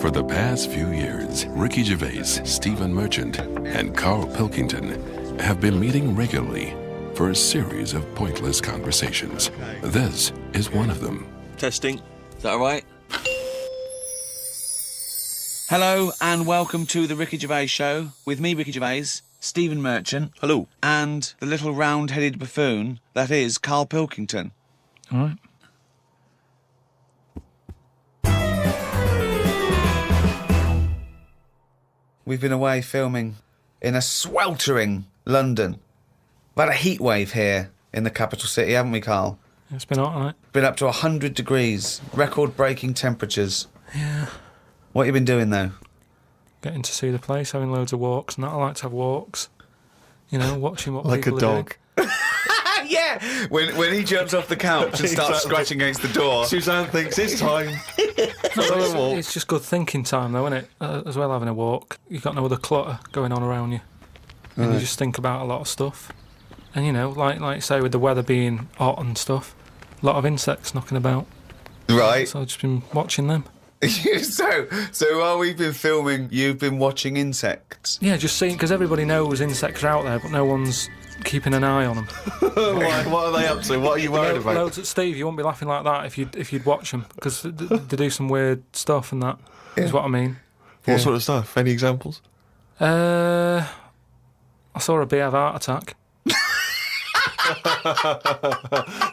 For the past few years, Ricky Gervais, Stephen Merchant, and Karl Pilkington have been meeting regularly for a series of pointless conversations. This is one of them. Testing. Is that all right? Hello and welcome to the Ricky Gervais Show with me, Ricky Gervais, Stephen Merchant. Hello. And the little round-headed buffoon that is Karl Pilkington. All right. We've been away filming in a sweltering London. We've had a heat wave here in the capital city, haven't we, Karl? It's been all right. Been up to 100 degrees, record-breaking temperatures. Yeah. What have you been doing, though? Getting to see the place, having loads of walks. And that, I like to have walks. You know, watching what like people a dog. are doing. Yeah! When he jumps off the couch and starts scratching against the door. Suzanne thinks it's time. It's just good thinking time, though, isn't it? As well, having a walk. You've got no other clutter going on around you. And you just think about a lot of stuff. And, you know, like say, with the weather being hot and stuff, a lot of insects knocking about. Right. So I've just been watching them. So while we've been filming, you've been watching insects? Yeah, just seeing, because everybody knows insects are out there, but no one's keeping an eye on them. What are they up to? What are you worried about? Loads at Steve, you wouldn't be laughing like that if you'd watch them, because they do some weird stuff and that, is what I mean. What sort of stuff? Any examples? I saw a bee have a heart attack.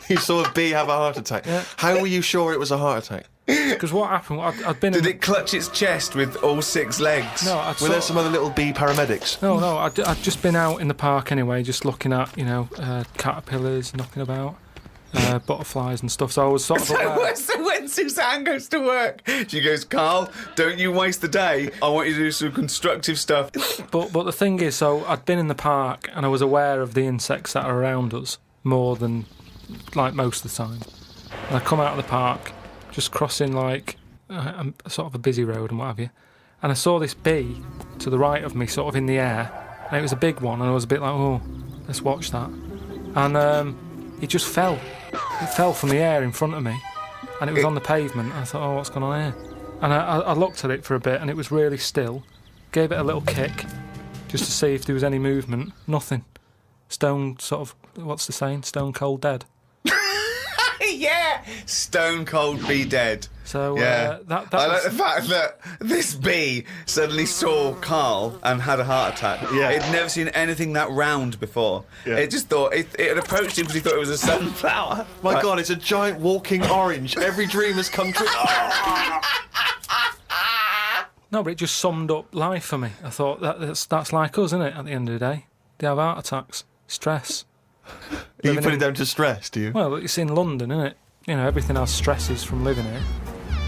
You saw a bee have a heart attack. Yeah. How were you sure it was a heart attack? Because what happened, I'd been Did it clutch its chest with all 6 legs? No, Were there some other little bee paramedics? No, I'd just been out in the park anyway, just looking at, you know, caterpillars knocking about, butterflies and stuff, so I was sort of So when Suzanne goes to work, she goes, Karl, don't you waste the day. I want you to do some constructive stuff. But the thing is, so I'd been in the park and I was aware of the insects that are around us more than, like, most of the time. And I come out of the park, just crossing, like, a sort of a busy road and what have you, and I saw this bee to the right of me, sort of in the air, and it was a big one, and I was a bit like, oh, let's watch that. And it just fell. It fell from the air in front of me, and it was on the pavement. I thought, oh, what's going on here? And I looked at it for a bit, and it was really still. Gave it a little kick, just to see if there was any movement. Nothing. Stone sort of, what's the saying? Stone cold dead. Yeah! Stone cold bee dead. So, yeah. that I like was... the fact that this bee suddenly saw Karl and had a heart attack. Yeah. It'd never seen anything that round before. Yeah. It just thought, it had approached him because he thought it was a sunflower. My God, it's a giant walking orange. Every dream has come true. No, but it just summed up life for me. I thought, that's like us, isn't it, at the end of the day? They have heart attacks, stress. You put it down to stress, do you? Well, it's in London, isn't it? You know, everything has stresses from living here.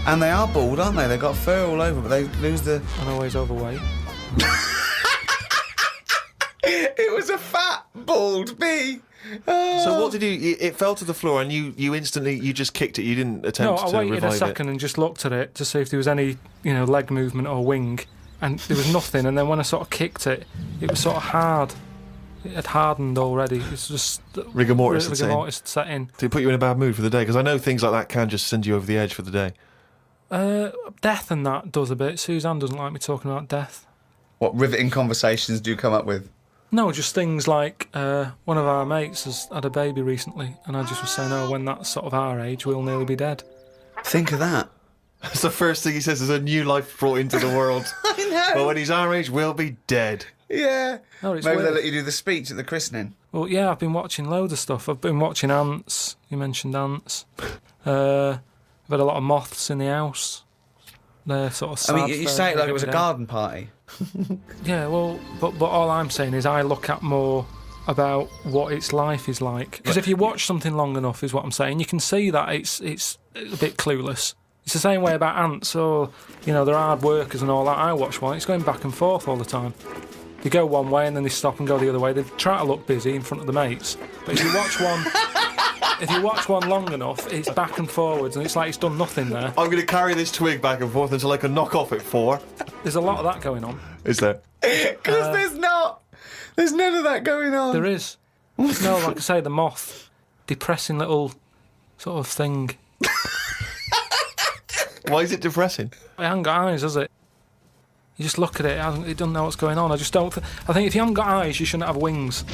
And they are bald, aren't they? They've got fur all over, but they lose the... And always overweight. It was a fat, bald bee. So what did you... It fell to the floor and you instantly... You just kicked it. You didn't attempt to No, I waited revive a second and just looked at it to see if there was any, you know, leg movement or wing. And there was nothing. And then when I sort of kicked it, it was sort of hard. It had hardened already. It's just... Rigor mortis Rigor mortis had set in. Did it put you in a bad mood for the day? Because I know things like that can just send you over the edge for the day. Death and that does a bit. Suzanne doesn't like me talking about death. What riveting conversations do you come up with? No, just things like one of our mates has had a baby recently, and I just was saying, oh, when that's sort of our age, we'll nearly be dead. Think of that. That's the first thing he says, is a new life brought into the world. I know. But when he's our age, we'll be dead. Yeah. No, it's Maybe weird. they'll let you do the speech at the christening. Well, yeah, I've been watching loads of stuff. I've been watching ants. You mentioned ants. I've had a lot of moths in the house. They're sort of sad. I mean, you say it like it was a every day. garden party. Yeah, well, but all I'm saying is I look at more about what its life is like. Because if you watch something long enough, is what I'm saying, you can see that it's a bit clueless. It's the same way about ants, or, you know, they're hard workers and all that. I watch one, it's going back and forth all the time. They go one way and then they stop and go the other way. They try to look busy in front of the mates. But if you watch one long enough, it's back and forwards and it's like it's done nothing there. I'm going to carry this twig back and forth until I can knock off at 4. There's a lot of that going on. Is there? Because there's not. There's none of that going on. There is. No, like I say, the moth. Depressing little sort of thing. Why is it depressing? It hasn't got eyes, has it? You just look at it, it doesn't know what's going on. I just don't... I think if you haven't got eyes, you shouldn't have wings.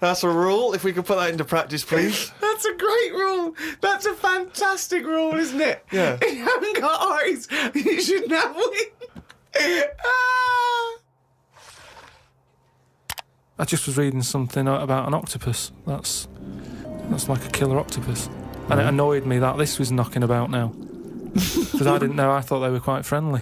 That's a rule. If we could put that into practice, please. That's a great rule. That's a fantastic rule, isn't it? Yeah. If you haven't got eyes, you shouldn't have wings. I just was reading something about an octopus. That's like a killer octopus. And it annoyed me that this was knocking about now. Because I didn't know, I thought they were quite friendly.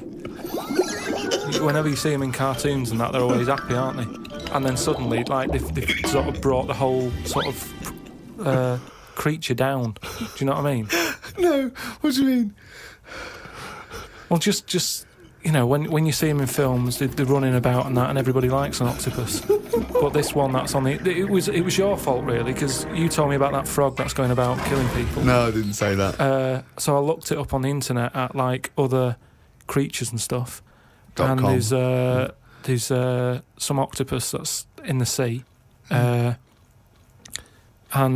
Whenever you see them in cartoons and that, they're always happy, aren't they? And then suddenly, like, they've sort of brought the whole sort of creature down. Do you know what I mean? No, what do you mean? Well, just you know, when you see them in films, they're running about and that, and everybody likes an octopus. But this one that's on it was your fault, really, because you told me about that frog that's going about killing people. No, I didn't say that. So I looked it up on the internet at, like, other creatures and stuff. .com. And there's some octopus that's in the sea. And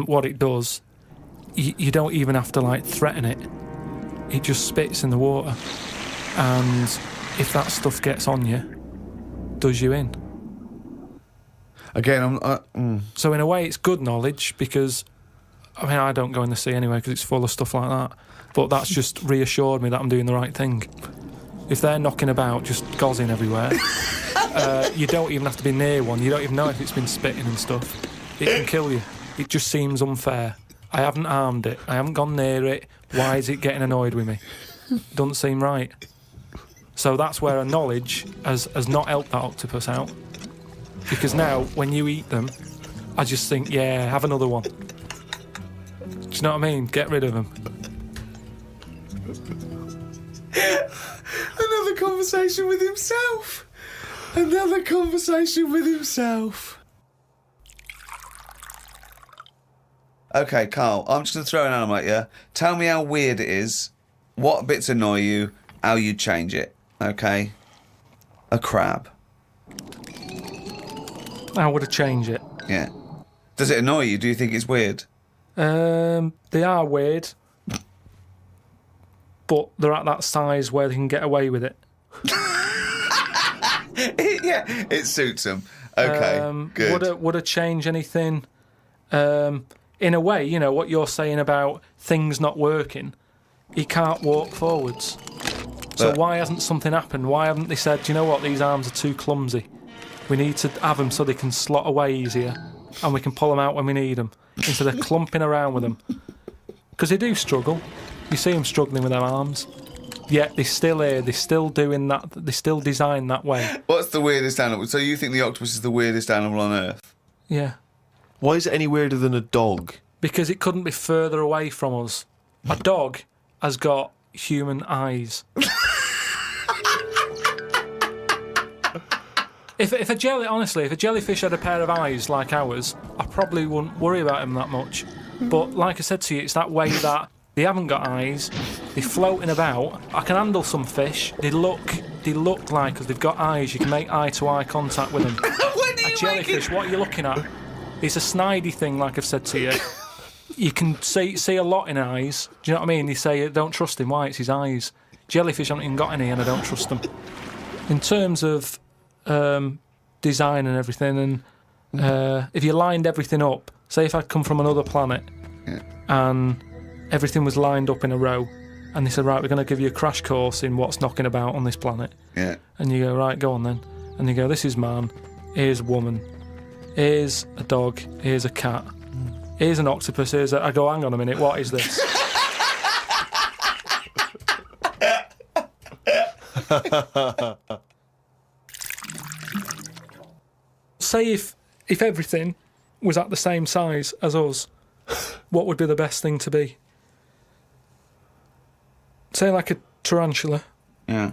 what it does, you don't even have to, like, threaten it. It just spits in the water. And if that stuff gets on you, does you in. Again, So in a way, it's good knowledge because, I mean, I don't go in the sea anyway because it's full of stuff like that. But that's just reassured me that I'm doing the right thing. If they're knocking about, just gozzing everywhere, you don't even have to be near one. You don't even know if it's been spitting and stuff. It can kill you. It just seems unfair. I haven't harmed it. I haven't gone near it. Why is it getting annoyed with me? Doesn't seem right. So that's where a knowledge has not helped that octopus out. Because now, when you eat them, I just think, yeah, have another one. Do you know what I mean? Get rid of them. another conversation with himself. Another conversation with himself. Okay, Karl, I'm just going to throw an animal at you. Tell me how weird it is, what bits annoy you, how you'd change it. Okay? A crab. How would I change it? Yeah. Does it annoy you? Do you think it's weird? They are weird, but they're at that size where they can get away with it. Yeah, it suits them. Okay, good. Would I change anything? In a way, you know, what you're saying about things not working, he can't walk forwards. So why hasn't something happened? Why haven't they said, do you know what, these arms are too clumsy. We need to have them so they can slot away easier and we can pull them out when we need them, instead of clumping around with them. Because they do struggle. You see them struggling with their arms. Yet they're still here, they're still doing that, they're still designed that way. What's the weirdest animal? So you think the octopus is the weirdest animal on Earth? Yeah. Why is it any weirder than a dog? Because it couldn't be further away from us. A dog has got human eyes. If a jellyfish had a pair of eyes like ours, I probably wouldn't worry about him that much. But like I said to you, it's that way that they haven't got eyes, they're floating about. I can handle some fish. They look like, because they've got eyes, you can make eye-to-eye contact with them. A jellyfish, what are you looking at? It's a snidey thing, like I've said to you. You can see a lot in eyes. Do you know what I mean? They say, don't trust him. Why? It's his eyes. Jellyfish haven't even got any, and I don't trust them. In terms of design and everything, and if you lined everything up, say if I'd come from another planet, and everything was lined up in a row, and they said, right, we're going to give you a crash course in what's knocking about on this planet. Yeah. And you go, right, go on then. And you go, this is man, here's a woman, here's a dog, here's a cat, here's an octopus, I go, hang on a minute, what is this? Say if everything was at the same size as us, what would be the best thing to be? Say like a tarantula. Yeah.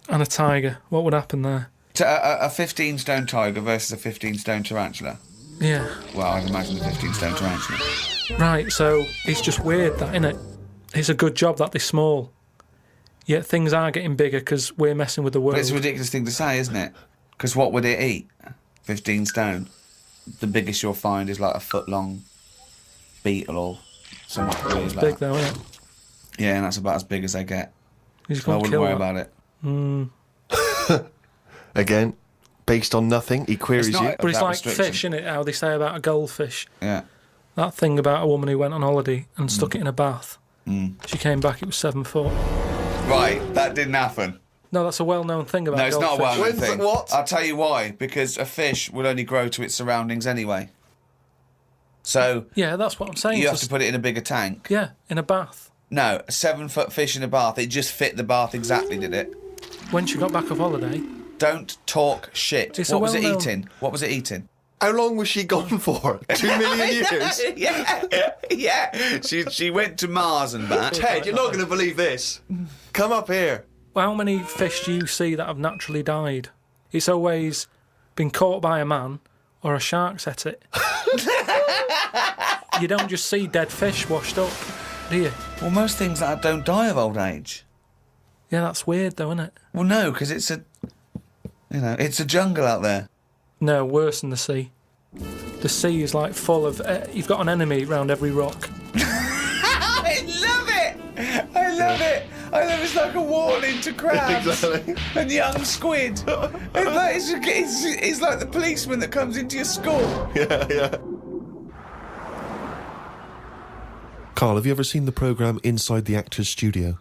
And a tiger. What would happen there? A 15-stone tiger versus a 15-stone tarantula. Yeah. Well, I'd imagine the 15-stone tarantula. Right, so it's just weird, that, innit? It's a good job that they're small. Yet things are getting bigger because we're messing with the world. But it's a ridiculous thing to say, isn't it? Because what would it eat? 15 stone. The biggest you'll find is like a foot long. beetle or something weird It's like big that. though, isn't it? Yeah, and that's about as big as they get. He's So I going to wouldn't kill worry that. about it. Again, based on nothing, he queries It's not- you. But it's that like restriction. fish, isn't it? How they say about a goldfish. Yeah. That thing about a woman who went on holiday and stuck it in a bath. She came back, it was 7 foot. Right, that didn't happen. No, that's a well-known thing about No, it's not a goldfish. well-known thing. What? I'll tell you why. Because a fish will only grow to its surroundings anyway. So Yeah, that's what I'm saying. you have Just- to put it in a bigger tank. Yeah, in a bath. No, a 7-foot fish in a bath. It just fit the bath exactly, did it? When she got back off holiday, Don't talk shit. It's a What was it well-known- eating? What was it eating? How long was she gone for? 2 million years? yeah. She went to Mars and back. Ted, you're not going to believe this. Come up here. well, how many fish do you see that have naturally died? It's always been caught by a man or a shark's at it. You don't just see dead fish washed up, do you? Well, most things like that don't die of old age. Yeah, that's weird though, isn't it? Well, no, because it's it's a jungle out there. No, worse than the sea. The sea is like full of... you've got an enemy round every rock. I love it. I love it. It's like a warning to crabs Exactly. and young squid. It's like the policeman that comes into your school. Yeah. Karl, have you ever seen the programme Inside the Actors Studio?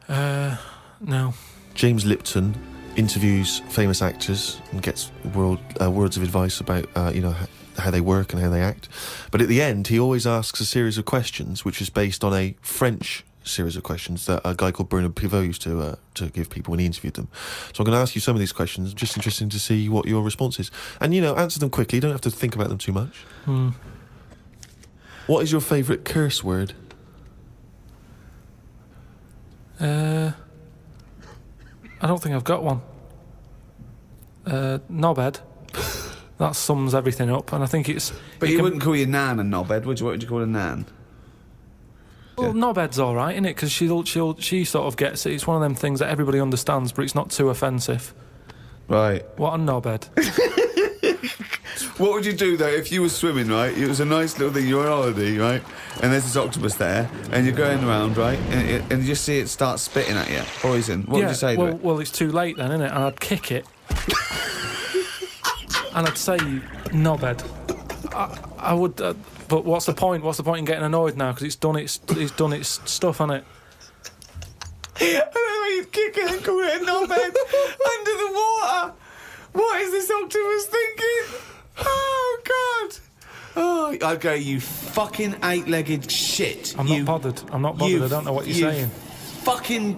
No. James Lipton interviews famous actors and gets words of advice about how they work and how they act. But at the end, he always asks a series of questions, which is based on a French series of questions that a guy called Bernard Pivot used to give people when he interviewed them. So I'm going to ask you some of these questions. I'm just interested to see what your response is, and answer them quickly. You don't have to think about them too much. What is your favourite curse word? I don't think I've got one. Knobhead. That sums everything up, and I think it's... But you wouldn't call your nan a knobhead, would you? What would you call a nan? Well, knobhead's all right, isn't it? Because she sort of gets it. It's one of them things that everybody understands, but it's not too offensive. Right. What a knobhead. What would you do, though, if you were swimming, right? It was a nice little thing, you're on holiday, right? And there's this octopus there, and you're going around, right? And you just see it start spitting at you, poison. What would you say to it? Well, it's too late then, isn't it? And I'd kick it. And I'd say, knobhead. I would... but what's the point? What's the point in getting annoyed now? Because it's done its stuff, hasn't it? I don't know why you'd kick it and call it a knobhead under the water. What is this octopus thinking? Oh, God. Oh, I'd go, you fucking eight-legged shit. I'm not bothered. I don't know what you're saying. Fucking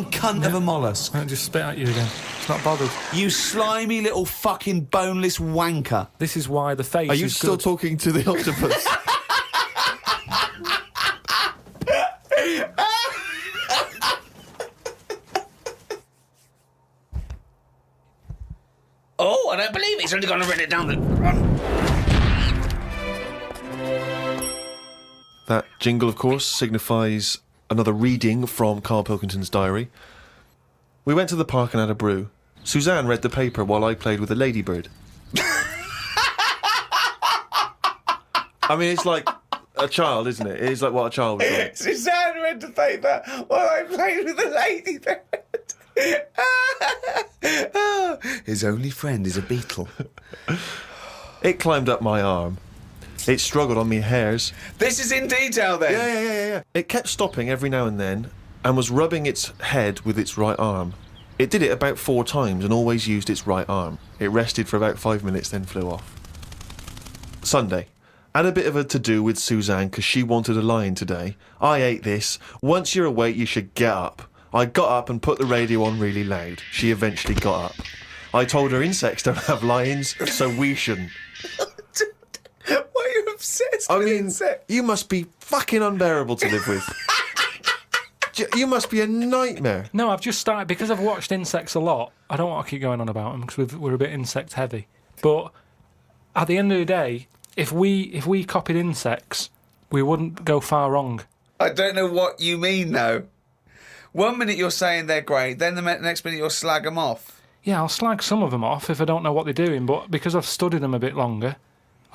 cunt of a mollusk. I just spit at you again. It's not bothered. You slimy little fucking boneless wanker. This is why the face Are you is still good. talking to the octopus? Oh, I don't believe it. He's only going to run it down the... That jingle, of course, signifies another reading from Karl Pilkington's diary. We went to the park and had a brew. Suzanne read the paper while I played with a ladybird. I mean, it's like a child, isn't it? It's like what a child would do. Suzanne read the paper while I played with the ladybird. Oh, his only friend is a beetle. It climbed up my arm. It struggled on me hairs. This is in detail, then. Yeah. It kept stopping every now and then and was rubbing its head with its right arm. It did it about 4 times and always used its right arm. It rested for about 5 minutes, then flew off. Sunday. Had a bit of a to-do with Suzanne because she wanted a lion today. I ate this. Once you're awake, you should get up. I got up and put the radio on really loud. She eventually got up. I told her insects don't have lions, so we shouldn't. Why are you obsessed with insects? You must be fucking unbearable to live with. You must be a nightmare. No, I've just started, because I've watched insects a lot. I don't want to keep going on about them because we're a bit insect heavy. But at the end of the day, if we copied insects, we wouldn't go far wrong. I don't know what you mean, though. 1 minute you're saying they're great, then the next minute you'll slag them off. Yeah, I'll slag some of them off if I don't know what they're doing, but because I've studied them a bit longer,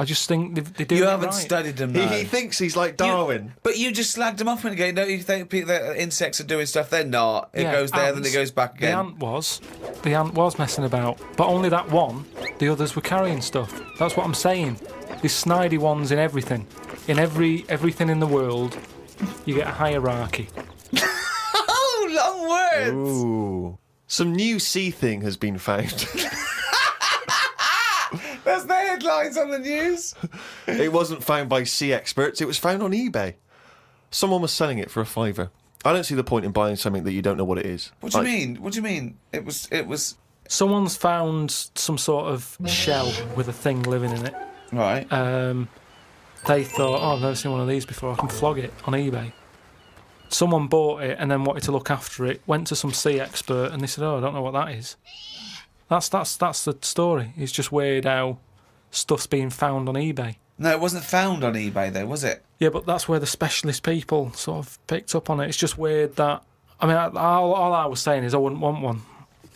I just think they do. You it haven't right. studied them, He, though. he thinks he's like Darwin. But you just slagged them off a minute ago. Don't you think that insects are doing stuff? They're not. It Yeah, goes there, then ants. it goes back again. The ant was messing about, but only that one. The others were carrying stuff. That's what I'm saying. These snidey ones in everything, everything in the world. You get a hierarchy. Oh, long words! Ooh. Some new sea thing has been found. That's the headlines on the news. It wasn't found by sea experts, it was found on eBay. Someone was selling it for £5. I don't see the point in buying something that you don't know what it is. What do you mean? What do you mean? It was... Someone's found some sort of shell with a thing living in it. Right. They thought, oh, I've never seen one of these before. I can flog it on eBay. Someone bought it and then wanted to look after it. Went to some sea expert and they said, oh, I don't know what that is. That's the story. It's just weird how stuff's being found on eBay. No, it wasn't found on eBay, though, was it? Yeah, but that's where the specialist people sort of picked up on it. It's just weird that... I mean, all I was saying is I wouldn't want one.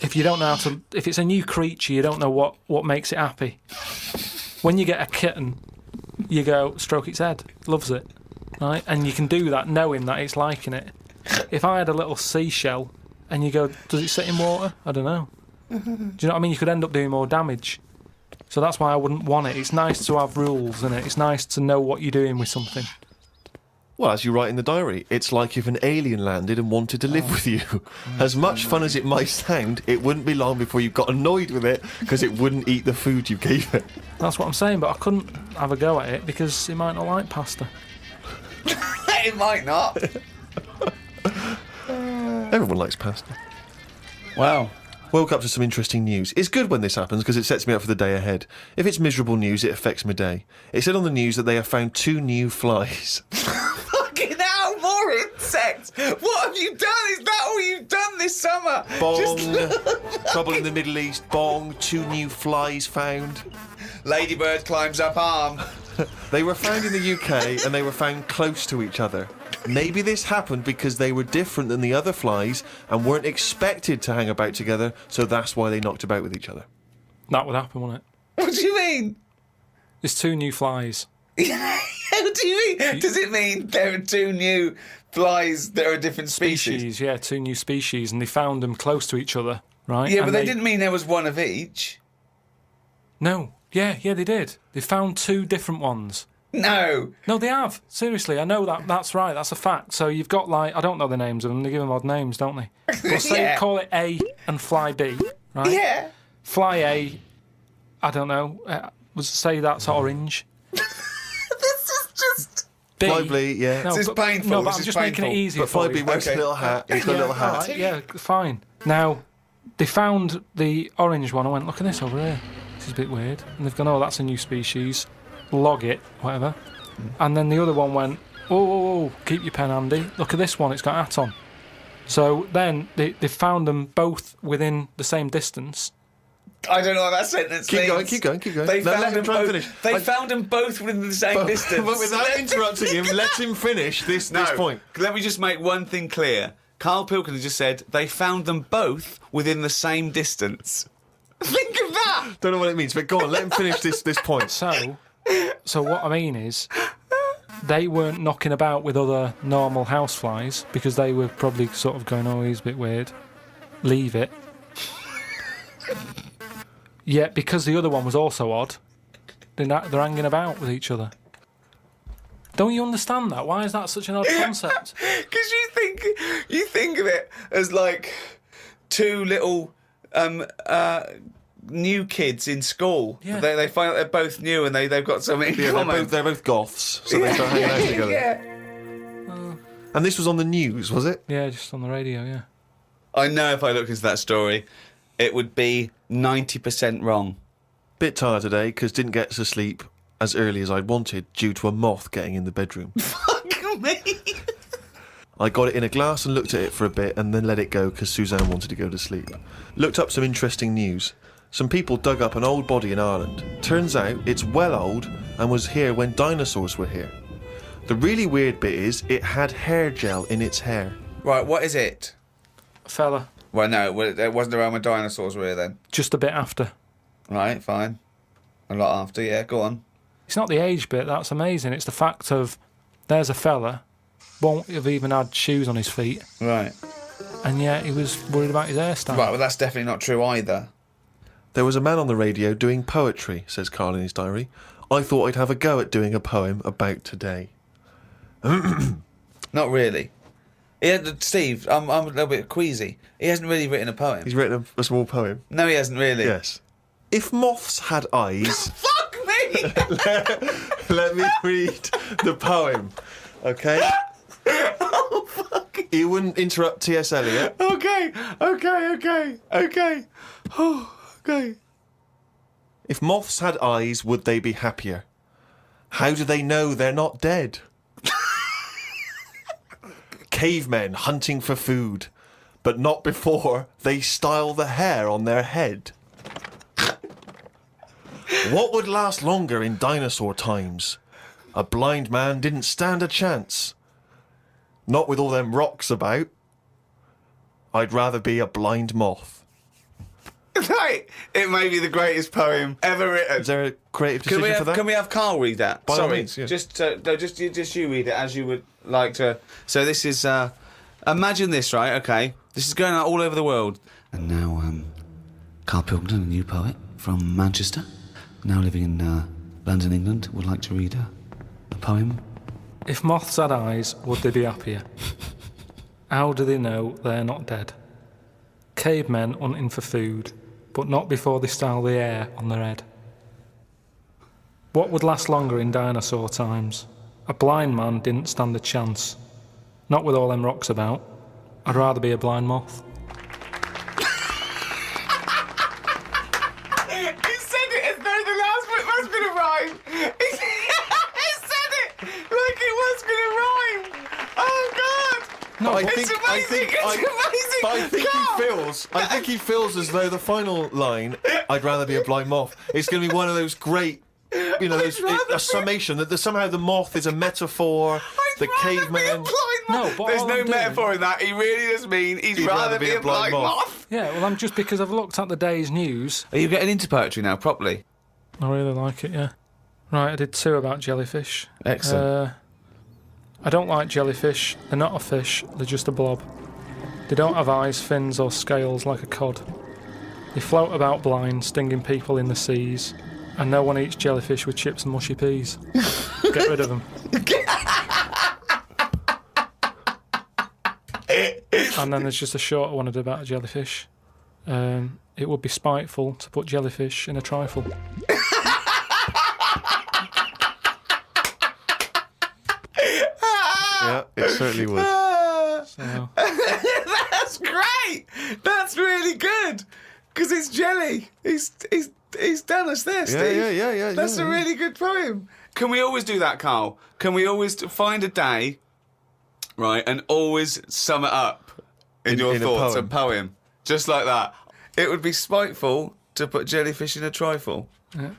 If you don't know how to... If it's a new creature, you don't know what makes it happy. When you get a kitten, you go, stroke its head. Loves it. Right? And you can do that knowing that it's liking it. If I had a little seashell and you go, does it sit in water? I don't know. Do you know what I mean? You could end up doing more damage. So that's why I wouldn't want it. It's nice to have rules in it. It's nice to know what you're doing with something. Well, as you write in the diary, it's like if an alien landed and wanted to live with you. As much fun as it might sound, it wouldn't be long before you got annoyed with it because it wouldn't eat the food you gave it. That's what I'm saying, but I couldn't have a go at it because it might not like pasta. It might not. Everyone likes pasta. Wow. Woke up to some interesting news. It's good when this happens because it sets me up for the day ahead. If it's miserable news, it affects my day. It said on the news that they have found 2 new flies. Fucking hell, more insects! What have you done? Is that all you've done this summer? Bong. Trouble in the Middle East. Bong. 2 new flies found. Ladybird climbs up arm. They were found in the UK and they were found close to each other. Maybe this happened because they were different than the other flies and weren't expected to hang about together, so that's why they knocked about with each other. That would happen, wouldn't it? What do you mean? There's 2 new flies. What do you mean? Does it mean there are 2 new flies that are a different species? Yeah, 2 new species, and they found them close to each other, right? Yeah, And but they didn't mean there was one of each. No. Yeah, they did. They found 2 different ones. No. No, they have. Seriously, I know that. That's right. That's a fact. So you've got, like, I don't know the names of them. They give them odd names, don't they? But say Yeah. call it A and fly B, right? Yeah. Fly A, I don't know. Say that's orange. This is just... B. Fly B, yeah. This is painful. No, but This I'm is just making it painful. easier But for Fly you. B wears Okay. a little hat. He's got a little hat. Right, yeah, fine. Now, they found the orange one. I went, look at this over here. This is a bit weird. And they've gone, oh, that's a new species. Log it, whatever. And then the other one went, whoa, keep your pen handy. Look at this one, it's got a hat on. So then they found them both within the same distance. I don't know what that sentence means. Keep going. They No, found let him them try and both. finish. They found them both within the same distance. But without interrupting him, let him finish this point. Let me just make one thing clear. Karl Pilkington just said they found them both within the same distance. Think of that! Don't know what it means, but go on, let him finish this point. So what I mean is, they weren't knocking about with other normal houseflies because they were probably sort of going, oh, he's a bit weird. Leave it. Yet, because the other one was also odd, they're hanging about with each other. Don't you understand that? Why is that such an odd concept? Because you think of it as like 2 little new kids in school. Yeah. They find out they're both new and they've got something in Yeah, common. they're both goths, so they start hanging out together. Yeah. And this was on the news, was it? Yeah, just on the radio, yeah. I know if I looked into that story, it would be 90% wrong. Bit tired today because didn't get to sleep as early as I'd wanted due to a moth getting in the bedroom. Fuck me. I got it in a glass and looked at it for a bit and then let it go because Suzanne wanted to go to sleep. Looked up some interesting news. Some people dug up an old body in Ireland. Turns out it's well old and was here when dinosaurs were here. The really weird bit is it had hair gel in its hair. Right, what is it? Fella, Well, no, it wasn't around when dinosaurs were here then. just a bit after. Right, fine. A lot after, yeah, go on. It's not the age bit that's amazing. It's the fact of there's a fella, won't have even had shoes on his feet, Right. and yet he was worried about his hairstyle. Right, well, that's definitely not true either. There was a man on the radio doing poetry, says Karl in his diary. I thought I'd have a go at doing a poem about today. Not really. Steve, I'm a little bit queasy. He hasn't really written a poem. He's written a small poem. No, he hasn't really. Yes. If moths had eyes... Fuck me! Let me read the poem, okay? Oh, fuck. You wouldn't interrupt T.S. Eliot. Okay. Oh, okay. If moths had eyes, would they be happier? How do they know they're not dead? Cavemen hunting for food, but not before they style the hair on their head. What would last longer in dinosaur times? A blind man didn't stand a chance. Not with all them rocks about. I'd rather be a blind moth. Right. It may be the greatest poem ever written. Is there a creative decision for that? Can we have Karl read that? By all Sorry, means, yeah. just you read it as you would like to. So this is imagine this, right? Okay, this is going out all over the world. And now, Karl Pilkington, a new poet from Manchester, now living in London, England, would like to read a poem. If moths had eyes, would they be happier? How do they know they're not dead? Cavemen hunting for food, but not before they style the hair on their head. What would last longer in dinosaur times? A blind man didn't stand a chance. Not with all them rocks about. I'd rather be a blind moth. He said it as though the last bit was going to rhyme. He said it like it was going to rhyme. Oh, God. No, It's amazing. I think he feels as though the final line, I'd rather be a blind moth, is going to be one of those great, you know, a summation that somehow the moth is a metaphor, the caveman. No, but there's all no I'm doing- metaphor in that. He really does mean he'd rather be a blind moth. Yeah, well, I'm just because I've looked at the day's news. Are you getting into poetry now, properly? I really like it, yeah. Right, I did 2 about jellyfish. Excellent. I don't like jellyfish. They're not a fish, they're just a blob. They don't have eyes, fins or scales like a cod. They float about blind, stinging people in the seas. And no one eats jellyfish with chips and mushy peas. Get rid of them. And then there's just a shorter one I did about a jellyfish. It would be spiteful to put jellyfish in a trifle. Yeah, it certainly would. So, That's great. That's really good because it's jelly. He's done us there, Steve. Yeah. That's a really good poem. Can we always do that, Karl? Can we always find a day, right, and always sum it up in your in a thoughts, poem. a poem, just like that? It would be spiteful to put jellyfish in a trifle. yeah.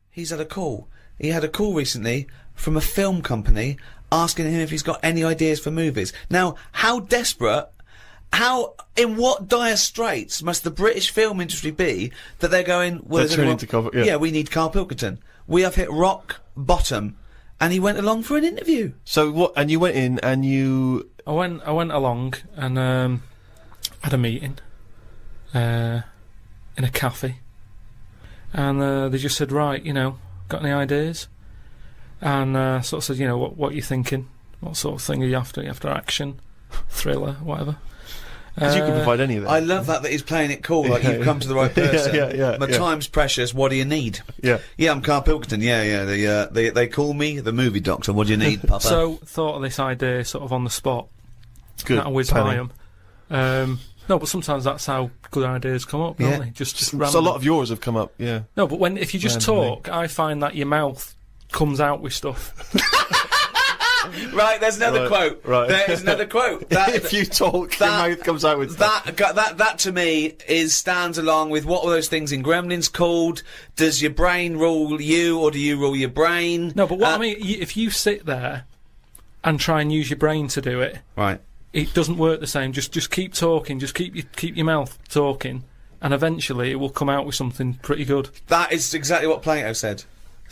He's had a call. He had a call recently from a film company asking him if he's got any ideas for movies. Now, how desperate, in what dire straits must the British film industry be that they're going, well, They're turning to cover, yeah. we need Karl Pilkington. We have hit rock bottom. And he went along for an interview. So what? And you went in and you... I went along and had a meeting in a cafe. And they just said, right, got any ideas? And sort of said, what are you thinking? What sort of thing are you after? You after action, thriller, whatever? Because you can provide any of that. I love that he's playing it cool, like you've come to the right person. My yeah. time's precious, what do you need? Yeah. Yeah, I'm Karl Pilkington, they call me the movie doctor, what do you need, Papa? So, thought of this idea sort of on the spot. Good. That whiz by 'em. No, but sometimes that's how good ideas come up, don't they? Just So a random. lot of yours have come up, yeah. No, but if you just Randomly. talk, I find that your mouth comes out with stuff. Right, there's another Right, quote. right. There's another quote. If you talk, your mouth comes out with stuff. That to me stands along with what were those things in Gremlins called? Does your brain rule you, or do you rule your brain? No, but what I mean, if you sit there and try and use your brain to do it, Right. it doesn't work the same. Just keep talking. Just keep your mouth talking, and eventually it will come out with something pretty good. That is exactly what Plato said.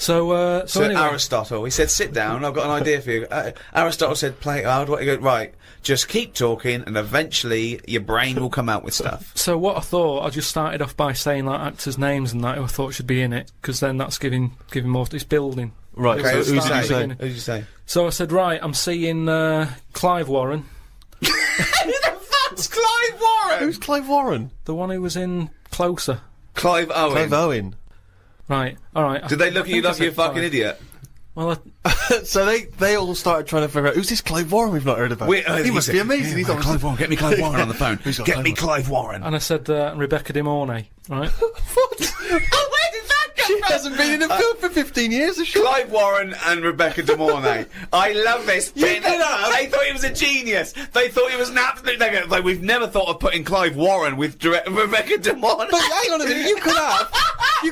So anyway, Aristotle, he said, sit down, I've got an idea for you. Aristotle said, Plato, how do I go? Right, just keep talking, and eventually your brain will come out with stuff. So what I thought, I just started off by saying like actors' names and that who I thought should be in it, because then that's giving more. It's building. Right, Okay, so who who did you say? Who did you say? So I said, right, I'm seeing Clive Warren, Who the fuck's Clive Warren? Who's Clive Warren? the one who was in Closer. Clive Owen. Clive Owen. Right, all right. Did they look at you like you're a fucking idiot? Well, So they all started trying to figure out, who's this Clive Warren we've not heard about? He must be amazing. He's obviously- Clive Warren, get me Clive Warren on the phone. Who's got Get Clive me Warren? Clive Warren. and I said Rebecca De Mornay, right? What? Oh, where did that come She from? hasn't been in a film for 15 years, has she? Clive Warren and Rebecca De Mornay. I love this. They thought he was a genius. They thought he was an absolute nigger. Like, we've never thought of putting Clive Warren with Rebecca De Mornay. But hang on a minute, you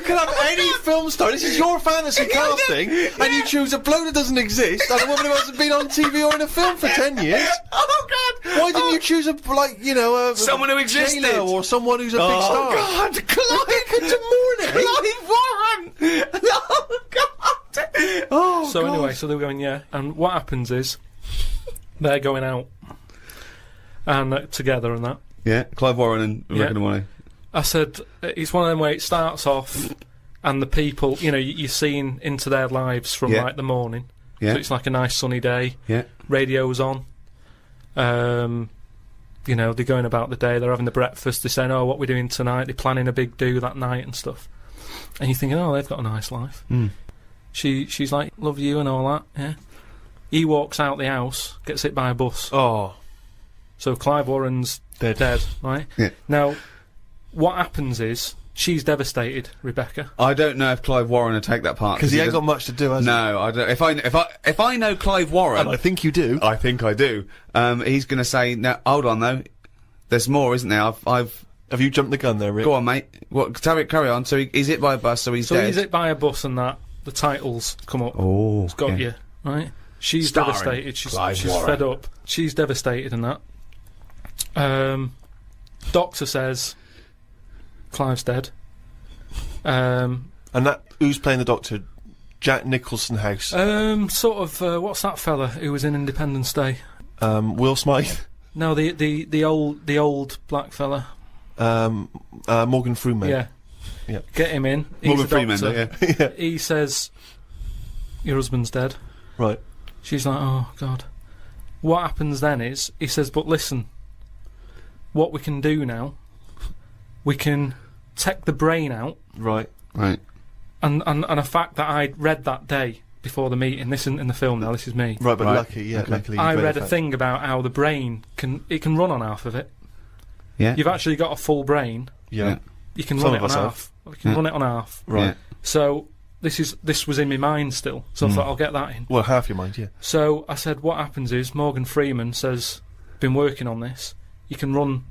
could have any film star. This is your fantasy casting, and you choose a bloke that doesn't exist and a woman who hasn't been on TV or in a film for 10 years. Oh, God. Why didn't you choose Someone who existed. J-Lo or someone who's a big star? Oh, God. Clive De Mornay. Oh, God. Oh, So God. anyway, so they were going, yeah. And what happens is they're going out and together and that. Yeah, Clive Warren and Rebecca De Mornay. I said it's one of them where it starts off and the people, you're seeing into their lives from Yeah. like the morning. Yeah. So it's like a nice sunny day. Yeah. Radio's on. They're going about the day. They're having the breakfast. They're saying, "Oh, what we're doing tonight?" They're planning a big do that night and stuff. And you're thinking, "Oh, they've got a nice life." Mm. She's like, "Love you" and all that. Yeah. He walks out the house, gets hit by a bus. Oh, So Clive Warren's dead, right? Yeah. Now, what happens is she's devastated, Rebecca. I don't know if Clive Warren would take that part because he ain't got doesn't- much to do, has he? No, I don't. If I know Clive Warren, And I think you do. I think I do. He's going to say, "No, hold on though. There's more, isn't there? I've Have you jumped the gun there, Rick? go on, mate. What? Carry on. So he's hit by a bus, so he's So dead. he's hit by a bus and that. The titles come up. Oh, It's got yeah. you, right? She's Starring devastated. She's Clive Warren. fed up. She's devastated and that. Doctor says Clive's dead. And that who's playing the Doctor? Jack Nicholson House. Sort of. What's that fella who was in Independence Day? Will Smythe. No, the old black fella. Morgan Freeman. Yeah. Yeah. Get him in. He's Morgan a Freeman, doctor. yeah. He says, "Your husband's dead." Right. She's like, "Oh God." What happens then is he says, "But listen, what we can do now, we can take the brain out." Right. Right. And a fact that I read that day before the meeting. This isn't in the film now. This is me. Right, but Right. lucky, yeah, Okay. luckily. I you've read a that. thing about how the brain can run on half of it. Yeah. You've actually got a full brain. Yeah. You can Some run it of on us half. You can Yeah. run it on half. Right. Yeah. So this was in my mind still. So I thought I'll get that in. Well, half your mind, yeah. So I said, what happens is Morgan Freeman says, "Been working on this. You can run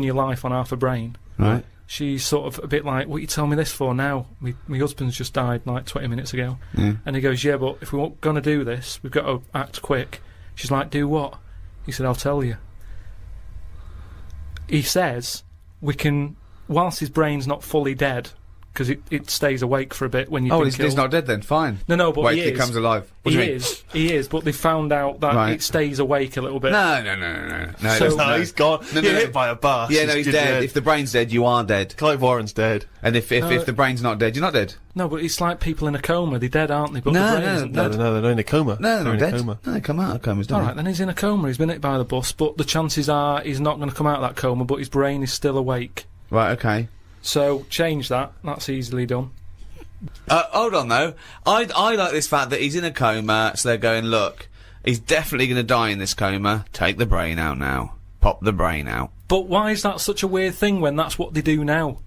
your life on half a brain." Right. She's sort of a bit like, "What you tell me this for now? My husband's just died like 20 minutes ago." Yeah. And he goes, "Yeah, but if we're going to do this, we've got to act quick." She's like, "Do what?" He said, "I'll tell you." He says, we can, whilst his brain's not fully dead, because it stays awake for a bit when you've Oh, been he's killed. not dead then. Fine. No, but wait he till he is. comes alive. What do you mean? He is, but they found out that Right. it stays awake a little bit. No. So- No, he's gone. No, You're no. hit by a bus. Yeah, no, he's dead. If the brain's dead, you are dead. Clive Warren's dead. And if the brain's not dead, you're not dead. No, but it's like people in a coma. They're dead, aren't they? But No, the brain no, isn't No, dead. they're not in a coma. No, they're in not a dead. coma. No, they come out of comas, don't All they? right, then he's in a coma. He's been hit by the bus, but the chances are he's not going to come out of that coma. But his brain is still awake. Right, okay. So change that. That's easily done. Hold on though. I like this fact that he's in a coma, so they're going, look, he's definitely going to die in this coma. Take the brain out now. Pop the brain out. But why is that such a weird thing when that's what they do now?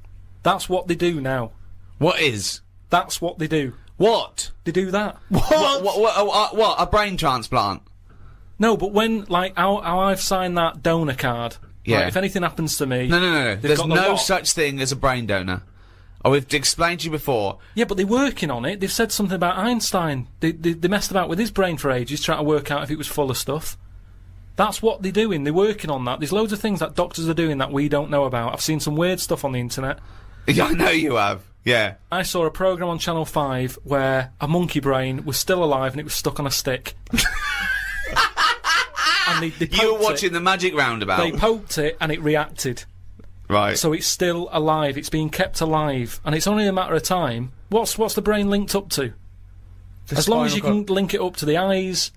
That's what they do now. What is? That's what they do. What? They do that. What? A brain transplant? No, but when, like, how I've signed that donor card. Yeah. Like, if anything happens to me. No. they've There's got the no lot. such thing as a brain donor. Oh, we've explained to you before. Yeah, but they're working on it. They've said something about Einstein. They messed about with his brain for ages, trying to work out if it was full of stuff. That's what they're doing. They're working on that. There's loads of things that doctors are doing that we don't know about. I've seen some weird stuff on the internet. Yeah, I know you have. Yeah. I saw a programme on Channel 5 where a monkey brain was still alive and it was stuck on a stick. And they You were poked watching it. the Magic Roundabout. They poked it and it reacted. Right. So it's still alive. It's being kept alive, and it's only a matter of time. What's the brain linked up to? As long as you can link it up to the eyes,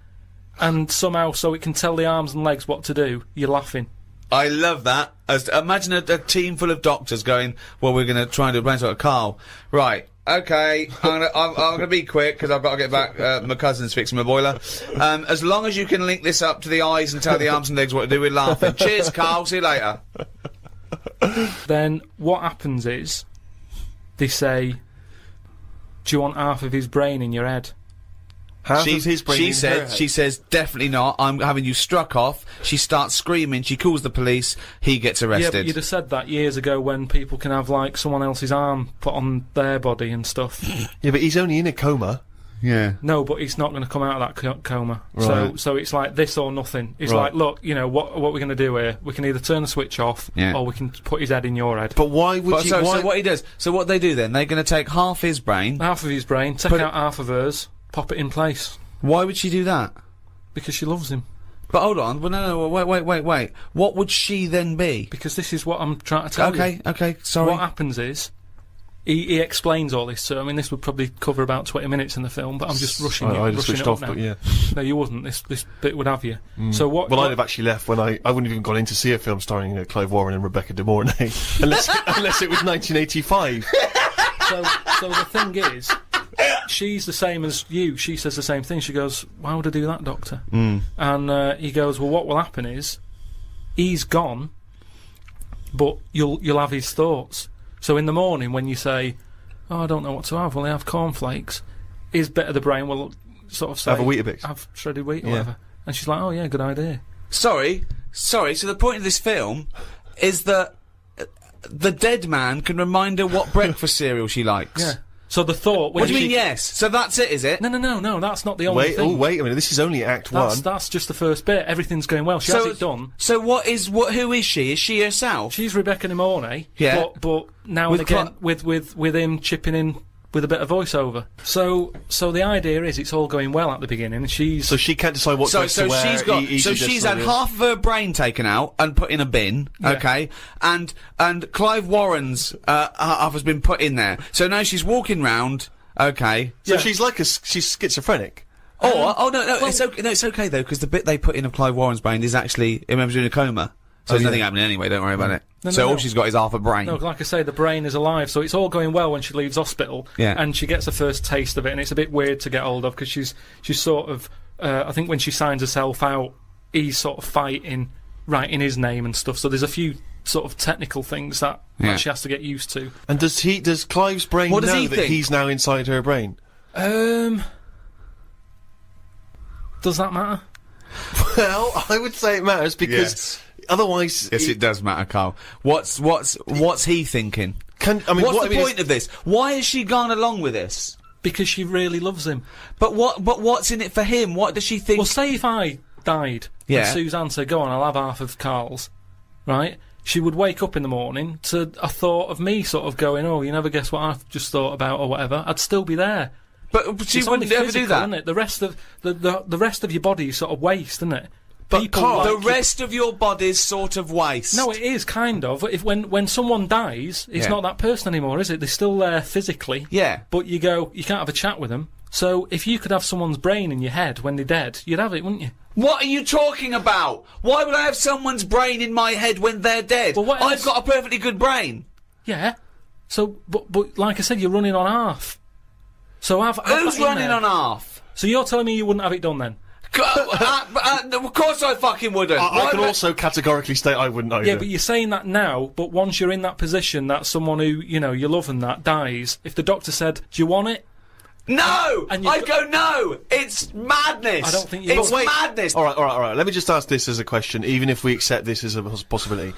and somehow so it can tell the arms and legs what to do, you're laughing. I love that. Imagine a team full of doctors going, well, we're going to try and do a brain sort. Carl, right, okay, I'm going to be quick because I've got to get back. My cousin's fixing my boiler. As long as you can link this up to the eyes and tell the arms and legs what to do, we're laughing. Cheers, Carl, see you later. Then what happens is, they say, do you want half of his brain in your head? Half of his brain in her head. She says, definitely not, I'm having you struck off. She starts screaming, she calls the police, he gets Yeah, arrested. but you'd have said that years ago when people can have, like, someone else's arm put on their body and stuff. Yeah, but he's only in a coma. Yeah. No, but he's not going to come out of that coma. Right. So it's like this or nothing. It's Right. like, look, you know, what we're going to do here? We can either turn the switch off, Yeah. or we can put his head in your head. But why would But you... so why... what he does, so what they do then, they're going to take half his brain. Half of his brain, take out half of hers, pop it in place Why would she do that? because she loves him. But hold on, well, no, wait. What would she then be? Because this is what I'm trying to tell you. Okay, sorry. What happens is, he explains all this. So I mean, this would probably cover about 20 minutes in the film, but I'm just rushing it. I just rushing switched it up off, now. but yeah. No, you wouldn't. This bit would have you. So what? Well, what I'd have actually left when I wouldn't have even gone in to see a film starring Clive Warren and Rebecca De Mornay, unless it was 1985. so the thing is, she's the same as you. She says the same thing. She goes, "Why would I do that, Doctor?" And he goes, "Well, what will happen is, he's gone, but you'll have his thoughts. So in the morning when you say, 'Oh, I don't know what to have,' well, I have cornflakes. His bit of the brain will sort of say, Have a Weetabix. have shredded wheat or Yeah. whatever." And she's like, "Oh yeah, good idea." Sorry. So the point of this film is that the dead man can remind her what breakfast cereal she likes. Yeah. So the thought. When What do you she- mean? Yes. So that's it, is it? No. That's not the only Wait, thing. wait a minute. This is only Act One. That's just the first bit. Everything's going well. She has it done. So who is she? Is she herself? She's Rebecca De Mornay. Yeah. But now With and again with him chipping in with a bit of voiceover. So the idea is it's all going well at the beginning. And she's So she can't decide what So dress to wear. she's got. he So just she's sort had of- half of her brain taken out and put in a bin. Yeah. Okay, and Clive Warren's half has been put in there. So now she's walking round. Okay. So Yeah. she's like she's schizophrenic. Oh no, it's okay. No, it's okay though because the bit they put in of Clive Warren's brain is actually he remembers doing a coma. So there's nothing happening anyway. Don't worry about it. No, so no, all no. she's got is half a brain. no, like I say, the brain is alive. So it's all going well when she leaves hospital. Yeah. And she gets a first taste of it, and it's a bit weird to get hold of because she's sort of. I think when she signs herself out, he's sort of fighting, writing his name and stuff. So there's a few sort of technical things that Yeah. she has to get used to. And does Clive's brain What does know he that think? he's now inside her brain? Does that matter? Well, I would say it matters because otherwise, Yes, it does matter, Carl. What's he thinking? what's What's the point of this? Why has she gone along with this? Because she really loves him. But what's in it for him? What does she think? Well, say if I died, Yeah. and Suzanne said, "Go on, I'll have half of Karl's," right? she would wake up in the morning to a thought of me sort of going, oh, you never guess what I've just thought about or whatever. I'd still be there. But she It's wouldn't only ever physical, do that. isn't it? The rest of the rest of your body is sort of waste, isn't it? But People Carl, like the it- rest of your body's sort of waste. No, it is kind of. If when someone dies, it's Yeah. not that person anymore, is it? They're still there physically. Yeah. But you can't have a chat with them. So if you could have someone's brain in your head when they're dead, you'd have it, wouldn't you? What are you talking about? Why would I have someone's brain in my head when they're dead? Well, what I've else? got a perfectly good brain. Yeah. So, but like I said, you're running on half. So have Who's that in running there. on half? So you're telling me you wouldn't have it done then? Of course I fucking wouldn't. I Why can would also categorically state I wouldn't either. Yeah, but you're saying that now, but once you're in that position that someone who, you know, you love and that dies, if the doctor said, do you want it? No! And you I'd go, no! It's madness! I don't think you It's would. madness! All right. Let me just ask this as a question, even if we accept this as a possibility.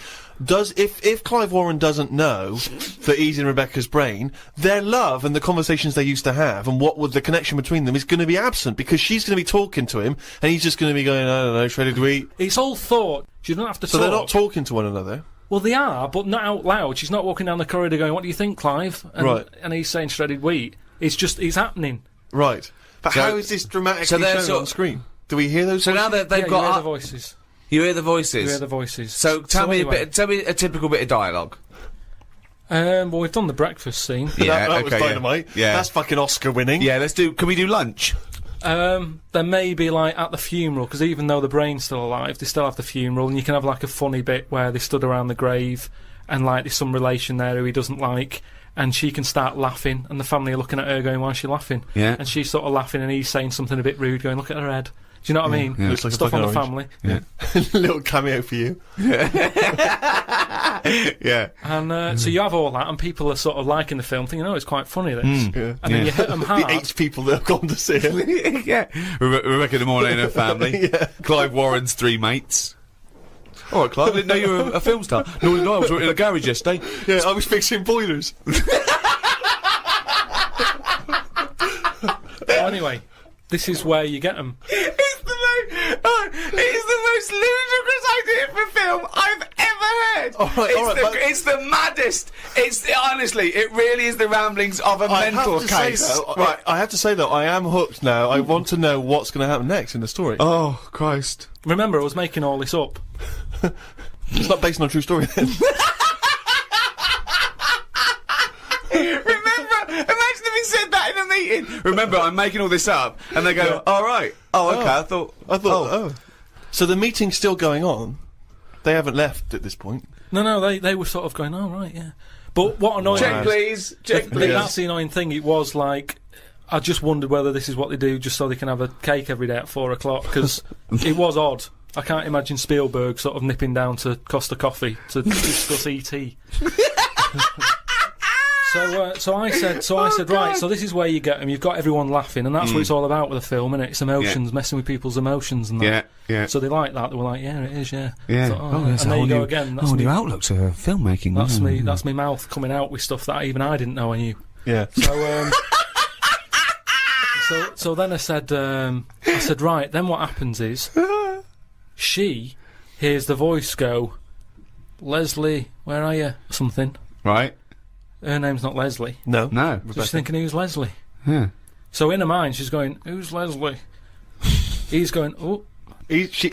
If Clive Warren doesn't know that he's in Rebecca's brain, their love and the conversations they used to have and what would the connection between them is going to be absent because she's going to be talking to him and he's just going to be going, I don't know, shredded wheat. It's all thought. You don't have to So talk. they're not talking to one another. Well, they are, but not out loud. She's not walking down the corridor going, what do you think, Clive? And, Right. And he's saying shredded wheat. It's happening. Right. But So- how is this dramatically so they're shown sort- on screen? Do we hear those So voices? now that they've Yeah, got you hear up- the voices. You hear the voices? You hear the voices. So tell me anyway, tell me a typical bit of dialogue. Well, we've done the breakfast scene. that was okay, yeah. dynamite. Yeah. That's fucking Oscar winning. Yeah, can we do lunch? There may be, like, at the funeral, because even though the brain's still alive, they still have the funeral, and you can have, like, a funny bit where they stood around the grave, and, like, there's some relation there who he doesn't like, and she can start laughing, and the family are looking at her going, why is she laughing? Yeah. And she's sort of laughing, and he's saying something a bit rude, going, look at her head. Do you know what I mean? Yeah. Looks like a Stuff on the fucking family. Yeah. Little cameo for you. Yeah. And so you have all that, and people are sort of liking the film, thinking, oh, it's quite funny, this. Yeah. And then you hit them hard. The 8 people that have gone to see it. Yeah. Rebecca De Mornay and her family. Yeah. Clive Warren's 3 mates. All right, Clive, I didn't know you were a film star. Nor did I. I was working in a garage yesterday. Yeah, I was fixing boilers. Anyway, this is where you get them. It's the most ludicrous idea for film I've ever heard. All right, but- It's the maddest. Honestly, it really is the ramblings of a mental case. I have to say though, I am hooked now. I want to know what's going to happen next in the story. Oh, Christ. Remember, I was making all this up. It's not based on a true story then. Imagine if he said that in a meeting. Remember, I'm making all this up, and they go, all right. Oh, okay, I thought, oh. So the meeting's still going on. They haven't left at this point. No, they were sort of going, oh, right, yeah. But what annoyed check, me... please. Check, I please. think that's the annoying thing. It was like, I just wondered whether this is what they do just so they can have a cake every day at 4 o'clock, because it was odd. I can't imagine Spielberg sort of nipping down to Costa Coffee to discuss E.T. So I said, right, so this is where you get them. You've got everyone laughing, and that's what it's all about with a film, innit? It's emotions, messing with people's emotions and that. Yeah, yeah. So they like that. They were like, yeah, it is, yeah. Yeah. I thought, and there you go again. That's new me, outlook to filmmaking. that's me. That's me mouth coming out with stuff that even I didn't know I knew. Yeah. So, so then I said, right, then what happens is, she hears the voice go, Leslie, where are you? Something. Right. Her name's not Leslie. No. No. So she's thinking, who's Leslie? Yeah. So in her mind, she's going, who's Leslie? He's going, oh, He's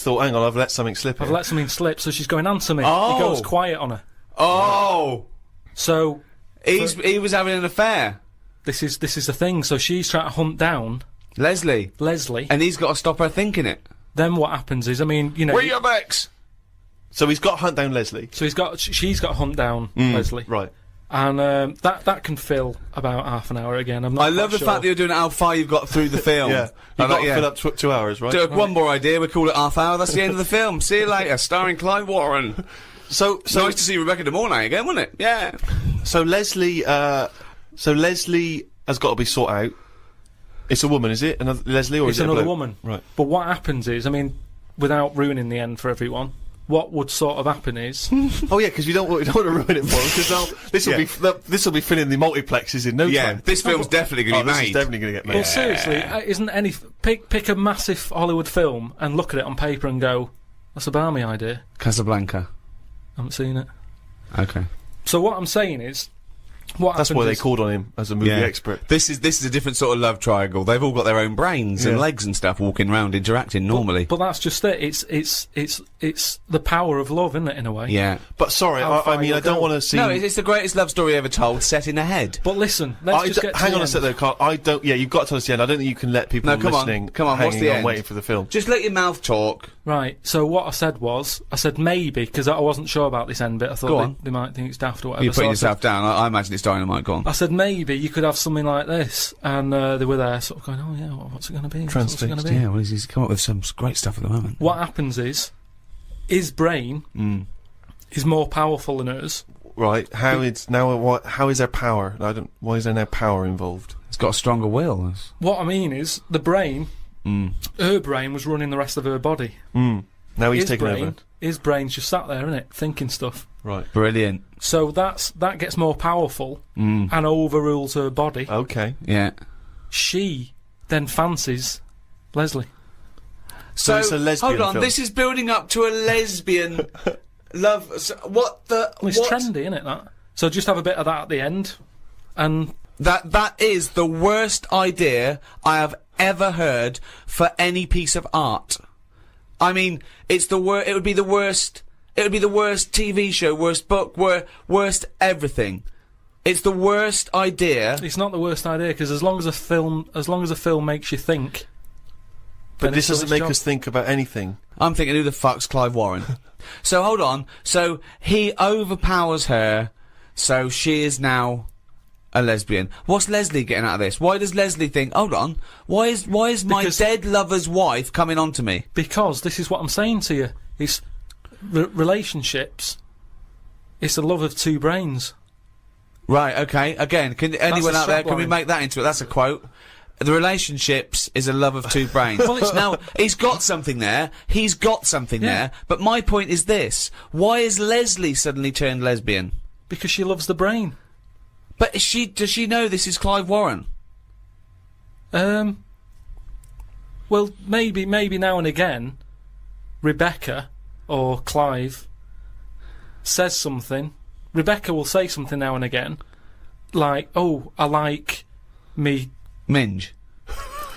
thought, hang on, I've let something slip. I've here. let something slip. So she's going, answer me. Oh. He goes quiet on her. Oh. So He was having an affair. this is the thing. So she's trying to hunt down Leslie. and He's got to stop her thinking it. then what happens is, I mean, you know, Where your ex? So he's got to hunt down Leslie. so she's got to hunt down Leslie. Right. And that can fill about half an hour again. I'm not I love quite the sure. fact that you're doing it how far you've got through the film. Yeah. You've got to fill up 2 hours, right? One more idea, we call it half hour, that's the end of the film. See you later, starring Clive Warren. So Nice to see Rebecca De Mornay again, wasn't it? Yeah. So Leslie has got to be sought out. It's a woman, is it? Another Leslie, or It's is it a another bloke? woman. Right. But what happens is, I mean, without ruining the end for everyone, what would sort of happen is, Oh yeah, because you don't want to ruin it for them, because this will be filling the multiplexes in no time. This film's definitely going to be This made. is definitely going to get made. well, seriously, isn't any pick a massive Hollywood film and look at it on paper and go, that's a balmy idea. Casablanca. haven't seen it. Okay. So what I'm saying is, That's why they called on him as a movie expert. This is a different sort of love triangle. They've all got their own brains and legs and stuff, walking around interacting normally. But that's just it. It's the power of love, isn't it? In a way. Yeah. But sorry, I mean, I don't want to see. No, it's the greatest love story ever told, set in a head. But listen, let's just get to hang the on a end. sec though, Carl. I don't. Yeah, you've got to tell us the end. I don't think you can let people listening. Come on, what's hanging the on end? waiting for the film. Just let your mouth talk. Right. So what I said was, maybe because I wasn't sure about this end bit. I Go thought on. they might think it's daft or whatever. You're putting So I yourself down. I imagine it's dynamite. Go on. I said maybe you could have something like this, and they were there, sort of going, "Oh yeah, what's it going to be? What's it going to be?" Yeah, well, he's come up with some great stuff at the moment. What happens is, his brain is more powerful than hers. Right. How is there power? Why is there no power involved? It's got a stronger will. What I mean is, the brain, her brain was running the rest of her body. Now he's taken over. His brain's just sat there, innit, thinking stuff. Right. Brilliant. So that gets more powerful and overrules her body. Okay. Yeah. She then fancies Leslie. So it's a lesbian hold on, film. this is building up to a lesbian love. What the? Well, it's what? trendy, isn't it? That. So just have a bit of that at the end, and That is the worst idea I have ever heard for any piece of art. I mean, it's the it would be the worst. It would be the worst TV show, worst book, worst everything. It's the worst idea. it's not the worst idea because as long as a film makes you think. But then this it's done doesn't its make job. us think about anything. I'm thinking, who the fuck's Clive Warren? So hold on. So he overpowers her, so she is now a lesbian. What's Leslie getting out of this? Why does Leslie think, hold on, why is my Because- dead lover's wife coming on to me? Because this is what I'm saying to you. It's relationships. It's the love of two brains. Right, okay. Again, can anyone a out there, can we strapline. make that into it? That's a quote. The relationships is a love of two brains. Now, he's got something there. He's got something there. But my point is this. Why is Leslie suddenly turned lesbian? Because she loves the brain. But does she know this is Clive Warren? Well, maybe now and again, Rebecca or Clive says something. Rebecca will say something now and again, like, "Oh, I like me. Minge.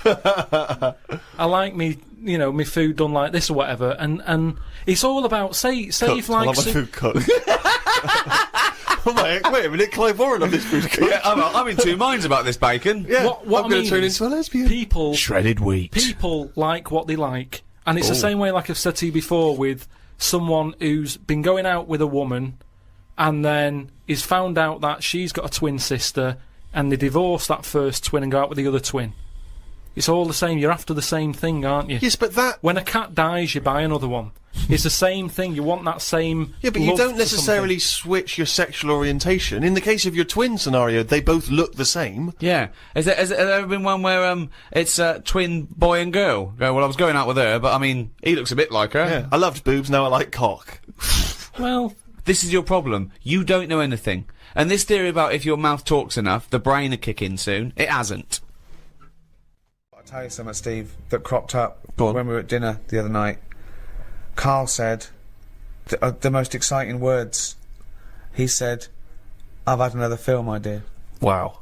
I like me. You know, me food done like this or whatever." And it's all about say if I like love my food cooked. Wait a minute, Clive Warren on this food cooked. Yeah, I'm in two minds about this bacon. Yeah, what I'm I going mean to turn is into a lesbian. people Shredded wheat. people like what they like, and it's the same way, like I've said to you before, with someone who's been going out with a woman and then is found out that she's got a twin sister and they divorce that first twin and go out with the other twin. It's all the same. You're after the same thing, aren't you? Yes, but that. When a cat dies, you buy another one. It's the same thing. You want that same. Yeah, but you love don't for necessarily switch your sexual orientation. In the case of your twin scenario, they both look the same. Yeah. Has there ever been one where it's twin boy and girl? Go, well, I was going out with her, but I mean, he looks a bit like her. Yeah, I loved boobs, now I like cock. something. Well, This is your problem. You don't know anything. And this theory about if your mouth talks enough, the brain will kick in soon. It hasn't. I'll tell you something, Steve, that cropped up Go on. when we were at dinner the other night. Karl said the most exciting words. He said, "I've had another film idea." Wow.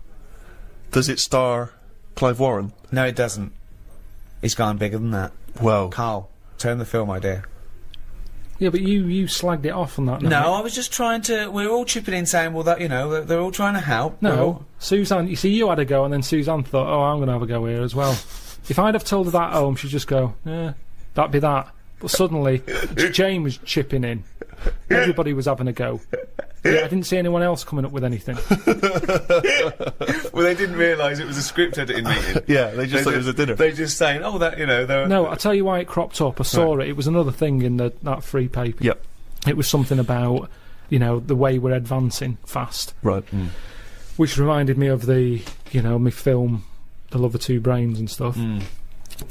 Does it star Clive Warren? No, it doesn't. He's gone bigger than that. Well, Karl, turn the film idea. yeah, but you slagged it off on that. No, I was just trying to. We were all chipping in, saying, "Well, that they're all trying to help." We're all- No, Suzanne. You see, you had a go, and then Suzanne thought, "Oh, I'm going to have a go here as well." If I'd have told her that at home, she'd just go, "Yeah, that'd be that." But suddenly, Jane was chipping in. Everybody was having a go. Yeah, I didn't see anyone else coming up with anything. Well, they didn't realise it was a script editing meeting. yeah, they just thought it was a dinner. They're just saying, "Oh, that they're." No, I'll tell you why it cropped up. I saw it. It was another thing in that free paper. Yep. It was something about, the way we're advancing fast, Right. which reminded me of the, my film, The Love of Two Brains and stuff.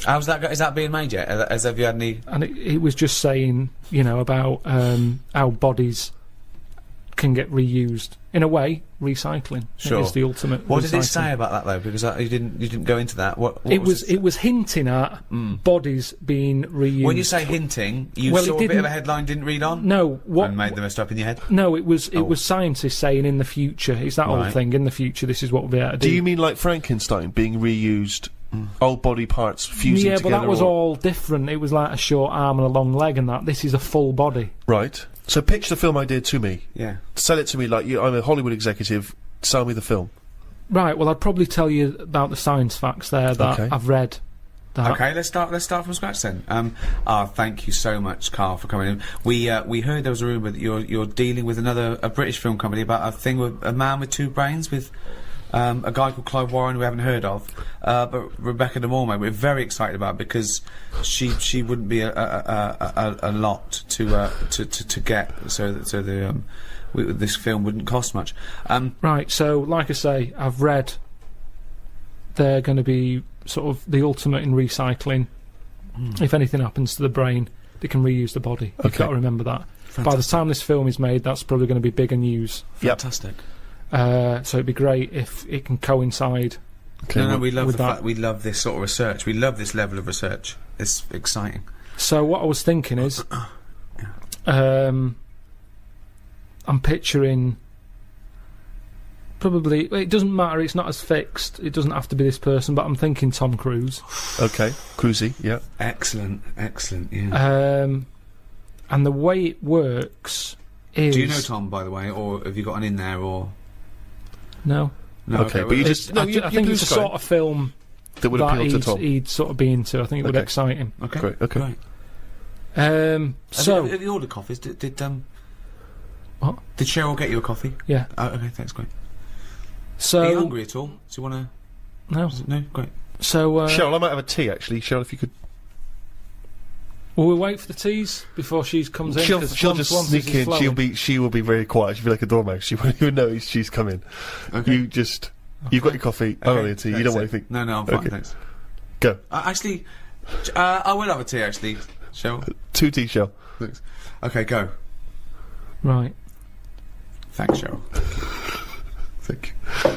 How's that? Is that being made yet? Have you had any? And it was just saying, about how bodies can get reused. In a way, recycling Sure. is the ultimate. What did it recycling. say about that though? Because you didn't go into that. What It was hinting at bodies being reused. When you say hinting, you Well, it saw a bit of didn't- a headline, didn't read on. No, what? And made the rest up in your head. No, it was scientists saying in the future. It's that Right. old thing. In the future, this is what we'll be able to do. Do you mean like Frankenstein being reused, old body parts fusing Yeah, together? but that was or- all different. It was like a short arm and a long leg, and that. This is a full body. Right. So pitch the film idea to me. Yeah. Sell it to me like I'm a Hollywood executive. Sell me the film. Right. Well, I'd probably tell you about the science facts there that Okay. I've read. That. Okay, let's start from scratch then. Thank you so much, Karl, for coming in. We heard there was a rumour that you're dealing with a British film company about a thing with a man with two brains with a guy called Clive Warren who we haven't heard of, but Rebecca De Mornay we're very excited about because she wouldn't be a lot to get, so this film wouldn't cost much. Right. So, like I say, I've read they're going to be sort of the ultimate in recycling. If anything happens to the brain, they can reuse the body. You've got to remember that. By the time this film is made, that's probably going to be bigger news. Fantastic. So it'd be great if it can coincide. Okay. No, we love with the that. fact we love this sort of research. We love this level of research. It's exciting. So what I was thinking is, I'm picturing probably. It doesn't matter. It's not as fixed. It doesn't have to be this person. But I'm thinking Tom Cruise. Okay. Cruisy. Yeah. Excellent. Yeah. And the way it works is. Do you know Tom, by the way, or have you got an in there, or No. no? Okay, but you just no. I think it's a sort of film that would appeal to that Tom. he'd sort of be into. I think it would Okay. excite him. Okay. Great. Okay. Right. So have you ordered coffees? Did what? Did Cheryl get you a coffee? Yeah. Oh, okay, thanks, great. So Are you hungry at all? Do you want to? no. No, great. So Cheryl, I might have a tea actually. Cheryl, if you could. will we wait for the teas before she comes in? She'll 'Cause just once sneak this is in. flowing. She will be very quiet. She'll be like a dormouse. She won't even know she's coming. Okay. You just. You've got your coffee. I don't need a tea. You don't want anything. No, I'm fine, Okay. thanks. Go. Actually, I will have a tea. Actually, Cheryl. 2 tea, Cheryl. Thanks. Okay, go. Right. Thanks, Cheryl. Thank you.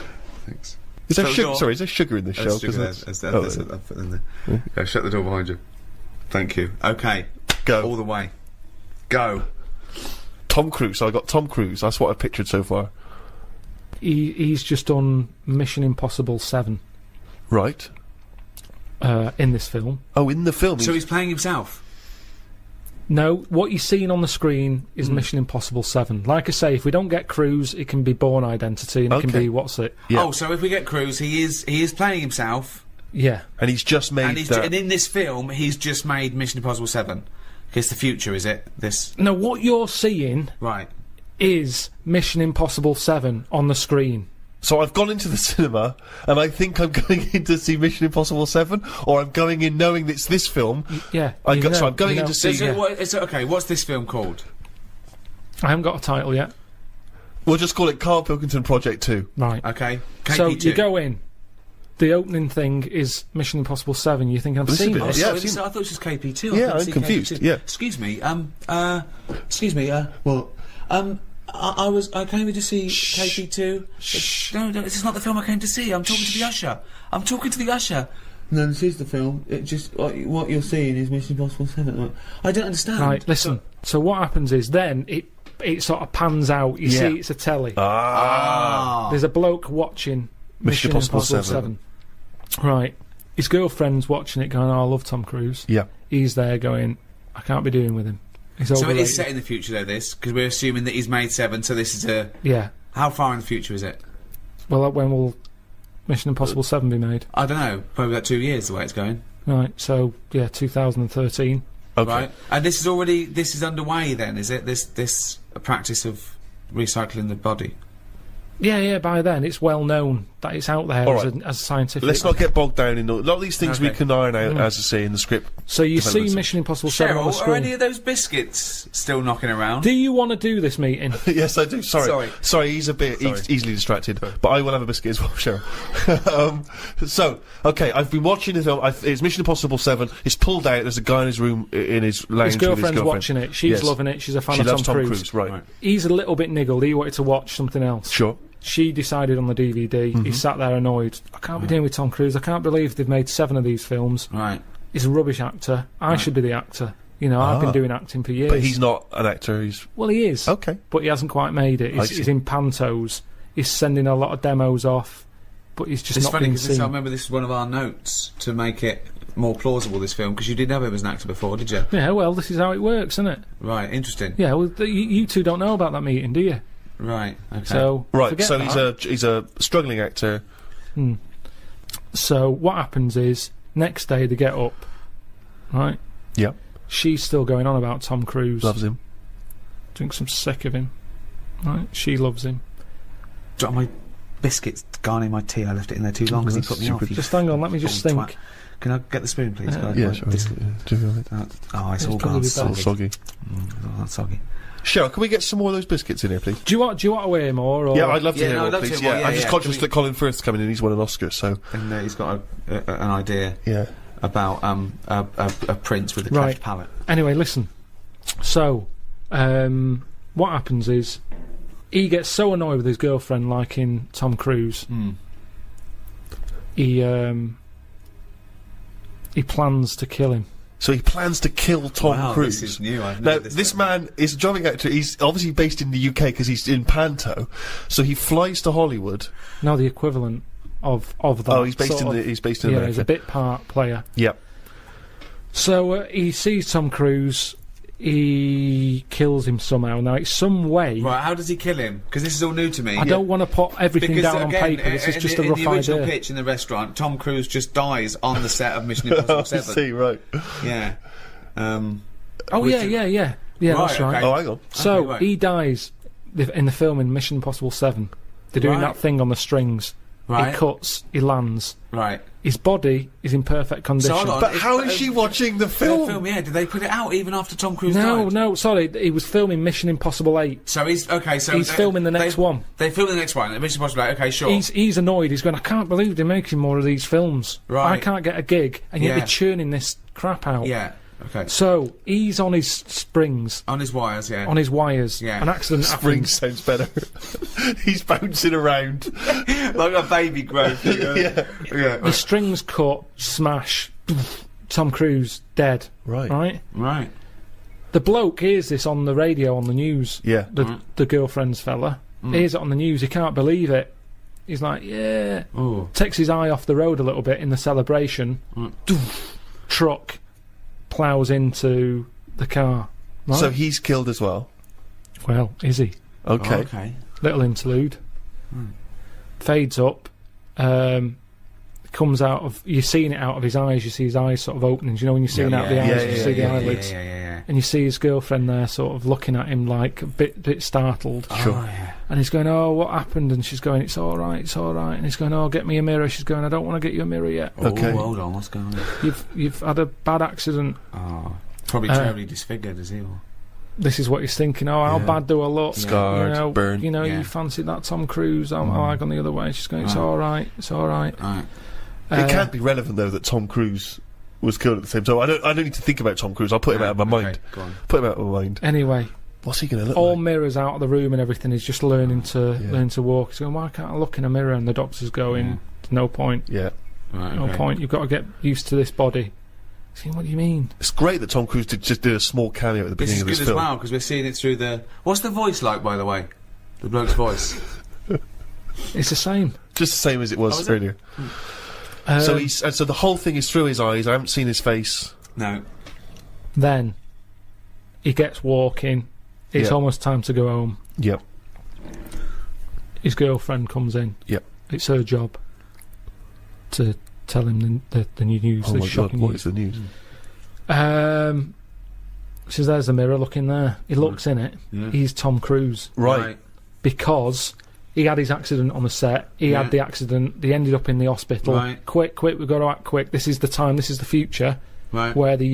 Thanks. Is there Shut the sugar? door. Sorry, is there sugar in this There's shell? sugar there. I'll put it in there. Go, shut the door behind you. Thank you. Okay. Go. All the way. Go. Tom Cruise. So I got Tom Cruise. That's what I've pictured so far. He's just done Mission Impossible 7 Right. in this film. Oh, in the film. So he's playing himself. No, what you're seeing on the screen is Mission Impossible 7. Like I say, if we don't get Cruise, it can be Bourne Identity, and it can Okay. be what's it? Yeah. Oh, so if we get Cruise, he is playing himself, Yeah. and he's just made that. and in this film, he's just made Mission Impossible 7. It's the future, is it? This No, what you're seeing right? is Mission Impossible 7 on the screen. So I've gone into the cinema, and I think I'm going in to see Mission Impossible 7, or I'm going in knowing it's this film. Yeah. So you I'm going know. in to see. Okay, what's this film called? I haven't got a title yet. We'll just call it Karl Pilkington Project 2. Right. Okay, So KP2. you go in. The opening thing is Mission Impossible 7. You think I've This is seen a bit- this? yeah, so I've seen- I thought it was KP2. Yeah, I I'm couldn't see confused, KP2. yeah. Excuse me. Well, I came in to see KP2. No, this is not the film I came to see. I'm talking to the usher. No, this is the film. It just what you're seeing is Mission Impossible 7. I don't understand. Right, listen. So what happens is then it sort of pans out. You see it's a telly. There's a bloke watching Mission Impossible 7. Right. His girlfriend's watching it going, oh, I love Tom Cruise. Yeah. He's there going, I can't be doing with him. He's So it overrated. is set in the future, though, this, because we're assuming that he's made 7, so this is a... Yeah. How far in the future is it? Well, when will Mission Impossible 7 be made? I don't know. Probably about 2 years, the way it's going. Right, so, yeah, 2013. Okay. Right? And this is underway then, is it? This practice of recycling the body? Yeah, by then it's well known that it's out there All as, right. as scientific. Let's not get bogged down in a lot of these things we Okay. can iron out, as I say, in the script. So you see developments. Mission Impossible 7 on the Cheryl, screen. are any of those biscuits still knocking around? Do you want to do this meeting? Yes, I do. Sorry. Sorry. He's a bit easily distracted, but I will have a biscuit as well, Cheryl. So, okay, I've been watching the film. It's Mission Impossible 7. It's pulled out. There's a guy in his room, in his lounge His with girlfriend's his girlfriend. watching it. She's Yes. loving it. She's a fan She of loves Tom Tom Cruise. Cruise, right. Right. He's a little bit niggled. He wanted to watch something else. Sure. She decided on the DVD. He sat there annoyed. I can't be dealing with Tom Cruise. I can't believe they've made 7 of these films. Right. He's a rubbish actor. I should be the actor. You know, I've been doing acting for years. But he's not an actor, he's... Well, he is. Okay. But he hasn't quite made it. I He's, see. he's in pantos. He's sending a lot of demos off, but he's just It's not funny being because seen. I remember this is one of our notes to make it more plausible, this film, because you didn't have him as an actor before, did you? Yeah, well, this is how it works, isn't it? Right, interesting. Yeah, well, you two don't know about that meeting, do you? Right, okay. So, Right, forget so that. he's a struggling actor. So what happens is, next day they get up, right? Yep. She's still going on about Tom Cruise. Loves him. Thinks I'm sick of him. Right? She loves him. Got my biscuits garnering my tea. I left it in there too long because he put me off. you Just hang on, let me just little think. twat. Can I get the spoon, please? Can I- Yeah, my sure. biscuit- Do you want it? Oh, it's all probably gone be All better. soggy. soggy. Oh, that's soggy. Cheryl, can we get some more of those biscuits in here, please? Do you want to weigh more? Or? Yeah, I'd love to Yeah, hear no, more, I'd love to please. hear more, Yeah, yeah, I'm just yeah. conscious Can that Colin Firth's coming in. He's won an Oscar, so And he's got an idea yeah. about a prince with a Right. cleft palate. Anyway, listen. So, what happens is, he gets so annoyed with his girlfriend liking Tom Cruise. He plans to kill him. So he plans to kill Tom Wow, Cruise. this is new. I've Now, never this man is a drumming actor. He's obviously based in the UK because he's in Panto. So he flies to Hollywood. No, the equivalent of that. Oh, he's based sort in of- he's based in yeah, America. he's a bit part player. Yep. So he sees Tom Cruise. He kills him somehow. Now it's some way. Right, how does he kill him? Because this is all new to me. I don't want to put everything Because down again, on paper. This is just a in rough the original idea. pitch in the restaurant, Tom Cruise just dies on the set of Mission Impossible I 7. see, right. Yeah. Oh Which- yeah. Yeah, Right, that's right. okay. Oh, hang on. So Okay, right. he dies in the film in Mission Impossible 7. They're doing Right. that thing on the strings. Right. He cuts. He lands. Right. His body is in perfect condition. hold on. But It's- how is she watching the film? Film, yeah. Did they put it out even after Tom Cruise No, died? no, sorry. He was filming Mission Impossible 8. So he's okay. So He's filming the next one. They film the next one. Mission Impossible 8. Okay, sure. He's annoyed. He's going, I can't believe they're making more of these films. Right. I can't get a gig, and yet Yeah. they're churning this crap out. Yeah. Okay. So he's on his springs, On his wires. Yeah. on his wires. Yeah. An accident Spring happens. sounds better. He's bouncing around. like a baby growth. Yeah. Yeah. The strings cut, smash. Tom Cruise dead. Right. Right. Right. The bloke hears this on the radio on the news. Yeah. The girlfriend's fella hears it on the news. He can't believe it. He's like, yeah. Oh. Takes his eye off the road a little bit in the celebration. Truck ploughs into the car. Right? So he's killed as well. Well, is he? Okay. Okay. Little interlude. Fades up. Comes out of. You're seeing it out of his eyes. You see his eyes sort of opening. You know when you're seeing out of the eyes, you see the eyelids, Yeah. and you see his girlfriend there, sort of looking at him like a bit startled. Sure. Oh, yeah. And he's going, "Oh, what happened?" And she's going, "It's all right, it's all right." And he's going, "Oh, get me a mirror." She's going, "I don't want to get you a mirror yet. Okay. Oh, hold on. What's going on? You've had a bad accident." Oh. Probably terribly disfigured, is he? Or? This is what he's thinking. Oh, how Yeah. bad do I look? Scarred, you know, burnt. You know, Yeah. you fancied that Tom Cruise. I gone the other way. She's going, "It's all right, it's all right." Right. It can't be relevant though that Tom Cruise was killed at the same time. I don't need to think about Tom Cruise. I'll put him out of my mind. Okay, go on. Put him out of my mind. Anyway, What's he going to look all like? mirrors out of the room and everything. He's just learning to Yeah. learn to walk. He's going, "Why can't I look in a mirror?" And the doctor's going, "No point. Yeah. Right, No okay. point. You've got to get used to this body." He's going, "What do you mean?" It's great that Tom Cruise just did a small cameo at the This beginning is of good this as film. well because we're seeing it through the. What's the voice like, by the way? The bloke's voice. It's the same. Just the same as it was Oh, is it? earlier. So the whole thing is through his eyes. I haven't seen his face. No. Then he gets walking. It's Yeah. almost time to go home. Yep. His girlfriend comes in. Yep. It's her job to tell him the new news, Oh the my God! shocking What news. is the news? Says, "There's the mirror. Look in there." He looks in it. Yeah. He's Tom Cruise Right. because He had his accident on the set. He had the accident. They ended up in the hospital. Right. Quick, we've got to act quick. This is the time. This is the future. Right. Where they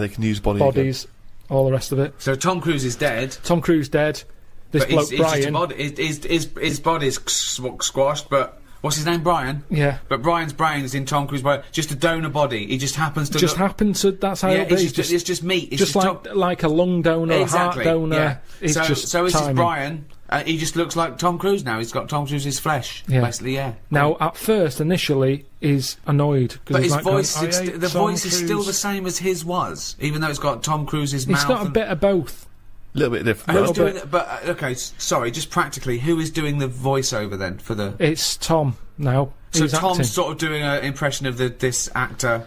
can use bodies, all the rest of it. So Tom Cruise is dead. Tom Cruise dead. This But bloke he's just a Brian. body. His body's squashed, but what's his name? Brian? Yeah. But Brian's brain is in Tom Cruise's body. Just a donor body. He just happens to That's how yeah, it'll be. it's just meat. It's just like a lung donor, exactly. a heart donor. Yeah. It's just so this is timing. Brian. He just looks like Tom Cruise now. He's got Tom Cruise's flesh. Yeah. Basically, yeah. Now, at first, initially, he's annoyed. But his like voice, going, "I hate the Tom voice is still Cruise." the same as his was, even though it's got Tom Cruise's mouth. It's got a and- bit of both. A little bit different. Who's little doing bit. it? But okay, sorry. Just practically, who is doing the voiceover then for the? It's Tom now. So He's Tom's acting. sort of doing an impression of this actor.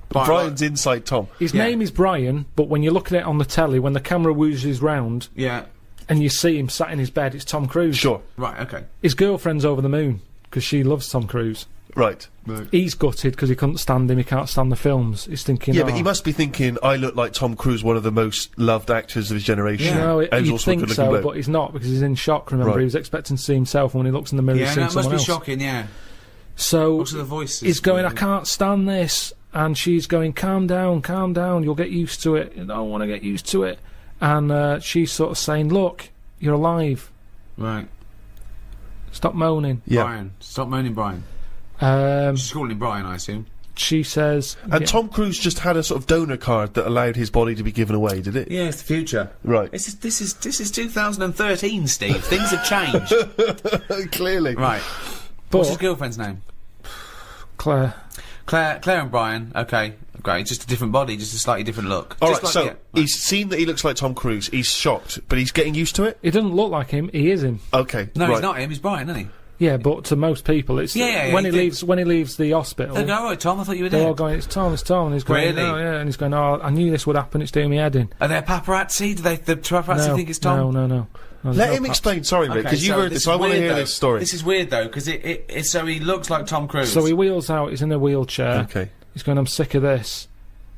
Brian's inside Tom. His Yeah. name is Brian, but when you look at it on the telly, when the camera whoozes round Yeah. and you see him sat in his bed, it's Tom Cruise. Sure. Right. Okay. His girlfriend's over the moon because she loves Tom Cruise. Right. He's gutted because he couldn't stand him. He can't stand the films. He's thinking, Yeah, "Oh." but he must be thinking, I look like Tom Cruise, one of the most loved actors of his generation. No, And he's you'd also a think good-looking so, bloke. but he's not because he's in shock. Remember, Right. he was expecting to see himself, and when he looks in the mirror, he's Yeah, seeing no, it must someone be else. shocking. Yeah. So Also, the voice. he's going, "I can't stand this," and she's going, calm down, you'll get used to it." "I don't want to get used to it," and she's sort of saying, "Look, you're alive. Right. Stop moaning." Yeah. Brian, stop moaning, Brian. She's calling him Brian, I assume. She says, And yeah, Tom Cruise just had a sort of donor card that allowed his body to be given away, did it? Yeah, it's the future. Right. This is 2013, Steve. Things have changed. Clearly. Right. but What's his girlfriend's name? Claire. Claire and Brian. Okay. Great. Just a different body, just a slightly different look. All Just right, like- so yeah. he's seen that he looks like Tom Cruise. He's shocked, but he's getting used to it. He doesn't look like him. He is him. Okay. No, right. he's not him. He's Brian, isn't he? Yeah, but to most people, it's Yeah, when he he did. leaves the hospital. They go, all right, Tom. I thought you were They're all dead. going, it's Tom, and he's going, Really? "Oh, yeah," and he's going, "Oh, I knew this would happen, it's doing me head in." Are there paparazzi? Do the paparazzi think it's Tom? No, there's Let no him paps. explain. Sorry, Mick, Okay, because you so heard this. I want to weird, hear though. this story. This is weird though, because so he looks like Tom Cruise. So he wheels out, he's in a wheelchair. Okay. He's going, "I'm sick of this."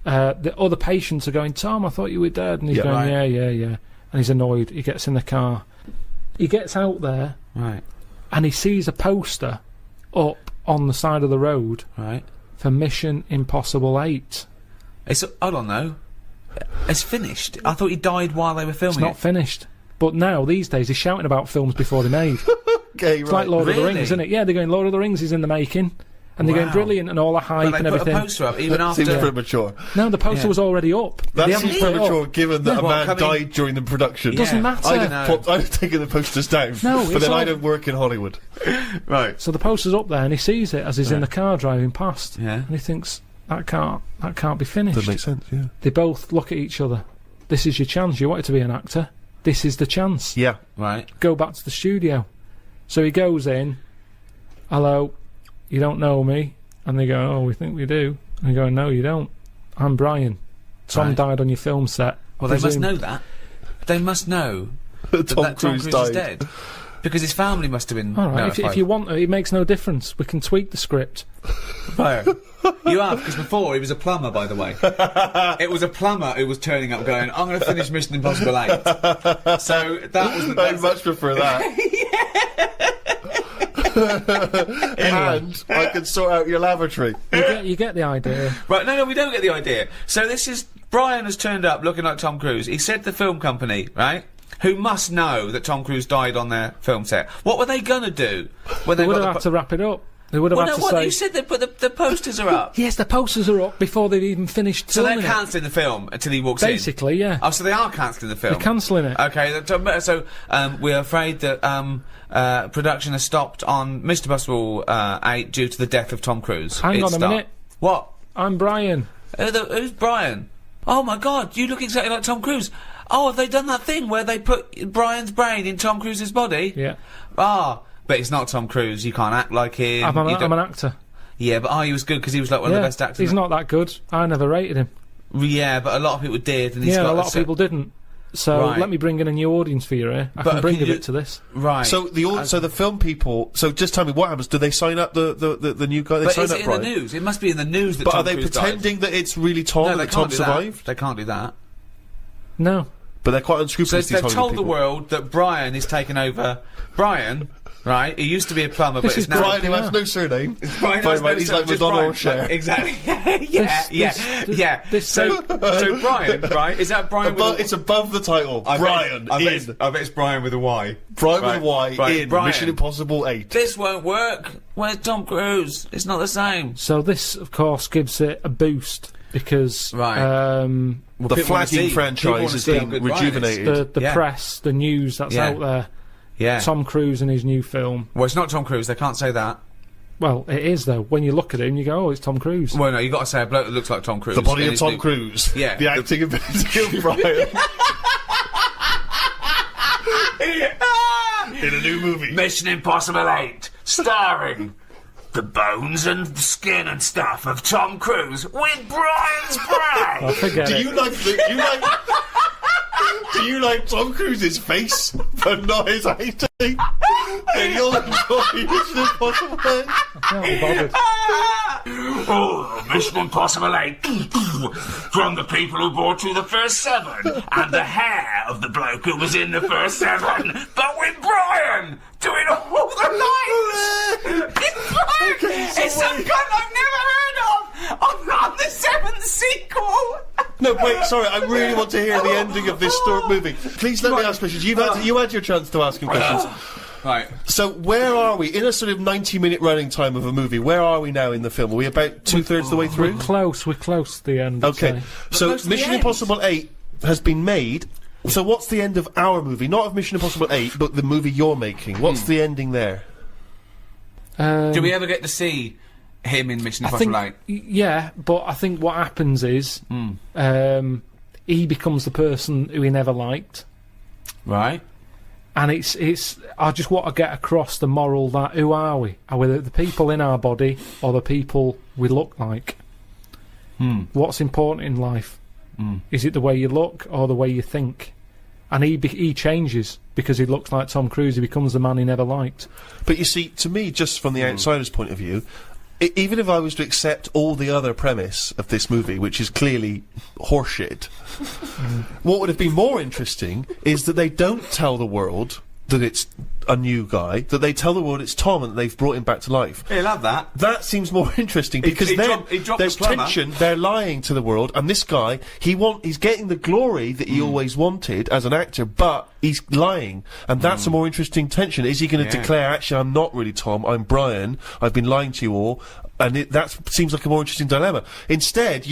The other patients are going, "Tom, I thought you were dead." And he's Yeah. going, Right. yeah. And he's annoyed. He gets in the car. He gets out there Right. and he sees a poster up on the side of the road Right. for Mission Impossible 8. It's hold on though. It's finished. I thought he died while they were filming It's not it. finished. But now, these days, he's shouting about films before they're made. Okay, It's like Lord of the Really? Rings, isn't it? Yeah, they're going, "Lord of the Rings is in the making." And they're going, Wow. "Brilliant," and all the hype But and they put everything. a poster up even Seems after. premature. No, the poster Yeah. was already up. They That haven't seems put it up. premature, given that a What, man coming- died during the production. Doesn't Yeah. matter. I'd have taken the posters down. No, but it's then I all- don't work in Hollywood. Right. So the poster's up there, and he sees it as he's in the car driving past. Yeah. And he thinks, that can't be finished. That makes sense. Yeah. They both look at each other. This is your chance. You wanted to be an actor. This is the chance. Yeah. Right. Go back to the studio. So he goes in. "Hello, you don't know me?" And they go, "Oh, we think we do." And they go, "No, you don't. I'm Brian. Tom Right. died on your film set." Well, they must Presume- know that. They must know Tom that Tom Cruise Cruise died. is dead. Because his family must have been All right, notified. if you want to, it makes no difference. We can tweak the script. Fire. You have, because before he was a plumber, by the way. It was a plumber who was turning up going, "I'm going to finish Mission Impossible 8. So that was the I'd much prefer that. And I can sort out your lavatory. You get the idea. Right, no, we don't get the idea. So this is... Brian has turned up looking like Tom Cruise. He said the film company, right, who must know that Tom Cruise died on their film set. What were they going to do when They they would got have had to wrap it up. They would have Well, had no, to what? say... You said they put the posters are up. Yes, the posters are up before they've even finished So they're filming it. cancelling the film until he walks in? Basically, yeah. Oh, so they are cancelling the film? They're cancelling it. Okay, so we're afraid that production has stopped on Mr. Impossible 8 due to the death of Tom Cruise. Hang on a minute. What? I'm Brian. Who's Brian? Oh my God, you look exactly like Tom Cruise. Oh, have they done that thing where they put Brian's brain in Tom Cruise's body? Yeah. Ah, but it's not Tom Cruise. You can't act like him. I'm You an don't- actor. Yeah, but he was good because he was like one of Yeah, the best actors. he's not that good. I never rated him. Yeah, but a lot of people did, and he's Yeah, got a lot of people didn't. So Right. let me bring in a new audience for you here. I But can bring can a you- bit to this. Right. So the film people. So just tell me what happens. Do they sign up the new guy? They but sign is up it in Brian? the news? It must be in the news that But Tom are they Cruise pretending that it's really Tom died. No, and they that Tom can't do survived? that. They can't do that. No. But they're quite So unscrupulous, these they've Hollywood told people. the world that Brian is taking over. Brian, right? He used to be a plumber, but This it's is now Brian, who has no surname. Brian has no He's like just Madonna Brian. or Cher. Exactly. Yeah. So Brian, right? Is that Brian? With It's above the title. Brian, I bet it's Brian with a Y. Brian with a Y Right, in Brian. Mission Impossible 8. This won't work. Where's Tom Cruise? It's not the same. So this, of course, gives it a boost because Right. The people wanna flagging see- franchise people wanna has see how been good Brian is. rejuvenated. the Yeah. press, the news that's Yeah. out there, Yeah. Tom Cruise and his new film. Well, it's not Tom Cruise. They can't say that. Well, it is though. When you look at him, you go, "Oh, it's Tom Cruise." Well, no, you got to say a bloke that looks like Tom Cruise. The body in of his Tom new- Cruise. Yeah. The acting ability of Brian. In a new movie. Mission Impossible 8, starring the bones and skin and stuff of Tom Cruise with Brian's I brain. forget Do it. you like Tom Cruise's face, but not his acting? Then you'll enjoy Mission Impossible 8. Can't be bothered. Oh, Mission Impossible 8 from the people who brought you the first 7 and the hair of the bloke who was in the first 7, but with Brian doing all the lines. It's Brian. It's some cunt I've never heard of on the 7th sequel. No, wait, sorry, I really want to hear the ending of this movie. Please let me ask questions. You had your chance to ask him questions. Right. So where are we? In a sort of 90-minute running time of a movie, where are we now in the film? Are we about two-thirds of the way through? We're close to the end. I'd Okay, say. so close to the Mission end. Impossible 8 has been made. So what's the end of our movie? Not of Mission Impossible 8, but the movie you're making. What's the ending there? Do we ever get to see him in Mission I Impossible think, 8? yeah, but I think what happens is he becomes the person who he never liked, Right. and it's. I just want to get across the moral that who are we? Are we the people in our body or the people we look like? What's important in life? Is it the way you look or the way you think? And he changes because he looks like Tom Cruise. He becomes the man he never liked. But you see, to me, just from the outsider's point of view, even if I was to accept all the other premise of this movie, which is clearly horseshit, what would have been more interesting is that they don't tell the world that it's a new guy, that they tell the world it's Tom and that they've brought him back to life. He'll have that. That seems more interesting because he then dropped there's the plumber. tension. They're lying to the world, and this guy, he's getting the glory that he always wanted as an actor, but he's lying, and that's a more interesting tension. Is he going to declare, actually, I'm not really Tom, I'm Brian, I've been lying to you all, and that seems like a more interesting dilemma. Instead,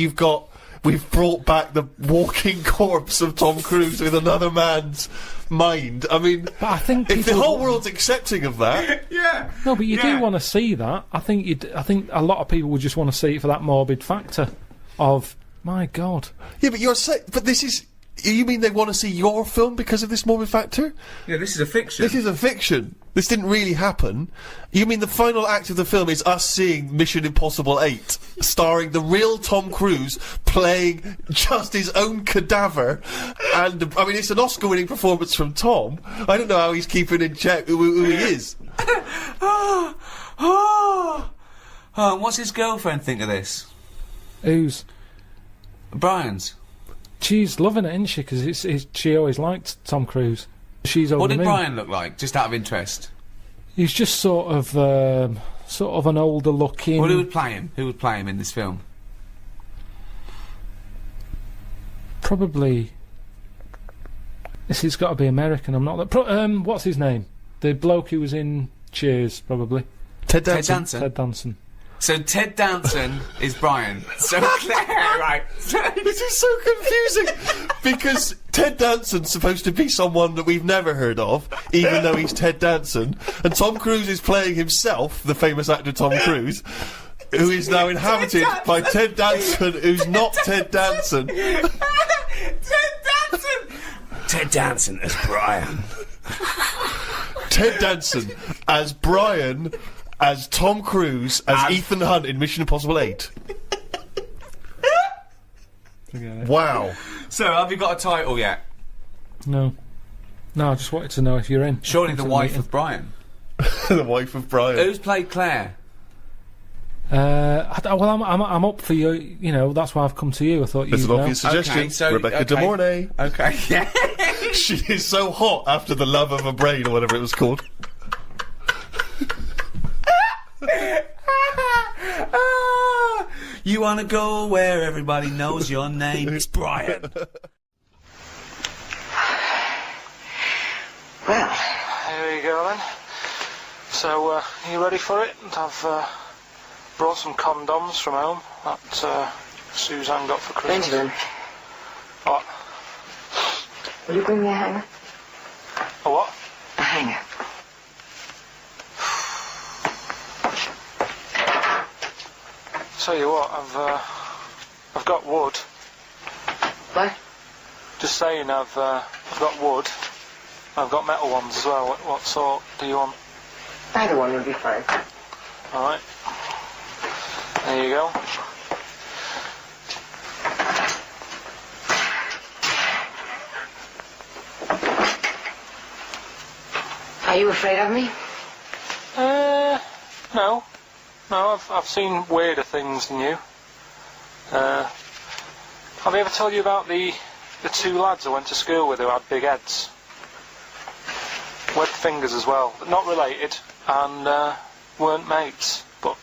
we've brought back the walking corpse of Tom Cruise with another man's mind. I mean, But I think if the people- whole world's accepting of that, Yeah. No, but you do want to see that. I think a lot of people would just want to see it for that morbid factor of my God. yeah, but this is. You mean they want to see your film because of this morbid factor? Yeah, this is a fiction. This is a fiction. This didn't really happen. You mean the final act of the film is us seeing Mission Impossible 8, starring the real Tom Cruise playing just his own cadaver, and I mean it's an Oscar-winning performance from Tom. I don't know how he's keeping in check who he is. What's his girlfriend think of this? Who's Brian's. she's loving it, isn't she? Because she always liked Tom Cruise. She's over What the did moon. Brian look like, just out of interest? He's just sort of an older looking. Well, who would play him? Who would play him in this film? Probably. This has got to be American. I'm not that. What's his name? The bloke who was in Cheers, probably. Ted Ted Danson. Danson. Ted Danson. So Ted Danson is Brian. So Claire, right? This is so confusing because Ted Danson's supposed to be someone that we've never heard of, even though he's Ted Danson, and Tom Cruise is playing himself, the famous actor Tom Cruise, who is now inhabited by Ted Danson, who's not Ted Danson. Ted Danson. Ted Danson as Brian. Ted Danson as Brian, as Tom Cruise, as Ethan Hunt in Mission Impossible 8. Wow. So, have you got a title yet? No, I just wanted to know if you're in. Surely the It's wife meeting. of Brian. The wife of Brian. Who's played Claire? I'm up for you. You know, that's why I've come to you. I thought It's you'd an know. obvious suggestion. Okay, so- Rebecca okay. De Mornay. Okay. Yeah. She is so hot after the love of a brain or whatever it was called. You wanna go where everybody knows your name? It's Brian. Well, Here you go then. So, are you ready for it? I've brought some condoms from home that Suzanne got for Christmas. Benjamin, What? will you bring me a hanger? A what? A hanger. Tell you what, I've got wood. What? Just saying, I've got wood. I've got metal ones as well. What sort do you want? Either one would be fine. All right. There you go. Are you afraid of me? No. No, I've seen weirder things than you. Have I ever told you about the two lads I went to school with who had big heads? Webbed fingers as well. Not related, and weren't mates, but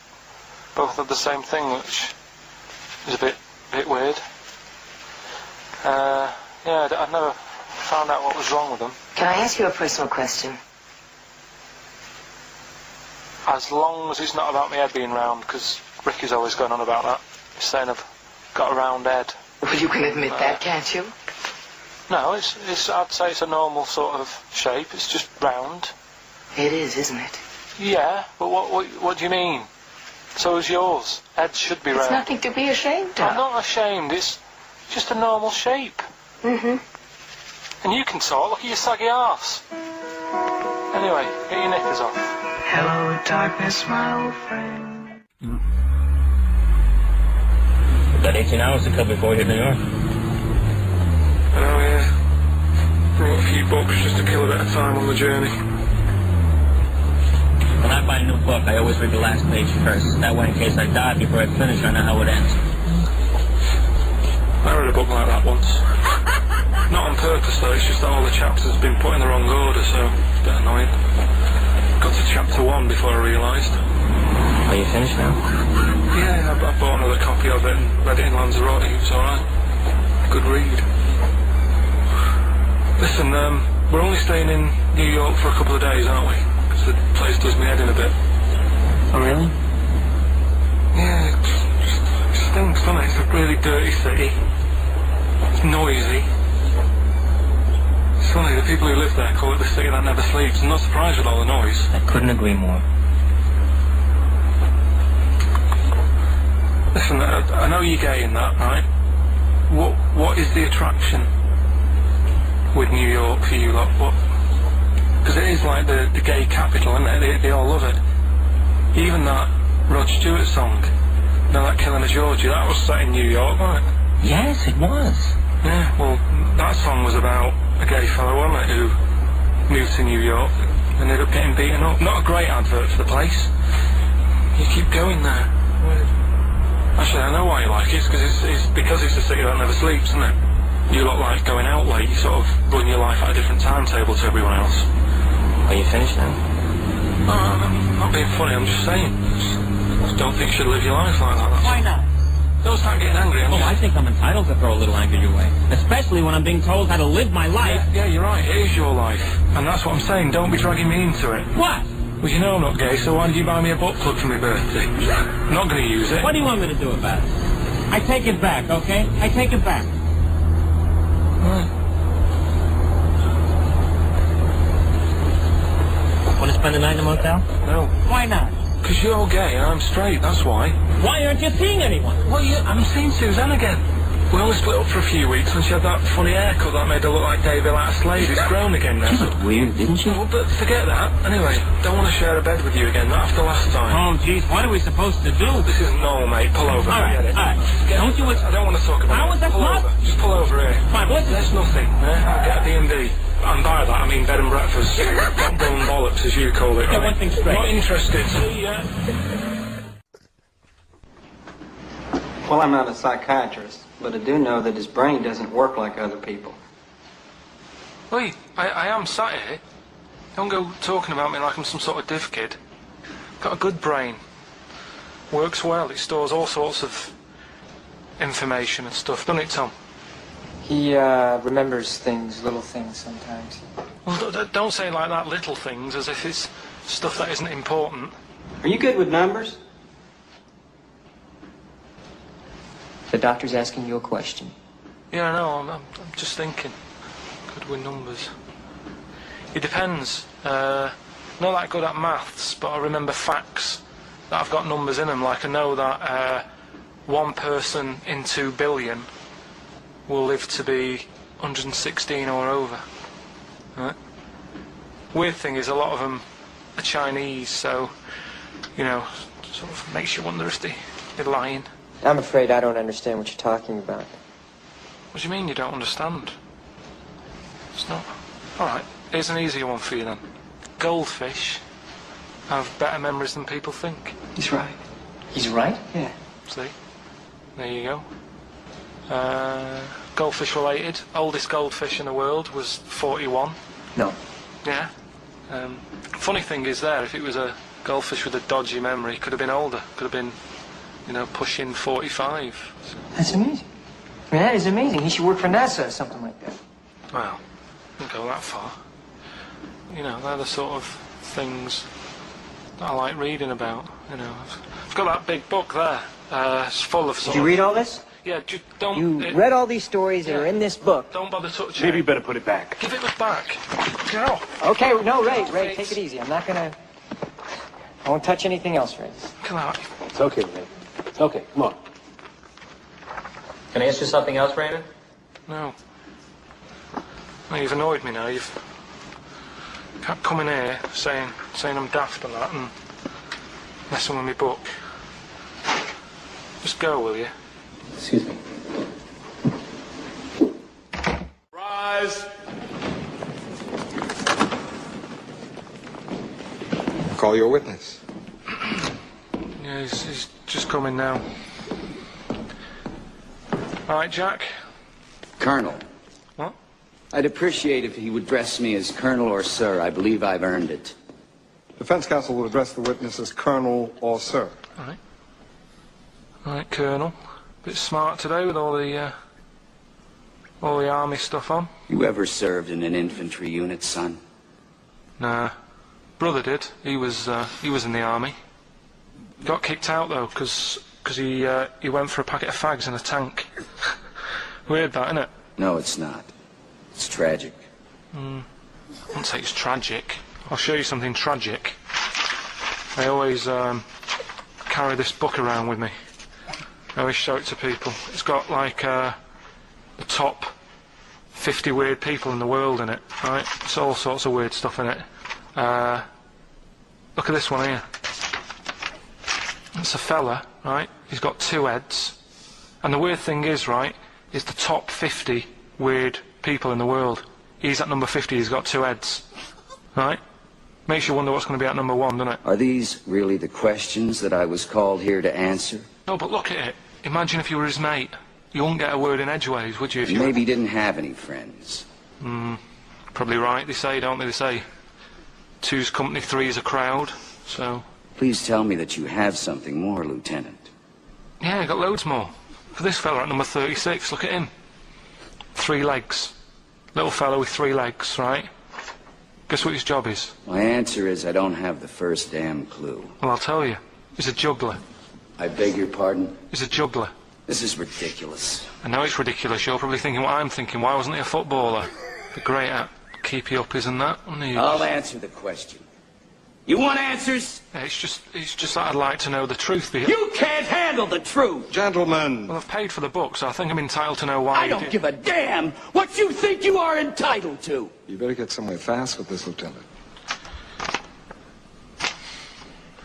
both had the same thing, which is a bit weird. Yeah, I never found out what was wrong with them. Can I ask you a personal question? As long as it's not about my head being round, because Ricky's always going on about that. He's saying I've got a round head. Well, you can admit that, can't you? No, it's I'd say it's a normal sort of shape. It's just round. It is, isn't it? Yeah, but what do you mean? So is yours. Heads should be It's round. nothing to be ashamed of. I'm not ashamed. It's just a normal shape. Mm-hmm. And you can talk. Look at your saggy arse. Anyway, get your knickers off. Hello, darkness, my old friend. We've got 18 hours to kill before we hit New York. Oh yeah. Brought a few books just to kill a bit of time on the journey. When I buy a new book, I always read the last page first. That way, in case I die before I finish, I know how it ends. I read a book like that once. Not on purpose though, it's just that all the chapters have been put in the wrong order, so it's a bit annoying. Got to chapter 1 before I realised. Are you finished now? Yeah, I bought another copy of it and read it in Lanzarote. It was alright. Good read. Listen, we're only staying in New York for a couple of days, aren't we? Because the place does me head in a bit. Oh, really? Yeah, it stinks, doesn't it? It's a really dirty city. It's noisy. It's funny, the people who live there call it the city that never sleeps. I'm not surprised with all the noise. I couldn't agree more. Listen, I know you're gay in that, right? What is the attraction with New York for you lot? What? Because it is like the gay capital, isn't it? They all love it. Even that Rod Stewart song, you know, that Killing of Georgia, that was set in New York, wasn't it? Yes, it was. Yeah, well, that song was about a gay fellow, wasn't it, who moved to New York and ended up getting beaten up. Not a great advert for the place. You keep going there. Actually, I know why you like it. It's because it's a city that never sleeps, isn't it? You lot like going out late. You sort of run your life at a different timetable to everyone else. Are you finished now? No, I'm not being funny. I'm just saying. I don't think you should live your life like that. Why not? Don't start getting angry. Oh, I think I'm entitled to throw a little anger your way. Especially when I'm being told how to live my life. Yeah, you're right. It is your life. And that's what I'm saying. Don't be dragging me into it. What? Well, you know I'm not gay, so why did you buy me a butt plug for my birthday? I'm not going to use it. What do you want me to do about it? I take it back, okay? I take it back. Right. Want to spend the night in a motel? No. Why not? Because you're gay and I'm straight, that's why. Why aren't you seeing anyone? Well, I'm seeing Suzanne again. We only split up for a few weeks and she had that funny haircut that made her look like David out of Slade. It's grown again now. She looked weird, didn't she? Well, but forget that. Anyway, don't want to share a bed with you again, not after last time. Oh, jeez, what are we supposed to do? This isn't normal, mate. Pull over. All right, Forget it. all right. Don't you... I don't want to talk about How it. was that Pull club? over. Just pull over here. Fine, what's There's nothing. I'll get a B&B. And by that, I mean bed and breakfast. Not bone bollocks, as you call it. Get right? one thing straight. Not interested. See ya. Well, I'm not a psychiatrist, but I do know that his brain doesn't work like other people. Wait, I am sat here. Don't go talking about me like I'm some sort of div kid. Got a good brain. Works well. It stores all sorts of information and stuff, doesn't it, Tom? He remembers things, little things sometimes. Well, don't say it like that, little things, as if it's stuff that isn't important. Are you good with numbers? The doctor's asking you a question. Yeah, I know. I'm just thinking. Good with numbers. It depends. Not that good at maths, but I remember facts that have got numbers in them. Like I know that 1 person in 2 billion will live to be 116 or over. Right? Weird thing is a lot of them are Chinese, so, you know, sort of makes you wonder if they're lying. I'm afraid I don't understand what you're talking about. What do you mean you don't understand? It's not... Alright, here's an easier one for you then. Goldfish have better memories than people think. He's right. He's right? Yeah. See? There you go. Goldfish related. Oldest goldfish in the world was 41. No. Yeah. Funny thing is there, if it was a goldfish with a dodgy memory, it could have been older. Could have been, you know, pushing 45. That's amazing. I mean, that is amazing. He should work for NASA or something like that. Well, don't go that far. You know, they're the sort of things that I like reading about. You know, I've got that big book there. It's full of. Did you read all this? Yeah, don't. You read all these stories that are in this book. Don't bother touching Maybe it. you better put it back. Give it back. Get off. Okay, no, Ray, take it easy. I'm not gonna. I won't touch anything else, Ray. Come out. It's okay, Ray. It's okay. Come on. Can I ask you something else, Raymond? No. Well, you've annoyed me now. You've kept coming here saying I'm daft and that and messing with my book. Just go, will you? Excuse me. Rise. Call your witness. Yeah, he's just coming now. All right, Jack. Colonel. What? I'd appreciate if he would address me as Colonel or Sir. I believe I've earned it. Defense counsel will address the witness as Colonel or Sir. All right. All right, Colonel. Bit smart today with all the army stuff on. You ever served in an infantry unit, son? Nah. Brother did. He was in the army. Got kicked out though, because he went for a packet of fags in a tank. Weird that, isn't it? No, it's not. It's tragic. I wouldn't say it's tragic. I'll show you something tragic. I always carry this book around with me. I always show it to people. It's got like the top 50 weird people in the world in it, right? It's all sorts of weird stuff in it. Look at this one here. It's a fella, right? He's got 2 heads. And the weird thing is, right, is the top 50 weird people in the world. He's at number 50, he's got 2 heads. Right? Makes you wonder what's going to be at number 1, doesn't it? Are these really the questions that I was called here to answer? No, but look at it. Imagine if you were his mate. You wouldn't get a word in edgeways, would you? If you Maybe he didn't have any friends. Probably right, they say, don't they? They say 2's company, 3's a crowd, so... Please tell me that you have something more, Lieutenant. Yeah, I got loads more. For this fella at number 36, look at him. 3 legs. Little fella with 3 legs, right? Guess what his job is? My answer is I don't have the first damn clue. Well, I'll tell you. He's a juggler. I beg your pardon? He's a juggler. This is ridiculous. I know it's ridiculous. You're probably thinking what I'm thinking. Why wasn't he a footballer? Be great at keepy up, isn't that? I'll answer the question. You want answers? Yeah, it's just that I'd like to know the truth. You can't handle the truth! Gentlemen. Well, I've paid for the book, so I think I'm entitled to know why. I don't give a damn what you think you are entitled to! You better get somewhere fast with this, Lieutenant.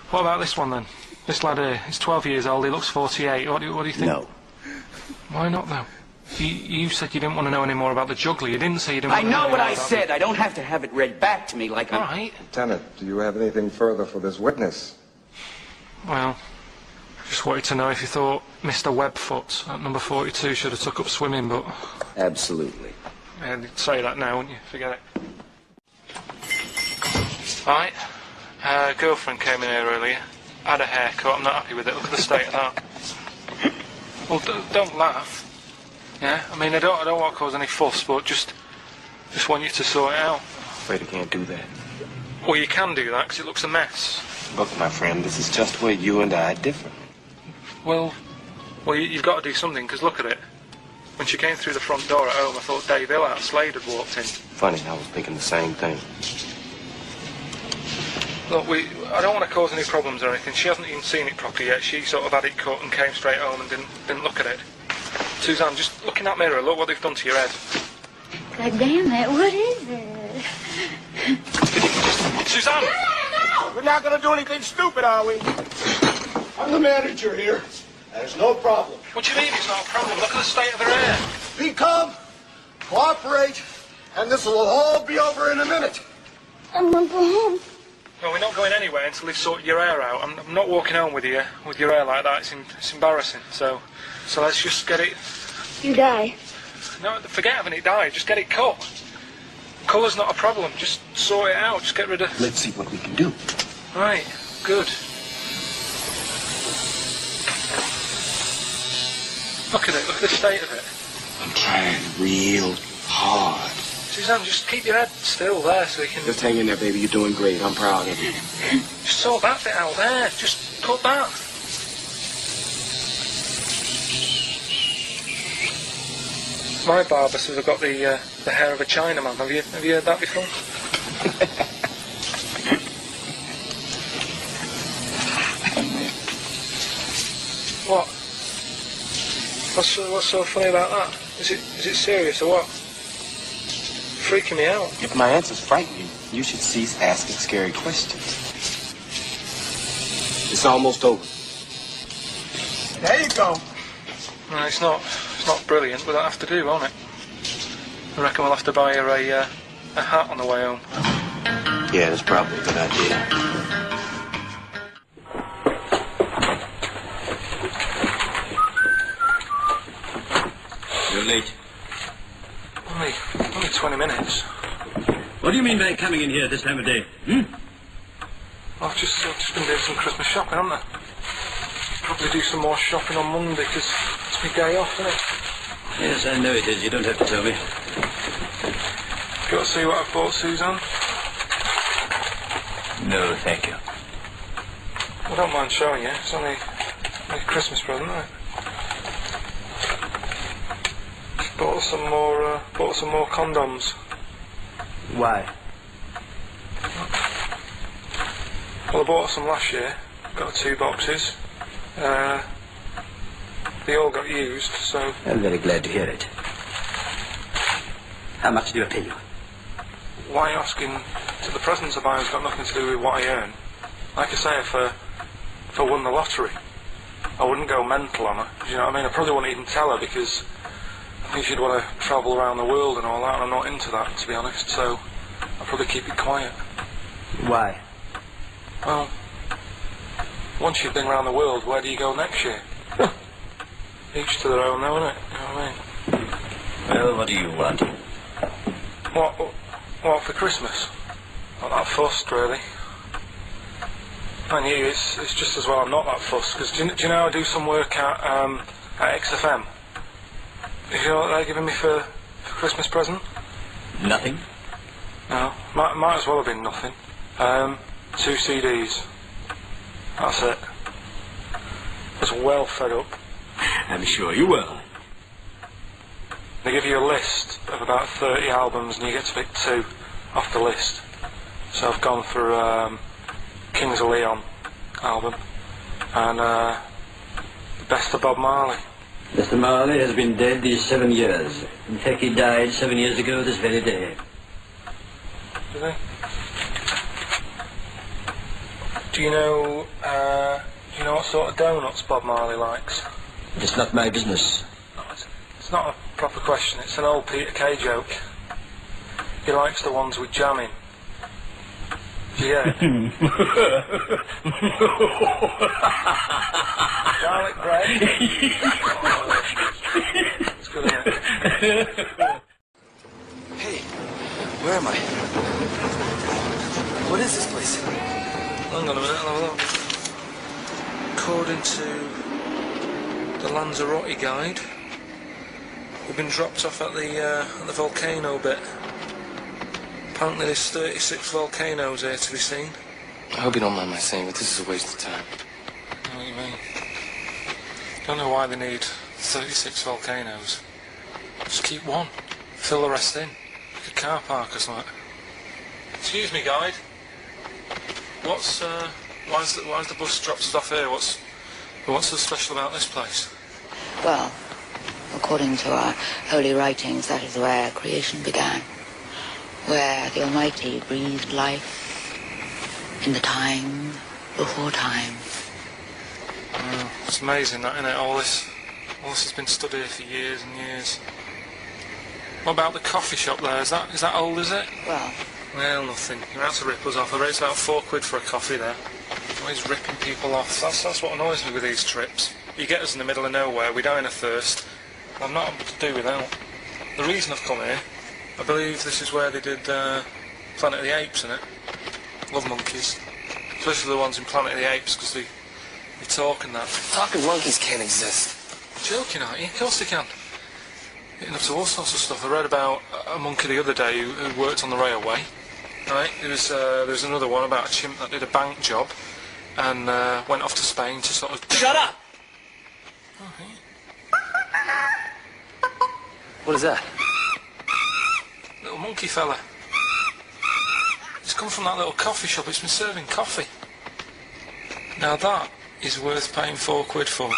What about this one, then? This lad here, he's 12 years old, he looks 48. What do you think? No. Why not, though? You said you didn't want to know any more about the juggler. You didn't say you didn't want I to know know what I about said. I don't have to have it read back to me like I'm... All right. Lieutenant, do you have anything further for this witness? Well, Just wanted to know if you thought Mr. Webfoot at number 42 should have took up swimming, but... Absolutely. Yeah, you'd say that now, wouldn't you? Forget it. Right. Girlfriend came in here earlier. Had a haircut. I'm not happy with it. Look at the state of that. Well, don't laugh. Yeah? I mean, I don't want to cause any fuss, but just want you to sort it out. Afraid I can't do that. Well, you can do that, because it looks a mess. Look, my friend, this is just where you and I differ. Well, you've got to do something, because look at it. When she came through the front door at home, I thought Dave Hill out Slade had walked in. Funny, I was thinking the same thing. Look, I don't want to cause any problems or anything. She hasn't even seen it properly yet. She sort of had it cut and came straight home and didn't look at it. Suzanne, just look in that mirror. Look what they've done to your head. God damn it, what is it? Suzanne! No! We're not going to do anything stupid, are we? I'm the manager here. There's no problem. What do you mean it's not a problem? Look at the state of her hair. Be calm, cooperate, and this will all be over in a minute. I'm going to go home. Well, we're not going anywhere until they've sorted your hair out. I'm not walking home with you with your hair like that. It's embarrassing. So let's just get it... You die. No, forget having it dyed. Just get it cut. Colour's not a problem. Just sort it out. Just get rid of... Let's see what we can do. Right. Good. Look at it. Look at the state of it. I'm trying real hard. Suzanne, just keep your head still there so we can... Just hang in there, baby. You're doing great. I'm proud of you. Just sort that bit out there. Just cut that. My barber says I've got the hair of a Chinaman. Have you heard that before? What? What's so funny about that? Is it serious or what? Freaking me out. If my answers frighten you, you should cease asking scary questions. It's almost over. There you go. No, it's not brilliant, but that'll have to do, won't it? I reckon we'll have to buy her a hat on the way home. Yeah, that's probably a good idea. You're late. Only 20 minutes. What do you mean by coming in here this time of day? I've just been doing some Christmas shopping, haven't I? Probably do some more shopping on Monday, because it's my day off, isn't it? Yes, I know it is. You don't have to tell me. You got to see what I've bought, Suzanne? No, thank you. I don't mind showing you. It's only a Christmas present, isn't it? Bought some more condoms. Why? Well, I bought some last year. Got 2 boxes. They all got used, so... I'm very glad to hear it. How much do I pay you? Why are you asking? The presents I buy has got nothing to do with what I earn. Like I say, if I won the lottery, I wouldn't go mental on her. You know what I mean? I probably wouldn't even tell her, because I think she'd want to travel around the world and all that, and I'm not into that, to be honest, so I'll probably keep it quiet. Why? Well, once you've been around the world, where do you go next year? Each to their own, though, innit? You know what I mean? Well, what do you want? What for Christmas? Not that fussed, really. And you, it's just as well I'm not that fussed, because do you know I do some work at XFM? Do you know what they're giving me for Christmas present? Nothing? No, might as well have been nothing. 2 CDs. That's it. I was well fed up. I'm sure you will. They give you a list of about 30 albums and you get to pick 2 off the list. So I've gone for Kings of Leon album and the Best of Bob Marley. Mr. Marley has been dead these 7 years. In fact, he died 7 years ago this very day. Did he? Do you know what sort of donuts Bob Marley likes? It's not my business. No, it's not a proper question. It's an old Peter Kay joke. He likes the ones with jam in. Yeah. Garlic bread. It's good, isn't it? Hey, where am I? What is this place? Hang on a minute, I'll have a look. According to the Lanzarote guide, we've been dropped off at the volcano bit. Apparently there's 36 volcanoes here to be seen. I hope you don't mind my saying, but this is a waste of time. I know what you mean. Don't know why they need 36 volcanoes. Just keep one. Fill the rest in. Like a car park or something. Excuse me, guide. Why's the bus dropped us off here? What's so special about this place? Well, according to our holy writings, that is where creation began. Where the Almighty breathed life in the time before time. It's amazing that, isn't it? All this has been stood here for years and years. What about the coffee shop there? Is that old, is it? Well, nothing. You're out to rip us off. I bet it's about £4 for a coffee there. Always ripping people off. That's what annoys me with these trips. You get us in the middle of nowhere, we die in a thirst. I'm not able to do without. The reason I've come here, I believe this is where they did Planet of the Apes, innit? Love monkeys. Especially the ones in Planet of the Apes, because they talk and that. Talking monkeys can't exist. Joking, aren't you? Of course they can. Getting up to all sorts of stuff. I read about a monkey the other day who worked on the railway. Right? There was another one about a chimp that did a bank job and went off to Spain to sort of... Shut up! Oh, hey. What is that? Little monkey fella. It's come from that little coffee shop. It's been serving coffee. Now that is worth paying £4 for.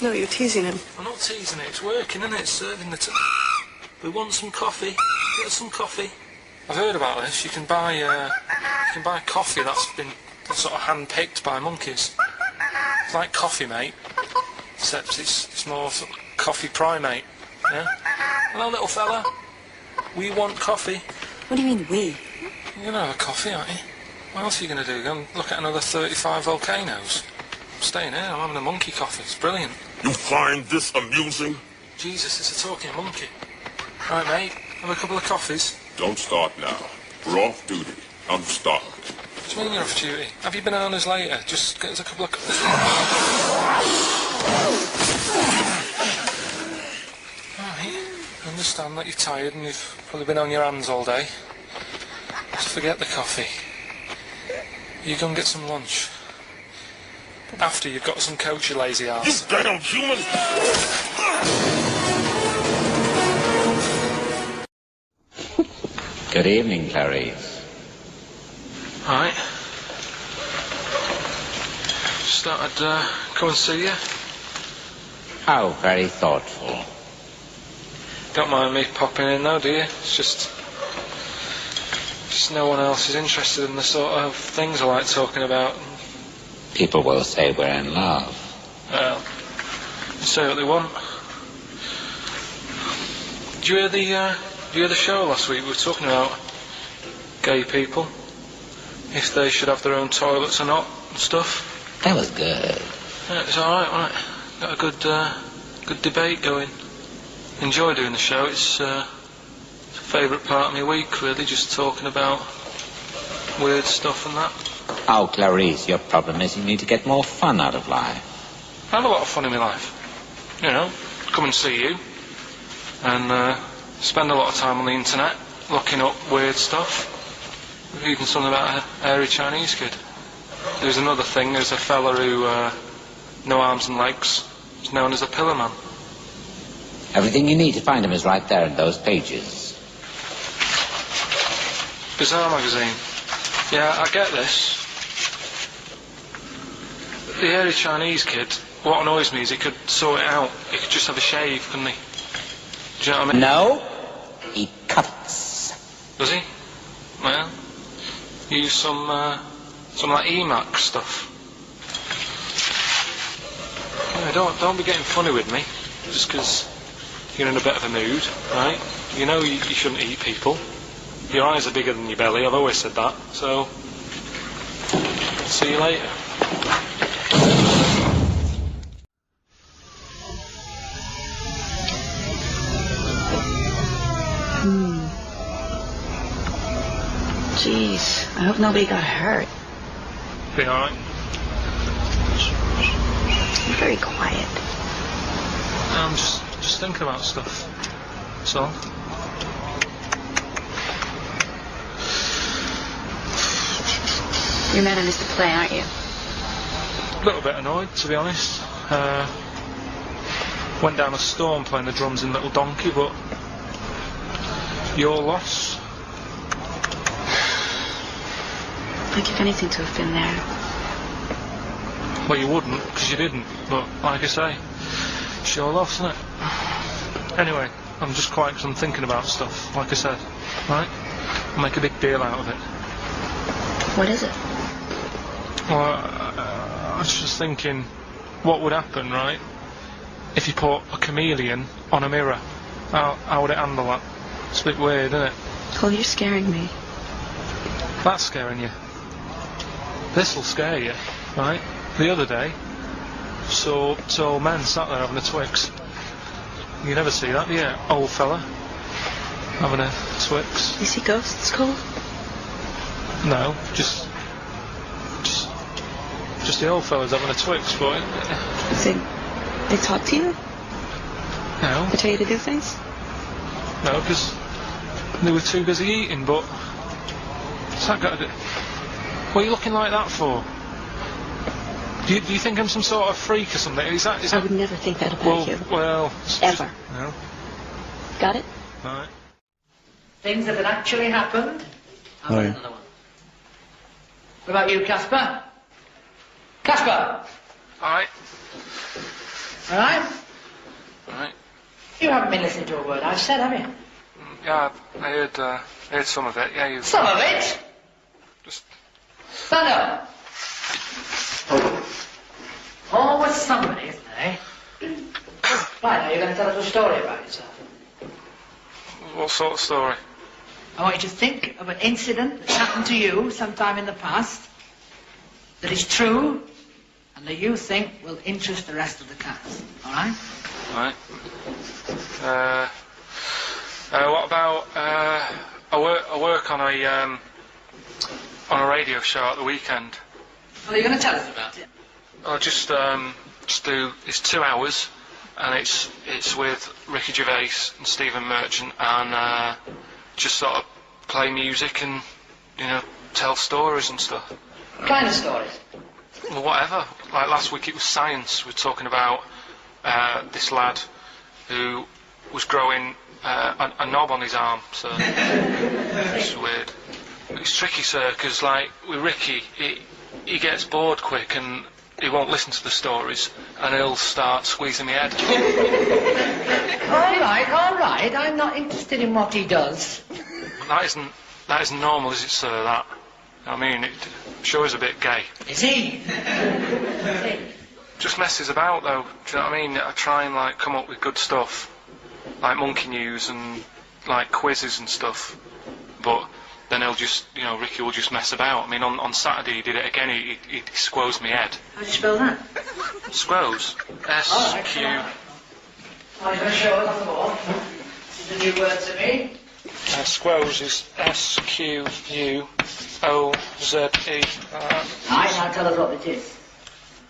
No, you're teasing him. I'm not teasing it. It's working, isn't it? It's serving the... We want some coffee. Get us some coffee. I've heard about this. You can buy coffee that's been sort of hand-picked by monkeys. It's like Coffee Mate, except it's more sort of coffee primate. Yeah. Hello, little fella. We want coffee. What do you mean, we? You're going to have a coffee, aren't you? What else are you going to do? Go and look at another 35 volcanoes? I'm staying here. I'm having a monkey coffee. It's brilliant. You find this amusing? Jesus, it's a talking monkey. Right, mate. Have a couple of coffees. Don't start now. We're off duty. I'm starved. What do you mean you're off duty? Have you bananas later? Just get us a couple of coffees. Right. I understand that you're tired and you've probably been on your hands all day. Just forget the coffee. You go and get some lunch. After you've got some coach, you lazy ass. You damn human! Good evening, Clarice. Alright. Just thought I'd come and see you. How very thoughtful. Don't mind me popping in though, do you? It's just no one else is interested in the sort of things I like talking about. People will say we're in love. Well, say what they want. Did you hear the show last week? We were talking about gay people, if they should have their own toilets or not, and stuff. That was good. Yeah, it was alright, wasn't it? Got a good debate going. Enjoy doing the show. It's a favourite part of my week, really, just talking about weird stuff and that. Oh, Clarice, your problem is you need to get more fun out of life. I have a lot of fun in my life. You know, come and see you, and spend a lot of time on the internet, looking up weird stuff. Even something about a hairy Chinese kid. There's another thing, there's a fella who, no arms and legs, is known as a pillar man. Everything you need to find him is right there in those pages. Bizarre magazine. Yeah, I get this. The hairy Chinese kid, what annoys me is he could sort it out. He could just have a shave, couldn't he? Do you know what I mean? No, he cuts. Does he? Well, use some like Emacs stuff. Yeah, don't be getting funny with me, just because you're in a bit of a mood, right? You know you shouldn't eat people. Your eyes are bigger than your belly, I've always said that, so See you later. Jeez, I hope nobody got hurt. Be alright. You're very quiet. I'm just thinking about stuff. That's all. You're mad I missed the play, aren't you? A little bit annoyed, to be honest. Went down a storm playing the drums in Little Donkey, but your loss. I'd give anything to have been there. Well, you wouldn't, because you didn't. But like I say, it's your loss, isn't it? Anyway, I'm just quiet because I'm thinking about stuff. Like I said, right? I'll make a big deal out of it. What is it? Well, I was just thinking, what would happen, right, if you put a chameleon on a mirror? How would it handle that? It's a bit weird, isn't it? Well, you're scaring me. That's scaring you. This'll scare you, right? The other day, saw men sat there having a Twix. You never see that, do you? Old fella having a Twix. You see ghosts, Cole? No, just the old fellas having a Twix, boy. They talk to you? No. They tell you to do things? No, because they were too busy eating, but what's that got to do? What are you looking like that for? Do you think I'm some sort of freak or something? Is that... I would never think that about you. Well... Ever. No. Got it? Right. Things that had actually happened. I've got another one. What about you, Casper? Casper! Alright. Alright? Alright. You haven't been listening to a word I've said, have you? Yeah, I heard some of it. Yeah, you... Some of it? Just... Stand up. Always somebody, isn't there, eh? Right, now you're going to tell us a story about yourself. What sort of story? I want you to think of an incident that's happened to you sometime in the past that is true and that you think will interest the rest of the cast. All right? Right. What about I work on a radio show at the weekend. Well, you're going to tell us about it. I'll just do. It's 2 hours, and it's with Ricky Gervais and Stephen Merchant, and just sort of play music and tell stories and stuff. What kind of stories? Well, whatever. Like last week, it was science. We were talking about this lad who was growing a knob on his arm. So it's weird. It's tricky, sir, because like with Ricky, he gets bored quick and he won't listen to the stories, and he'll start squeezing my head. All right. I'm not interested in what he does. That isn't normal, is it, sir? That. I mean, it sure is a bit gay. Is he? Just messes about, though. Do you know what I mean? I try and like come up with good stuff, like monkey news and like quizzes and stuff, but then he'll just, Ricky will just mess about. I mean, on Saturday he did it again. He squoze me head. How do you spell that? Squoze. S-Q... I'm going to show us on the board. This is a new word to me. Squoze is S-Q-U-O-Z-E. Now tell us what it is.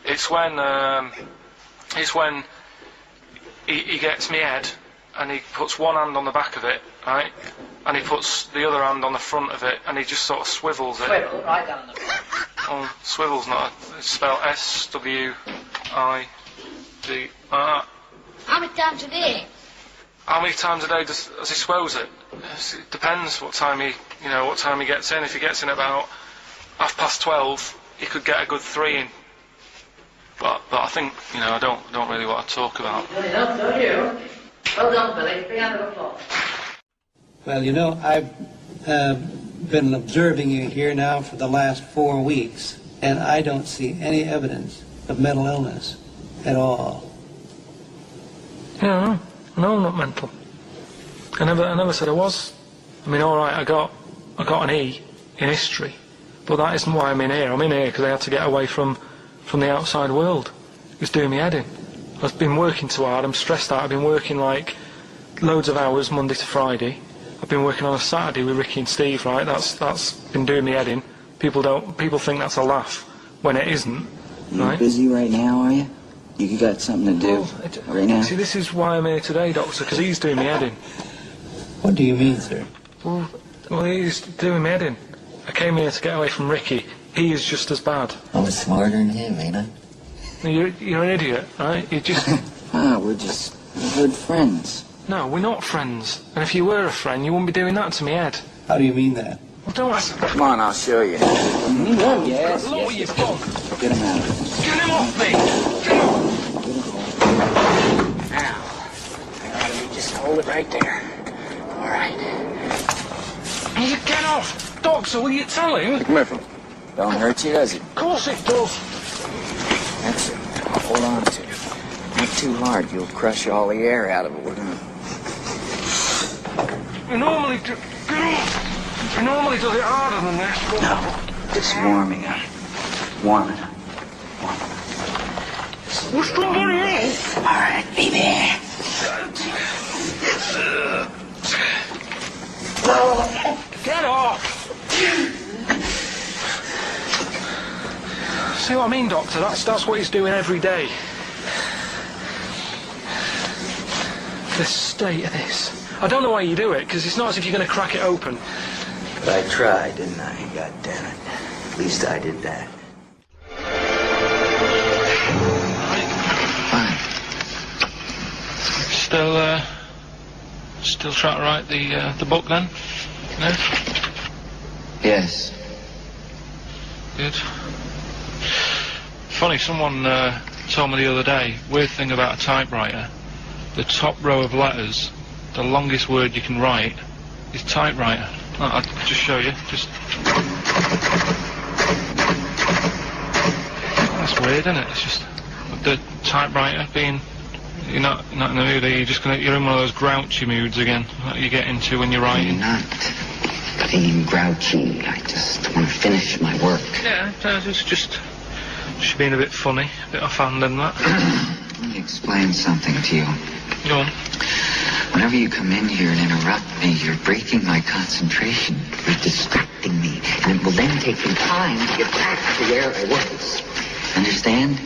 It's when he gets me head and he puts one hand on the back of it, right? And he puts the other hand on the front of it, and he just sort of swivels it. Swivel, right down the front. Oh, swivel's not. It's spelled S-W-I-V-R. How many times a day? How many times a day does he swells it? It depends what time he gets in. If he gets in about 12:30, he could get a good 3 in. But I think, I don't really want to talk about. Good enough, don't you? Well done, Billy. Big hand of applause. Well, I've been observing you here now for the last 4 weeks, and I don't see any evidence of mental illness at all. Yeah, no, I'm not mental. I never said I was. I mean, all right, I got an E in history, But that isn't why I'm in here. I'm in here because I had to get away from the outside world. It was doing me head in. I've been working too hard. I'm stressed out. I've been working like loads of hours Monday to Friday. I've been working on a Saturday with Ricky and Steve. Right, that's been doing me head in. People think that's a laugh when it isn't. You right? busy right now, are you? You got something to do right now? See, this is why I'm here today, Doctor, because he's doing me head in. What do you mean, sir? Well, he's doing me head in. I came here to get away from Ricky. He is just as bad. I was smarter than him, ain't I? You're an idiot, right? You just... we're just good friends. No, we're not friends. And if you were a friend, you wouldn't be doing that to me, Ed. How do you mean that? Well, don't ask... Come on, I'll show you. Yes. Lower your dog. Get him out. Get him off me! Get him off! Now, you just hold it right there. All right. You get off! Doctor, will you tell him? Come here, Phil. Don't hurt you, does it? Of course it does. That's it. Now, hold on to it. Not too hard. You'll crush all the air out of it. We're gonna... You normally do... Get off! You normally does it harder than this, but... No, just warming up. Warming up. What's somebody else? All right, be there. Get off! See what I mean, Doctor? That's what he's doing every day. The state of this. I don't know why you do it, because it's not as if you're going to crack it open. But I tried, didn't I? God damn it. At least I did that. Still trying to write the book then? No? Yes. Good. Funny, someone told me the other day, weird thing about a typewriter, the top row of letters, the longest word you can write is typewriter. I'll just show you, That's weird, isn't it? It's just the typewriter being... You're not in the mood, you're in one of those grouchy moods again, that you get into when you're writing. I'm not being grouchy. I just want to finish my work. Yeah, it's just being a bit funny, a bit offhand and that. Let me explain something to you. Go on. Whenever you come in here and interrupt me, you're breaking my concentration. You're distracting me. And it will then take me time to get back to where I was. Understand?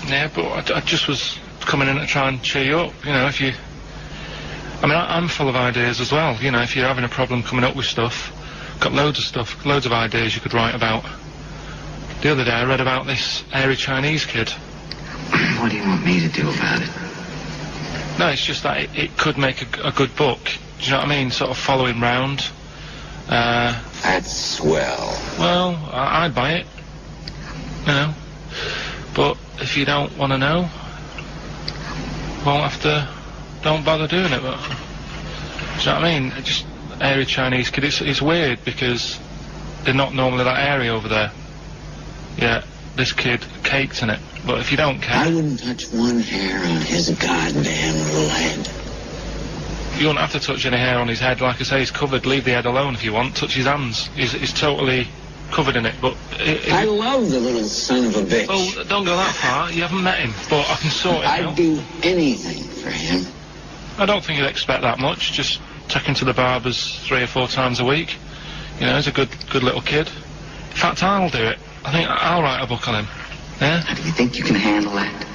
Yeah, but I just was coming in to try and cheer you up, if you... I mean, I'm full of ideas as well, if you're having a problem coming up with stuff. Got loads of ideas you could write about. The other day I read about this hairy Chinese kid. What do you want me to do about it? No, it's just that it could make a good book. Do you know what I mean? Sort of following round. That's swell. Well, I'd buy it. But if you don't want to know, don't bother doing it. But, do you know what I mean? Just hairy Chinese kid. It's weird because they're not normally that hairy over there. Yeah, this kid caked in it. But if you don't care... I wouldn't touch one hair on his goddamn little head. You won't have to touch any hair on his head. Like I say, he's covered. Leave the head alone if you want. Touch his hands. He's totally covered in it. But I love the little son of a bitch. Well, don't go that far. You haven't met him. But I can sort it out. I'd do anything for him. I don't think you'd expect that much. Just take him to the barber's 3 or 4 times a week. He's a good little kid. In fact, I'll do it. I think I'll write a book on him. Yeah? Do you think you can handle that?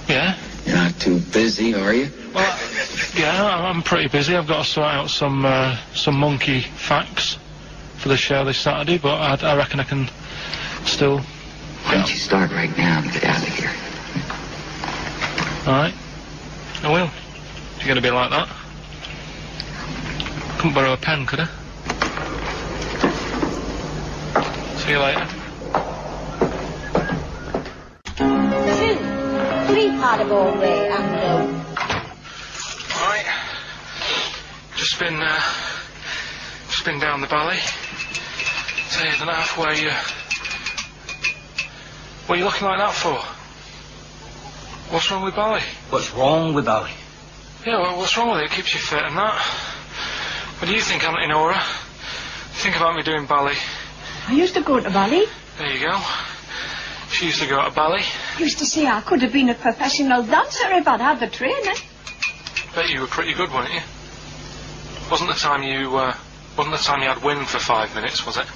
Yeah. You're not too busy, are you? Well, yeah, I'm pretty busy. I've got to sort out some monkey facts for the show this Saturday, but I reckon I can still... Why don't you start right now and get out of here? All right. I will. If you're going to be like that. Couldn't borrow a pen, could I? See you later. 3-part of all way and Right. Just been down the valley. So I don't know where you... What are you looking like that for? What's wrong with Bally? What's wrong with Bally? Yeah, well, what's wrong with it? It keeps you fit and that. What do you think, Auntie Nora? Think about me doing ballet. I used to go to ballet. There you go. She used to go to ballet. Used to say I could have been a professional dancer if I'd had the training. Bet you were pretty good, weren't you? Wasn't the time you had wind for 5 minutes, was it?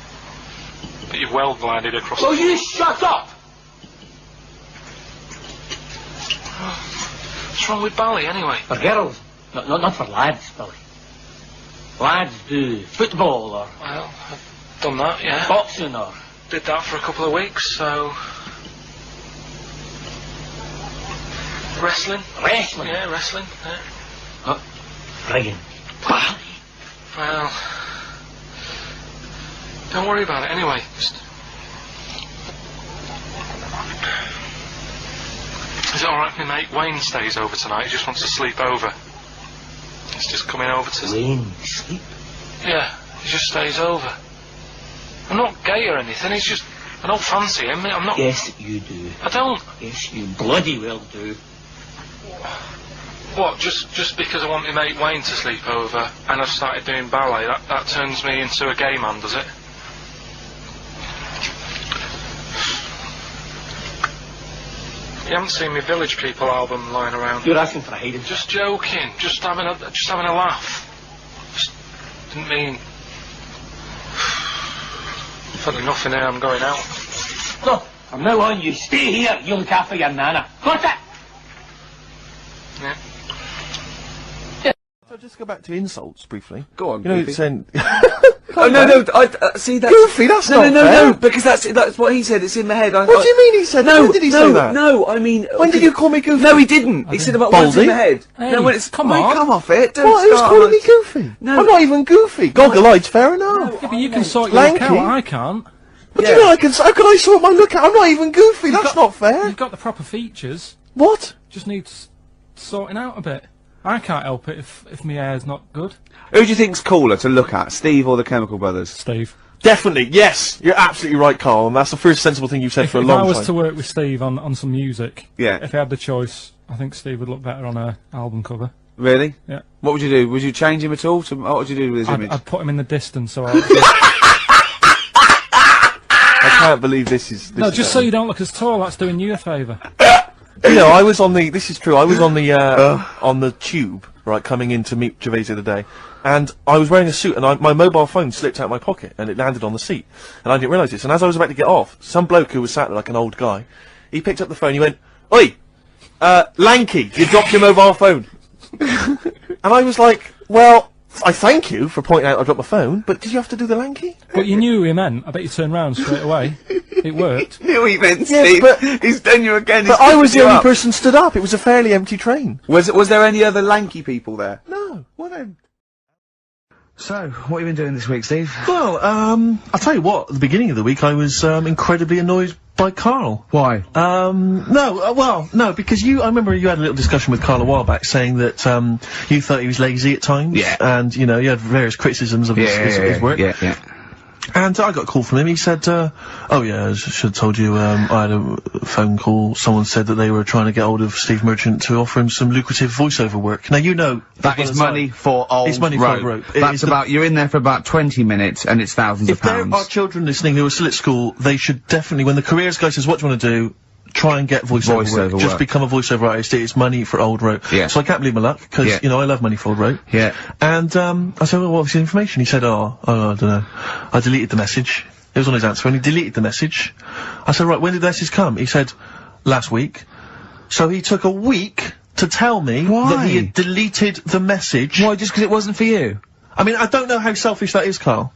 But you well glided across. Will you shut up? What's wrong with ballet, anyway? For girls, not for lads, Billy. Lads do football or... Well, I've done that, yeah. Boxing or... Did that for a couple of weeks, so... Wrestling? Wrestling? Yeah, wrestling, yeah. Oh, friggin' ballet? Well... Don't worry about it, anyway. Just... Is it alright if my mate Wayne stays over tonight? He just wants to sleep over. He's just coming over to... Wayne, sleep? Yeah, he just stays over. I'm not gay or anything, it's just... I don't fancy him, I'm not... Yes, you do. I don't. Yes, you bloody well do. What, just because I want my mate Wayne to sleep over and I've started doing ballet, that turns me into a gay man, does it? You haven't seen my Village People album lying around. You're asking for a hiding. Just joking, just having a laugh. Just didn't mean... I've had enough in here, I'm going out. No, from now on you stay here, you look after your nana. Got it? Yeah. So just go back to insults briefly. Go on, you know, Goofy. saying... Oh no, I see that. Goofy, that's not fair. No, because that's what he said. It's in my head. What do you mean he said? No, when did he say that? No, I mean. When did you call me Goofy? No, he didn't. He said about what's in my head. Hey, no, when it's come on, come off it. Don't What? Who's start calling on me us. Goofy? No. I'm not even Goofy. Goggle-eyed's fair enough. Yeah, but you can sort your Lanky. look out, I can't. What do you mean how can I sort my look out? I'm not even Goofy. That's not fair. You've got the proper features. What? Just needs sorting out a bit. I can't help it if my hair's not good. Who do you think's cooler to look at, Steve or the Chemical Brothers? Steve. Definitely, yes. You're absolutely right, Karl, and that's the first sensible thing you've said for a long time. If I was to work with Steve on some music, yeah. If I had the choice, I think Steve would look better on a album cover. Really? Yeah. What would you do? Would you change him at all? What would you do with his image? I'd put him in the distance, so I can't believe this is... No, just so you don't look as tall, that's doing you a favour. You know, I was on the... This is true, I was on the tube, right, coming in to meet Gervais the other day, and I was wearing a suit, and my mobile phone slipped out of my pocket, and it landed on the seat, and I didn't realise this, and as I was about to get off, some bloke who was sat there like an old guy, he picked up the phone, he went, "Oi! Lanky, you dropped your mobile phone." And I was like, well, I thank you for pointing out I dropped my phone, but did you have to do the lanky? But you knew who he meant. I bet you turned round straight away. It worked. Knew he meant, Yeah, Steve. but- He's done you again. But I was the only person stood up, it was a fairly empty train. Was there any other lanky people there? No, well then... So, what have you been doing this week, Steve? Well, I'll tell you what, at the beginning of the week I was, incredibly annoyed by Karl. Why? No, because I remember you had a little discussion with Karl a while back saying that, you thought he was lazy at times. Yeah. And, you know, you had various criticisms of his work. Yeah. And I got a call from him, he said, oh yeah, I should have told you, I had a phone call, someone said that they were trying to get hold of Steve Merchant to offer him some lucrative voiceover work. Now you know... That is money for old rope. It's money for old rope. That's you're in there for about 20 minutes and it's thousands of pounds. If there are children listening who are still at school, they should definitely, when the careers guy says, what do you want to do? Try and get voiceover work. Just become a voiceover artist. It's money for old rope. Yeah. So I can't believe my luck, because, you know, I love money for old rope. Yeah. And, I said, well, what's the information? He said, I don't know. I deleted the message. It was on his answer, and he deleted the message. I said, right, when did the message come? He said, last week. So he took a week to tell me that he had deleted the message. Why, just because it wasn't for you? I mean, I don't know how selfish that is, Karl.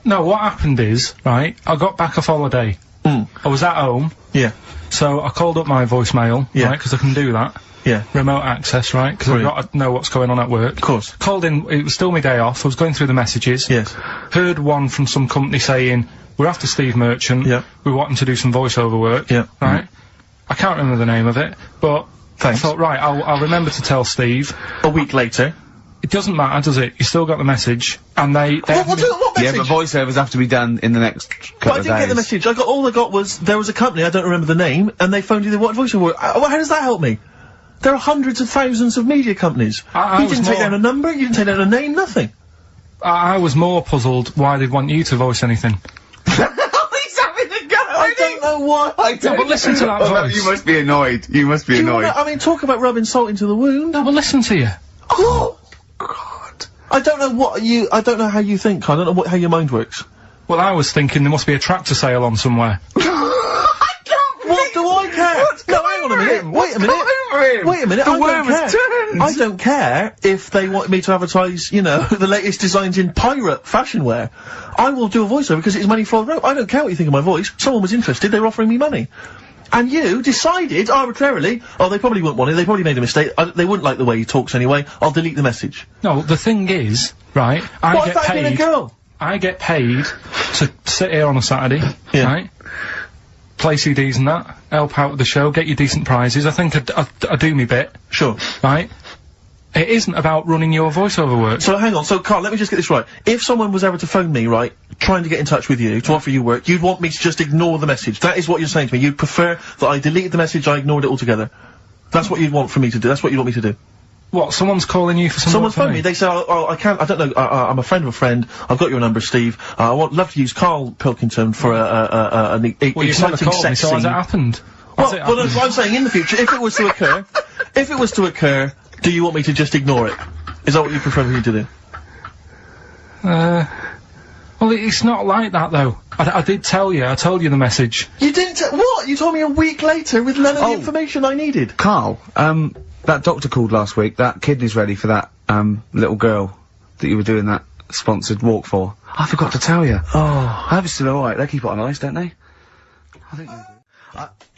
No, what happened is, right, I got back off holiday. I was at home. Yeah. So I called up my voicemail, right, because I can do that. Yeah. Remote access, right, because I've got to know what's going on at work. Of course. Called in, it was still my day off, I was going through the messages. Yes. Heard one from some company saying, we're after Steve Merchant. Yeah. We want him to do some voiceover work. Yeah. Right? I can't remember the name of it, but Thanks. I thought, right, I'll remember to tell Steve. A week later. It doesn't matter, does it? You still got the message, and they What message? Yeah, but voiceovers have to be done in the next couple But I of didn't days. get the message. All I got was, there was a company, I don't remember the name, and they phoned you the what voiceover work. How does that help me? There are hundreds of thousands of media companies. You didn't take down a number, you didn't take down a name, nothing. I was more puzzled why they'd want you to voice anything. He's having a go. I don't know why. No, but listen to that voice. You must be annoyed. You must be annoyed. I mean, talk about rubbing salt into the wound. No, but listen to you. Oh, God. I don't know how you think. I don't know how your mind works. Well, I was thinking there must be a tractor sale on somewhere. What do I care? No, hang on a minute. Wait a minute. Wait a minute. The worm has turned. I don't care if they want me to advertise, you know, the latest designs in pirate fashion wear. I will do a voiceover because it's money for the rope. I don't care what you think of my voice. Someone was interested. They were offering me money. And you decided arbitrarily, oh, they probably wouldn't want it. They probably made a mistake. They wouldn't like the way he talks anyway. I'll delete the message. No, the thing is, right, What if that had been a girl? I get paid to sit here on a Saturday, right? Play CDs and that, help out with the show, get you decent prizes. I think I do me bit. Sure. Right? It isn't about running your voiceover work. So hang on, so Karl, let me just get this right. If someone was ever to phone me, right, trying to get in touch with you, to offer you work, you'd want me to just ignore the message. That is what you're saying to me. You'd prefer that I deleted the message, I ignored it altogether. That's what you'd want for me to do. That's what you want me to do. What, someone's calling you for some Someone's phoned me, they say, oh, I can't, I don't know, I'm a friend of a friend, I've got your number, Steve, I love to use Karl Pilkington for an exciting sex scene. So has it happened? Well, that's what I'm saying, in the future, if it was to occur, do you want me to just ignore it? Is that what you prefer me to do? Well, it's not like that, though. I did tell you, I told you the message. You didn't what? You told me a week later with none of the information I needed. Karl, that doctor called last week, that kidney's ready for that, little girl that you were doing that sponsored walk for. I forgot to tell you. Oh. I hope it's still alright. They keep it on ice, don't they? I think they do.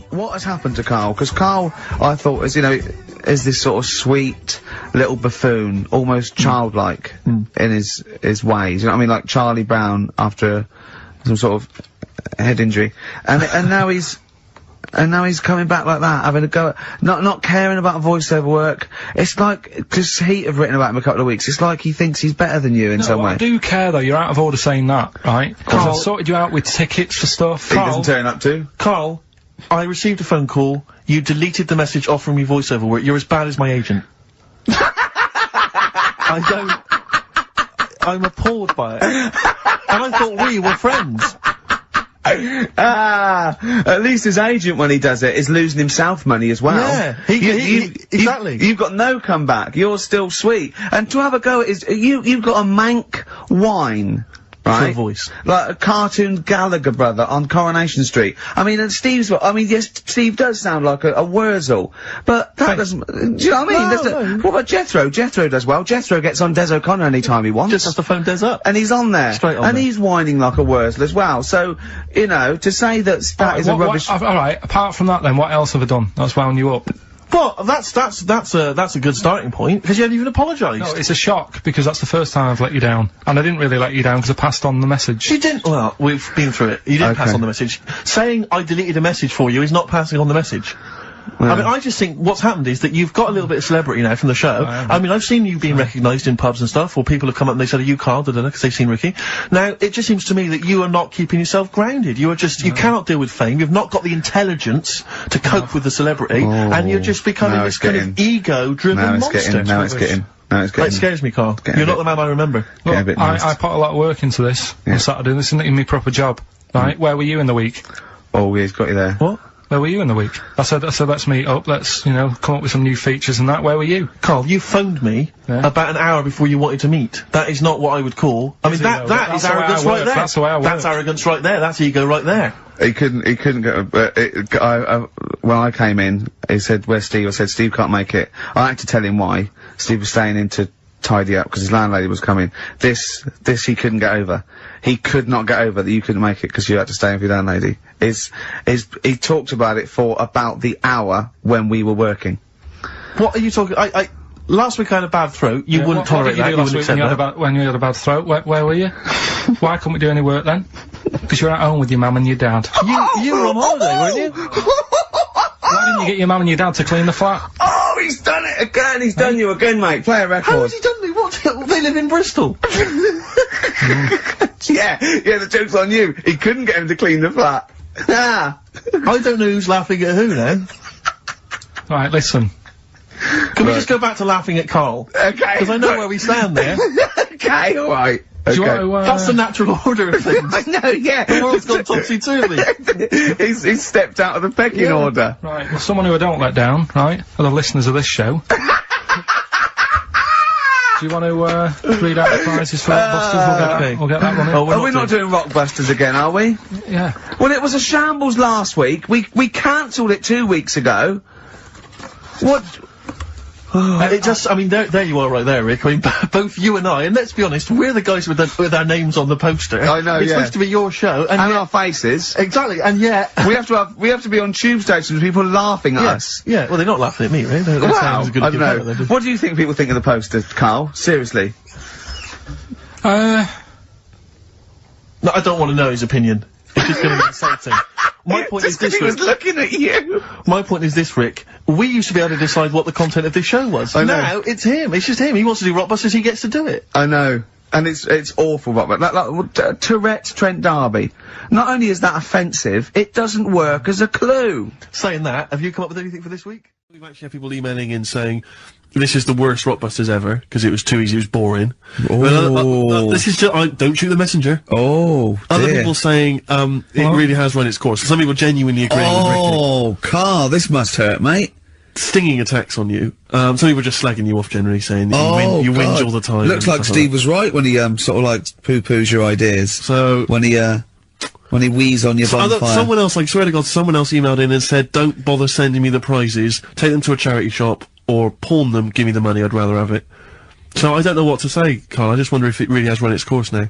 What has happened to Karl? Because Karl, I thought, is, you know, is this sort of sweet little buffoon, almost childlike in his ways. You know what I mean? Like Charlie Brown after some sort of head injury. And now he's coming back like that, having a go at, not caring about voiceover work. It's like, because Heat have written about him a couple of weeks, it's like he thinks he's better than you in some way. I do care though, you're out of order saying that, right? Because I've sorted you out with tickets for stuff. He doesn't turn up to. Karl, I received a phone call, you deleted the message offering me voiceover work, you're as bad as my agent. I'm appalled by it. And I thought we were friends. At least his agent, when he does it, is losing himself money as well. Yeah, exactly. You've got no comeback. You're still sweet. And to have a go at you've got a mank whine. Right? Voice. Like a cartoon Gallagher brother on Coronation Street. I mean, and yes, Steve does sound like a Wurzel, but that doesn't, do you know what I mean? What about Jethro? Jethro does well. Jethro gets on Des O'Connor anytime he wants. Just has to phone Des up. And he's on there. Straight on and there. he's whining like a Wurzel as well. So, you know, to say that is a rubbish... Alright, apart from that then, what else have I done that's wound you up? Well, that's a good starting point, because you haven't even apologised. No, it's a shock, because that's the first time I've let you down. And I didn't really let you down, because I passed on the message. You didn't? Well, we've been through it. You didn't pass on the message. Saying I deleted a message for you is not passing on the message. I mean, I just think what's happened is that you've got a little bit of celebrity now from the show. I mean, I've seen you being recognised in pubs and stuff, or people have come up and they said, are you Karl, because they've seen Ricky. Now, it just seems to me that you are not keeping yourself grounded. You are just, you cannot deal with fame, you've not got the intelligence to cope with the celebrity, and you're just becoming this kind of ego-driven monster. Now it's getting. It scares me, Karl. You're not the man I remember. Look, I put a lot of work into this on Saturday. This isn't my proper job, right? Where were you in the week? Oh, he's got you there. What? Where were you in the week? I said, let's meet up, let's, you know, come up with some new features and that. Where were you? Karl, you phoned me about an hour before you wanted to meet. That is not what I would call... I mean, that is arrogance right there. That's the way I work. That's arrogance right there. That's ego right there. He couldn't go, when I came in, he said, where's Steve? I said, Steve can't make it. I had to tell him why. Steve was staying in to tidy up, because his landlady was coming. This he couldn't get over. He could not get over that you couldn't make it because you had to stay with your landlady. He talked about it for about the hour when we were working. What are you talking, last week I had a bad throat, you wouldn't tolerate that, you wouldn't accept that. When you had a bad throat, where were you? Why couldn't we do any work then? Because you're at home with your mum and your dad. You were on holiday, weren't you? Why didn't you get your mum and your dad to clean the flat? Oh, he's done it again! He's done you again, mate. Play a record. How has he done me? What? They live in Bristol. Yeah, the joke's on you. He couldn't get him to clean the flat. I don't know who's laughing at who now. Right, listen. Can we just go back to laughing at Karl? Okay. Because I know where we stand there. Okay, alright. Do you want to, That's the natural order of things. I know, yeah. The world's gone topsy-turvy. he's stepped out of the pecking order. Right, well, someone who I don't let down, right, are the listeners of this show. Do you want to read out the prizes for Rockbusters? We'll get that running. Oh, we're not doing Rockbusters again, are we? Yeah. Well, it was a shambles last week. We cancelled it 2 weeks ago. What? I mean, there you are right there, Rick. I mean, both you and I, and let's be honest, we're the guys with our names on the poster. I know, It's supposed to be your show. And our faces. Exactly, and yet... we have to be on tube stations with people laughing at us. Yeah, well, they're not laughing at me, right? They're saying it was a good I don't know. What do you think people think of the poster, Karl? Seriously? No, I don't want to know his opinion. It's just going to be insulting. My point is this, Rick. He was looking at you. My point is this, Rick. We used to be able to decide what the content of this show was. I know. Now, it's him. It's just him. He wants to do Rockbusters, he gets to do it. I know. And it's awful, but like Tourette's Trent D'Arby. Not only is that offensive, it doesn't work as a clue. Saying that, have you come up with anything for this week? We've actually had people emailing in saying, this is the worst Rockbusters ever, because it was too easy, it was boring. Oh. This is just, don't shoot the messenger. Oh, Other people saying, it really has run its course. Some people genuinely agreeing with Rick. Oh, Karl, this must hurt, mate. Stinging attacks on you. Some people just slagging you off generally, saying that you whinge all the time. Looks like Steve was right when he, sort of like poo-poos your ideas. So... When he wheezes on your bonfire. Someone else, like, swear to God, someone else emailed in and said, don't bother sending me the prizes, take them to a charity shop, or pawn them, give me the money, I'd rather have it. So I don't know what to say, Karl, I just wonder if it really has run its course now.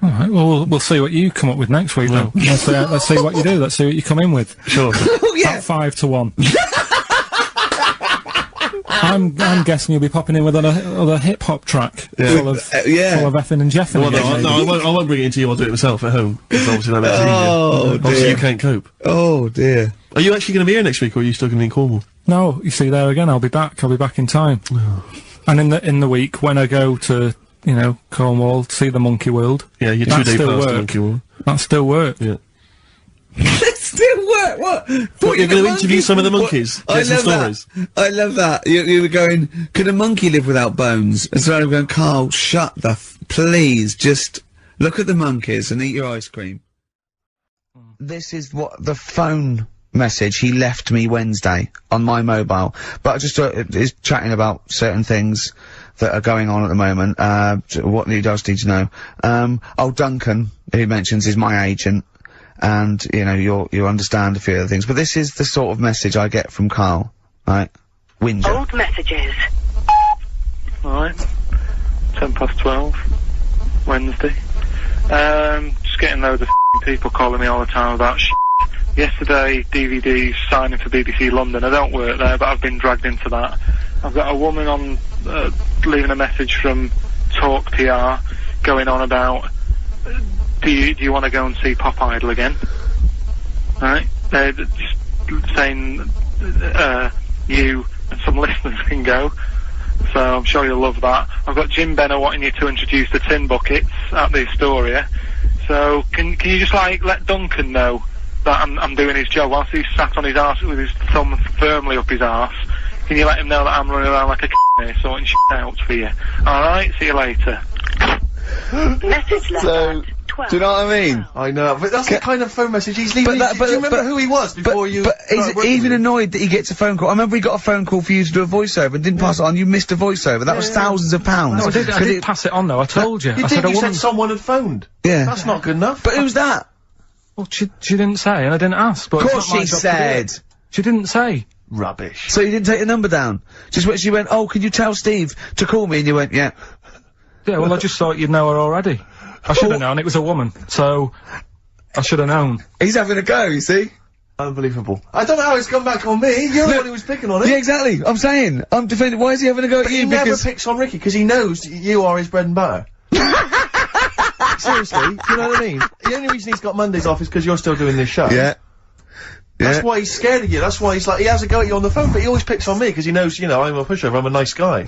Alright, well, we'll see what you come up with next week, though. Let's see what you do, let's see what you come in with. Sure. Oh, yeah. About 5 to 1. I'm guessing you'll be popping in with another hip-hop track full of effing and jeffing. Well, no, I won't bring it into you, I'll do it myself at home, because obviously that makes it easier. Obviously you can't cope. Oh, dear. Are you actually going to be here next week, or are you still going to be in Cornwall? No, you see, there again, I'll be back in time. And in the week, when I go to, Cornwall, see the Monkey World. Yeah, you're 2 days past the Monkey World. That still works. Yeah. Still work? What? You're going to interview some of the monkeys? Get some stories? I love that. You were going, could a monkey live without bones? And so I'm going, Karl, shut the please, just look at the monkeys and eat your ice cream. This is what the phone message he left me Wednesday on my mobile. But I just is chatting about certain things that are going on at the moment. What he does need to know. Duncan, who he mentions, is my agent. And, you understand a few other things. But this is the sort of message I get from Karl, right? Whinger. Old messages. Alright. 12:10, Wednesday. Just getting loads of people calling me all the time about shit. Yesterday, DVD's signing for BBC London. I don't work there, but I've been dragged into that. I've got a woman on, leaving a message from Talk PR, going on about, do you want to go and see Pop Idol again? Right? They're just saying, you and some listeners can go. So I'm sure you'll love that. I've got Jim Benner wanting you to introduce the tin buckets at the Astoria. So can you just let Duncan know that I'm doing his job whilst he's sat on his arse with his thumb firmly up his arse? Can you let him know that I'm running around like a here sorting shit out for you? Alright, see you later. Message left at 12. Do you know what I mean? I know, but that's the kind of phone message he's leaving. Do you remember who he was before you... But he's even annoyed that he gets a phone call. I remember he got a phone call for you to do a voiceover and didn't pass it on. You missed a voiceover. That was thousands of pounds. No, I did pass it on, though. I told you. You said someone had phoned. Yeah. That's not good enough. But who's that? Well, she didn't say, and I didn't ask, but... Of course she said! She didn't say. Rubbish. So you didn't take the number down? She went, oh, can you tell Steve to call me? And you went, yeah. Yeah, well, I just thought you'd know her already. I should have known, it was a woman, so I should have known. He's having a go, you see? Unbelievable. I don't know how it's come back on me. You're the one who was picking on it. Yeah, exactly. I'm saying. I'm defending. Why is he having a go at you? He never picks on Ricky, because he knows you are his bread and butter. Seriously, do you know what I mean? The only reason he's got Mondays off is because you're still doing this show. Yeah. That's why he's scared of you. That's why he's like, he has a go at you on the phone, but he always picks on me, because he knows, I'm a pushover, I'm a nice guy.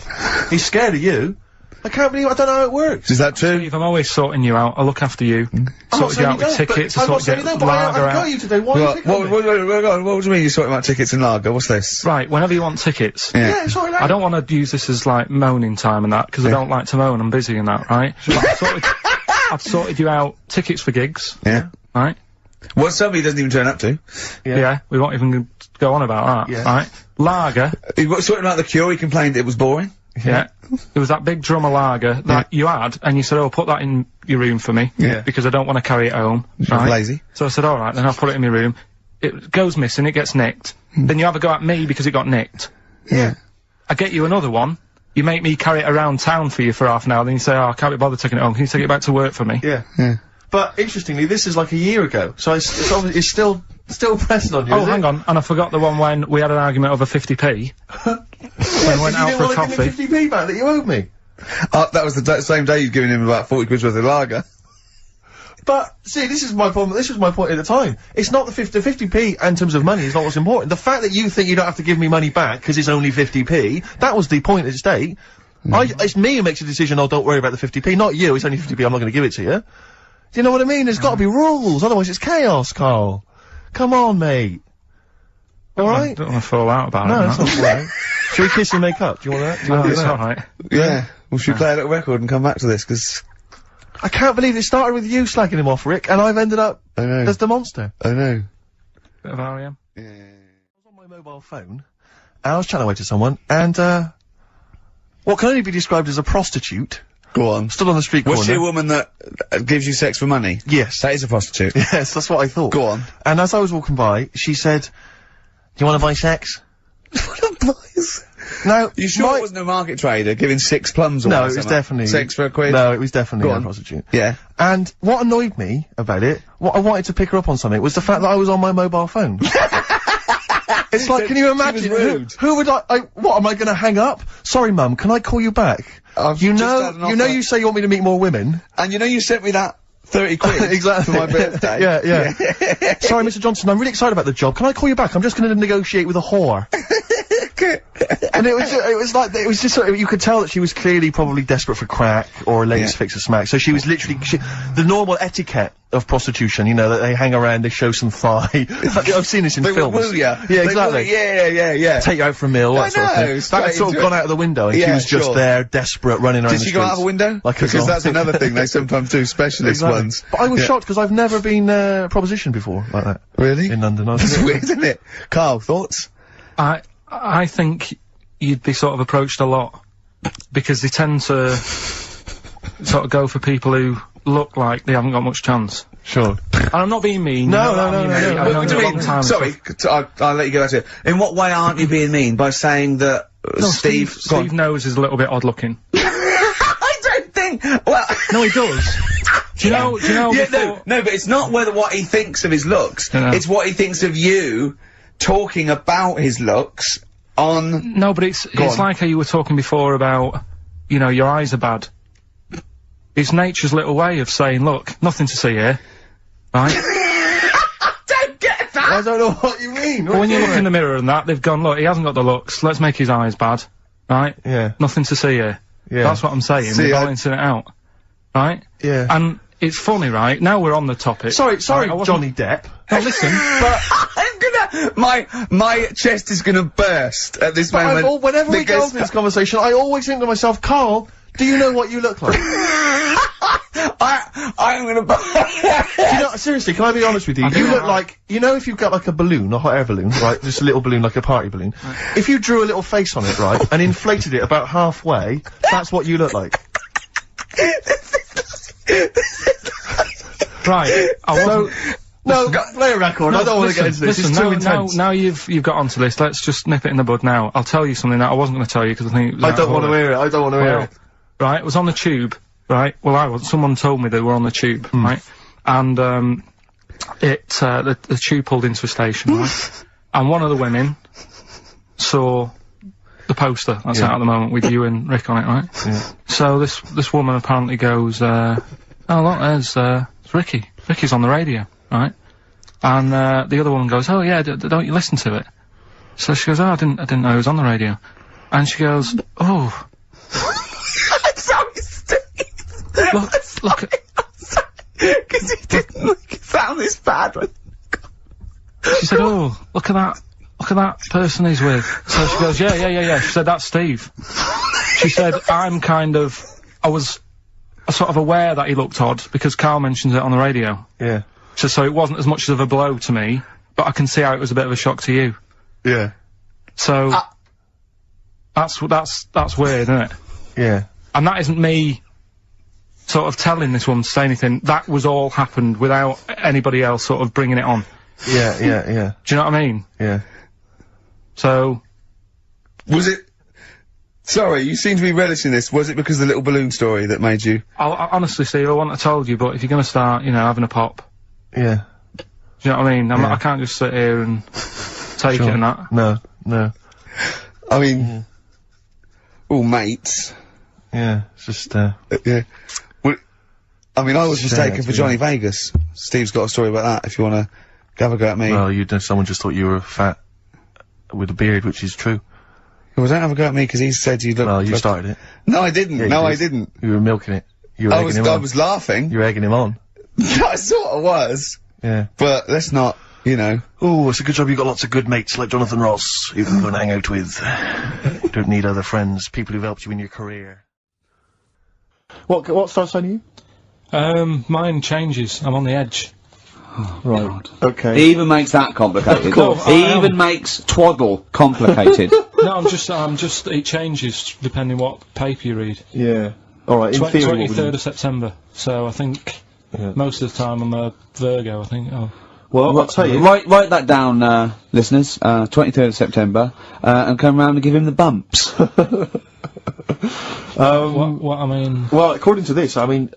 He's scared of you. I can't believe I don't know how it works. Is that true? Steve, I'm always sorting you out. I look after you. Sorted you out with tickets, I sorted you out lager out. I got you today, why are you picking on me? What do you mean you're sorting out tickets and lager? What's this? Right, whenever you want tickets. Yeah, sorry, I don't want to use this as, moaning time and that, because I don't like to moan, I'm busy and that, right? But I've sorted you out tickets for gigs. Yeah. Right? Well, somebody doesn't even turn up to. Yeah, we won't even go on about that. Yeah. Right? Lager. He was sorting out the Cure, he complained it was boring. Yeah. There was that big drum of lager that you had, and you said, oh, put that in your room for me. Yeah. Because I don't want to carry it home. Right? Lazy. So I said, alright, then I'll put it in my room. It goes missing, it gets nicked. Then you have a go at me because it got nicked. Yeah. I get you another one. You make me carry it around town for you for half an hour, then you say, oh, I can't be bothered taking it home. Can you take it back to work for me? Yeah. Yeah. But, interestingly, this is like a year ago, so it's obviously, it's still pressing on you, Oh, is hang it? on, and I forgot the one when we had an argument over 50p. When we went out for a coffee. You didn't want to give me 50p back that you owed me. That was the same day you'd given him about 40 quid worth of lager. But, see, this is my problem, this was my point at the time. It's not the 50p in terms of money is not what's important. The fact that you think you don't have to give me money back because it's only 50p, that was the point at stake. It's me who makes a decision, oh, don't worry about the 50p, not you, it's only 50p, I'm not gonna give it to you. Do you know what I mean? There's gotta be rules, otherwise it's chaos, Carl. Come on, mate. Alright? I don't want to fall out about No, it. that's not alright. Shall we kiss and make up? Do you want that? Do you No, want to it's do that? alright. Yeah. Well, should we play a little record and come back to this, because... I can't believe it started with you slagging him off, Rick, and I've ended up as the monster. I know. Bit of R.E.M. Yeah. I was on my mobile phone, and I was chatting away to someone, and, what can only be described as a prostitute. Go on. Stood on the street corner. Was she a woman that gives you sex for money? Yes. That is a prostitute. Yes, that's what I thought. Go on. And as I was walking by, she said, do you want to buy sex? Now, You sure it wasn't a market trader giving 6 plums away? No, it was definitely... Sex for a quid? No, it was definitely Go a on. prostitute. Yeah. And what annoyed me about it, what I wanted to pick her up on something, was the fact that I was on my mobile phone. It's like, can you imagine, who would what, am I gonna hang up? Sorry, Mum, can I call you back? You know you say you want me to meet more women. And you know you sent me that 30 quid exactly. for my birthday. yeah. Sorry, Mr. Johnson, I'm really excited about the job. Can I call you back? I'm just gonna negotiate with a whore. And it was just sort of, you could tell that she was clearly probably desperate for crack or a latest fix of smack. So she was literally, the normal etiquette of prostitution, you know, that they hang around, they show some thigh. I've seen this in films. Will ya? Yeah, exactly. Yeah. Take you out for a meal, that sort of thing. That had sort of gone out of the window, and she was just there, desperate, running around the streets. Did she go out of a window? Because that's another thing they sometimes do, specialist ones. But I was shocked, because I've never been, propositioned before, like that. Really? In London. That's weird, isn't it? Carl, thoughts? I think you'd be sort of approached a lot, because they tend to sort of go for people who look like they haven't got much chance. Sure. And I'm not being mean. No. I've known you a long time. Sorry, I'll let you go back to it. In what way aren't you being mean? By saying that Steve knows is a little bit odd looking. I don't think. Well, no, he does. Do you know? Yeah, no, but it's not what he thinks of his looks. It's what he thinks of you talking about his looks on. No, but it's like how you were talking before about, you know, your eyes are bad. It's nature's little way of saying, look, nothing to see here, right? Don't get that. I don't know what you mean. But when you look in the mirror and that, they've gone, look, he hasn't got the looks. Let's make his eyes bad, right? Yeah. Nothing to see here. Yeah. That's what I'm saying. They're balancing it out, right? Yeah. And it's funny, right? Now we're on the topic. Sorry, right, Johnny Depp. No, listen, but my chest is gonna burst at this moment. Whenever we go into this conversation, I always think to myself, Carl, do you know what you look like? I'm gonna. You know, seriously, can I be honest with you? You look like, you know, if you've got like a balloon, a hot air balloon, right? Just a little balloon, like a party balloon. If you drew a little face on it, right, and inflated it about halfway, that's what you look like. Right. No, play a record. I don't want to get into this. It's too intense. Now you've got onto this. Let's just nip it in the bud now. I'll tell you something that I wasn't going to tell you because I think I don't want to hear it. I don't want to hear it. Right, it was on the tube. Right. Well, someone told me they were on the tube. Right. And the tube pulled into a station. Right. And one of the women saw the poster that's out at the moment with you and Rick on it. Right. Yeah. So this woman apparently goes, oh look, there's Ricky. Ricky's on the radio. Right. And the other woman goes, oh yeah, don't you listen to it? So she goes, oh, I didn't know he was on the radio. And she goes, oh. I'm sorry, Steve. Look at. Because he didn't sound this bad. She said, oh, look at that person he's with. So she goes, yeah. She said, that's Steve. She said, I sort of aware that he looked odd because Karl mentions it on the radio. Yeah. So it wasn't as much of a blow to me, but I can see how it was a bit of a shock to you. Yeah. So that's weird, isn't it? Yeah. And that isn't me sort of telling this woman to say anything. That was all happened without anybody else sort of bringing it on. Yeah. Do you know what I mean? Yeah. So... Was it... Sorry, you seem to be relishing this. Was it because of the little balloon story that made you... I honestly, Steve, I wouldn't have told you, but if you're gonna start, you know, having a pop... Yeah. Do you know what I mean? I can't just sit here and take it and that. No. I mean... all mates. Yeah, it's just, yeah. Well, I mean, I was mistaken for Johnny Vegas. Steve's got a story about that, if you wanna have a go at me. Well, someone just thought you were fat with a beard, which is true. Well, don't have a go at me, because he said you looked... Well, you started it. No, I didn't. Yeah, I didn't. You were milking it. You were egging him on. I was laughing. You were egging him on. I sort of was. Yeah. But let's not, you know... Oh, it's a good job you've got lots of good mates like Jonathan Ross you can go and hang out with. You don't need other friends, people who've helped you in your career. What star sign are you? Mine changes. I'm on the edge. Oh, right. God. Okay. He even makes that complicated. Of course. He even makes twaddle complicated. No, I'm just, it changes depending what paper you read. Yeah. Alright, in theory... 23rd of September, so I think most of the time I'm a Virgo, I think. Oh. Well, I'll tell you. Write that down, listeners, 23rd of September, and come round and give him the bumps. What I mean... Well, according to this, I mean,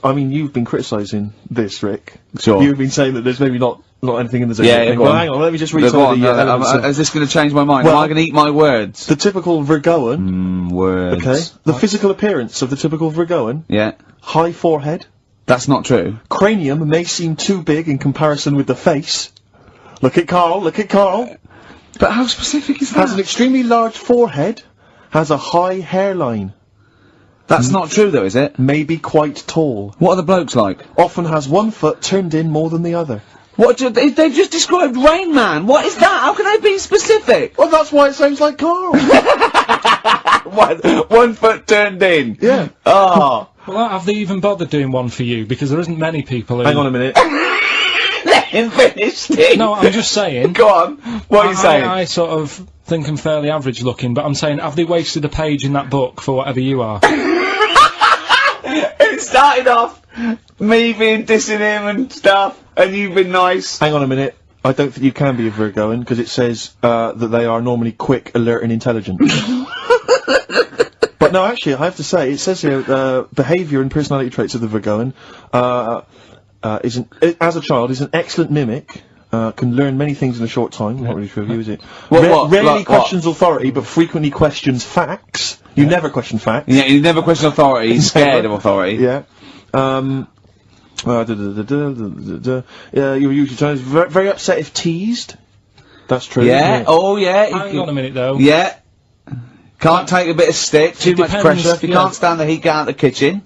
I mean, you've been criticising this, Rick. Sure. You've been saying that there's maybe not anything in the zodiac. Yeah, well, hang on, let me just read some of the elements. Is this going to change my mind? Am I going to eat my words? The typical Virgoan. Words. Okay. The physical appearance of the typical Virgoan. Yeah. High forehead. That's not true. Cranium may seem too big in comparison with the face. Look at Karl, But how specific is that? Has an extremely large forehead. Has a high hairline. That's not true though, is it? Maybe quite tall. What are the blokes like? Often has one foot turned in more than the other. What? They've just described Rain Man. What is that? How can they be specific? Well, that's why it sounds like Karl. One foot turned in. Yeah. Oh. Well, have they even bothered doing one for you? Because there isn't many people who... Hang on a minute. Let him finish, Steve. No, I'm just saying... Go on. What are you saying? I sort of think I'm fairly average looking, but I'm saying, have they wasted a page in that book for whatever you are? It started off me being dissing him and stuff, and you've been nice. Hang on a minute. I don't think you can be a Virgoan, because it says, that they are normally quick, alert and intelligent. But no, actually, I have to say, it says here, behaviour and personality traits of the Virgoan, as a child, is an excellent mimic, can learn many things in a short time. Not really true of you, is it? Rarely questions authority, but frequently questions facts. You never question facts. Yeah, you never question authority, he's scared of authority. Yeah. You're usually trying very upset if teased. That's true. Yeah, oh yeah. Hang on a minute though. Yeah. Can't take a bit of stick, too much pressure. If you can't stand the heat, get out of the kitchen.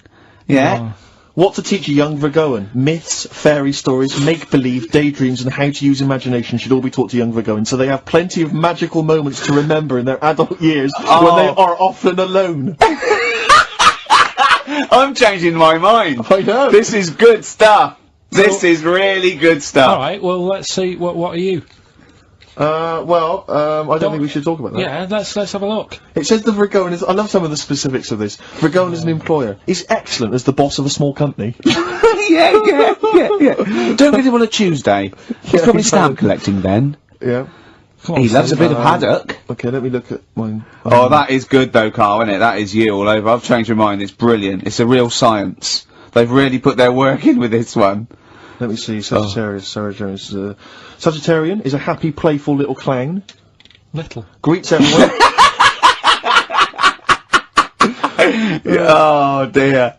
Yeah. What to teach a young Virgoan? Myths, fairy stories, make-believe, daydreams, and how to use imagination should all be taught to young Virgoans, so they have plenty of magical moments to remember in their adult years when they are often alone. I'm changing my mind. I know. This is good stuff. This is really good stuff. Alright, well, let's see, what are you? I don't think we should talk about that. Yeah, let's have a look. It says the Virgoan is... I love some of the specifics of this. Virgoan is an employer. He's excellent as the boss of a small company. yeah. Don't get him on a Tuesday. He's probably stamp collecting then. Yeah. He loves a bit of haddock. Okay, let me look at mine. Oh, that is good though, Karl, isn't it? That is you all over. I've changed my mind. It's brilliant. It's a real science. They've really put their work in with this one. Let me see. Sagittarius. Sagittarian is a happy, playful little clown. Little. Greets everyone. Oh dear.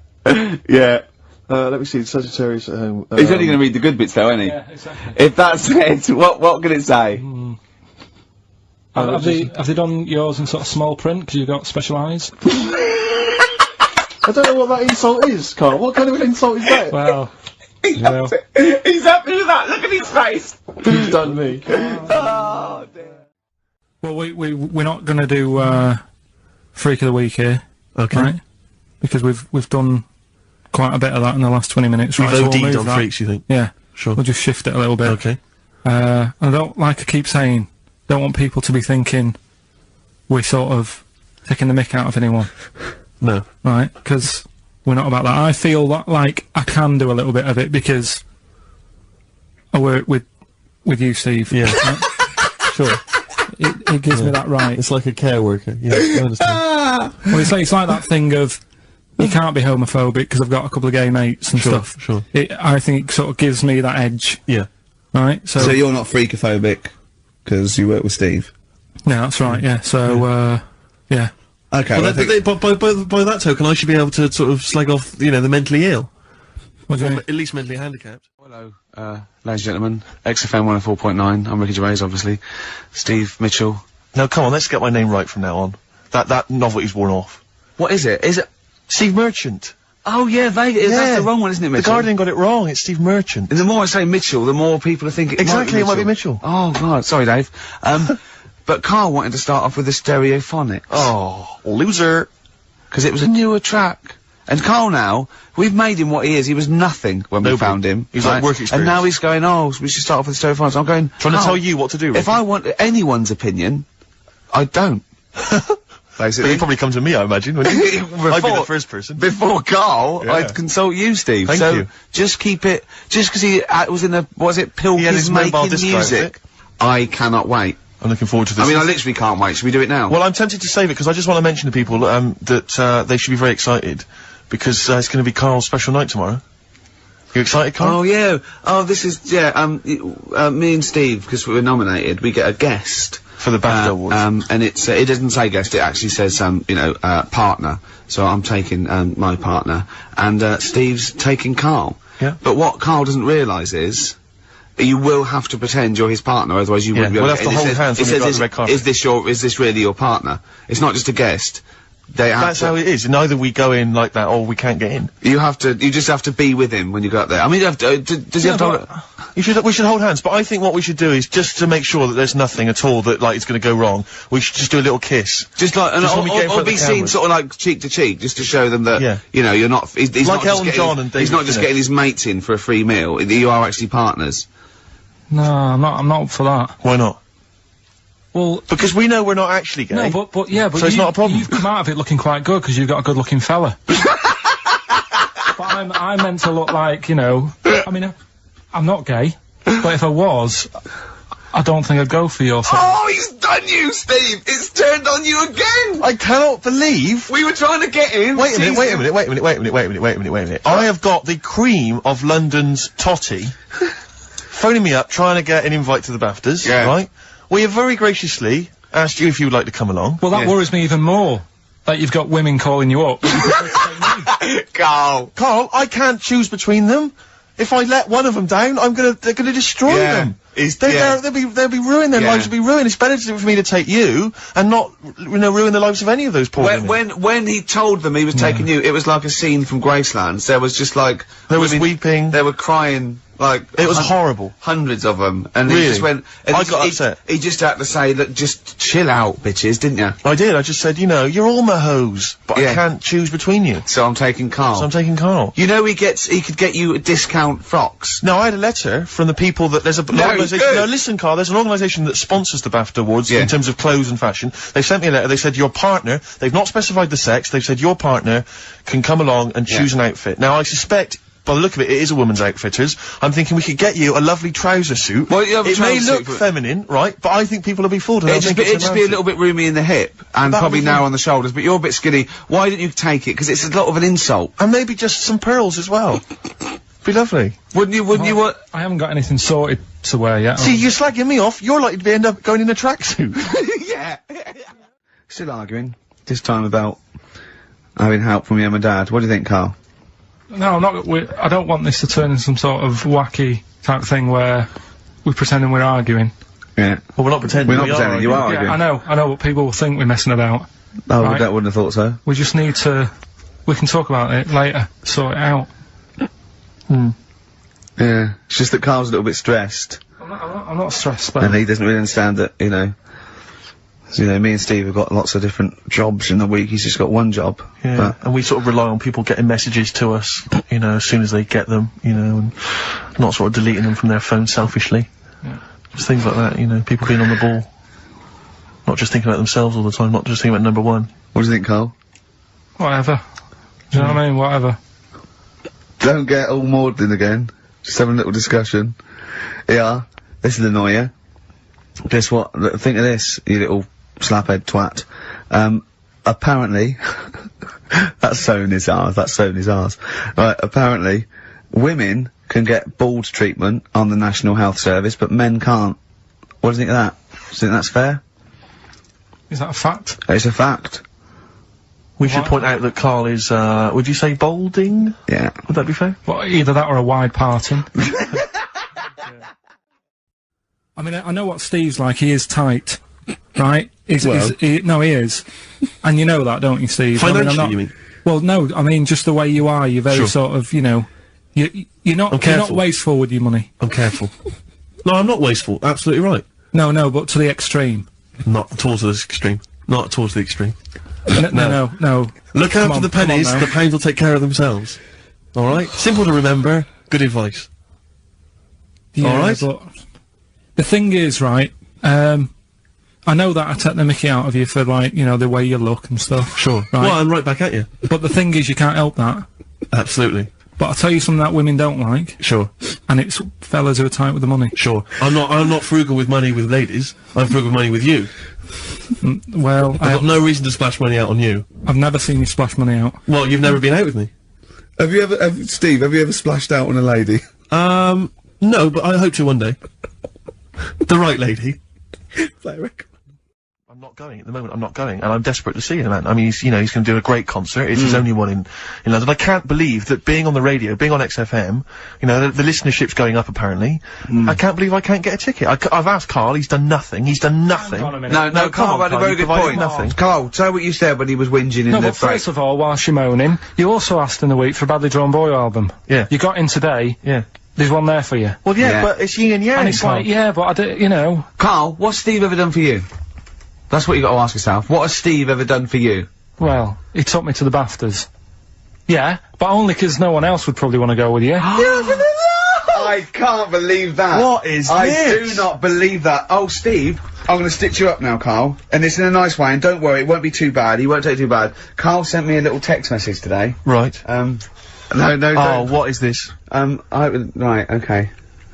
Yeah. Let me see. Sagittarius at home. He's only going to read the good bits, though, isn't he? Yeah, exactly. If that's it, what can it say? Have they done yours in sort of small print because you've got special eyes? I don't know what that insult is, Karl. What kind of an insult is that? Well. He's happy with that. Look at his face. He's done me. Oh dear. Well, we're not going to do Freak of the Week here, okay? Right? Because we've done quite a bit of that in the last 20 minutes. We've right, so OD'd we'll on move freaks, you think? Yeah. Sure. We'll just shift it a little bit. Okay. I don't, like I keep saying, don't want people to be thinking we're sort of taking the mick out of anyone. No. Right? Because we're not about that. I feel that, like, I can do a little bit of it because I work with you, Steve. Yeah. Right? Sure. It gives me that right. It's like a care worker. Yeah, I understand. Well, it's like that thing of you can't be homophobic because I've got a couple of gay mates and stuff. Sure. I think it sort of gives me that edge. Yeah. Right? So you're not freakophobic because you work with Steve? Yeah, that's right, yeah. So, yeah. Okay, well, by that token, I should be able to sort of slag off, you know, the mentally ill. What do you mean? At least mentally handicapped. Hello, ladies and gentlemen. XFM 104.9. I'm Ricky Gervais, obviously. Steve Mitchell. No, come on, let's get my name right from now on. That novelty's worn off. What is it? Is it Steve Merchant? Oh yeah, Vegas. Yeah. That's the wrong one, isn't it, Mitchell? The Guardian got it wrong. It's Steve Merchant. And the more I say Mitchell, the more people are thinking exactly. It might be Mitchell. Oh God, sorry, Dave. But Karl wanted to start off with the stereophonics. Oh, loser. Because it was a newer track. And Karl now, we've made him what he is. He was nothing when we found him. He's like work experience. And now he's going, oh, we should start off with the stereophonics. I'm going, trying to tell you what to do, Ricky. If I want anyone's opinion, I don't. Basically. But you'd probably come to me, I imagine, wouldn't you? I'd be the first person. Before Karl, I'd consult you, Steve. Thank you. Just keep it, just because he was in Pilkington making music. I cannot wait. I'm looking forward to this. I mean, I literally can't wait. Should we do it now? Well, I'm tempted to save it because I just want to mention to people that they should be very excited because it's going to be Karl's special night tomorrow. You excited, Karl? Oh yeah. Oh, this is me and Steve, because we were nominated, we get a guest for the BAFTA Awards. And it doesn't say guest. It actually says partner. So I'm taking my partner, and Steve's taking Karl. Yeah. But what Karl doesn't realise is, you will have to pretend you're his partner, otherwise you wouldn't be able to. We'll have to hold hands when we go on the red carpet. Is this really your partner? It's not just a guest. That's how it is. Neither we go in like that, or we can't get in. You just have to be with him when you go up there. I mean, you have to, does he have to we should hold hands, but I think what we should do is, just to make sure that there's nothing at all that, like, it's gonna go wrong, we should just do a little kiss. Just like, or be seen sort of like cheek to cheek, just to show them that, you know, you're not, he's like not Elton John and David he's not just getting his mates in for a free meal, you are actually partners. No, I'm not up for that. Why not? Well, because we know we're not actually gay. No, but so it's not a problem. You've come out of it looking quite good because you've got a good-looking fella. But I'm meant to look like, you know. I mean, I'm not gay, but if I was, I don't think I'd go for your thing. Oh, he's done you, Steve! It's turned on you again! I cannot believe we were trying to get him. Wait a minute. I have got the cream of London's totty phoning me up, trying to get an invite to the BAFTAs. Yeah. Right. We have very graciously asked you if you would like to come along. Well, that worries me even more. That you've got women calling you up. Karl, I can't choose between them. If I let one of them down, they're gonna destroy them. They'll be ruined. Their lives will be ruined. It's better for me to take you and not, you know, ruin the lives of any of those poor women. When he told them he was taking you, it was like a scene from Graceland. There was just like there was weeping. They were crying. Like, it was horrible. Hundreds of them. And really? He just went, and I got upset. He just had to say, look, just chill out, bitches, didn't you? I did. I just said, you know, you're all my hoes, but I can't choose between you. So I'm taking Karl. You know he could get you discount frocks. No, I had a letter from the people that there's an organisation. No, listen, Karl, there's an organisation that sponsors the BAFTA Awards in terms of clothes and fashion. They sent me a letter. They said your partner, they've not specified the sex, they've said your partner can come along and choose an outfit. Now, I suspect, by the look of it, it is a woman's outfitters. I'm thinking we could get you a lovely trouser suit. Well, you have a trouser suit, look feminine, right? But I think people will be fooled. It'd just be a little bit roomy in the hip, and probably narrow on the shoulders, but you're a bit skinny. Why didn't you take it? Because it's a lot of an insult. And maybe just some pearls as well. Be lovely. Wouldn't you want... I haven't got anything sorted to wear yet. See, you're slagging me off. You're likely to end up going in a tracksuit. Yeah. Still arguing. This time about having help from your mum and dad. What do you think, Karl? No, I'm not. I don't want this to turn into some sort of wacky type thing where we're pretending we're arguing. Yeah. Well, we're not pretending. We're not pretending. You are arguing. Yeah, I know, but people will think we're messing about. Oh, right? I wouldn't have thought so. We just need to. We can talk about it later. Sort it out. Yeah. It's just that Karl's a little bit stressed. I'm not stressed, but... And he doesn't really understand that, you know, You know, me and Steve have got lots of different jobs in the week. He's just got one job. Yeah, and we sort of rely on people getting messages to us, you know, as soon as they get them, you know, and not sort of deleting them from their phone selfishly. Yeah. Just things like that, you know, people being on the ball. Not just thinking about themselves all the time, not just thinking about number one. What do you think, Karl? Whatever. Do you know what I mean? Whatever. Don't get all maudlin again. Just having a little discussion. Yeah, this will annoy you. Guess what? Think of this, you little slaphead twat. Apparently, that's so in his arse, Right, apparently, women can get bald treatment on the National Health Service, but men can't. What do you think of that? Do you think that's fair? Is that a fact? It's a fact. We should point out that Karl is, would you say balding? Yeah. Would that be fair? Well, either that or a wide parting. I mean, I know what Steve's like. He is tight, right? No, he is. And you know that, don't you, Steve? Financially, you mean? Well, no, I mean, just the way you are. You're very sort of, you know, you're not wasteful with your money. I'm careful. No, I'm not wasteful. Absolutely right. No, but to the extreme. Not towards the extreme. Not towards the extreme. No. Look after the pennies, the pounds will take care of themselves. Alright? Simple to remember, good advice. Yeah, alright? But the thing is, right, I know that I take the mickey out of you for, like, you know, the way you look and stuff. Sure. Right? Well, I'm right back at you. But the thing is, you can't help that. Absolutely. But I'll tell you something that women don't like. Sure. And it's fellas who are tight with the money. Sure. I'm not frugal with money with ladies. I'm frugal with money with you. Well, I've got no reason to splash money out on you. I've never seen you splash money out. Well, you've never been out with me. Steve, have you ever splashed out on a lady? No, but I hope to one day. The right lady. Play a record. I'm not going at the moment. I'm not going, and I'm desperate to see him, man. I mean, he's going to do a great concert. It's his only one in London. I can't believe that being on the radio, being on XFM, you know, the listenership's going up apparently. I can't believe I can't get a ticket. I've asked Karl. He's done nothing. He's done nothing. No, Karl had a very good point. Nothing. Karl, tell what you said when he was whinging in the but first of all, whilst you're moaning, you also asked in the week for a Badly Drawn Boy album. Yeah. You got in today. Yeah. There's one there for you. Well, yeah, but it's yin and yang. And it's like, yeah, but you know. Karl, what's Steve ever done for you? That's what you got to ask yourself. What has Steve ever done for you? Well, he took me to the BAFTAs. Yeah, but only 'cause no one else would probably want to go with you. I can't believe that. What is this? I do not believe that. Oh, Steve, I'm going to stitch you up now, Karl. And it's in a nice way, and don't worry, it won't be too bad. He won't take it too bad. Karl sent me a little text message today. Right. No, Oh, what is this? Right, okay.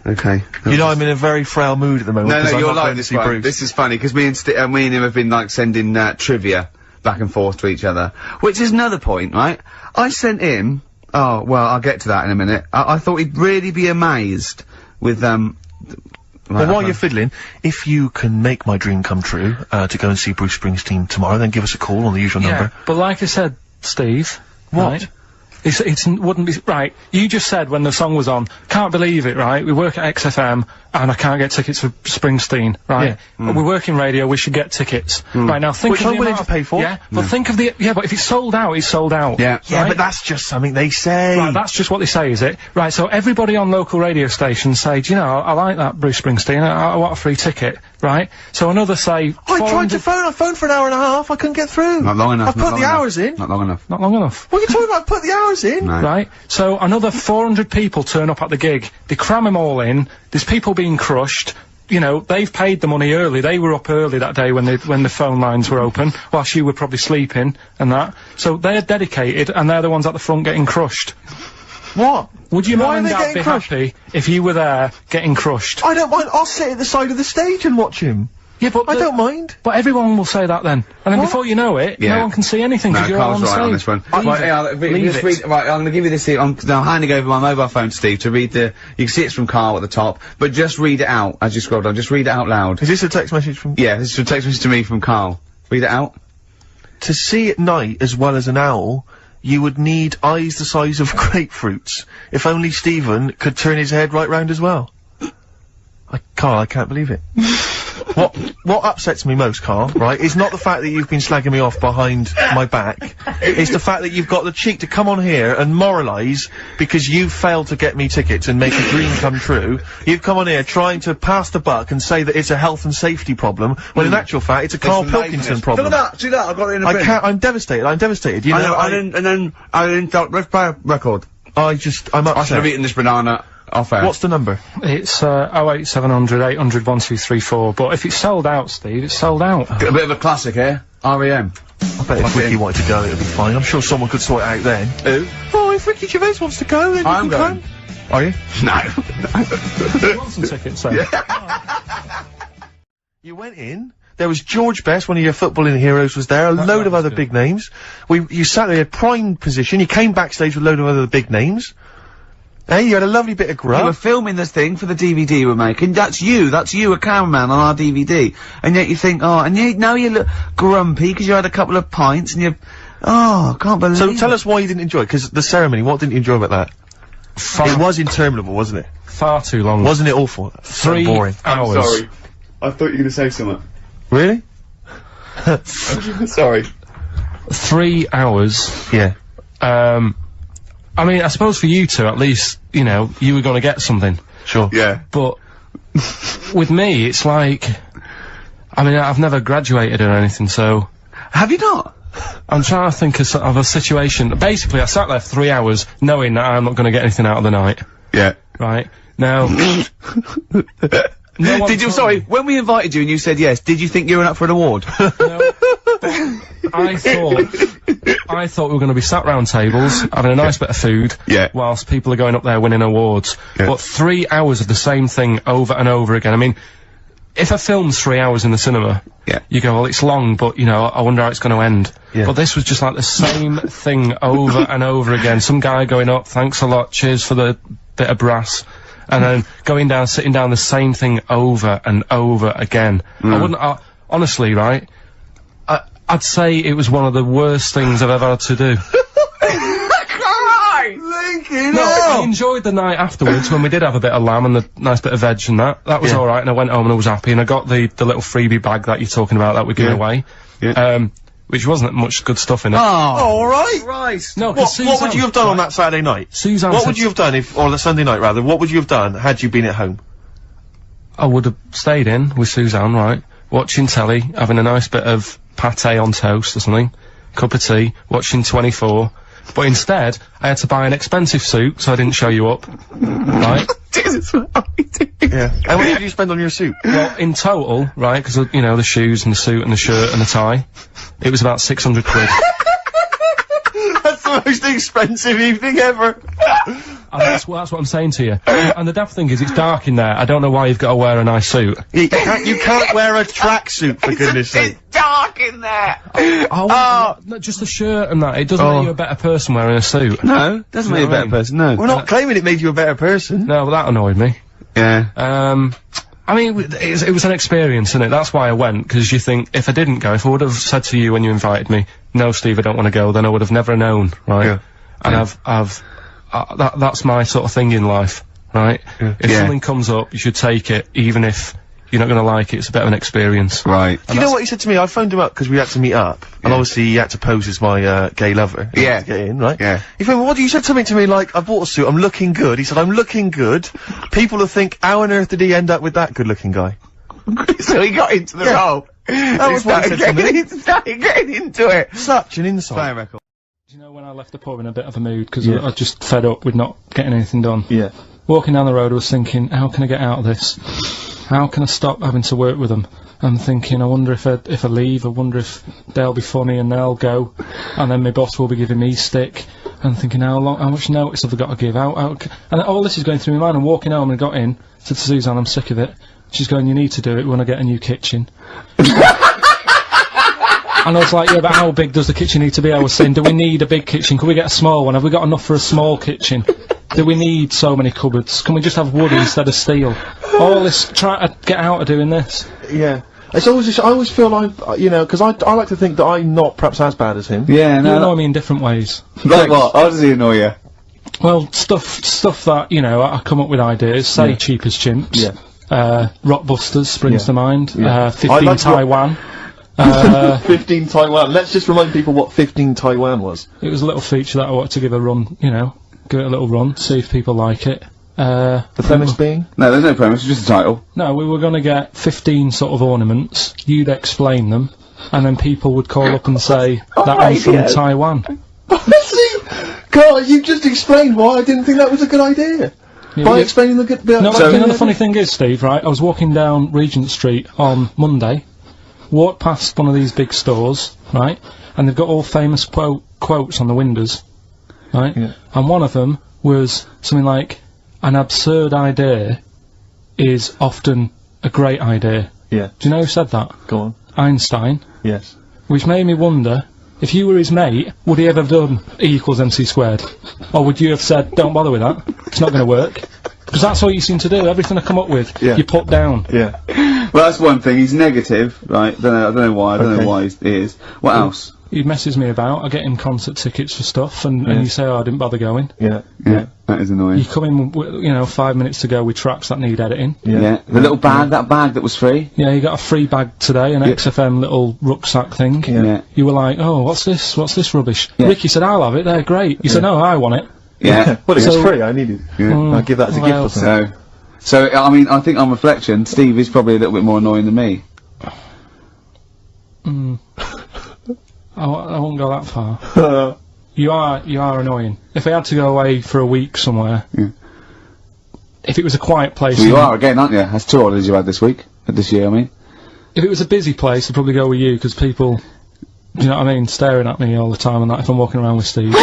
Okay. You know, I'm in a very frail mood at the moment. No, I'm you're not like going to this see one. Bruce. This is funny, because me and him have been, like, sending, trivia back and forth to each other. Which is another point, right? I sent him... Oh, well, I'll get to that in a minute. I thought he'd really be amazed with, Well, while you're fiddling, if you can make my dream come true, to go and see Bruce Springsteen tomorrow, then give us a call on the usual number. But like I said, Steve... What? Right, it wouldn't be... Right, you just said when the song was on, can't believe it, right? We work at XFM, and I can't get tickets for Springsteen, right? Yeah. We work in radio, we should get tickets. Right, now think Which of I'm the willing amount to pay for. Yeah, but think of the... Yeah, but if it's sold out, it's sold out. Yeah. Yeah, right? but that's just something they say. Right, that's just what they say, is it? Right, so everybody on local radio stations say, do you know, I like that Bruce Springsteen, I want a free ticket, right? So another say... I tried to phone, I phoned for an hour and a half, I couldn't get through. Not long enough. I've put the hours in. Not long enough. Not long enough. What are you talking about? I put the hours in. No. Right, so another 400 people turn up at the gig, they cram them all in, there's people being crushed, you know, they've paid the money early, they were up early that day when the phone lines were open, whilst you were probably sleeping, and that. So they're dedicated, and they're the ones at the front getting crushed. What? Would your Why mum and are they dad getting be crushed? happy if you were there getting crushed? I don't mind, I'll sit at the side of the stage and watch him. Yeah, but I don't mind. But everyone will say that then. And then before you know it, no one can see anything because you're all on Karl's the right stage. on this one. Right, I'm gonna give you this here. I'm handing over my mobile phone to Steve to read the... You can see it's from Karl at the top, but just read it out as you scroll down. Just read it out loud. Is this a text message from... Yeah, this is a text message to me from Karl. Read it out. To see at night as well as an owl, you would need eyes the size of grapefruits. If only Stephen could turn his head right round as well. Karl, I can't believe it. What upsets me most, Karl, right, is not the fact that you've been slagging me off behind my back. It's the fact that you've got the cheek to come on here and moralise because you failed to get me tickets and make a dream come true. You've come on here trying to pass the buck and say that it's a health and safety problem, when in actual fact it's a Karl Pilkington problem. See that, I've got it in a bin. I'm devastated, you know. I didn't let's play a record. I'm upset. I should have eaten this banana off air. What's the number? It's 08700 800 1234, but if it's sold out, Steve, it's sold out. A bit of a classic here, R.E.M. I bet if Ricky wanted to go, it'd be fine. I'm sure someone could sort it out then. Who? Oh, if Ricky Gervais wants to go, then I'm going. Are you? No. You want some tickets, so? You went in. There was George Best, one of your footballing heroes, was there. A load of other big names. You sat there in prime position. You came backstage with a load of other big names. Hey, you had a lovely bit of grub. You were filming this thing for the DVD we're making. That's you, a cameraman on our DVD. And yet you think, now you look grumpy because you had a couple of pints and I can't believe So tell us why you didn't enjoy it, because the ceremony, what didn't you enjoy about that? It was interminable, wasn't it? Far too long. Wasn't it awful? 3 boring. hours. I'm sorry. I thought you were going to say something. Really? Sorry. 3 hours. Yeah. I mean, I suppose for you two, at least, you know, you were gonna get something. Sure. Yeah. But, with me, it's like, I mean, I've never graduated or anything, so... Have you not? I'm trying to think of a situation. Basically, I sat there for 3 hours, knowing that I'm not gonna get anything out of the night. Yeah. Right? Now... Sorry, when we invited you and you said yes, did you think you were up for an award? No. I thought we were going to be sat round tables, having a nice bit of food, whilst people are going up there winning awards. But 3 hours of the same thing over and over again. I mean, if a film's 3 hours in the cinema, you go, well, it's long, but, you know, I wonder how it's going to end. But this was just like the same thing over and over again. Some guy going up, thanks a lot, cheers for the bit of brass. And then going down, sitting down, the same thing over and over again. I wouldn't, honestly, right? I'd say it was one of the worst things I've ever had to do. I enjoyed the night afterwards when we did have a bit of lamb and a nice bit of veg and that. That was alright, and I went home and I was happy, and I got the little freebie bag that you're talking about that we're giving away. Which wasn't much good stuff in it. Oh, alright. Christ. No, what would you have done on that Saturday night? Suzanne what would you have done or the Sunday night rather, what would you have done had you been at home? I would have stayed in with Suzanne, right? Watching telly, having a nice bit of pate on toast or something. Cup of tea, watching 24. But instead, I had to buy an expensive suit, so I didn't show you up. Right? Jesus, yeah. How much did you spend on your suit? Well, in total, right, because, you know, the shoes and the suit and the shirt and the tie, it was about 600 quid. That's the most expensive evening ever. And that's what I'm saying to you. And the daft thing is, it's dark in there. I don't know why you've got to wear a nice suit. You can't wear a tracksuit, for goodness sake. It's dark in there! No, just the shirt and that. It doesn't make you a better person wearing a suit. No, doesn't make you a better person, no. We're not claiming it made you a better person. No, but that annoyed me. Yeah. I mean, it was an experience, innit? That's why I went, because you think, if I didn't go, if I would have said to you when you invited me, no, Steve, I don't want to go, then I would have never known, right? Yeah. And that's my sort of thing in life, right? Yeah. If something comes up, you should take it, even if you're not going to like it. It's a bit of an experience. Right. Do you know what he said to me? I phoned him up because we had to meet up, and obviously he had to pose as my, gay lover. Yeah. To get in, right? Yeah. He phoned me, what, you said something to me like, I bought a suit, I'm looking good. He said, I'm looking good. People will think, how on earth did he end up with that good-looking guy? So he got into the role. That was what he said to me. He started getting into it. Such an insight. Play a record. You know, when I left the pub in a bit of a mood, because I was just fed up with not getting anything done. Yeah. Walking down the road, I was thinking, how can I get out of this? How can I stop having to work with them? I'm thinking, I wonder if I leave, I wonder if they'll be funny and they'll go, and then my boss will be giving me stick. And thinking, how much notice have I got to give out? And all this is going through my mind. I'm walking home and I got in, said to Suzanne, I'm sick of it. She's going, you need to do it when I get a new kitchen. And I was like, yeah, but how big does the kitchen need to be? I was saying, do we need a big kitchen? Can we get a small one? Have we got enough for a small kitchen? Do we need so many cupboards? Can we just have wood instead of steel? All this, try to get out of doing this. Yeah. It's always, I always feel like, you know, because I like to think that I'm not perhaps as bad as him. Yeah, no. You annoy me in different ways. Like what? How does he annoy you? Well, stuff that, you know, I come up with ideas, say cheap as chimps. Yeah. Rockbusters springs to mind. Yeah. 15 Taiwan. 15 Taiwan. Let's just remind people what 15 Taiwan was. It was a little feature that I wanted to give a run, you know, give it a little run, see if people like it. The premise being? No, there's no premise, it's just a title. No, we were gonna get 15 sort of ornaments, you'd explain them, and then people would call up and say, that one's from Taiwan. See? Carl, you just explained why I didn't think that was a good idea. Yeah, by explaining the good bit. No, you know the funny thing is, Steve, right, I was walking down Regent Street on Monday, walked past one of these big stores, right, and they've got all famous quotes on the windows, right, and one of them was something like, an absurd idea is often a great idea. Yeah. Do you know who said that? Go on. Einstein. Yes. Which made me wonder, if you were his mate, would he ever have done E equals MC squared? Or would you have said, don't bother with that, it's not going to work? Because that's all you seem to do, everything I come up with, you put down. Yeah. Well, that's one thing, he's negative, right, I don't know why, I don't know why he is. What else? He messes me about, I get him concert tickets for stuff, and you say, oh, I didn't bother going. Yeah, that is annoying. You come in, you know, 5 minutes to go with tracks that need editing. Yeah. The little bag, that bag that was free? Yeah, you got a free bag today, an XFM little rucksack thing. Yeah. You were like, oh, what's this rubbish? Ricky said, I'll have it, they're great. You said, no, I want it. Yeah. Well, it was free, I need it. I'll give that as a gift or something. So, I mean, I think on reflection, Steve is probably a little bit more annoying than me. I won't go that far. You are annoying. If I had to go away for a week somewhere, if it was a quiet place... Well, you are again, aren't you? That's 2 holidays you had this week, this year, I mean. If it was a busy place, I'd probably go with you, because people, do you know what I mean, staring at me all the time and that if I'm walking around with Steve.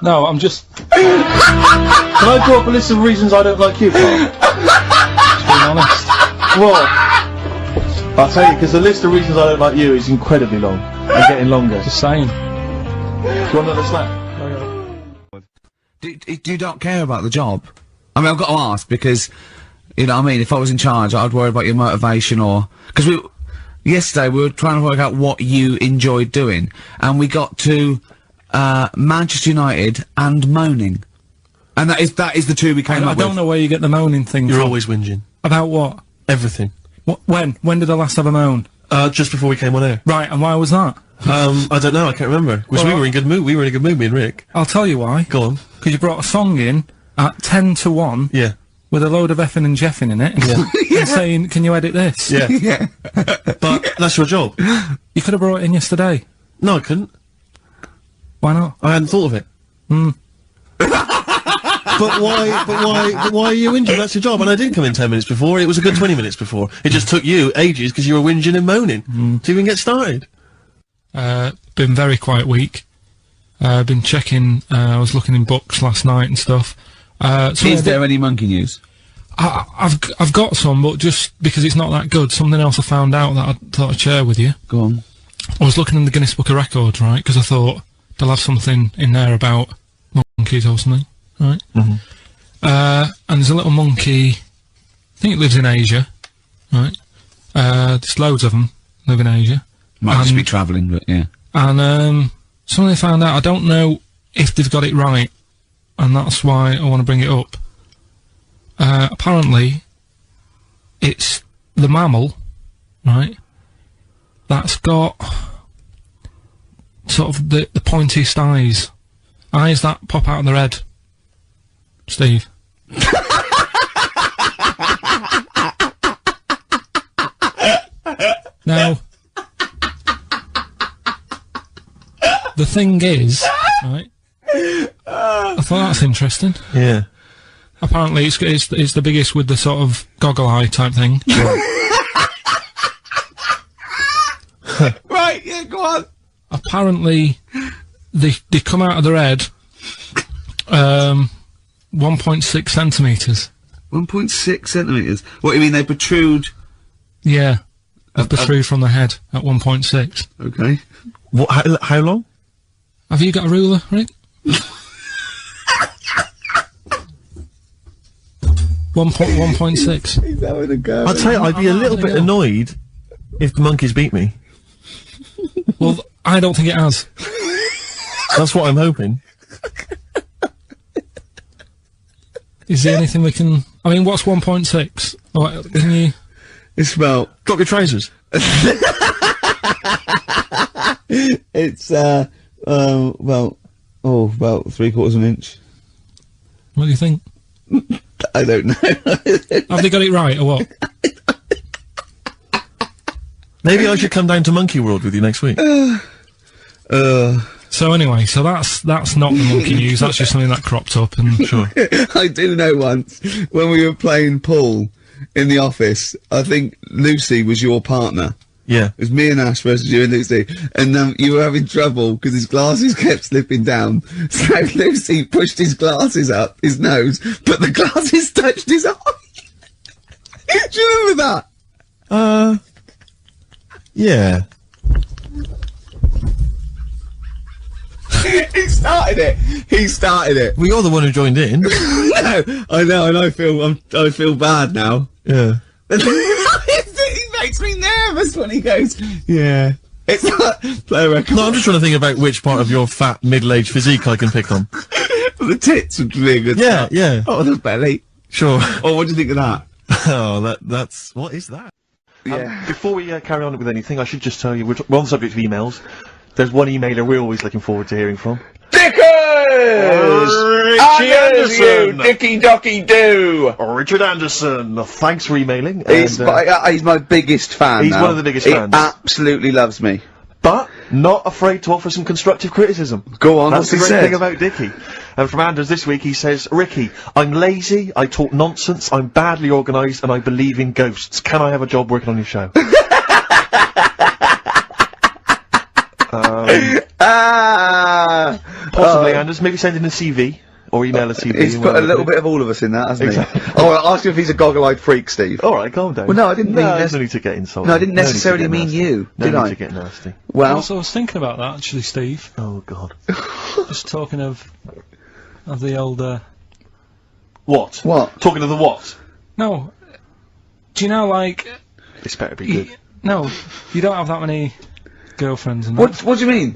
No, I'm just... Can I draw up a list of reasons I don't like you, Carl? Just being honest. What? I'll tell you, because the list of reasons I don't like you is incredibly long. And getting longer. Just saying. Do you want another slap? You don't care about the job? I mean, I've got to ask, because, you know what I mean, if I was in charge, I'd worry about your motivation or... Because yesterday we were trying to work out what you enjoyed doing, and we got to, Manchester United and moaning. And that is the two we came up with. I don't know where you get the moaning thing from. You're always whinging. About what? Everything. When? When did I last have a moan? Just before we came on air. Right, and why was that? I don't know, I can't remember. Because we were in a good mood, me and Rick. I'll tell you why. Go on. Because you brought a song in at 10 to 1. Yeah. With a load of effing and jeffing in it. Yeah. And saying, can you edit this? Yeah. Yeah. But that's your job. You could have brought it in yesterday. No, I couldn't. Why not? I hadn't thought of it. But why are you whinging? That's your job. And I did come in 10 minutes before, it was a good 20 minutes before. It just took you ages because you were whinging and moaning to even get started. Been very quiet week. Been checking, I was looking in books last night and stuff. Is there any monkey news? I've got some, but just because it's not that good, something else I found out that I thought I'd share with you. Go on. I was looking in the Guinness Book of Records, right, because I thought they'll have something in there about monkeys or something. Right. And there's a little monkey, I think it lives in Asia, right? There's loads of them live in Asia. Might just be travelling, but yeah. And, something they found out, I don't know if they've got it right, and that's why I want to bring it up. Apparently, it's the mammal, right, that's got sort of the pointiest eyes that pop out of their head. Steve. Now, the thing is, right, I thought that's interesting. Yeah. Apparently it's the biggest with the sort of goggle eye type thing. Right, yeah, go on. Apparently, they come out of their head, 1.6 centimetres. 1.6 centimetres? What, you mean they protrude? Yeah. They protrude from the head at 1.6. Okay. What, how long? Have you got a ruler, Rick? 1.6. He's having a go. I'll tell you, I'd be a little bit annoyed if the monkeys beat me. Well, I don't think it has. That's what I'm hoping. Is there anything we can I mean, what's 1.6? What, can you... It's about... Drop your trousers. It's, about 3/4 of an inch. What do you think? I don't know. Have they got it right, or what? Maybe I should come down to Monkey World with you next week. So anyway, so that's not the monkey news, that's just something that cropped up, and... Sure. I do know once, when we were playing pool in the office, I think Lucy was your partner. Yeah. It was me and Ash versus you and Lucy, and you were having trouble because his glasses kept slipping down. So Lucy pushed his glasses up his nose, but the glasses touched his eye. Do you remember that? Yeah. He started it. Well, you're the one who joined in. No, I know, and I feel bad now. Yeah. He makes me nervous when he goes, yeah. It's like, play a record. No, I'm just trying to think about which part of your fat, middle-aged physique I can pick on. The tits would be a good start. Yeah. Oh, the belly. Sure. Oh, what do you think of that? Oh, that's... What is that? Yeah. Before we carry on with anything, I should just tell you, we're on the subject of emails. There's one emailer we're always looking forward to hearing from. Dickers! Richie Anderson! Dicky Docky Doo! Richard Anderson, thanks for emailing. He's my biggest fan. He's one of the biggest fans. He absolutely loves me. But not afraid to offer some constructive criticism. Go on, That's the what's he great said? thing about Dicky. And from Anders this week, he says, Ricky, I'm lazy, I talk nonsense, I'm badly organised, and I believe in ghosts. Can I have a job working on your show? Possibly, Anders. Maybe send in a CV. Or email a CV. He's put a little bit of all of us in that, hasn't he? Oh, I'll ask you if he's a goggle-eyed freak, Steve. Alright, calm down. Well, no, I didn't mean... There's no need to get insulted. No, I didn't necessarily mean you, did I? No need to get nasty. Well... Also, I was thinking about that, actually, Steve. Oh, God. Just talking of the old, What? What? Talking of the what? No. Do you know, like... This better be good. No, you don't have that many girlfriends and that. What do you mean?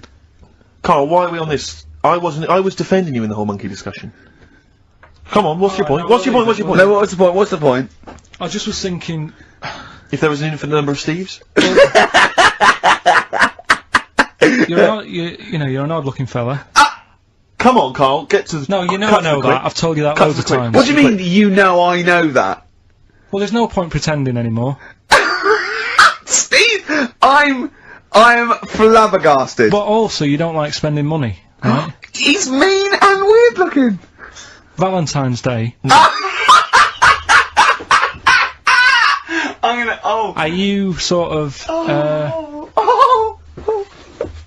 Carl, why are we on this? I was defending you in the whole monkey discussion. Come on, what's your point? What's your point? What's your point? No, what's the point? What's the point? I just was thinking... If there was an infinite number of Steves? You're an odd-looking fella. Come on, Carl, get to the... No, you know I know that. I've told you that loads of times. What do you mean, you know I know that? Well, there's no point pretending anymore. Steve, I'm flabbergasted. But also, you don't like spending money, right? He's mean and weird looking. Valentine's Day. I'm gonna... Oh. Are you sort of,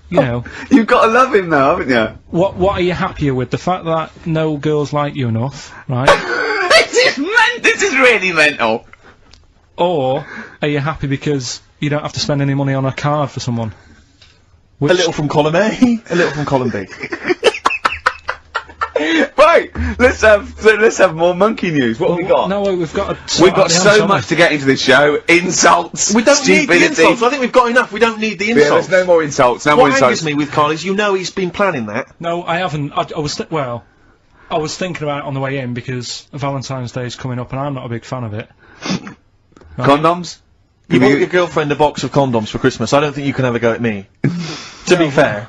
you know... You've got to love him now, haven't you? What are you happier with? The fact that no girls like you enough, right? This is really mental. Or are you happy because you don't have to spend any money on a card for someone? A little from column A, a little from column B. Right, let's have more monkey news. What have we got? No, we've got so much to get into this show. Insults. We don't stupidity. need the insults. I think we've got enough. We don't need the insults. Yeah, there's no more insults. No more insults. What angers me with Karl is you know he's been planning that. No, I haven't. I was thinking about it on the way in because Valentine's Day is coming up and I'm not a big fan of it. Right. Condoms? You bought your girlfriend a box of condoms for Christmas. I don't think you can have a go at me. To be fair.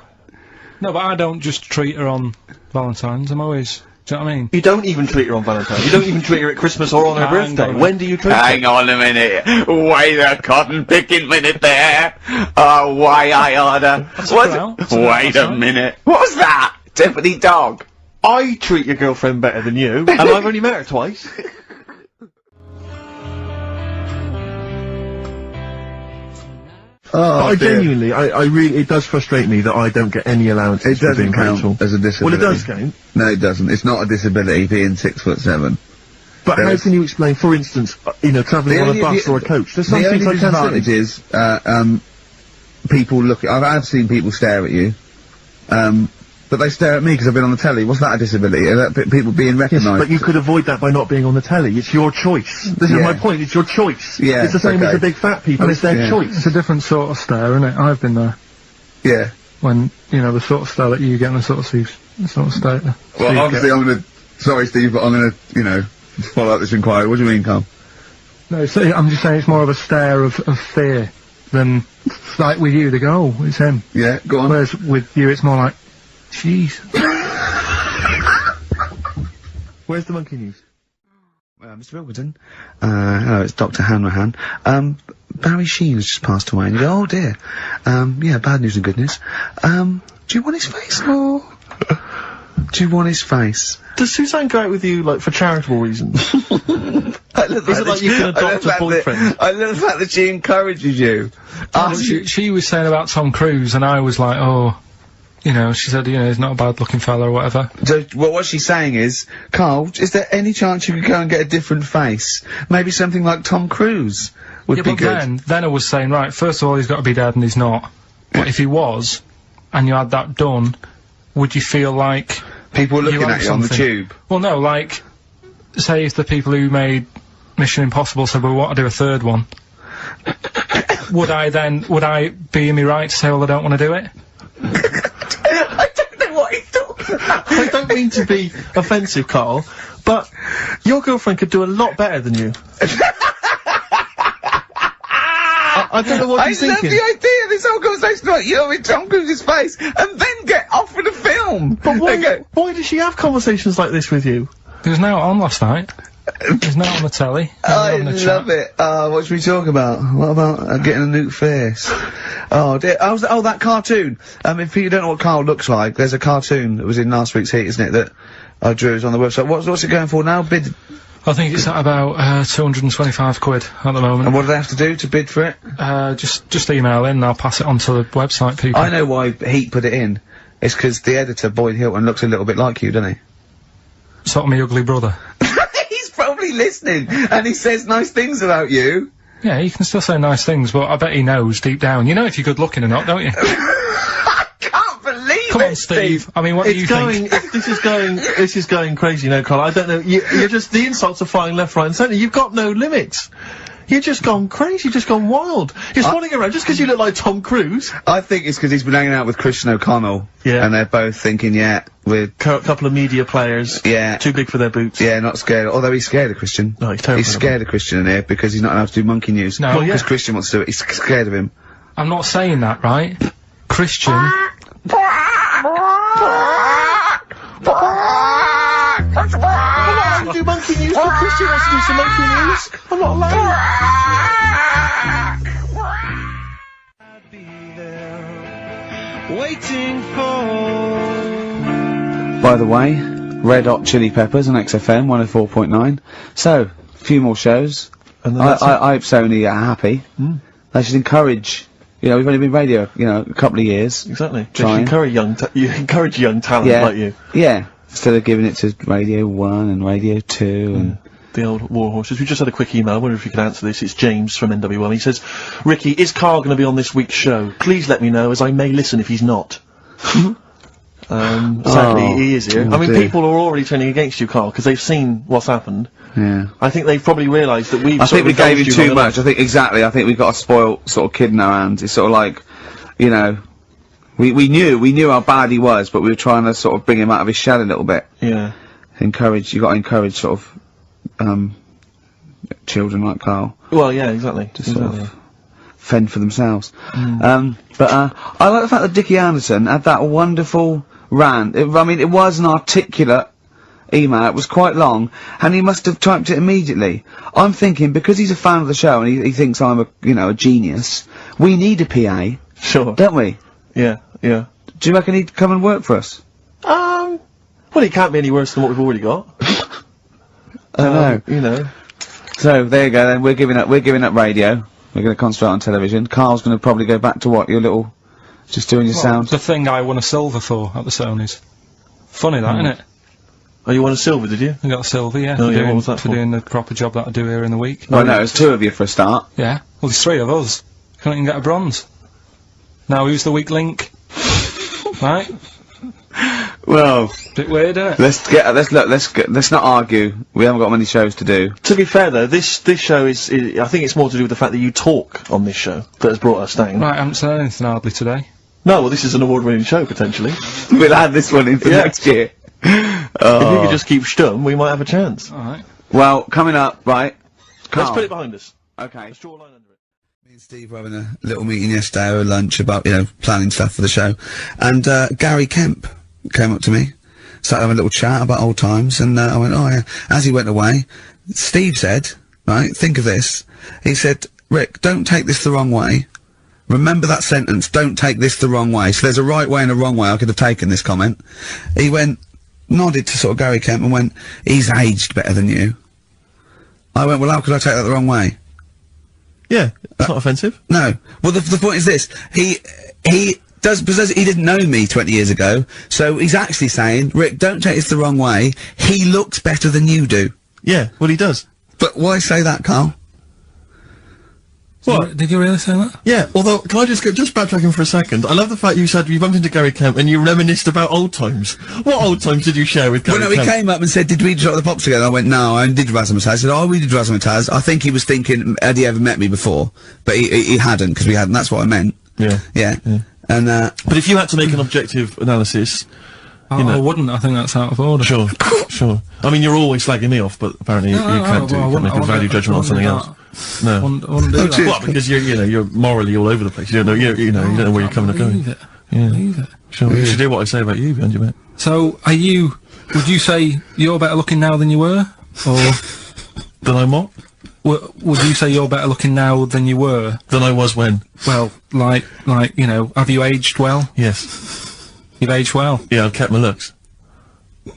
No, but I don't just treat her on Valentine's. I'm always... Do you know what I mean? You don't even treat her on Valentine's. You don't even treat her at Christmas or on her birthday. When do you treat her? Hang on a minute. Wait a cotton picking minute there. Oh, why I order. Wait a minute. What was that? Tiffany dog. I treat your girlfriend better than you, and I've only met her twice. Oh, I genuinely, I really, it does frustrate me that I don't get any allowance. It doesn't count as a disability. Well, it does count. No, it doesn't. It's not a disability being 6'7". But how can you explain, for instance, travelling on a bus or a coach? There's some things I can't see. The only disadvantage is, people look. I've seen people stare at you, but they stare at me because I've been on the telly. What's that a disability? People being recognised. Yes, but you could avoid that by not being on the telly. It's your choice. This is my point. It's your choice. Yeah, it's the same as the big fat people. It's their choice. It's a different sort of stare, isn't it? I've been there. Yeah. When the sort of stare that you get and the sort of stare. Well, obviously, I'm gonna. Sorry, Steve, but I'm gonna. follow up this inquiry. What do you mean, Karl? No, so I'm just saying it's more of a stare of fear than, like with you, they go, oh, it's him. Yeah, go on. Whereas with you, it's more like, jeez. Where's the monkey news? Mr. Pilkington, hello, it's Dr. Hanrahan. Barry Sheen has just passed away, and you go, oh dear. Yeah, bad news and good news. Do you want his face, or do you want his face? Does Suzanne go out with you, like, for charitable reasons? Is it like you can adopt a boyfriend? I love the fact that she encourages you. She was saying about Tom Cruise, and I was like, oh, you know, she said, you know, he's not a bad-looking fella or whatever. So, well, what she's saying is, Karl, is there any chance you could go and get a different face? Maybe something like Tom Cruise would be good. Then I was saying, right, first of all, he's got to be dead and he's not. But if he was, and you had that done, would you feel like... People were looking at you on the tube? Well, no, like, say if the people who made Mission Impossible said, well, we want to do a third one, would I be in me right to say, well, I don't want to do it? I don't know what he's talking about. I don't mean to be offensive, Karl, but your girlfriend could do a lot better than you. I don't know what he's thinking. I love the idea of this whole conversation about you in Tom Cruise's face, and then get offered a film. But why does she have conversations like this with you? It was now on last night. It was now on the telly. I love it. What should we talk about? What about getting a new face? Oh dear. Oh, that cartoon. If you don't know what Karl looks like, there's a cartoon that was in last week's Heat, isn't it, that I drew is on the website. What's it going for now? Bid? I think it's at about 225 quid at the moment. And what do they have to do to bid for it? Just email in and I'll pass it on to the website people. I know why Heat put it in. It's because the editor, Boyd Hilton, looks a little bit like you, doesn't he? Sort of my ugly brother. He's probably listening, and he says nice things about you. Yeah, he can still say nice things, but I bet he knows deep down. You know if you're good looking or not, don't you? I can't believe Come on, Steve. I mean, what do you think? This is going crazy now, Karl. I don't know. You're just, the insults are flying left, right and centre. You've got no limits. You've just gone crazy, you've just gone wild. You're swanning around just because you look like Tom Cruise. I think it's because he's been hanging out with Christian O'Connell. Yeah. And they're both thinking, yeah, we're... couple of media players. Yeah. Too big for their boots. Yeah, not scared. Although he's scared of Christian. No, he's terrible. He's scared of Christian in here because he's not allowed to do monkey news. No. Well, because Christian wants to do it. He's scared of him. I'm not saying that, right? Christian... I'm not allowed to do monkey news, but Christian wants to do some monkey news. I'm not allowed. I'd be there, waiting for... By the way, Red Hot Chili Peppers on XFM 104.9. So, a few more shows. And I hope Sony are happy. They should encourage... You know, we've only been radio, you know, a couple of years. Exactly. You encourage young talent like you. Yeah. Instead of giving it to Radio 1 and Radio 2 and... The old war horses. We just had a quick email. I wonder if you could answer this. It's James from NWL. He says, Ricky, is Karl going to be on this week's show? Please let me know, as I may listen if he's not. Sadly, he is here. I mean, people are already turning against you, Karl, because they've seen what's happened. Yeah. I think they've probably realised that we've I think we gave him too much. I think we've got a spoiled sort of kid in our hands. It's sort of like, you know, we knew how bad he was, but we were trying to sort of bring him out of his shell a little bit. Yeah. You got to encourage sort of, children like Karl. Well, yeah, exactly. To sort of fend for themselves. I like the fact that Dickie Anderson had that wonderful rant. I mean, it was an articulate email. It was quite long, and he must have typed it immediately. I'm thinking, because he's a fan of the show and he thinks I'm a genius, we need a PA. Sure. Don't we? Yeah, yeah. Do you reckon he'd come and work for us? Well, he can't be any worse than what we've already got. I don't know. You know. So, there you go then, we're giving up radio. We're gonna concentrate on television. Karl's gonna probably go back to what, your little... Just doing your sound? The thing I won a silver for at the Sony's. Funny that, isn't it? Oh, you won a silver, did you? I got a silver, yeah. Oh, yeah, what was that for? Doing the proper job that I do here in the week. Well, no, there's 2 of you for a start. Yeah. Well, there's 3 of us. Couldn't even get a bronze. Now, who's the weak link? Right? Well... Bit weird, isn't it? Let's not argue. We haven't got many shows to do. To be fair though, this show is I think it's more to do with the fact that you talk on this show that has brought us down. Right, I haven't said anything hardly today. No, well this is an award-winning show, potentially. We'll add this one in for next year. If you could just keep stum, we might have a chance. Alright. Well, coming up, right? Let's Carl. put it behind us. Okay. Let's draw a line under it. Me and Steve were having a little meeting yesterday over lunch about, planning stuff for the show. And, Gary Kemp came up to me, started having a little chat about old times, and, I went, oh yeah. As he went away, Steve said, right, think of this. He said, Rick, don't take this the wrong way. Remember that sentence, don't take this the wrong way. So there's a right way and a wrong way I could have taken this comment. He nodded to sort of Gary Kemp and went, he's aged better than you. I went, well, how could I take that the wrong way? Yeah, it's not offensive. No. Well, the point is this. He didn't know me 20 years ago, so he's actually saying, Rick, don't take this the wrong way. He looks better than you do. Yeah, well, he does. But why say that, Carl? What? Did you really say that? Yeah, although, can I just backtracking for a second? I love the fact you said you bumped into Gary Kemp and you reminisced about old times. What old times did you share with Gary Kemp? Well, no, he came up and said, did we drop the pops together? I went, no, I did Razzmatazz. I said, oh, we did Razzmatazz. I think he was thinking, had he ever met me before? But he hadn't, because we hadn't. That's what I meant. Yeah. Yeah. And, but if you had to make an objective analysis... I wouldn't. I think that's out of order. Sure, sure. I mean, you're always slagging me off, but apparently you can't make a value judgment on something else. No. I wouldn't do that. Well, because you're morally all over the place. You don't know, you don't know where you're coming or going. Leave it. Yeah. Leave it. Sure. You should hear what I say about you behind your back. So, would you say you're better looking now than you were? Or... Than I'm what? Would you say you're better looking now than you were? Than I was when? Well, have you aged well? Yes. You've aged well? Yeah, I've kept my looks. Bit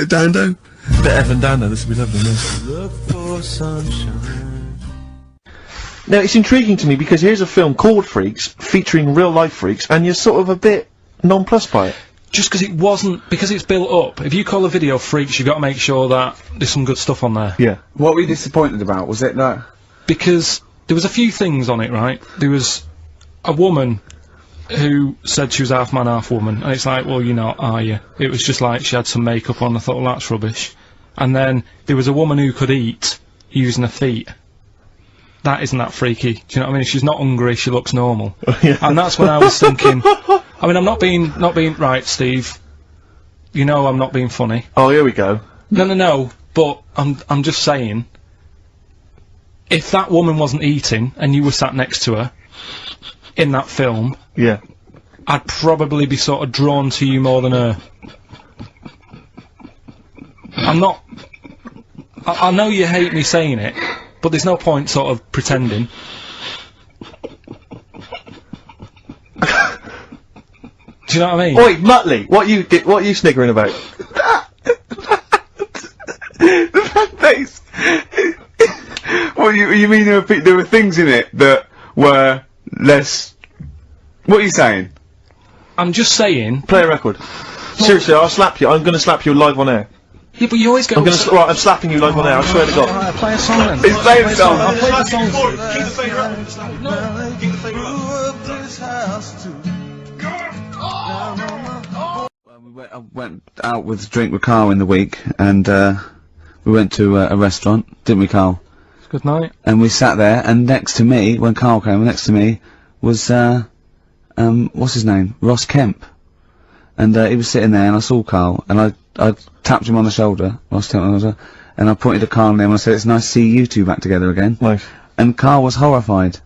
of Dando? Bit Evan Dando, this would be lovely, yes. Look for sunshine. Now, it's intriguing to me because here's a film called Freaks, featuring real-life freaks, and you're sort of a bit nonplussed by it. Just because it's built up. If you call a video Freaks, you've got to make sure that there's some good stuff on there. Yeah. What were you disappointed about? Was it that? Because there was a few things on it, right? There was a woman who said she was half man, half woman, and it's like, well, you're not, are you? It was just like she had some makeup on. I thought, well, that's rubbish. And then there was a woman who could eat using her feet. That isn't that freaky. Do you know what I mean? If she's not hungry, she looks normal. Yeah. And that's when I was thinking. I mean, I'm not being right, Steve. You know, I'm not being funny. Oh, here we go. No. But I'm just saying. If that woman wasn't eating and you were sat next to her in that film, yeah, I'd probably be sort of drawn to you more than her. I'm not. I know you hate me saying it, but there's no point sort of pretending. Do you know what I mean? Oi, Muttley, what are you sniggering about? That face. What you mean there were things in it that were less... What are you saying? I'm just saying... Play a record. Seriously, I'll slap you. I'm gonna slap you live on air. Yeah, but you always go... Right, I'm slapping you live on air, I swear to God. Alright, play a song then. He's playing a song. I'll play the song. Keep the finger up. No, keep the finger up. I went out with a drink with Karl in the week, and we went to a restaurant, didn't we, Karl? Good night. And we sat there, and next to me, when Karl came, next to me was what's his name? Ross Kemp. And he was sitting there, and I saw Karl, and I tapped him on the shoulder, Ross Kemp on the shoulder, and I pointed at Karl and him, and I said, "It's nice to see you two back together again." Nice. And Karl was horrified.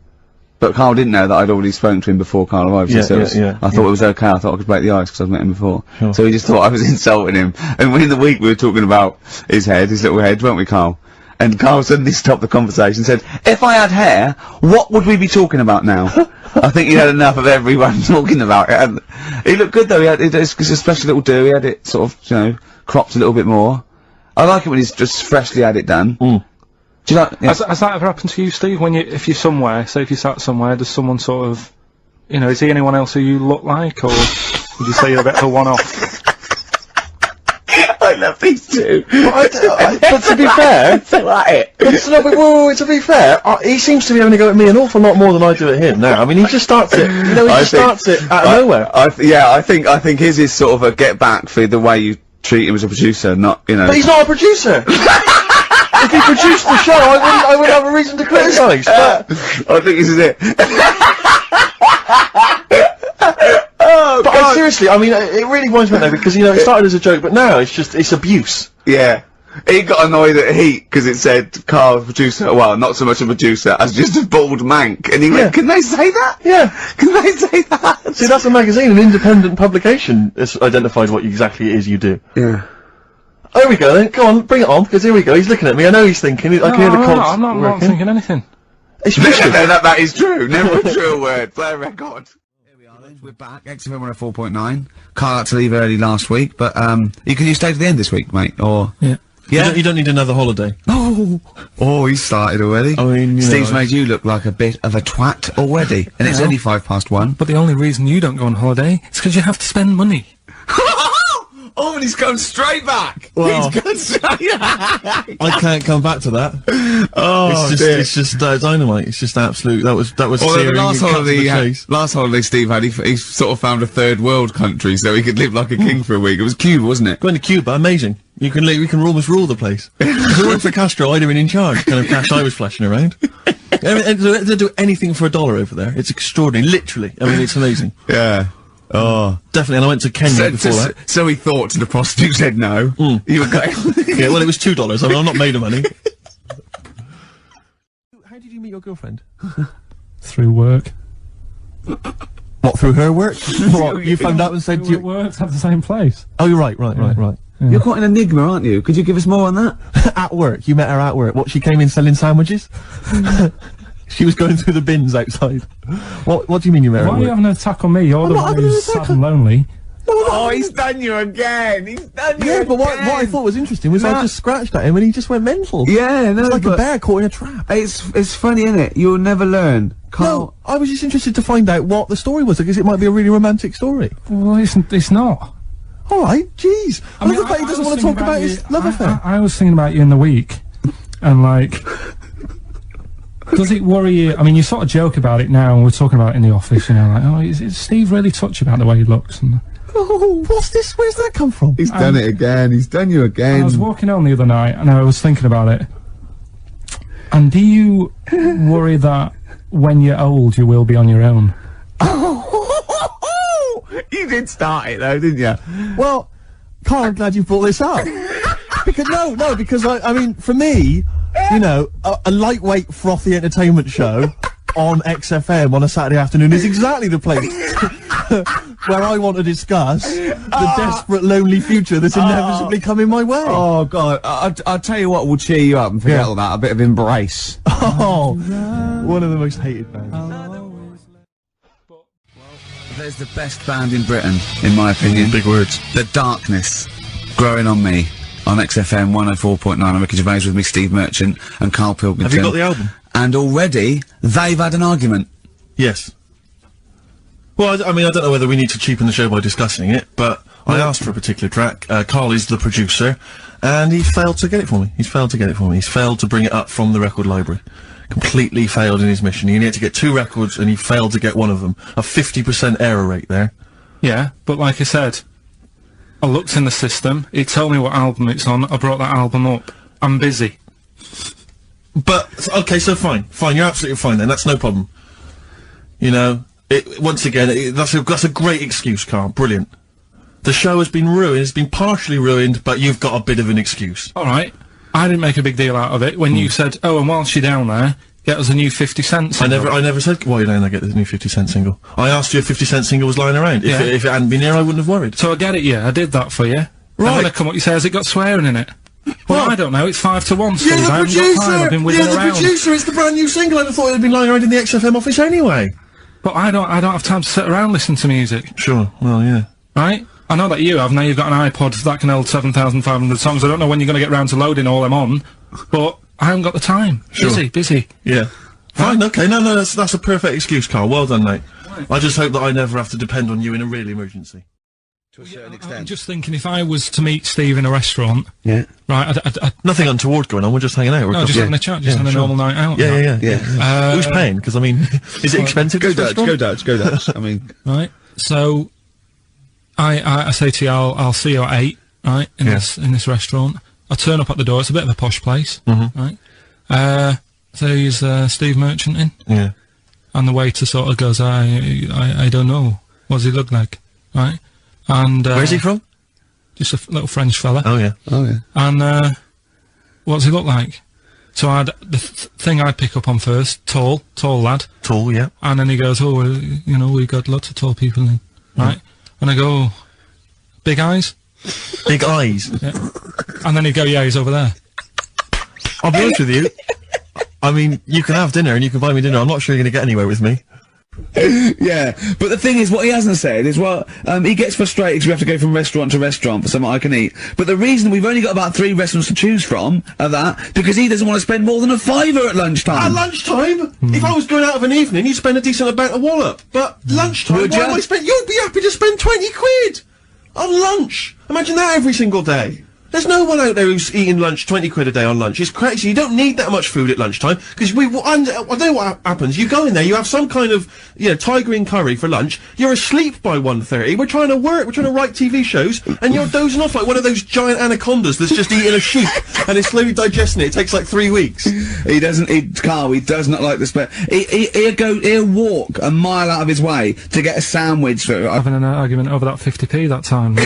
But Karl didn't know that I'd already spoken to him before Karl arrived. Yeah, so I thought it was okay. I thought I could break the ice because I'd met him before. Sure. So he just thought I was insulting him. And in the week we were talking about his little head, weren't we, Karl? And Karl suddenly stopped the conversation and said, "If I had hair, what would we be talking about now?" I think he had enough of everyone talking about it. And he looked good though. He had it's a special little do. He had it sort of, cropped a little bit more. I like it when he's just freshly had it done. Mm. Do you like? Yeah. Has that ever happened to you, Steve? If you're somewhere, say if you sat somewhere, does someone sort of, is he anyone else who you look like, or would you say you're a bit of a one-off? I love these two. But to be fair, so like it. To be fair, he seems to be having a go at me an awful lot more than I do at him now. I mean, he just starts it. He starts it out of nowhere. I think his is sort of a get back for the way you treat him as a producer, not But he's not a producer. If he produced the show, I wouldn't have a reason to criticise. I think this is it. But I honestly, I mean, it really winds me up though, because, you know, it started as a joke, but now it's abuse. Yeah. He got annoyed at Heat because it said Karl, producer, well, not so much a producer as just a bald mank. And he went, can they say that? Yeah. Can they say that? See, that's a magazine, an independent publication has identified what exactly it is you do. Yeah. Oh, here we go then, go on, bring it on, because here we go, he's looking at me, I know he's thinking, I can hear the cogs I'm not thinking anything. It's no, that is true, never a true word, play a record. Here we are then, we're back, XFM 104.9. Karl had to leave early last week, but, can you stay to the end this week, mate, or? Yeah. Yeah? You don't need another holiday. Oh, he's started already. I mean, you Steve's know, made you look like a bit of a twat already, and it's only 1:05. But the only reason you don't go on holiday is because you have to spend money. Oh, and he's gone straight back! Well, he's gone straight back! I can't come back to that. Oh, it's just dynamite, it's just absolute, that was searing last holiday, last holiday Steve had, he sort of found a third world country so he could live like a king for a week. It was Cuba, wasn't it? Going to Cuba, amazing. You can almost rule the place. If it weren't for Castro, I'd have been in charge, kind of cash I was flashing around. They do anything for $1 over there. It's extraordinary, literally. I mean, it's amazing. Yeah. Oh. Definitely, and I went to Kenya before that. So he thought, to the prostitute said no. You were going... Yeah, well, it was $2. I mean, I'm not made of money. How did you meet your girlfriend? Through work. What, through her work? What, you found out and said you... worked at the same place. Oh, you're right. Yeah. You're quite an enigma, aren't you? Could you give us more on that? At work, you met her at work. What, she came in selling sandwiches? She was going through the bins outside. What do you mean you met her Why at are you work? having an attack on me? You're the one who's sad and lonely. Oh, he's done you again! He's done you again! But what I thought was interesting was I just scratched at him and he just went mental. Yeah, no, it's like a bear caught in a trap. It's funny, isn't it? You'll never learn. No, I was just interested to find out what the story was, because it might be a really romantic story. Well, it's not. Alright, jeez. I mean, the fact he doesn't want to talk about his love affair. I was thinking about you in the week, and like... Does it worry you? I mean, you sort of joke about it now, and we're talking about it in the office, you know, like, oh, is Steve really touchy about the way he looks? And, oh, what's this? Where's that come from? He's done it again. He's done you again. I was walking home the other night, and I was thinking about it. And do you worry that when you're old, you will be on your own? You did start it, though, didn't you? Well, Karl, I'm glad you brought this up. Because I mean, for me, you know, a lightweight, frothy entertainment show on XFM on a Saturday afternoon is exactly the place where I want to discuss the desperate, lonely future that's inevitably coming my way. Oh, God. I'll tell you what will cheer you up and forget all that. A bit of Embrace. Oh, one of the most hated bands. There's the best band in Britain, in my opinion. Big words. The Darkness, Growing on Me, on XFM 104.9. I'm Ricky Gervais, with me, Steve Merchant and Karl Pilkington. Have you got the album? And already, they've had an argument. Yes. Well, I mean, I don't know whether we need to cheapen the show by discussing it, but I asked for a particular track. Karl is the producer, and he failed to get it for me. He's failed to bring it up from the record library. Completely failed in his mission. He needed to get 2 records, and he failed to get one of them. A 50% error rate there. Yeah, but like I said, I looked in the system, it told me what album it's on, I brought that album up. I'm busy. But, okay, so fine, you're absolutely fine then, that's no problem. You know, once again, that's a great excuse, Karl, brilliant. The show has been ruined, it's been partially ruined, but you've got a bit of an excuse. Alright, I didn't make a big deal out of it when you said, oh, and whilst you're down there, get us a new 50 Cent single. I never said, while you're down there, get the new 50 Cent single. I asked you if 50 Cent single was lying around. Yeah. If it hadn't been here, I wouldn't have worried. So I get it, yeah, I did that for you. Right. And when I come up, you say, has it got swearing in it? Well, I don't know, it's 5 to 1, Steve. You're the I haven't got time, I've been whizzing You're the around. producer, it's the brand new single. I'd have thought it had been lying around in the XFM office anyway. But I don't have time to sit around listening to music. Sure, well, yeah. Right? I know that you have, now you've got an iPod that can hold 7,500 songs. I don't know when you're gonna get round to loading all them on, but I haven't got the time. Sure. Busy. Yeah. Fine, okay, no, that's a perfect excuse, Karl. Well done, mate. Right. I just hope that I never have to depend on you in a real emergency. To a certain extent. I'm just thinking, if I was to meet Steve in a restaurant... Yeah. Right, nothing untoward going on, we're just hanging out. No, just having a chat, just having a normal night out. Yeah. Who's paying? Because, I mean, is it expensive? Go Dutch. I mean... Right, so... I say to you, I'll see you at 8, right, in this restaurant. I turn up at the door, it's a bit of a posh place, right? So he's Steve Merchant in. Yeah. And the waiter sort of goes, I don't know. What does he look like? Right? And Where's he from? Just a little French fella. Oh yeah. Oh yeah. And what does he look like? So I had the thing I pick up on first, tall lad. Tall, yeah. And then he goes, oh, you know, we got lots of tall people in, right? And I go, oh, big eyes? Big eyes? Yeah. And then he'd go, yeah, he's over there. I'll be honest with you. I mean, you can have dinner and you can buy me dinner. I'm not sure you're going to get anywhere with me. Yeah, but the thing is, what he hasn't said is, well, he gets frustrated because we have to go from restaurant to restaurant for something I can eat. But the reason we've only got about 3 restaurants to choose from are that because he doesn't want to spend more than a £5 at lunchtime. At lunchtime? If I was going out of an evening, you'd spend a decent amount of wallop. But lunchtime, Would why ya? am I spend? You'd be happy to spend 20 quid on lunch. Imagine that every single day. There's no one out there who's eating lunch 20 quid a day on lunch. It's crazy. You don't need that much food at lunchtime because I don't know what happens. You go in there, you have some kind of tiger in curry for lunch. You're asleep by 1:30. We're trying to work. We're trying to write TV shows, and you're dozing off like one of those giant anacondas that's just eating a sheep and is slowly digesting it. It takes like 3 weeks. He doesn't. Carl, he does not like the spare. He'll walk a mile out of his way to get a sandwich. Having an argument over that 50p that time.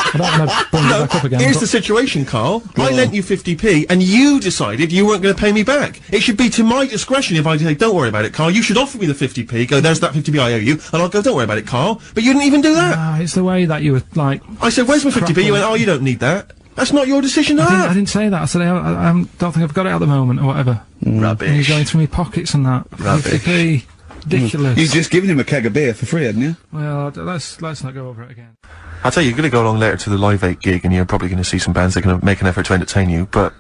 I don't want to bring it back up again. Here's the situation, Carl. I lent you 50p, and you decided you weren't going to pay me back. It should be to my discretion if I say, don't worry about it, Carl. You should offer me the 50p, go, there's that 50p I owe you, and I'll go, don't worry about it, Carl. But you didn't even do that. No, it's the way that you were, like... I said, where's my 50p? You went, oh, you don't need that. That's not your decision to have. I didn't say that. I said, I don't think I've got it at the moment, or whatever. Rubbish. And he's going through my pockets and that. Rubbish. 50p. Ridiculous. You've just given him a keg of beer for free, hadn't you? Well, let's not go over it again. I'll tell you, you're going to go along later to the Live 8 gig and you're probably going to see some bands that are going to make an effort to entertain you, but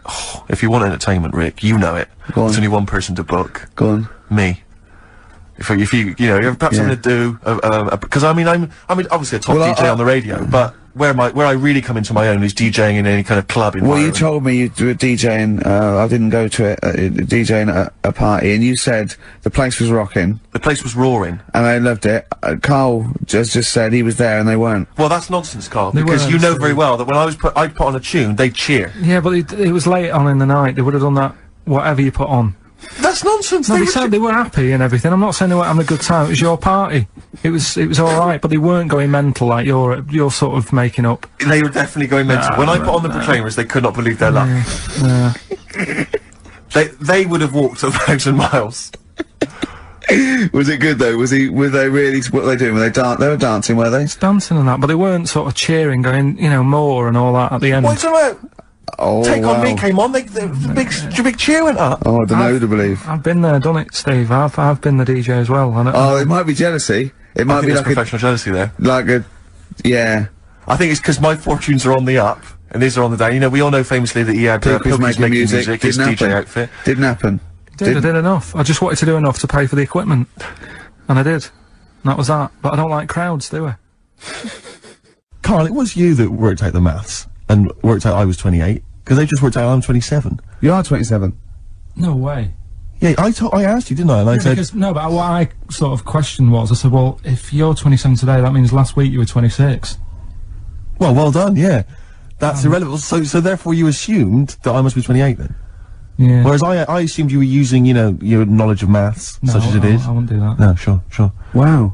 if you want entertainment, Rick, you know it. Go on. There's only one person to book. Go on. Me. If you have perhaps something to do, because I mean, I'm obviously a top DJ on the radio, but where I really come into my own is DJing in any kind of club environment. Well, you told me you were DJing, I didn't go to it, DJing at a party, and you said the place was rocking. The place was roaring. And they loved it. Carl just said he was there and they weren't. Well, that's nonsense, Carl, because you know very well that when I put on a tune, they'd cheer. Yeah, but it was late on in the night. They would have done that, whatever you put on. That's nonsense. No, they said they were happy and everything. I'm not saying they weren't having a good time. It was your party. It was all right, but they weren't going mental like you're sort of making up. They were definitely going mental. When I put on the Proclaimers, they could not believe their luck. Yeah. They would have walked 1,000 miles. Was it good though? Were they really? What were they doing? They were dancing, were they? Dancing and that, but they weren't sort of cheering, going, more and all that at the end. What's about? Oh, Take On Me came on, the big cheer went up. Oh, I don't know to believe. I've been there, done it, Steve. I've been the DJ as well. It might be jealousy. It might be like professional jealousy there. Yeah. I think it's because my fortunes are on the up, and these are on the down. We all know famously that he had Pilkington making music, his DJ outfit. Didn't happen. I did enough. I just wanted to do enough to pay for the equipment. And I did. And that was that. But I don't like crowds, do I? Karl, it was you that worked out the maths, and worked out I was 28. Because they just worked out I'm 27. You are 27. No way. Yeah, I asked you, didn't I? And I said... No, but what I sort of questioned was, I said, well, if you're 27 today, that means last week you were 26. Well done, yeah. That's irrelevant. So therefore you assumed that I must be 28 then? Yeah. Whereas I assumed you were using, your knowledge of maths, such as it is. I wouldn't do that. No, sure. Wow.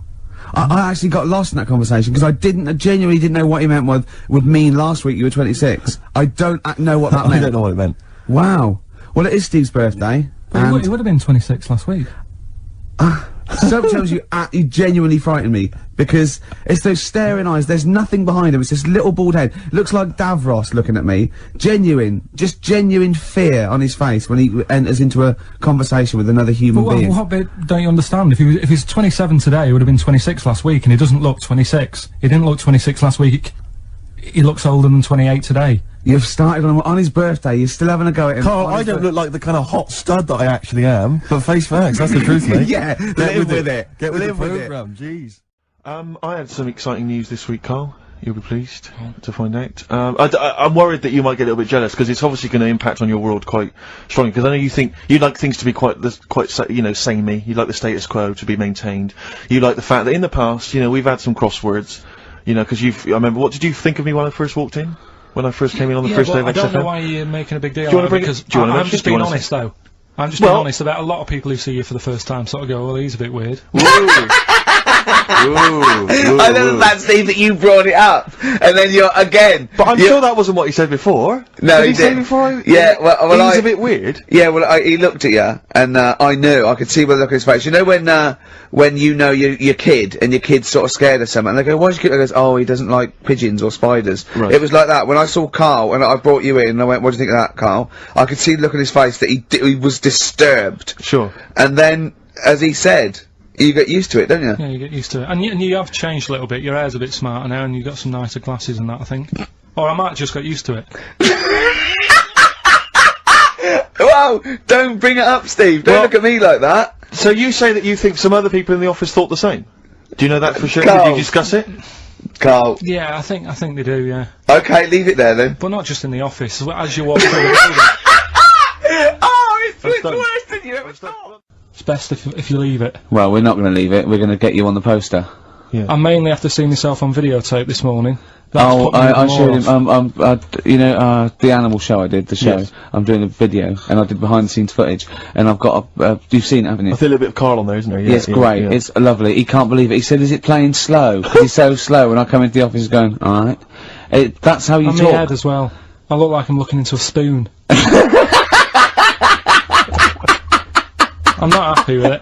I actually got lost in that conversation because I genuinely didn't know what he meant would mean last week you were 26. I don't know what that meant. I don't know what it meant. Wow. Well, it is Steve's birthday. It would have been 26 last week. Sometimes you genuinely frighten me because it's those staring eyes. There's nothing behind him. It's this little bald head. Looks like Davros looking at me. Genuine fear on his face when he enters into a conversation with another human being. What bit don't you understand? If he's 27 today, he would have been 26 last week, and he doesn't look 26. He didn't look 26 last week. He looks older than 28 today. You've started on his birthday, you're still having a go at him. Karl, I don't look like the kind of hot stud that I actually am, but face facts, that's the truth, mate. Yeah, live with it. Get with the programme, jeez. I had some exciting news this week, Karl. You'll be pleased to find out. I'm worried that you might get a little bit jealous, because it's obviously going to impact on your world quite strongly, because I know you'd like things to be quite samey. You'd like the status quo to be maintained. You like the fact that in the past, we've had some crosswords, because I remember, what did you think of me when I first walked in? When I first came in on the first day of XFM? I don't know why you're making a big deal out of it, because I'm just being honest, though. I'm just being honest about a lot of people who see you for the first time sort of go, well, he's a bit weird. I know the fact, Steve, that you brought it up, and then you're again. But I'm sure that wasn't what he said before. No, did he say did. before. Yeah, well, he was a bit weird. Yeah, well, he looked at you, and I knew. I could see by the look on his face. You know when you know your kid, and your kid's sort of scared of something, and they go, "Why's your kid?" He goes, "Oh, he doesn't like pigeons or spiders." Right. It was like that when I saw Karl, and I brought you in, and I went, "What do you think of that, Karl?" I could see the look on his face that he was disturbed. Sure. And then, as he said, you get used to it, don't you? Yeah, you get used to it. And you have changed a little bit. Your hair's a bit smarter now, and you've got some nicer glasses and that, I think. Or I might just got used to it. Whoa! Don't bring it up, Steve. Don't look at me like that. So you say that you think some other people in the office thought the same? Do you know that for sure? Karl. Did you discuss it? Karl. Yeah, I think they do, yeah. Okay, leave it there then. But not just in the office, as you walk through the building. Oh, it's worse than you ever thought. It's best if you leave it. Well, we're not going to leave it. We're going to get you on the poster. Yeah. I mainly have to see myself on videotape this morning. Oh, I showed him, you know, the animal show I did, the show. Yes. I'm doing a video, and I did behind the scenes footage, and I've got you've seen it, haven't you? I feel a little bit of Karl on there, isn't there? Yeah, it's great. Yeah. It's lovely. He can't believe it. He said, "Is it playing slow?" 'Cause he's so slow, and I come into the office going, "Alright." That's how you talk. My head as well. I look like I'm looking into a spoon. I'm not happy with it.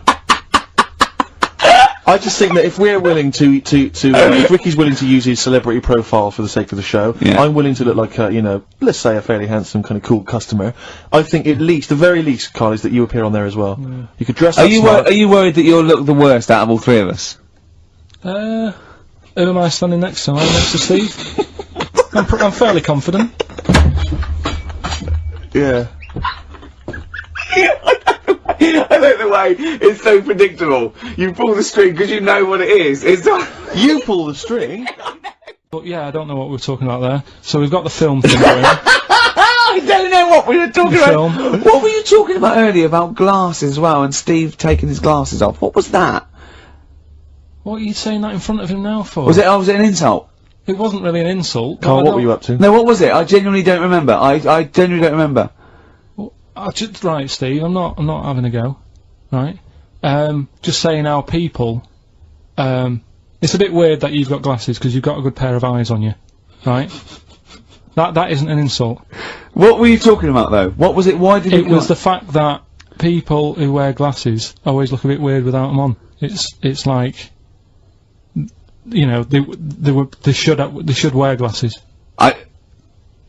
I just think that if we're willing to if Ricky's willing to use his celebrity profile for the sake of the show, I'm willing to look like a, you know, let's say a fairly handsome, kind of cool customer. I think the very least, Karl, is that you appear on there as well. Yeah. You could dress up smart. Are you worried that you'll look the worst out of all three of us? Who am I standing next to? I'm next to Steve. I'm fairly confident. Yeah. I like the way it's so predictable. You pull the string because you know what it is. It's not you pull the string. But yeah, I don't know what we were talking about there. So we've got the film thing going. I don't know what we were talking about. Film. What were you talking about earlier about glasses as well, and Steve taking his glasses off? What was that? What are you saying that in front of him now for? Was it an insult? It wasn't really an insult. Karl, what were you up to? No, what was it? I genuinely don't remember. I genuinely don't remember. Right, Steve, I'm not having a go, right? Just saying how people, it's a bit weird that you've got glasses because you've got a good pair of eyes on you, right? That isn't an insult. What were you talking about though? What was it? Why did it was the fact that people who wear glasses always look a bit weird without them on. It's like, you know, they should wear glasses.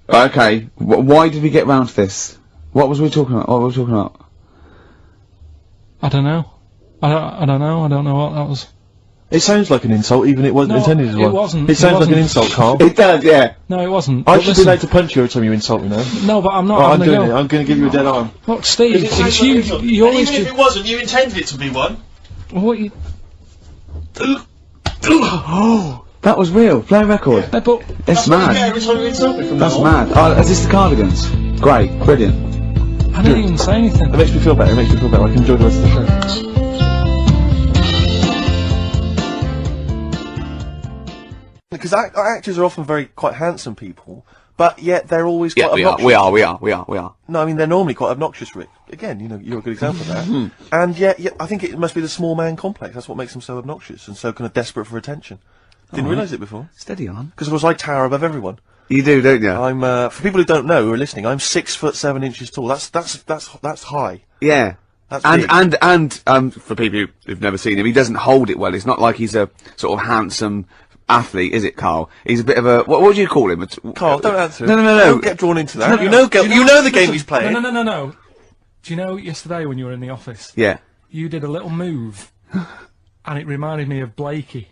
Okay. Why did we get round to this? What was we talking about? What were we talking about? I don't know. I don't know. I don't know what that was. It sounds like an insult, even it wasn't intended as one. It wasn't. It sounds like an insult, Karl. It does, yeah. No, it wasn't. I should be allowed to punch you every time you insult me now. No, but I'm not. I'm doing it. I'm going to give you a dead arm. Look, Steve, it's you. You always. Even if it wasn't, you intended it to be one. What you? Oh, that was real. Play a record. Yeah. But it's mad. Every time you insult me from That's mad. Oh, is this the Cardigans? Great, brilliant. I didn't even say anything. It makes me feel better. It makes me feel better. I can enjoy the rest of the show. Because actors are often quite handsome people, but yet they're always quite obnoxious. We are. No, I mean, they're normally quite obnoxious, Rick. Again, you know, you're a good example of that. And yet, I think it must be the small man complex. That's what makes them so obnoxious and so kind of desperate for attention. Didn't realise it before. Steady on. Because, of course, I tower above everyone. You do, don't you? I'm, for people who don't know, who are listening, I'm 6'7" tall. That's high. Yeah. That's big. And for people who've never seen him, he doesn't hold it well. It's not like he's a sort of handsome athlete, is it, Karl? He's a bit of a, what would you call him? Karl, don't answer. No. Don't get drawn into that. You know the game he's playing. No. Do you know yesterday when you were in the office? Yeah. You did a little move, and it reminded me of Blakey.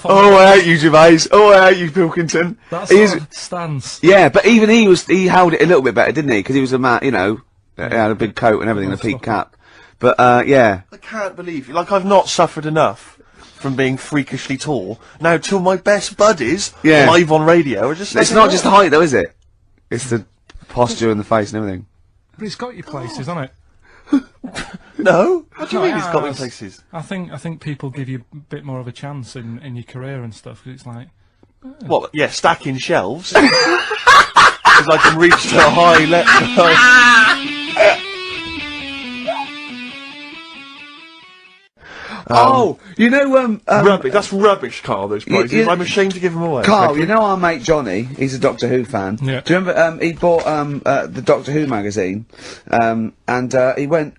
Oh, I hate you, Gervais. Oh, I hate you, Pilkington. That's his stance. Yeah, but even he held it a little bit better, didn't he? Because he was a man, you know, he had a big coat and everything, and a peak cap. But, yeah. I can't believe you. Like, I've not suffered enough from being freakishly tall. Now, two of my best buddies, live on radio, are just... It's not just the height, though, is it? It's the posture and the face and everything. But it's got your places, hasn't it? No? What do you mean it's got me places? I think people give you a bit more of a chance in your career and stuff, 'cause it's like... What, yeah, stacking shelves? Because I can reach to a high level. You know, rubbish. That's rubbish, Carl, those prizes. I'm ashamed to give them away. Carl, you know our mate Johnny? He's a Doctor Who fan. Yeah. Do you remember, he bought, the Doctor Who magazine, and he went,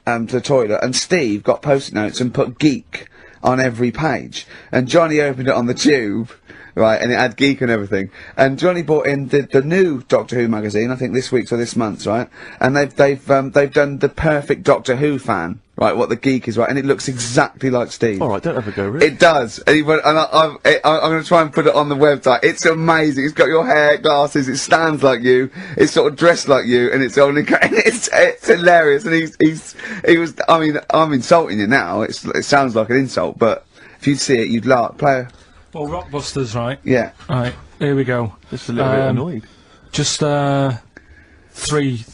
to the toilet, and Steve got post-it notes and put geek on every page. And Johnny opened it on the tube, right, and it had geek and everything. And Johnny bought in the new Doctor Who magazine, I think this week's or this month's, right? And they've done the perfect Doctor Who fan, right, what the geek is, right, and it looks exactly like Steve. Alright, don't ever go, really. It does. And, I'm gonna try and put it on the website. It's amazing. It's got your hair, glasses, it stands like you, it's sort of dressed like you, and it's only, it's hilarious. And he was, I mean, I'm insulting you now, it sounds like an insult, but if you'd see it, you'd laugh. Well, Rockbusters, right? Yeah. Right, here we go. Just a little bit annoyed. Just, 3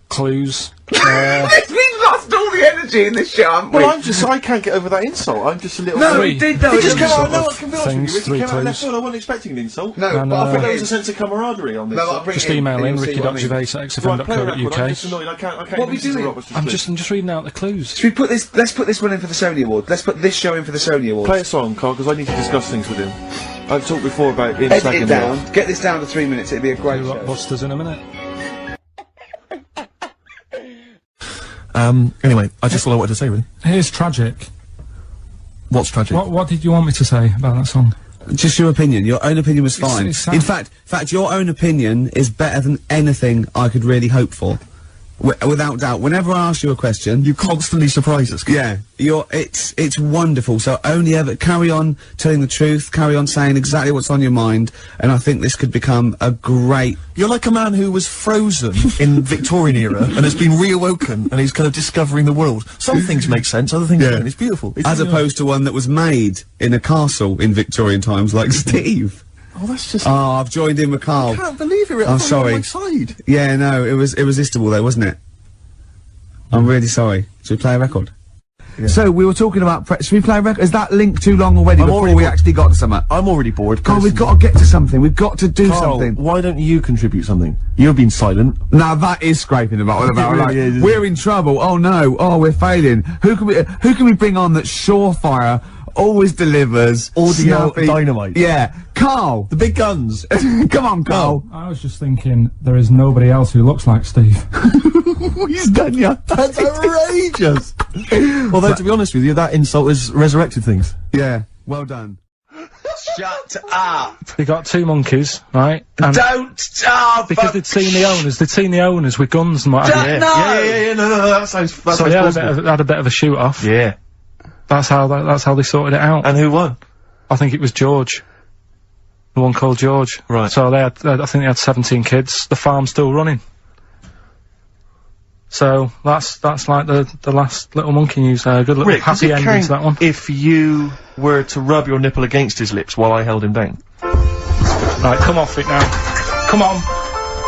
clues. We've lost all the energy in this show, haven't we? Well, I can't get over that insult. I'm just a little... No, we did, though. It just came out, no, I can be honest with you. It Three came out of left clues. field. I wasn't expecting an insult. No, and, but I I think there was a sense of camaraderie on this. Just email in, ricky.gervais at Right, play a record. I'm xfm.co.uk. just annoyed. I can't What are we doing? I'm just reading out the clues. Should we put this, let's put this one in for the Sony Award. Let's put this show in for the Sony Awards. Play a song, Carl, because I need to discuss things with him. I've talked before about him Edit slagging it me down, off. get this down to 3 minutes, it'd be a great show. Rockbusters in a minute. Anyway, that's all I wanted to say, really. Here's tragic. What's tragic? What did you want me to say about that song? Just your opinion. Your own opinion was fine. it's sad. In fact, your own opinion is better than anything I could really hope for. Without doubt. Whenever I ask you a question, You constantly surprise us. yeah, it's wonderful. So only ever carry on telling the truth, carry on saying exactly what's on your mind, and I think this could become a great. You're like a man who was frozen in Victorian era and has been reawoken and he's kind of discovering the world. Some things make sense, other things don't. It's beautiful. As opposed to one that was made in a castle in Victorian times, like Steve. Oh, that's just... Oh, I've joined in with Karl. I can't believe it. I'm sorry. On my side. Yeah, no, it was irresistible though, wasn't it? I'm really sorry. Should we play a record? Yeah. So, we were talking about should we play a record? Is that link too long already before we actually got to something? I'm already bored. Carl, we've got to get to something. We've got to do Carl, something. why don't you contribute something? You've been silent. Now that is scraping the bottom about really like, is, we're in trouble. Oh no. Oh, we're failing. Who can we bring on that's surefire, always delivers, Audio snappy? dynamite. Yeah. Carl. The big guns. Come on, Carl. I was just thinking, there is nobody else who looks like Steve. He's done ya. That's outrageous. Although, to be honest with you, that insult has resurrected things. Yeah. Well done. Shut up! They got 2 monkeys, right? And Don't stop! because they'd seen the owners with guns and what have you. Yeah, no, that sounds So they had a bit of a shoot off. Yeah. That's how they sorted it out. And who won? I think it was George. The one called George. Right. So I think they had 17 kids. The farm's still running. So that's like the last little monkey news there. Good little Rick, happy ending to that one. If you were to rub your nipple against his lips while I held him down. Right, come off it now. Come on.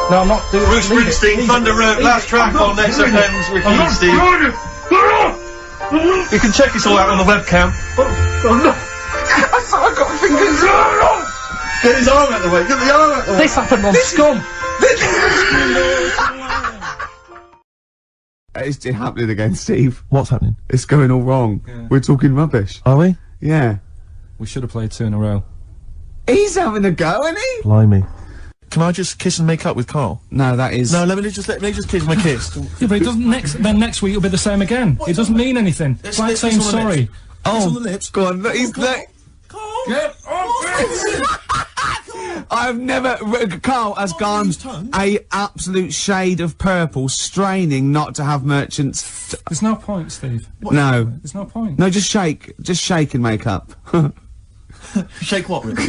No, I'm not doing Bruce Springsteen, Thunder Road, last track on XFM's Ricky and Steve. You can check this all out on the webcam. I got fingers. Get his arm out the way, get the arm out the way. This happened on Scum. It's happening again, Steve. What's happening? It's going all wrong. Yeah. We're talking rubbish. Are we? Yeah. We should have played 2 in a row. He's having a go, isn't he? Blimey. Can I just kiss and make up with Karl? No, that is... No, let me just kiss my kiss. Yeah, but it doesn't then next week it'll be the same again. It doesn't mean anything. It's like saying sorry. Oh, on the lips. Go on, he's like... I've never... Karl has gone a absolute shade of purple, straining not to have merchants... There's no point, Steve. No. There's no point. No, just shake. Just shake and make up. Shake what, Rick?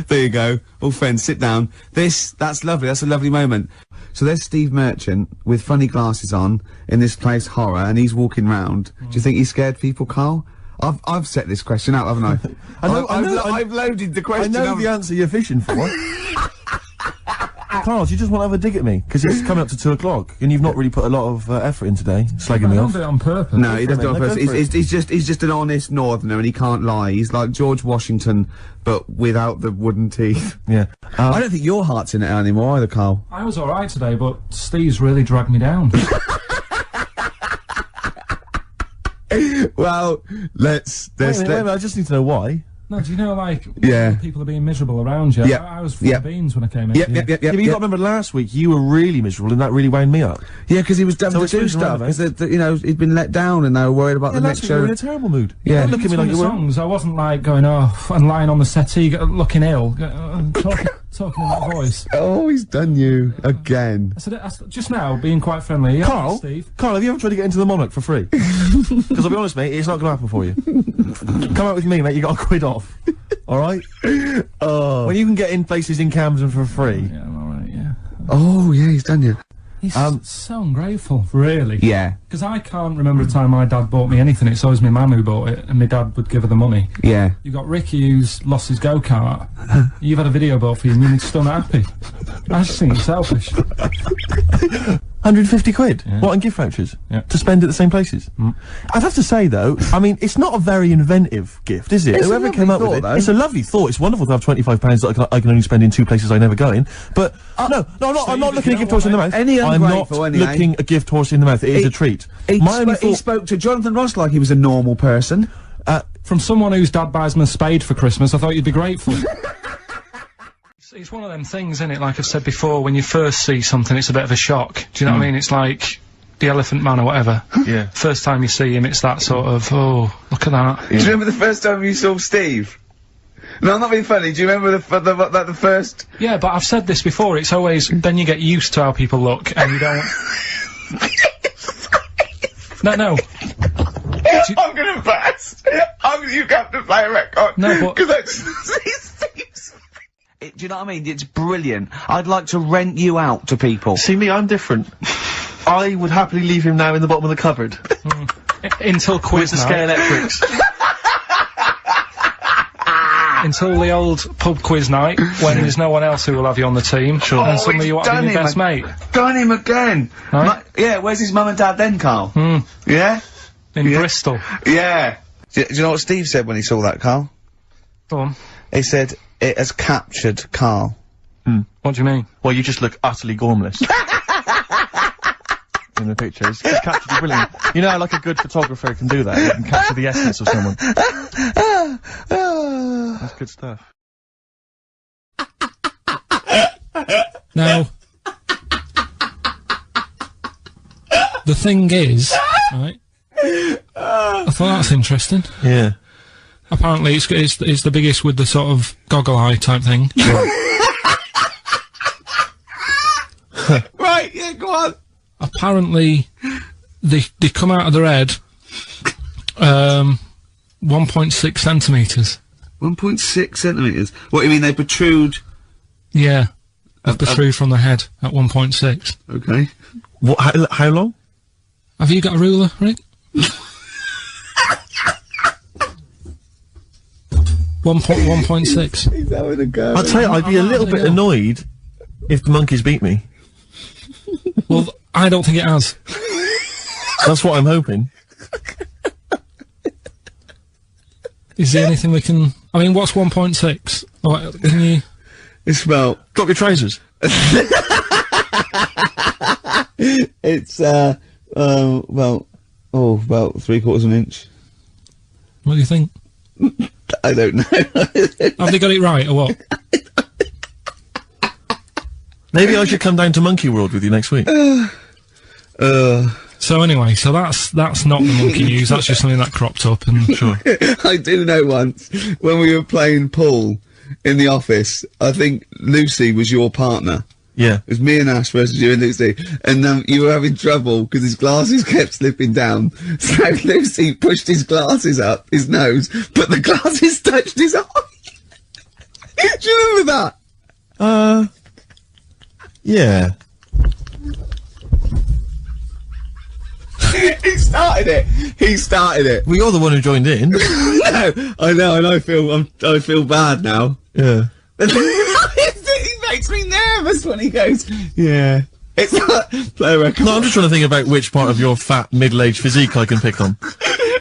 There you go. All friends, sit down. That's lovely. That's a lovely moment. So there's Steve Merchant with funny glasses on in this place horror, and he's walking round. Do you think he scared people, Karl? I've set this question out, haven't I? I've loaded the question. I know the answer you're fishing for. Karl, do you just want to have a dig at me? Because it's coming up to 2 o'clock, and you've not really put a lot of effort in today, slagging me off. I don't do it on purpose. No, he doesn't do it on purpose. He's just an honest northerner, and he can't lie. He's like George Washington, but without the wooden teeth. Yeah. I don't think your heart's in it anymore either, Karl. I was alright today, but Steve's really dragged me down. Well, let's. Wait a minute, I just need to know why. No, do you know, like, Yeah. people are being miserable around you? Yep. I was full of beans when I came in. Yep. Yeah, but you got to remember last week you were really miserable and that really wound me up. Yeah, because he was having So to it's do swings stuff. around, Because, you know, he'd been let down and they were worried about Yeah, the last next week show. you were in a terrible mood. Yeah. Don't look at me like you were. songs. I wasn't like going off and lying on the settee, looking ill, talking in that voice. Oh, he's done you again. I said, just now, being quite friendly. Yeah, Carl, Steve. Carl, have you ever tried to get into the Monarch for free? Because I'll be honest, mate, it's not going to happen for you. Come out with me, mate. You got a quid off. All right. Oh. When you can get in places in Camden for free. Yeah, I'm alright. Yeah. Oh, yeah, he's done you. He's so ungrateful, really. Yeah. Because I can't remember a time my dad bought me anything. It's always my mum who bought it, and my dad would give her the money. Yeah. You got Ricky who's lost his go-kart. You've had a video bought for you, and you're still not happy. I just think you're selfish. 150 quid? Yeah. What, in gift vouchers? Yeah. To spend at the same places? I'd have to say, though, I mean, it's not a very inventive gift, is it? It's a Whoever lovely came up with thought, it, though. it's a lovely thought. It's wonderful to have £25 that I can only spend in 2 places I never go in. But, no, I'm not looking a gift horse in the mouth. Any I'm not ungrateful, anyway. looking a gift horse in the mouth. It is a treat. He spoke to Jonathan Ross like he was a normal person. From someone whose dad buys him a spade for Christmas, I thought you'd be grateful. It's one of them things, isn't it? Like I've said before, when you first see something, it's a bit of a shock. Do you know what I mean? It's like the Elephant Man or whatever. Yeah. First time you see him, it's that sort of, oh, look at that. Do you remember the first time you saw Steve? No, I'm not being funny. Do you remember the first? Yeah, but I've said this before. It's always then you get used to how people look, and you don't. No. I'm gonna burst. You have to play a record. No, but Do you know what I mean? It's brilliant. I'd like to rent you out to people. See me, I'm different. I would happily leave him now in the bottom of the cupboard. Until quiz with the night. Scalextrics. Until the old pub quiz night, when there's no one else who will have you on the team. Sure. And suddenly you want to be your best mate. Done him again. Right? Yeah, where's his mum and dad then, Carl? Yeah? In Bristol. Yeah. Do you know what Steve said when he saw that, Carl? Go on. He said, it has captured Carl. What do you mean? Well, you just look utterly gormless. In the pictures. It's captured you brilliantly. You know how, like, a good photographer can do that? They can capture the essence of someone. That's good stuff. Now, the thing is, right, I thought that's interesting. Yeah. Apparently it's the biggest with the sort of goggle eye type thing. Right, yeah, go on. Apparently, they come out of their head, 1.6 centimetres. 1.6 centimetres? What, you mean they protrude? Yeah. They protrude from the head at 1.6. Okay. What, how long? Have you got a ruler, Rick? 1.6. He's having a go. I'll tell you, I'd be a little bit annoyed if the monkeys beat me. Well, I don't think it has. That's what I'm hoping. Is there anything we can... I mean, what's 1.6? Oh, can you... It's about... Drop your trousers. It's, about 3/4 of an inch. What do you think? I don't know. Have they got it right, or what? Maybe I should come down to Monkey World with you next week. So anyway, so that's not the monkey news, that's just something that cropped up, and... Sure. I do know once, when we were playing pool in the office, I think Lucy was your partner. Yeah. It was me and Ash versus you and Lucy, and you were having trouble because his glasses kept slipping down. So Lucy pushed his glasses up his nose, but the glasses touched his eye. Do you remember that? Yeah. He started it. Well, you're the one who joined in. No, I know, and I feel bad now. Yeah. He makes me nervous when he goes, yeah. It's not, play a record. No, I'm just trying to think about which part of your fat, middle-aged physique I can pick on.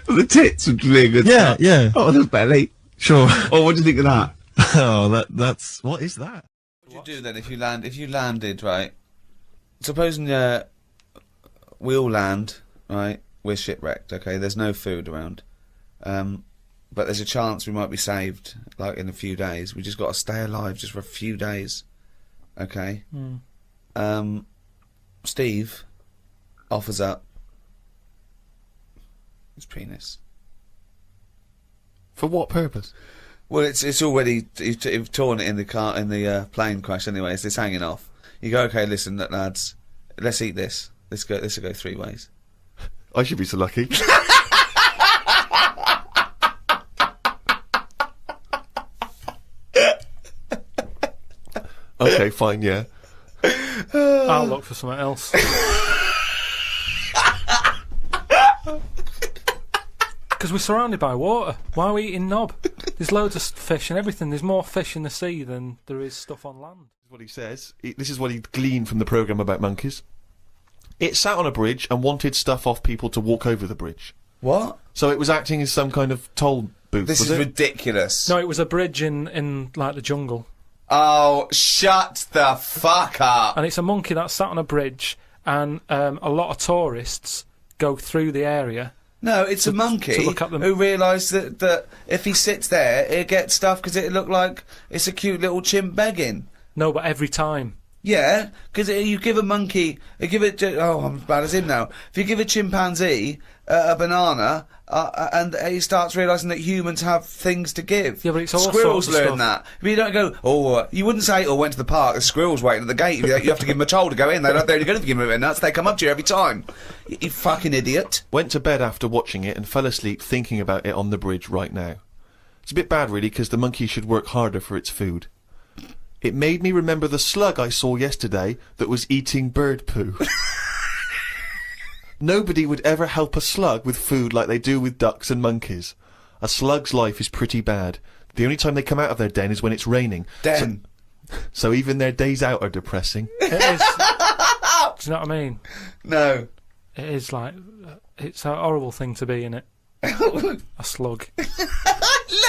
The tits would be a good start. Yeah. Oh, the belly. Sure. Oh, what do you think of that? Oh, that's, what is that? What would you do then if you landed, right? Supposing, we all land, right? We're shipwrecked, okay? There's no food around. But there's a chance we might be saved, like, in a few days. We just got to stay alive just for a few days. Okay? Steve offers up his penis. For what purpose? Well, it's already, you've torn it in the plane crash anyway, it's hanging off. You go, okay, listen, lads, let's eat this. This will go 3 ways. I should be so lucky. Okay, fine, yeah. I'll look for something else. Because we're surrounded by water. Why are we eating knob? There's loads of fish and everything. There's more fish in the sea than there is stuff on land. This is what he says. This is what he gleaned from the programme about monkeys. It sat on a bridge and wanted stuff off people to walk over the bridge. What? So it was acting as some kind of toll booth, This was is it? ridiculous. No, it was a bridge in like, the jungle. Oh, shut the fuck up. And it's a monkey that sat on a bridge, and a lot of tourists go through the area. No, it's a monkey to look at them. who realised that if he sits there, he'll get stuff because it look like it's a cute little chimp begging. No, but every time. Yeah, because you give a monkey, I'm as bad as him now. If you give a chimpanzee a banana, and he starts realising that humans have things to give. Yeah, but it's all Squirrels sorts of learn stuff. that. But you don't go, you wouldn't say, went to the park, the squirrel's waiting at the gate. You have to give them a toll to go in. They're only going to give them a bit nuts. They come up to you every time. You fucking idiot. Went to bed after watching it and fell asleep thinking about it on the bridge right now. It's a bit bad, really, because the monkey should work harder for its food. It made me remember the slug I saw yesterday that was eating bird poo. Nobody would ever help a slug with food like they do with ducks and monkeys. A slug's life is pretty bad. The only time they come out of their den is when it's raining. Den. So even their days out are depressing. It is. Do you know what I mean? No. It is like, it's a horrible thing to be, innit? A slug.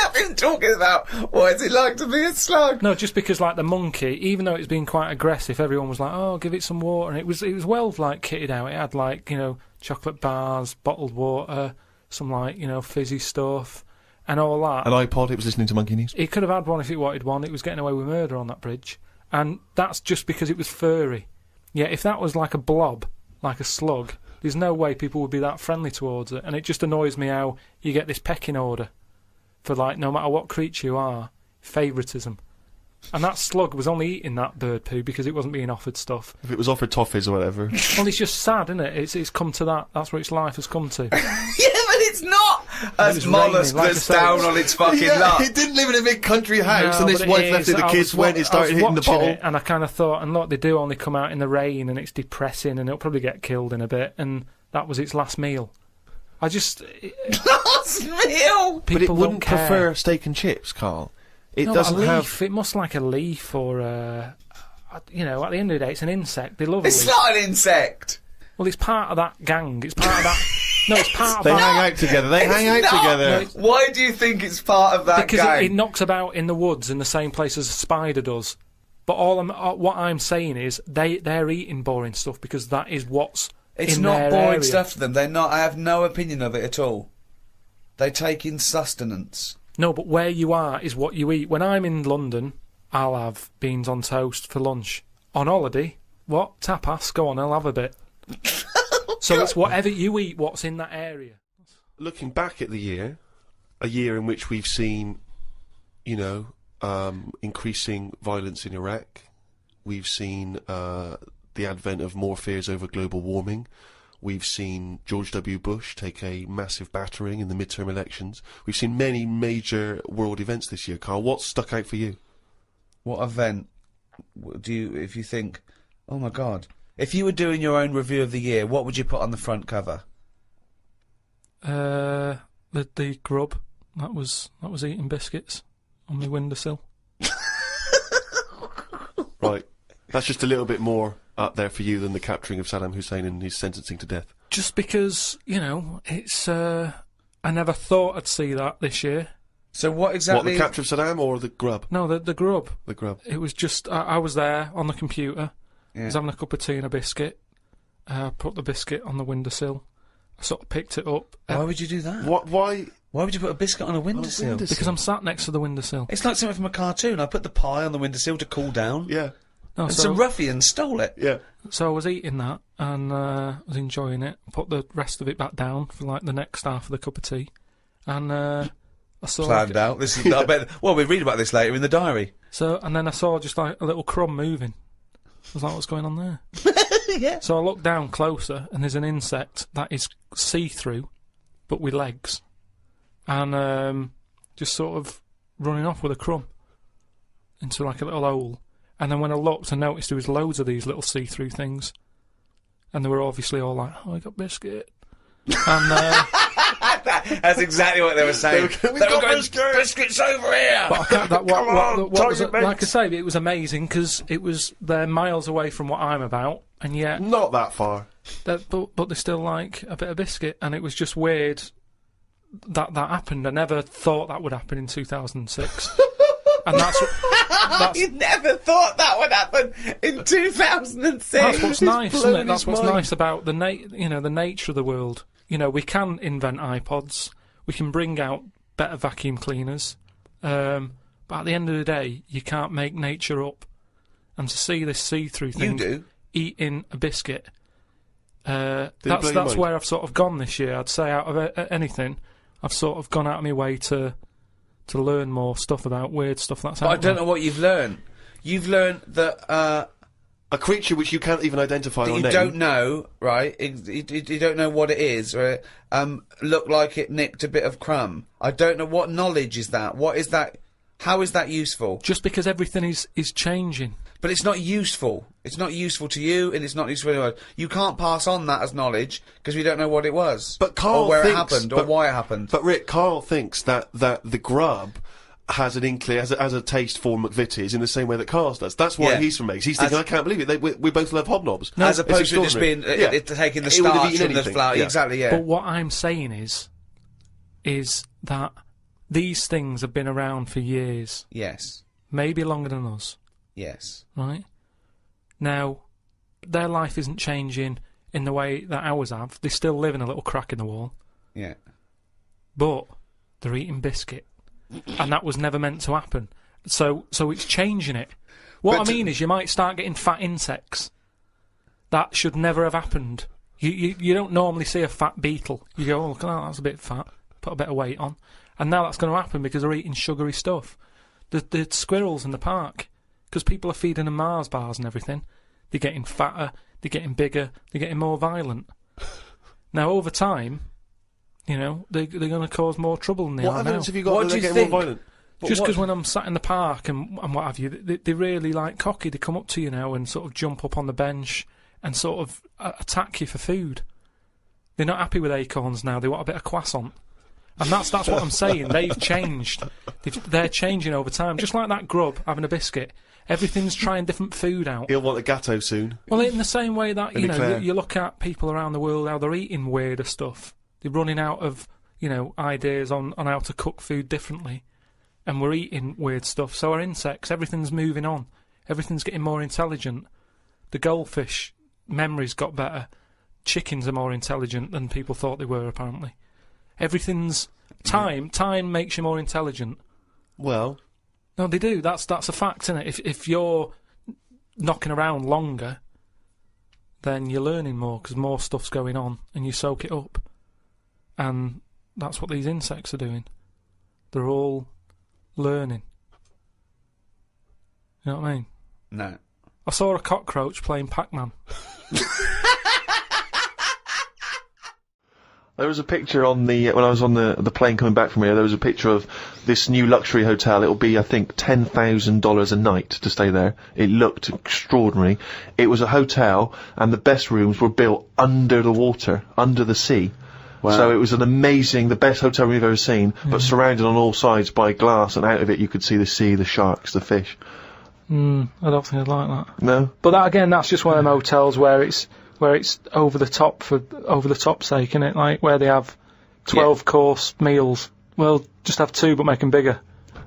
Love him talking about what is it like to be a slug. No, just because, like, the monkey, even though it's been quite aggressive, everyone was like, oh, give it some water, and it was well, like, kitted out. It had, like, chocolate bars, bottled water, some, like, fizzy stuff, and all that. An iPod, it was listening to Monkey News. It could have had one if it wanted one. It was getting away with murder on that bridge. And that's just because it was furry. Yeah, if that was like a blob, like a slug, there's no way people would be that friendly towards it. And it just annoys me how you get this pecking order for, like, no matter what creature you are, favouritism. And that slug was only eating that bird poo because it wasn't being offered stuff. If it was offered toffees or whatever. Well, it's just sad, isn't it? It's come to that. That's what its life has come to. Yeah, but it's not as mollusk that's down on its fucking luck. It didn't live in a big country house, No, and his but wife left it. The kids went. It started hitting the bottle. And I kind of thought, and look, they do only come out in the rain, and it's depressing, and it'll probably get killed in a bit. And that was its last meal. I just last meal. But it wouldn't prefer steak and chips, Karl. It doesn't have. It must like a leaf or at the end of the day, it's an insect. They love a leaf. It's not an insect. Well, it's part of that gang. It's part of that. No, it's part of They that. hang out together. They hang out together. No, why do you think it's part of that because gang? it knocks about in the woods in the same place as a spider does. But what I'm saying is they're eating boring stuff because that is what's It's in not their boring area. stuff to them. They're not. I have no opinion of it at all. They take in sustenance. No, but where you are is what you eat. When I'm in London, I'll have beans on toast for lunch. On holiday, what? Tapas? Go on, I'll have a bit. So it's whatever you eat, what's in that area. Looking back at the year, a year in which we've seen, increasing violence in Iraq. We've seen the advent of more fears over global warming. We've seen George W. Bush take a massive battering in the midterm elections. We've seen many major world events this year. Karl, what's stuck out for you? What event do you, if you think, oh my God, if you were doing your own review of the year, what would you put on the front cover? The grub that was eating biscuits on the windowsill. Right, that's just a little bit more up there for you than the capturing of Saddam Hussein and his sentencing to death. Just because it's I never thought I'd see that this year. So what exactly? What, the capture of Saddam or the grub? No, the grub. The grub. It was just I was there on the computer. Yeah. I was having a cup of tea and a biscuit. I put the biscuit on the windowsill. I sort of picked it up. Why would you do that? Why? Why would you put a biscuit on a windowsill? Because I'm sat next to the windowsill. It's like something from a cartoon. I put the pie on the windowsill to cool down. Yeah. No, And so- some ruffian stole it. Yeah. So I was eating that and was enjoying it. Put the rest of it back down for like the next half of the cup of tea, and I saw Planned out. This is. I bet. Well, we read about this later in the diary. So and then I saw just like a little crumb moving. I was like, what's going on there? Yeah. So I looked down closer, and there's an insect that is see-through, but with legs, and just sort of running off with a crumb into like a little hole. And then when I looked, I noticed there was loads of these little see-through things, and they were obviously all like, "Oh, I got biscuit," and That's exactly what they were saying. They were going, biscuits over here. But I can't, that, what, Come on, what was it, target like I say, it was amazing because it was they're miles away from what I'm about, and yet Not that far. but they still like a bit of biscuit, and it was just weird that happened. I never thought that would happen in 2006, and that's You never thought that would happen in 2006. that's what's nice, isn't blown it? That's his what's mind. nice about the the nature of the world. You know, we can invent iPods, we can bring out better vacuum cleaners, but at the end of the day, you can't make nature up. And to see this see-through thing, You do. eating a biscuit, blow your that's mind? where I've sort of gone this year. I'd say out of anything, I've sort of gone out of my way to learn more stuff about weird stuff that's But out I don't there. know what you've learned. You've learned that A creature which you can't even identify that or you name. don't know, right? You don't know what it is, right? Looked like it nicked a bit of crumb. I don't know what knowledge is that. What is that? How is that useful? Just because everything is changing. But it's not useful. It's not useful to you, and it's not useful to anyone. You can't pass on that as knowledge because we don't know what it was, But Karl or where thinks, it happened, or but- why it happened. But Rick, Karl thinks that the grub has an inkling, has a taste for McVitie's in the same way that Karl does. That's why Yeah. he's from Meg's. He's thinking, I can't believe it. We both love hobnobs. As It's opposed to just being extraordinary. taking the It would have starch eaten from the anything. flour. Yeah. Exactly. Yeah. But what I'm saying is that these things have been around for years, Yes. maybe longer than us, Yes. right? Now, their life isn't changing in the way that ours have. They still live in a little crack in the wall, Yeah. but they're eating biscuit, and that was never meant to happen. So it's changing it. What But I mean is, you might start getting fat insects. That should never have happened. You don't normally see a fat beetle. You go, oh, look at that, that's a bit fat. Put a bit of weight on. And now that's going to happen because they're eating sugary stuff. The squirrels in the park, because people are feeding them Mars bars and everything, they're getting fatter, they're getting bigger, they're getting more violent. Now, over time, you know, they're going to cause more trouble than they What are now. evidence have you got What that do they're you getting more think? violent? Just because when I'm sat in the park and what have you, they really like cocky. They come up to you now and sort of jump up on the bench and sort of attack you for food. They're not happy with acorns now. They want a bit of croissant. And that's what I'm saying. They've changed. They're changing over time. Just like that grub having a biscuit. Everything's trying different food out. He'll want a gatto soon. Well, in the same way that, And you know, eclair. you look at people around the world, how they're eating weirder stuff. They're running out of, you know, ideas on how to cook food differently. And we're eating weird stuff. So our insects, everything's moving on. Everything's getting more intelligent. The goldfish memories got better. Chickens are more intelligent than people thought they were, apparently. Everything's... Time makes you more intelligent. Well... No, they do. That's a fact, isn't it? If you're knocking around longer, then you're learning more, because more stuff's going on, and you soak it up. And that's what these insects are doing. They're all learning. You know what I mean? No. I saw a cockroach playing Pac-Man. There was a picture on the when I was on the plane coming back from here. There was a picture of this new luxury hotel. It'll be, I think, $10,000 a night to stay there. It looked extraordinary. It was a hotel, and the best rooms were built under the water, under the sea. Wow. So it was the best hotel room we've ever seen, but surrounded on all sides by glass, and out of it you could see the sea, the sharks, the fish. I don't think I'd like that. No? But that again, that's just one of them hotels where it's over the top for over the top sake, innit? Like where they have 12-course meals. Well, just have 2 but make them bigger,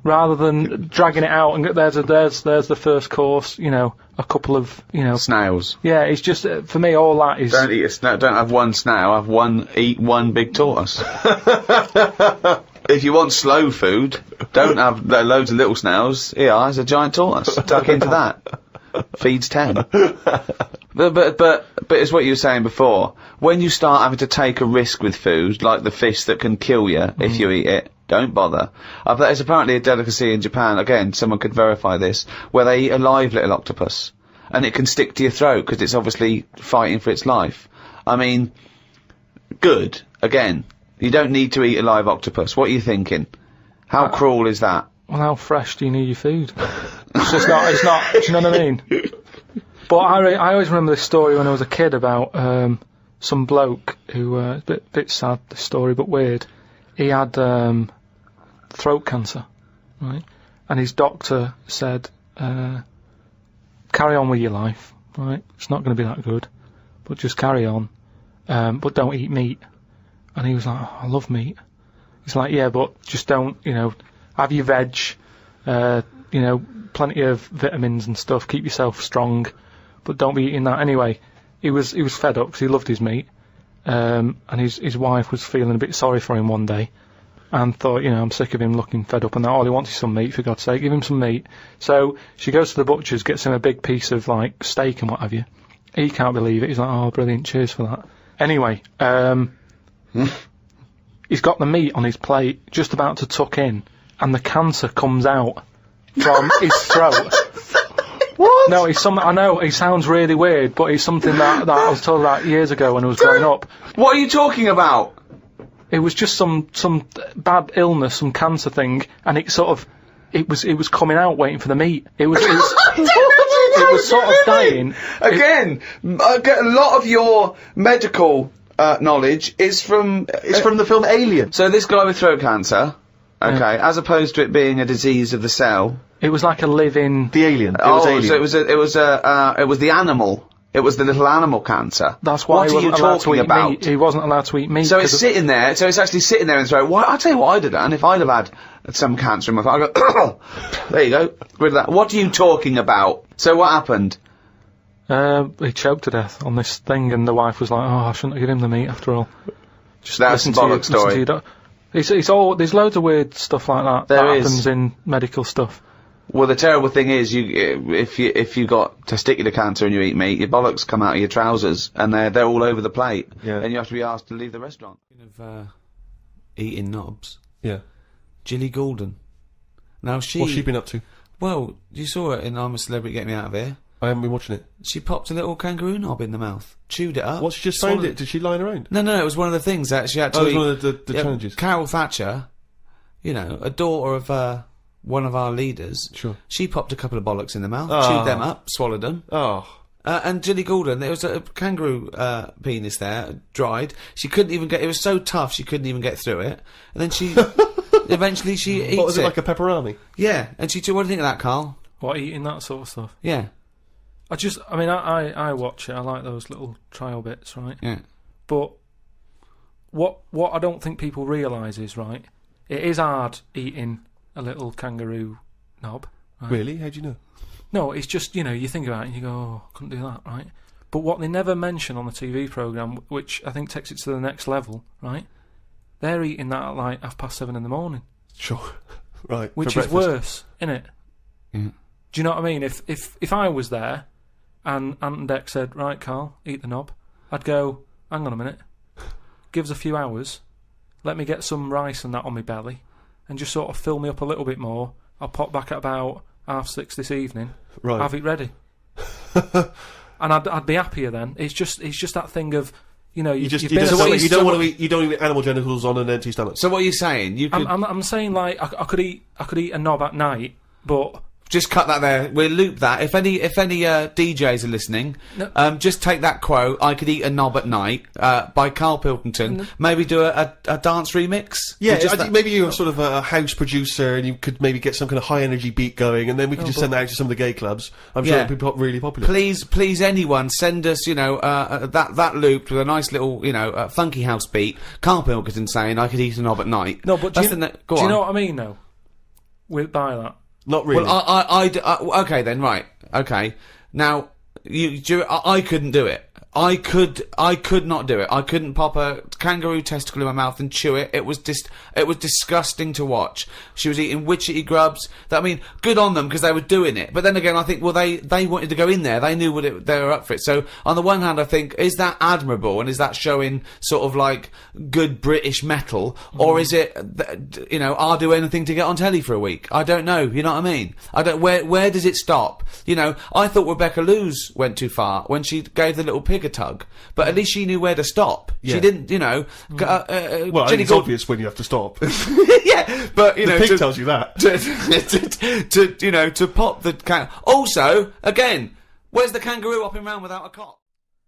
rather than dragging it out and there's the first course. You know, a couple of snails. Yeah, it's just for me all that is. Don't eat a snail. Don't have one snail. Eat one big tortoise. If you want slow food, don't have loads of little snails. Here, there's a giant tortoise. Tuck into that. Feeds 10. But it's what you were saying before. When you start having to take a risk with food, like the fish that can kill you if you eat it, don't bother. There's apparently a delicacy in Japan, again, someone could verify this, where they eat a live little octopus. And it can stick to your throat, because it's obviously fighting for its life. I mean, good. Again, you don't need to eat a live octopus. What are you thinking? How cruel is that? Well, how fresh do you need your food? it's not, do you know what I mean? But I always remember this story when I was a kid about, some bloke who, a bit sad, this story, but weird. He had, throat cancer, right? And his doctor said, carry on with your life, right? It's not going to be that good, but just carry on, but don't eat meat. And he was like, oh, I love meat. He's like, yeah, but just don't, have your veg, plenty of vitamins and stuff, keep yourself strong, but don't be eating that. Anyway, he was fed up because he loved his meat, and his wife was feeling a bit sorry for him one day, and thought, I'm sick of him looking fed up and that, all he wants is some meat, for God's sake, give him some meat. So she goes to the butcher's, gets him a big piece of, like, steak and what have you. He can't believe it, he's like, oh, brilliant, cheers for that. Anyway, he's got the meat on his plate, just about to tuck in, and the cancer comes out from his throat. What? No, I know, it sounds really weird, but it's something that I was told about years ago when I was growing up. What are you talking about? It was just some bad illness, some cancer thing, and it was coming out waiting for the meat. It was sort of dying. Again, a lot of your medical knowledge is from the film Alien. So this guy with throat cancer, okay, as opposed to it being a disease of the cell. It was like a living. The alien. It was alien. So it was the animal. It was the little animal cancer. That's why he wasn't allowed to eat meat. He wasn't allowed to eat meat. So it's sitting there. So it's actually sitting there in the throat. Well, I'll tell you what I'd have done if I'd have had some cancer in my throat. I'd go, there you go, rid of that. What are you talking about? So what happened? He choked to death on this thing, and the wife was like, "Oh, I shouldn't have given him the meat after all." Just that's a bollock story. It's all. There's loads of weird stuff like that that happens in medical stuff. Well, the terrible thing is, if you got testicular cancer and you eat meat, your bollocks come out of your trousers, and they're all over the plate, and you have to be asked to leave the restaurant. Of eating knobs. Yeah. Jilly Goulden. Now what's she been up to? Well, you saw it in I'm a Celebrity, Get Me Out of Here. I haven't been watching it. She popped a little kangaroo knob in the mouth, chewed it up. What, she just found it? Did she line around? No, it was one of the things that she had to eat. It was one of the challenges. Carol Thatcher, a daughter of one of our leaders. Sure. She popped a couple of bollocks in the mouth, chewed them up, swallowed them. Oh. And Jilly Goulden, there was a kangaroo penis there, dried. She couldn't even get. It was so tough she couldn't even get through it. And then she eventually she eats it. What was it, like a pepperoni? Yeah. And what do you think of that, Karl? What, eating that sort of stuff? Yeah. I watch it. I like those little trial bits, right? Yeah. But what I don't think people realise is, right, it is hard eating a little kangaroo knob. Right? Really? How do you know? No, it's just, you think about it and you go, oh, I couldn't do that, right? But what they never mention on the TV programme, which I think takes it to the next level, right? They're eating that at like 7:30 in the morning. Sure. Right. Which is worse, innit? Yeah. Do you know what I mean? If I was there and Ant and Dec said, right, Karl, eat the knob, I'd go, hang on a minute, give us a few hours, let me get some rice and that on my belly, and just sort of fill me up a little bit more. I'll pop back at about 6:30 this evening. Right. Have it ready. And I'd be happier then. It's just that thing of, you don't want to eat animal genitals on an empty stomach. So what are you saying? I'm saying, like, I could eat a knob at night, but just cut that there. We'll loop that. If any DJs are listening, just take that quote. I could eat a knob at night by Karl Pilkington. Maybe do a dance remix. Yeah, I think maybe you're sort of a house producer, and you could maybe get some kind of high energy beat going, and then we could just send that out to some of the gay clubs. I'm sure it'd be really popular. Please, anyone send us, that loop with a nice little, funky house beat. Karl Pilkington saying I could eat a knob at night. No, but do you know what I mean though? By that. Not really. Well, okay then, right. Okay. Now, I couldn't do it. I could not do it. I couldn't pop a kangaroo testicle in my mouth and chew it. It was disgusting to watch. She was eating witchetty grubs. I mean, good on them because they were doing it. But then again, I think, well, they wanted to go in there. They knew they were up for it. So on the one hand, I think, is that admirable and is that showing sort of like good British metal, or is it, you know, I'll do anything to get on telly for a week? I don't know. You know what I mean? I don't. Where does it stop? You know, I thought Rebecca Lewis went too far when she gave the little pig a tug, but at least she knew where to stop. Yeah. She didn't, you know. Well, I think it's obvious when you have to stop. Yeah, but you know, the pig tells you that. To you know, to pop the Also, again, where's the kangaroo hopping around without a cop?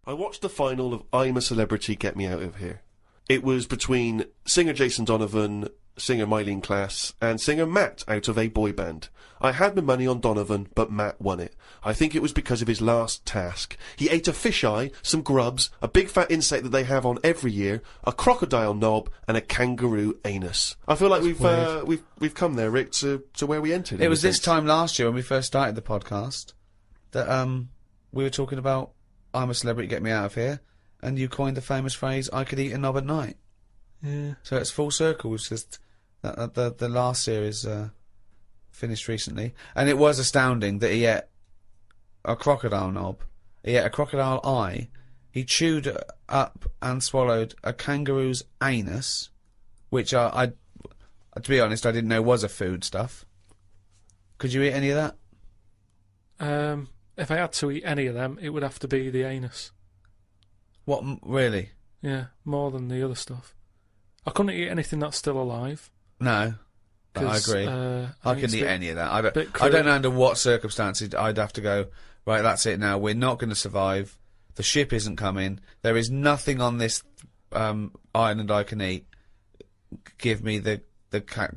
I watched the final of I'm a Celebrity, Get Me Out of Here. It was between singer Jason Donovan, singer Mylene Klass, and singer Matt out of a boy band. I had my money on Donovan, but Matt won it. I think it was because of his last task. He ate a fisheye, some grubs, a big fat insect that they have on every year, a crocodile knob, and a kangaroo anus. I feel like we've come there, Rick, to where we entered. It was this time last year when we first started the podcast that we were talking about I'm a Celebrity, Get Me Out of Here, and you coined the famous phrase, I could eat a knob at night. Yeah. So it's full circle. It's just that the last series finished recently, and it was astounding that he ate a crocodile knob, he ate a crocodile eye, he chewed up and swallowed a kangaroo's anus, which I to be honest, I didn't know was a food stuff. Could you eat any of that? If I had to eat any of them, it would have to be the anus. What, really? Yeah, more than the other stuff. I couldn't eat anything that's still alive. No, I agree. I couldn't eat any of that. I don't know under what circumstances I'd have to go, right, that's it now, we're not going to survive, the ship isn't coming, there is nothing on this island I can eat, give me the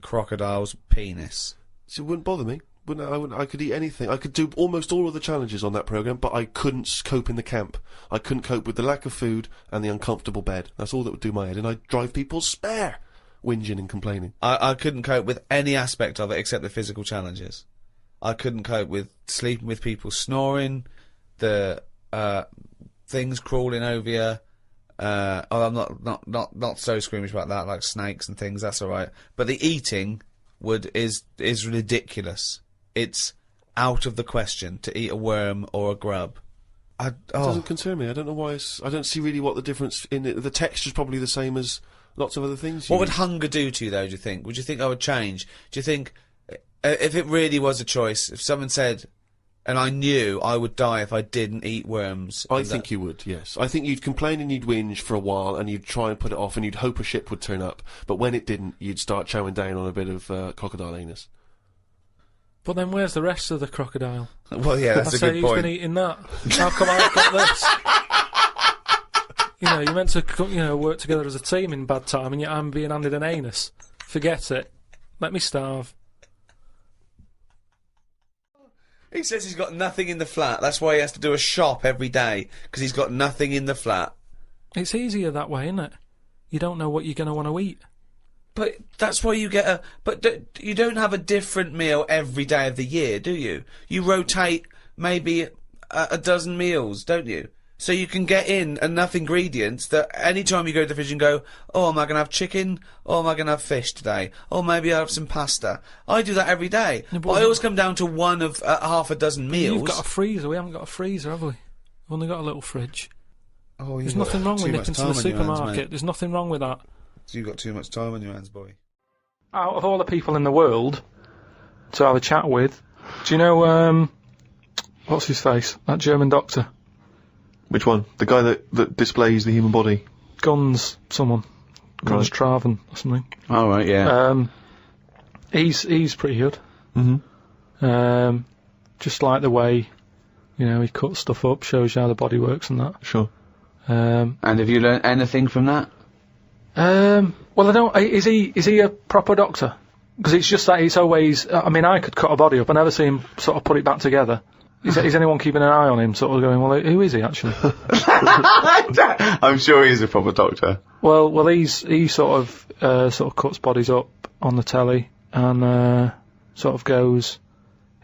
crocodile's penis. So it wouldn't bother me. I could eat anything. I could do almost all of the challenges on that programme, but I couldn't cope in the camp. I couldn't cope with the lack of food and the uncomfortable bed. That's all that would do my head, and I'd drive people spare, whinging and complaining. I couldn't cope with any aspect of it except the physical challenges. I couldn't cope with sleeping with people snoring, the things crawling over you. I'm not so squeamish about that, like snakes and things, that's alright. But the eating is ridiculous. It's out of the question to eat a worm or a grub. It doesn't concern me. I don't know why. I don't see really what the difference in it. The texture's probably the same as lots of other things. What would hunger do to you, though, do you think? Would you think I would change? Do you think, if it really was a choice, if someone said, and I knew I would die if I didn't eat worms... I think you would, yes. I think you'd complain and you'd whinge for a while, and you'd try and put it off, and you'd hope a ship would turn up. But when it didn't, you'd start chowing down on a bit of crocodile anus. But then where's the rest of the crocodile? Well, yeah, that's a good point. Who's been eating that? How come I've got this? You know, you're meant to, work together as a team in bad time, and yet I'm being handed an anus. Forget it. Let me starve. He says he's got nothing in the flat. That's why he has to do a shop every day, because he's got nothing in the flat. It's easier that way, isn't it? You don't know what you're going to want to eat. But that's why you get you don't have a different meal every day of the year, do you? You rotate maybe a dozen meals, don't you? So you can get in enough ingredients that any time you go to the fridge and go, oh, am I going to have chicken? Or am I going to have fish today? Or maybe I'll have some pasta. I do that every day. No, but I always come down to one of half a dozen meals. You've got a freezer. We haven't got a freezer, have we? We've only got a little fridge. Oh, there's nothing wrong with nipping to the supermarket. There's nothing wrong with that. So you've got too much time on your hands, boy. Out of all the people in the world to have a chat with, do you know, what's his face? That German doctor. Which one? The guy that displays the human body? Guns Traven or something. Oh, right, yeah. He's pretty good. Mm-hmm. Just like the way, he cuts stuff up, shows you how the body works and that. Sure. And have you learned anything from that? Well, I don't. Is he a proper doctor? Because it's just that it's always. I mean, I could cut a body up. I never see him sort of put it back together. Is anyone keeping an eye on him? Sort of going, well, who is he actually? I'm sure he's a proper doctor. Well, he sort of cuts bodies up on the telly and sort of goes,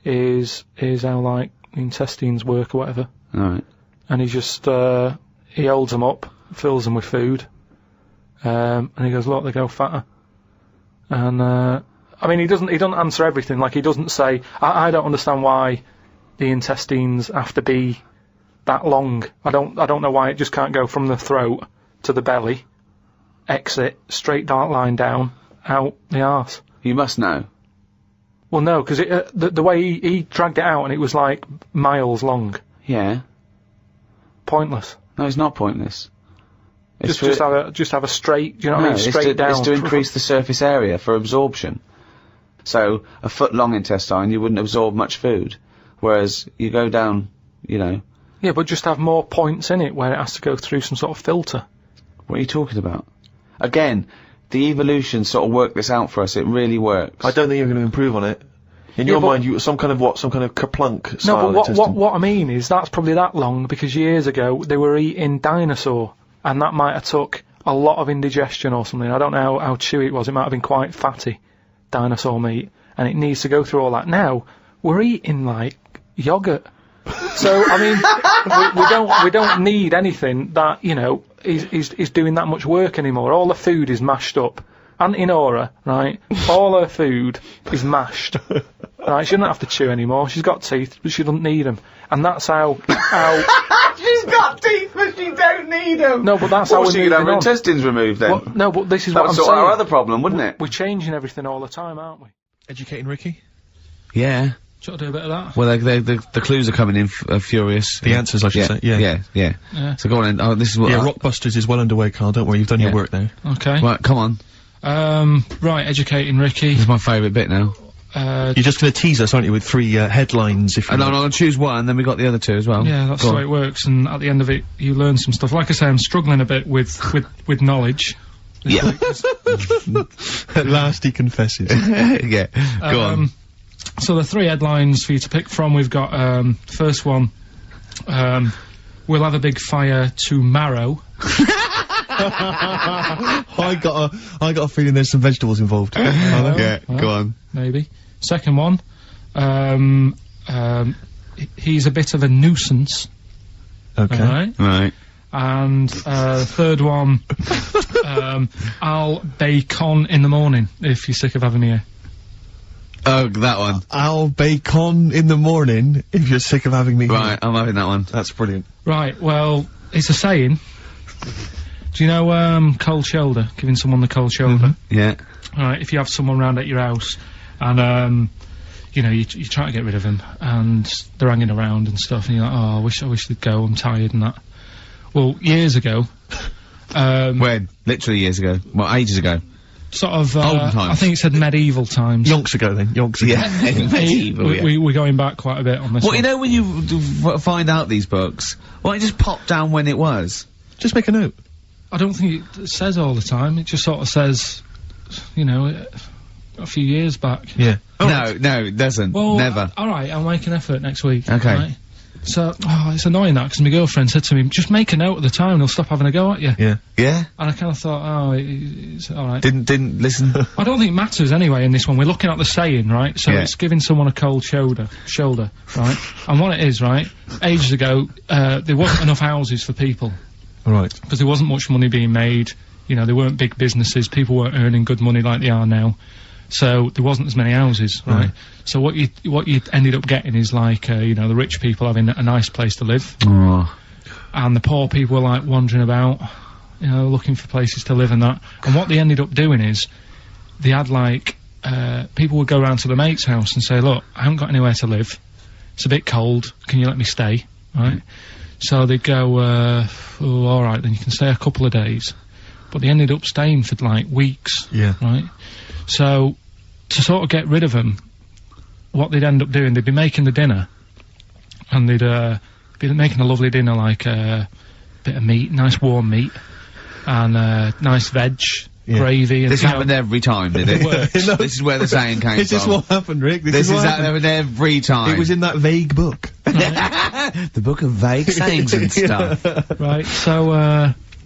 here's how like intestines work or whatever. Right. And he just he holds them up, fills them with food. And he goes, look, they go fatter. And, I mean, he doesn't answer everything. Like, he doesn't say, I don't understand why the intestines have to be that long. I don't know why it just can't go from the throat to the belly, exit, straight dark line down, out the arse. You must know. Well, no, because the way he dragged it out and it was like miles long. Yeah. Pointless. No, it's not pointless. Just have a straight, do you know what I mean? Straight down. It's to increase the surface area for absorption. So, a foot long intestine, you wouldn't absorb much food. Whereas, you go down, you know. Yeah, but just have more points in it where it has to go through some sort of filter. What are you talking about? Again, the evolution sort of worked this out for us. It really works. I don't think you're going to improve on it. In your mind, you some kind of kerplunk style No, but what I mean is that's probably that long because years ago they were eating dinosaur, and that might have took a lot of indigestion or something. I don't know how chewy it was. It might have been quite fatty, dinosaur meat, and it needs to go through all that. Now we're eating like yogurt. So I mean, we don't need anything that, you know, is doing that much work anymore. All the food is mashed up. Auntie Nora, right? All her food is mashed. Right? She doesn't have to chew anymore. She's got teeth, but she doesn't need them. And that's how. She's got teeth, but she don't need them. No, but that's how we're she could have her intestines removed then. Well, no, but this is what I'm saying. That would sort our other problem, wouldn't it? We're changing everything all the time, aren't we? Educating Ricky? Yeah. Should I do a bit of that? Well, the clues are coming in furious. The answers, I should say. Yeah. So go on. Oh, this is what. Yeah, Rockbusters is well underway, Carl. Don't worry, you've done your work there. Okay. Right, come on. Right, educating Ricky. This is my favourite bit now. You're just going to tease us, aren't you, with 3 headlines? If you no, I'll choose one, then we got the other 2 as well. Yeah, that's the way it works. And at the end of it, you learn some stuff. Like I say, I'm struggling a bit with knowledge. Yeah. At last he confesses. Yeah. Go on. So the 3 headlines for you to pick from, we've got, first one, we'll have a big fire tomorrow. I got a feeling there's some vegetables involved. Yeah, go on. Maybe. Second one, he's a bit of a nuisance. Okay. Right. And, third one, I'll bacon in the morning if you're sick of having me here. Oh, that one. I'll bacon in the morning if you're sick of having me here. Right, I'm having that one. That's brilliant. Right, well, it's a saying. Do you know, cold shoulder? Giving someone the cold shoulder? Yeah. Alright, if you have someone round at your house, and, you know, you try to get rid of them, and they're hanging around and stuff, and you're like, oh, I wish they'd go, I'm tired and that. Well, years ago... when? Literally years ago. Well, ages ago. Sort of, olden times. I think it said medieval times. Yonks ago then, yonks ago. Yeah, medieval, We're going back quite a bit on this one. You know when you find out these books, why don't you just pop down when it was? Just make a note. I don't think it says all the time, it just sort of says, you know, a few years back. Yeah. No, it doesn't. Well, never. Alright, I'll make an effort next week. Okay. Right? So, it's annoying that, because my girlfriend said to me, just make a note at the time and they'll stop having a go at you. Yeah. Yeah? And I kind of thought, it's alright. Didn't listen? I don't think it matters anyway in this one. We're looking at the saying, right? So it's giving someone a cold shoulder, right? And what it is, right, ages ago, there wasn't enough houses for people. Right. Because there wasn't much money being made, you know, there weren't big businesses, people weren't earning good money like they are now. So there wasn't as many houses, right? So what you ended up getting is like, you know, the rich people having a nice place to live. And the poor people were like wandering about, you know, looking for places to live and that. And what they ended up doing is, they had like, people would go around to the mate's house and say, look, I haven't got anywhere to live. It's a bit cold, can you let me stay? Right? So they'd go, oh, alright, then you can stay a couple of days. But they ended up staying for like weeks. Yeah. Right? So, to sort of get rid of them, what they'd end up doing, they'd be making the dinner, and they'd be making a lovely dinner, like a bit of meat, nice warm meat, and nice veg, gravy. And this happened every time, did it? No. This is where the saying came from. This is what happened, Rick. This is happened every time. It was in that vague book. The book of vague sayings and stuff. Right,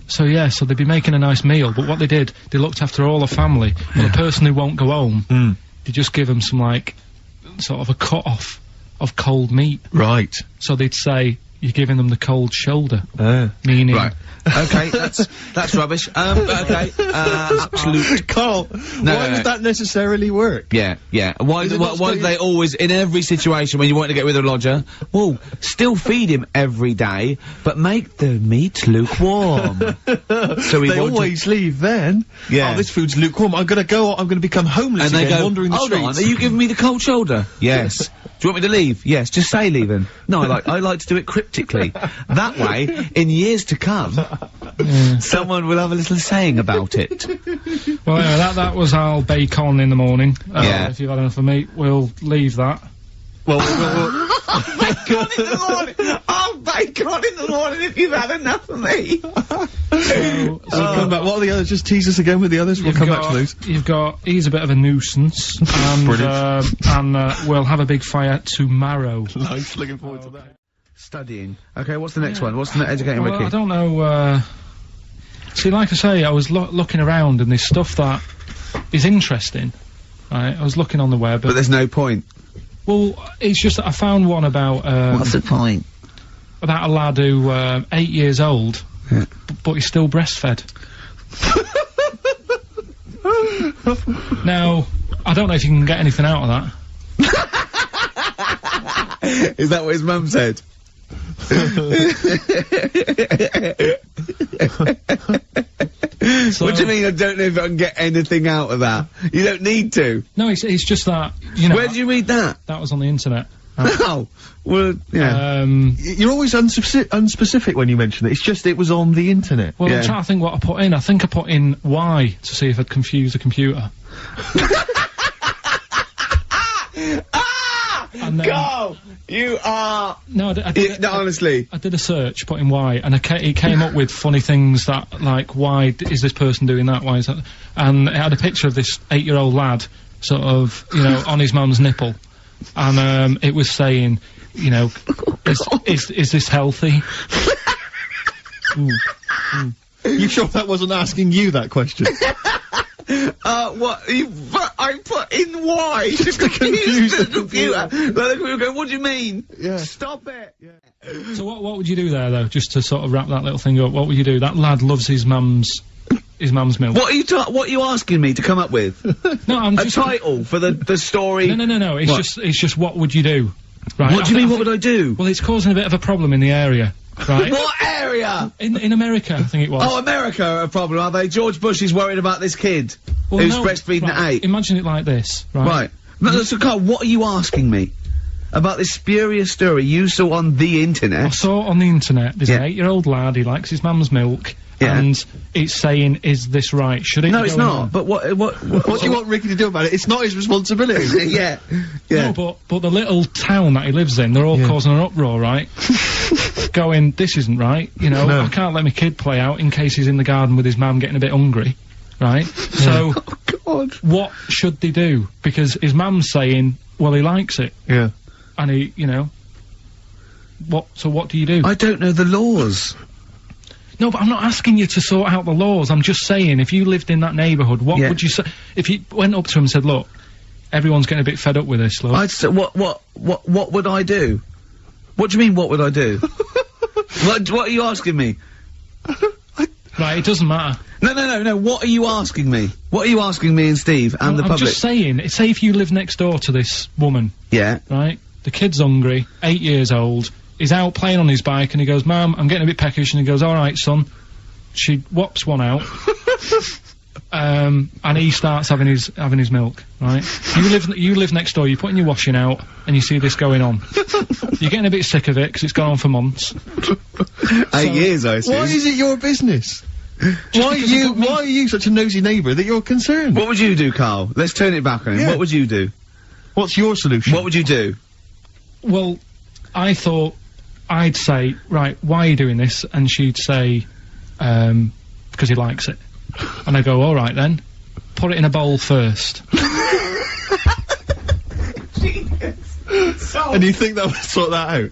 so they'd be making a nice meal, but what they did, they looked after all the family. Well, the person who won't go home, they just give them some, like, sort of a cut-off of cold meat. Right. So they'd say, you're giving them the cold shoulder. Meaning... Right. Okay, that's rubbish. Okay, absolute... Carl, why does that necessarily work? Yeah. Why do they always, in every situation when you want to get rid of a lodger, well, still feed him every day, but make the meat lukewarm. So they always leave then. Yeah. Oh, this food's lukewarm. I'm gonna become homeless and again, they go, wandering the hold streets. on, are you giving me the cold shoulder? Yes. Do you want me to leave? Yes, just say leaving. No, I like to do it cryptically. That way, in years to come, someone will have a little saying about it. Well, anyway, that was our bacon in the morning. Yeah. If you've had enough of meat, we'll leave that. Well, bacon in the morning! Oh, bacon in the morning if you've had enough of me! So come back. What are the others? Just tease us again with the others. We'll come back to those. He's a bit of a nuisance, and we'll have a big fire tomorrow. Nice, looking forward to that. Studying. Okay, what's the next one? What's the educating Well, Ricky? I don't know, see, like I say, I was looking around and there's stuff that is interesting, right? I was looking on the web. But there's no point. Well, it's just that I found one about, what's the point? About a lad who, 8 years old, but he's still breastfed. Now, I don't know if you can get anything out of that. Is that what his mum said? What do you mean I don't know if I can get anything out of that? You don't need to. No, it's just that, you know... Where did you read that? That was on the internet. Oh, well, yeah. You're always unspecific when you mention it. It's just it was on the internet. Well, I'm trying to think what I put in. I think I put in Y to see if I'd confuse the computer. And then, Go! You are... No, I did no, honestly. I did a search, put in Y, and it came up with funny things that, like, why is this person doing that? Why is that? And it had a picture of this 8-year-old lad, sort of, you know, on his mum's nipple. And, it was saying, you know, is this healthy? You sure that wasn't asking you that question? What? I put in Y to confuse the computer. Like the computer going, what do you mean? Yeah. Stop it! Yeah. So what would you do there, though, just to sort of wrap that little thing up? What would you do? That lad loves his mum's milk. What are you asking me to come up with? No, I'm just... A title for the story? No, it's just what would you do? Right? What do you mean, what would I do? Well, it's causing a bit of a problem in the area. Right? What area? In America, I think it was. Oh, America are a problem, are they? George Bush is worried about this kid who's breastfeeding at 8. Imagine it like this, right? Right. No, so Carl, what are you asking me? About this spurious story you saw on the internet? I saw it on the internet. There's an 8-year-old lad, he likes his mum's milk, and it's saying, is this right? Should it No, be it's going not. on? But what do you want Ricky to do about it? It's not his responsibility. Yeah. No, but the little town that he lives in, they're all causing an uproar, right? Going, this isn't right, you know, I can't let my kid play out in case he's in the garden with his mum getting a bit hungry, right? So, what should they do? Because his mum's saying, well, he likes it. Yeah. And he, you know, so what do you do? I don't know the laws. No, but I'm not asking you to sort out the laws, I'm just saying, if you lived in that neighbourhood, what would you say, if you went up to him and said, look, everyone's getting a bit fed up with this, look. I'd say, what would I do? What do you mean, what would I do? What are you asking me? Right, it doesn't matter. No, what are you asking me? What are you asking me and Steve and the public? I'm just saying, say if you live next door to this woman. Yeah. Right? The kid's hungry, 8 years old, he's out playing on his bike and he goes, Mum, I'm getting a bit peckish, and he goes, alright, son. She whops one out. And he starts having his milk, right? You live next door, you're putting your washing out, and you see this going on. You're getting a bit sick of it, because it's gone on for months. 8 years, I assume. Why is it your business? Why are you such a nosy neighbour that you're concerned? What would you do, Carl? Let's turn it back on him. Yeah. What would you do? What's your solution? What would you do? Well, I thought I'd say, right, why are you doing this? And she'd say, because he likes it. And I go, alright then, put it in a bowl first. And you think that would sort that out?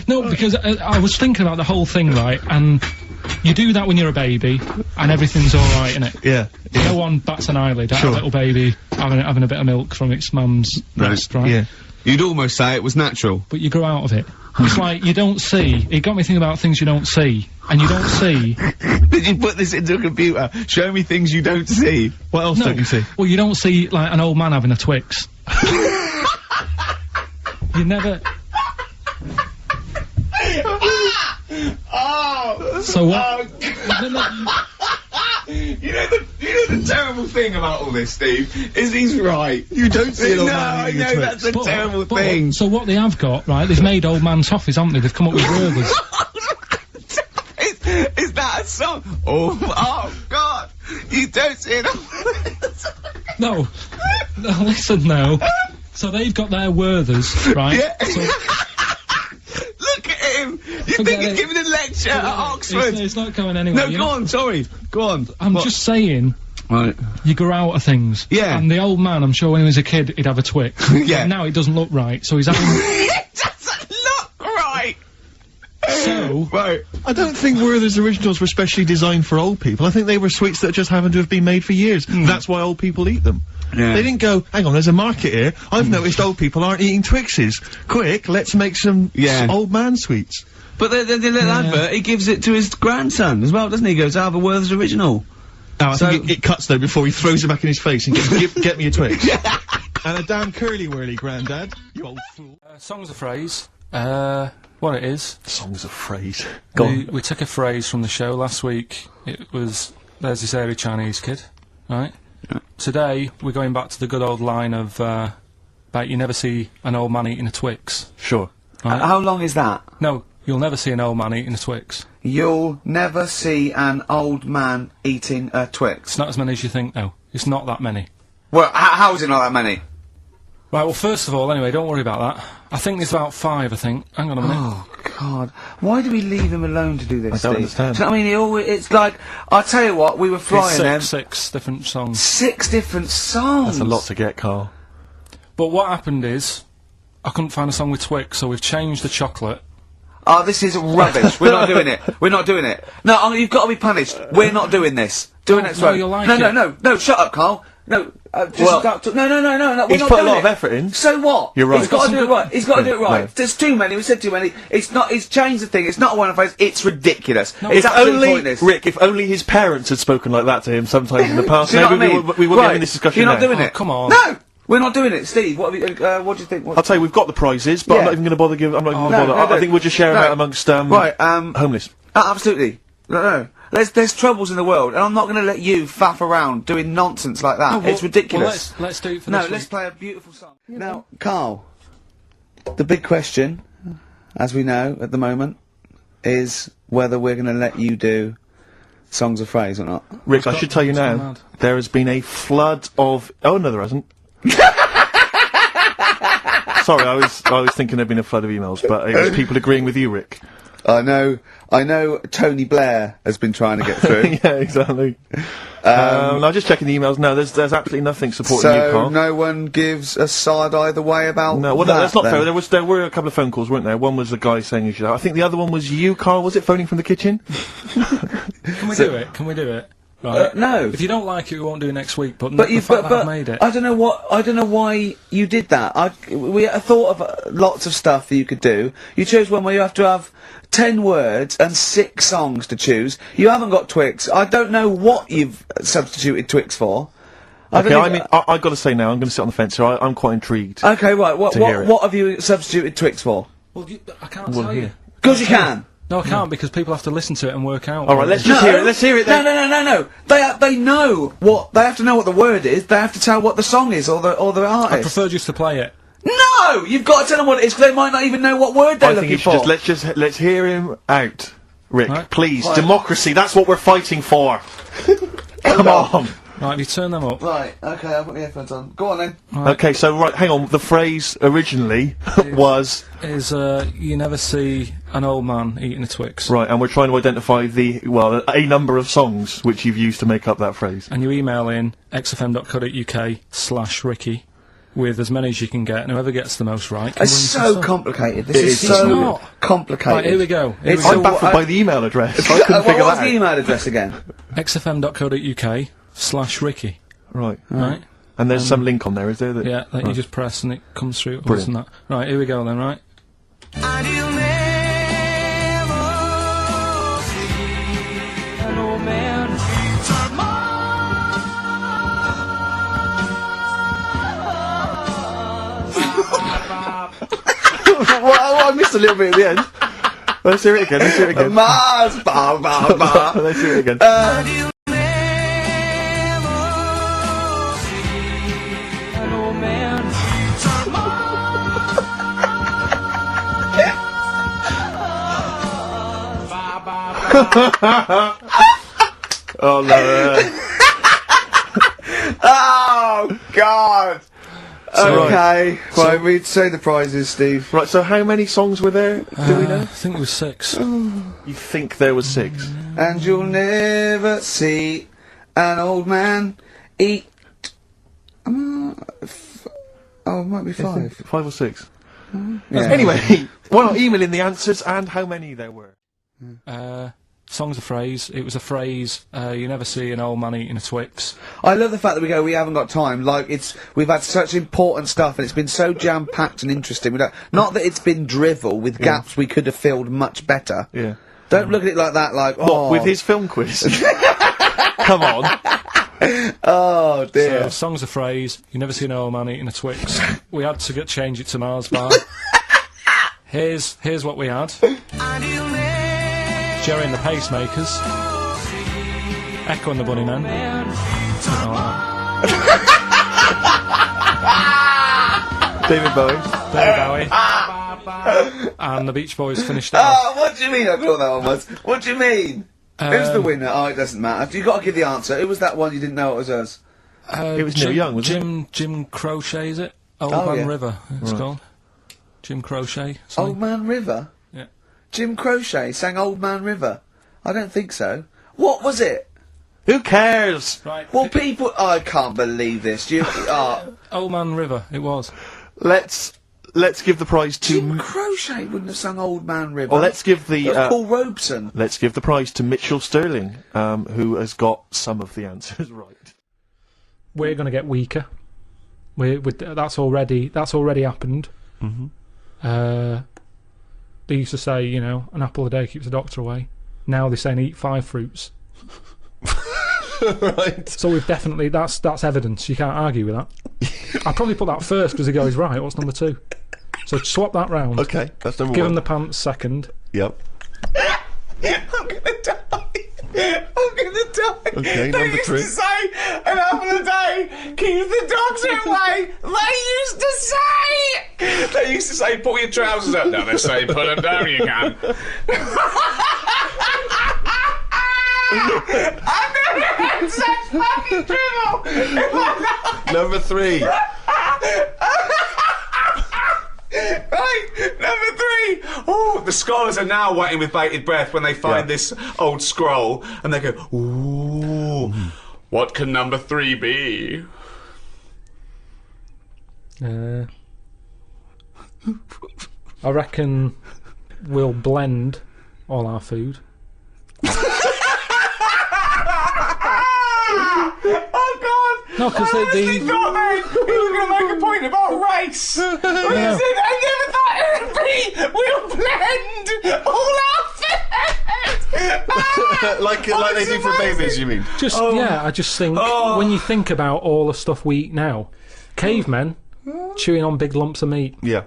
No, because I was thinking about the whole thing, right, and you do that when you're a baby, and everything's alright, innit? Yeah. No one bats an eyelid at a little baby having a bit of milk from its mum's breast, right? Yeah. You'd almost say it was natural. But you grow out of it. It's like, you don't see. It got me thinking about things you don't see. And you don't see. Did you put this into a computer? Show me things you don't see. What else don't you see? Well, you don't see, like, an old man having a Twix. You never... Oh! So what? You know the terrible thing about all this, Steve, is he's right. You don't see an old man eating a Twix. That's a terrible thing. So what they have got, right, they've made old man toffees, haven't they? They've come up with burgers. Is that a song? Oh God! You don't see an old No, listen now. So they've got their Werthers, right? Yeah. So, look at him! You think he's giving a lecture at Oxford? It's not going anywhere. No, go on, sorry. Go on. I'm just saying. Right. You grow out of things. Yeah. And the old man, I'm sure when he was a kid, he'd have a Twix. Yeah. But now it doesn't look right, so he's having... It doesn't look right! So... Right. I don't think Werther's originals were specially designed for old people. I think they were sweets that just happened to have been made for years. That's why old people eat them. Yeah. They didn't go, hang on, there's a market here. I've noticed old people aren't eating Twixes. Quick, let's make some old man sweets. But the little advert, he gives it to his grandson as well, doesn't he? He goes, I have a Werther's original. No, I think it cuts though before he throws it back in his face and goes, get me a Twix. And a damn curly-whirly, Grandad. You old fool. Song's a phrase. What it is. Song's a phrase. We took a phrase from the show last week. It was, there's this airy Chinese kid, right? Yeah. Today, we're going back to the good old line of, about you never see an old man eating a Twix. Sure. Right? How long is that? No, you'll never see an old man eating a Twix. You'll never see an old man eating a Twix. It's not as many as you think, though. It's not that many. Well, how is it not that many? Right, well, first of all, anyway, don't worry about that. I think there's about 5, I think. Hang on a minute. Oh, God. Why do we leave him alone to do this, I don't Steve? understand. Do you know what I mean? He always, it's like, I'll tell you what, we were flying them. 6 different songs. 6 different songs! That's a lot to get, Carl. But what happened is, I couldn't find a song with Twix, so we've changed the chocolate. Oh, this is rubbish. We're not doing it. We're not doing it. No, you've got to be punished. We're not doing this. Do it next no, week. you'll like No, shut up, Carl. No, Well, no, we're he's not put a doing lot it. of effort in. So what? You're right. He's got to do it right. He's got to do it right. No. There's too many. We said too many. It's not. He's changed the thing. It's not a one-off phrase. It's ridiculous. No, It's if absolutely only pointless. Rick, if only his parents had spoken like that to him sometimes in the past, Do you know maybe what I mean? we wouldn't Right. be having this discussion You're not now. doing it. Come on. No, we're not doing it. Steve, what do you think? I'll tell you, we've got the prizes, but I'm not even going to bother giving. I'm not going to bother. I think we'll just share them out amongst homeless. Absolutely. No. There's troubles in the world, and I'm not going to let you faff around doing nonsense like that. No, well, it's ridiculous. Well, let's do it for no, this let's week. play a beautiful song. Now, Karl, the big question, as we know at the moment, is whether we're going to let you do songs of phrase or not. Rick, I should tell you now, there has been a flood of. Oh no, there hasn't. Sorry, I was thinking there'd been a flood of emails, but it was people agreeing with you, Rick. I know Tony Blair has been trying to get through. Yeah, exactly. I'm just checking the emails. No, there's absolutely nothing supporting you, Carl. So no one gives a side either way about No, well, that, that's not then? fair. There were a couple of phone calls, weren't there? One was the guy saying you should. I think the other one was you, Carl. Was it phoning from the kitchen? Can we do it? Can we do it? Right. No. If you don't like it, we won't do it next week. But you've I've made it. I don't know why you did that. We thought of lots of stuff that you could do. You chose one where you have to have 10 words and 6 songs to choose. You haven't got Twix. I don't know what you've substituted Twix for. Okay, I've got to say now, I'm going to sit on the fence here. I'm quite intrigued. Okay, right. What have you substituted Twix for? Well, I can't tell you. Because you can. No, I can't because people have to listen to it and work out. All right, let's just hear it. Let's hear it then. No. They know what they have to know what the word is. They have to tell what the song is or the artist. I prefer just to play it. No, you've got to tell them what it is because they might not even know what word they're looking for. Let's hear him out, Rick. Right. Please, democracy. That's what we're fighting for. Come on. Right, you turn them up. Right, okay, I've got the headphones on. Go on then. Right. Okay, so hang on. The phrase originally was you never see an old man eating a Twix. right, and we're trying to identify a number of songs which you've used to make up that phrase. And you email in xfm.co.uk/Ricky with as many as you can get, and whoever gets the most right can It's win some so stuff. complicated. This is so complicated. Right, here we go. I'm baffled by the email address. I couldn't figure that What's out. the email address again? xfm.co.uk/Ricky. Right. Right. And there's some link on there, is there? Yeah, that you just press and it comes through. Brilliant. That. Right, here we go then, right? Ideal man. Well, I missed a little bit at the end. Let's hear it again. Mars, ba ba ba. Let's hear it again. Oh no. Oh God. So, okay. Right, we'd say the prizes, Steve. Right, so how many songs were there? Do we know? I think it was 6. You think there was 6? And you'll never see an old man eat. Oh, it might be 5. 5 or 6. Yeah. Anyway, why not email in the answers and how many there were? Song's a phrase. It was a phrase. You never see an old man eating a Twix. I love the fact that we haven't got time. Like, we've had such important stuff and it's been so jam-packed and interesting. Not that it's been drivel with gaps we could have filled much better. Yeah. Don't look at it like that, like, What, with his film quiz? Come on. Oh, dear. So, song's a phrase. You never see an old man eating a Twix. We had to change it to Mars bar. Here's what we had. Jerry and the Pacemakers, Echo and the Bunnymen, David Bowie, and the Beach Boys finished it off. Oh, what do you mean I thought that one was? What do you mean? Who's the winner? Oh, it doesn't matter. You've got to give the answer. Who was that one you didn't know it was us? It was Neil Young, wasn't it? Jim Crochet, is it? Old Oh, Man yeah. River, it's called. Jim Crochet. Old Man River? Yeah. Jim Crochet sang Old Man River? I don't think so. What was it? Who cares? Right. Well, people... I can't believe this. Old Man River, it was. Let's give the prize to... Jim Crochet wouldn't have sung Old Man River. Well, let's give the... That's Paul Robeson. Let's give the prize to Mitchell Sterling, who has got some of the answers right. We're going to get weaker. That's already happened. Mm-hmm. They used to say, you know, an apple a day keeps the doctor away. Now they're saying eat 5 fruits. Right. So we've definitely that's evidence. You can't argue with that. I'd probably put that first because he goes right. What's number 2? So swap that round. Okay, that's number 1. Give him the pants second. Yep. I'm gonna die. Okay, They number used 3. to say an apple a day keeps the doctor away. They used to say pull your trousers up. Now they say put them down. You can. I've never had such fucking dribble. Number 3. Right, number 3. Oh, the scholars are now waiting with bated breath when they find this old scroll, and they go, "Ooh, what can number 3 be?" I reckon we'll blend all our food. Oh God! No, because I honestly thought then he was going to make a point about race. When he said, I never thought it would be. We'll blend all our food. like they do for babies, you mean? I just think when you think about all the stuff we eat now, cavemen chewing on big lumps of meat. Yeah.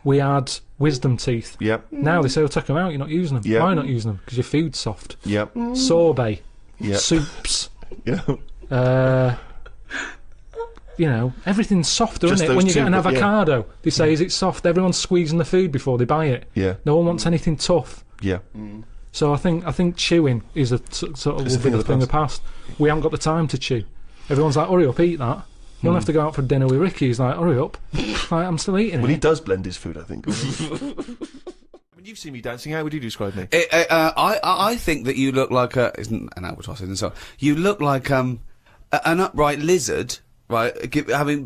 We had wisdom teeth. Yep. Now they say, take them out, you're not using them. Yep. Why not using them? Because your food's soft. Yep. Sorbet. Yep. Soups. Yeah. You know, everything's softer, Just isn't it? those When you get an two, but yeah. avocado, they say, is it soft? Everyone's squeezing the food before they buy it. Yeah. No one wants anything tough. Yeah. So I think chewing is a sort of It's a thing of the thing of the past. We haven't got the time to chew. Everyone's like, hurry up, eat that. You don't have to go out for dinner with Ricky. He's like, hurry up. Like, I'm still eating Well, it. he does blend his food, I think. When you've seen me dancing, how would you describe me? I think that you look like isn't an albatross, isn't it? So you look like an upright lizard, right?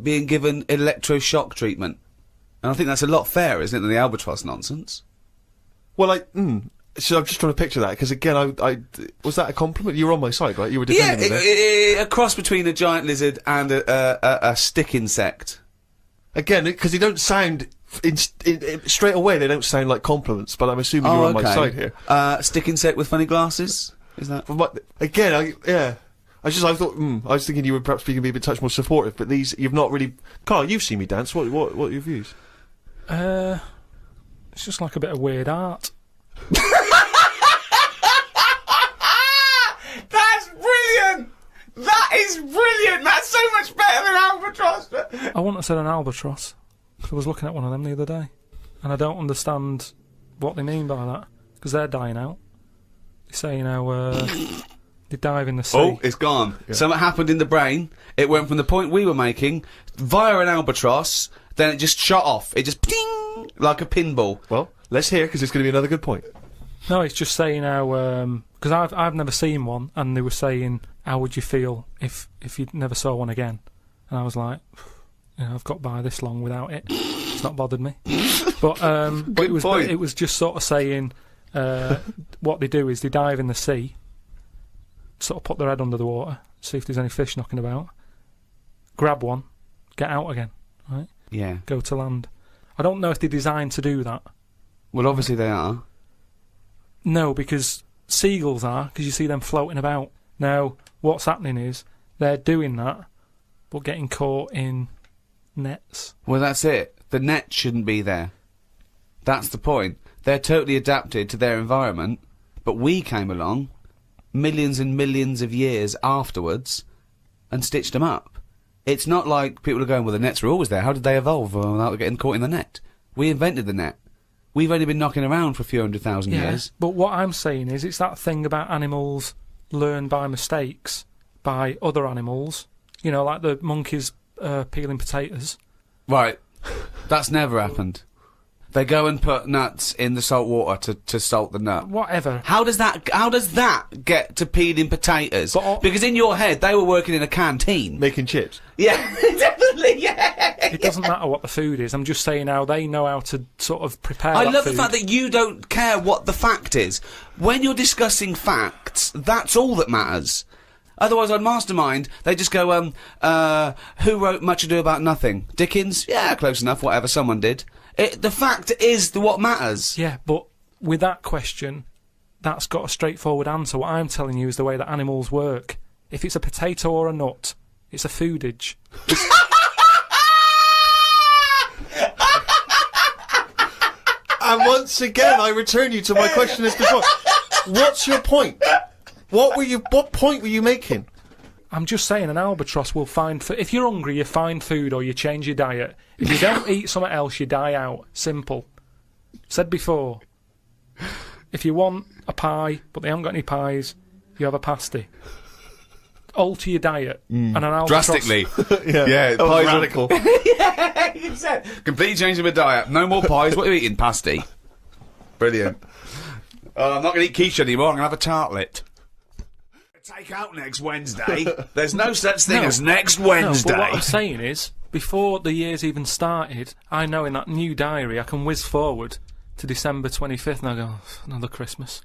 Being given electroshock treatment, and I think that's a lot fairer, isn't it, than the albatross nonsense? Well, so I'm just trying to picture that, because again, I was that a compliment? You were on my side, right? You were defending me there. A cross between a giant lizard and a stick insect. Again, because they don't sound straight away. They don't sound like compliments, but I'm assuming you're on my side here. Stick insect with funny glasses. Is that again? I thought I was thinking you were perhaps being a touch more supportive, but you've not really. Karl, you've seen me dance. What are your views? It's just like a bit of weird art. That's brilliant! That is brilliant! That's so much better than albatross! I wouldn't have said an albatross. I was looking at one of them the other day, and I don't understand what they mean by that, because they're dying out. They say, you know, they dive in the sea. Oh, it's gone. Yeah. Something happened in the brain. It went from the point we were making, via an albatross, then it just shot off. It just ping like a pinball. Well, let's hear, because it's going to be another good point. No, it's just saying how, because I've never seen one, and they were saying, how would you feel if you never saw one again? And I was like, you know, I've got by this long without it. It's not bothered me. But it was just sort of saying, what they do is they dive in the sea, sort of put their head under the water, see if there's any fish knocking about, grab one, get out again, right? Yeah. Go to land. I don't know if they're designed to do that. Well, obviously they are. No, because seagulls are, because you see them floating about. Now, what's happening is, they're doing that, but getting caught in nets. Well, that's it. The net shouldn't be there. That's the point. They're totally adapted to their environment, but we came along, millions and millions of years afterwards, and stitched them up. It's not like people are going, well, the nets were always there. How did they evolve without getting caught in the net? We invented the net. We've only been knocking around for a few 100,000 years. But what I'm saying is, it's that thing about animals learn by mistakes by other animals. You know, like the monkeys peeling potatoes. Right. That's never happened. They go and put nuts in the salt water to salt the nut. Whatever. How does that get to peeling potatoes? Because in your head, they were working in a canteen. Making chips. Yeah, definitely, yeah. It doesn't matter what the food is. I'm just saying how they know how to sort of prepare I that love food. the fact that you don't care what the fact is. When you're discussing facts, that's all that matters. Otherwise, on Mastermind, they just go, who wrote Much Ado About Nothing? Dickens? Yeah, close enough, whatever, someone did. The fact is what matters. Yeah, but with that question, that's got a straightforward answer. What I'm telling you is the way that animals work. If it's a potato or a nut, it's a foodage. And once again, I return you to my question as before. What's your point? What point were you making? I'm just saying an albatross will find if you're hungry, you find food or you change your diet. If you don't eat something else, you die out. Simple. Said before. If you want a pie, but they haven't got any pies, you have a pasty. Alter your diet. And an albatross... Drastically. Yeah, pies radical. Yeah, exactly. Completely changing my diet. No more pies. What are you eating? Pasty. Brilliant. I'm not going to eat quiche anymore. I'm going to have a tartlet. Take out next Wednesday. There's no such thing as next Wednesday. No, but what I'm saying is, before the year's even started, I know in that new diary I can whiz forward to December 25th and I go, another Christmas.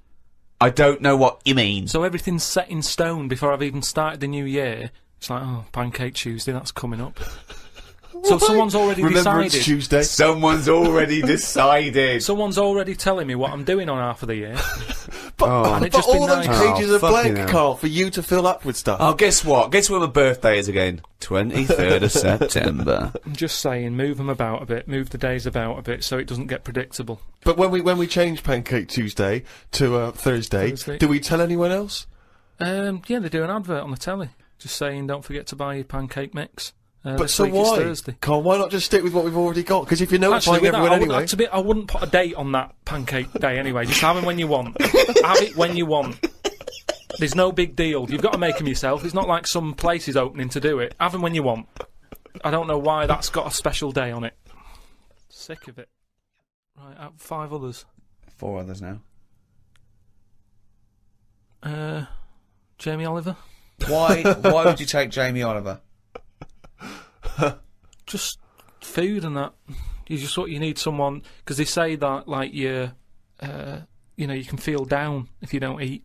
I don't know what you mean. So everything's set in stone before I've even started the new year. It's like, oh, Pancake Tuesday, that's coming up. So someone's already Remembrance decided. Tuesday. Someone's already decided. Someone's already telling me what I'm doing on half of the year. But all those pages are blank, Carl, for you to fill up with stuff. Oh, guess what? Guess when my birthday is again? 23rd of September. I'm just saying, move them about a bit, move the days about a bit, so it doesn't get predictable. But when we change Pancake Tuesday to Thursday, do we tell anyone else? Yeah, they do an advert on the telly, just saying, don't forget to buy your pancake mix. But so why? Carl, why not just stick with what we've already got? Because if you're notifying everyone anyway... I wouldn't put a date on that pancake day anyway. Just have them when you want. Have it when you want. There's no big deal. You've got to make them yourself. It's not like some place is opening to do it. Have them when you want. I don't know why that's got a special day on it. Sick of it. Right, 5 others. 4 others now. Jamie Oliver. Why would you take Jamie Oliver? Just food and that. You need someone, because they say that like you can feel down if you don't eat.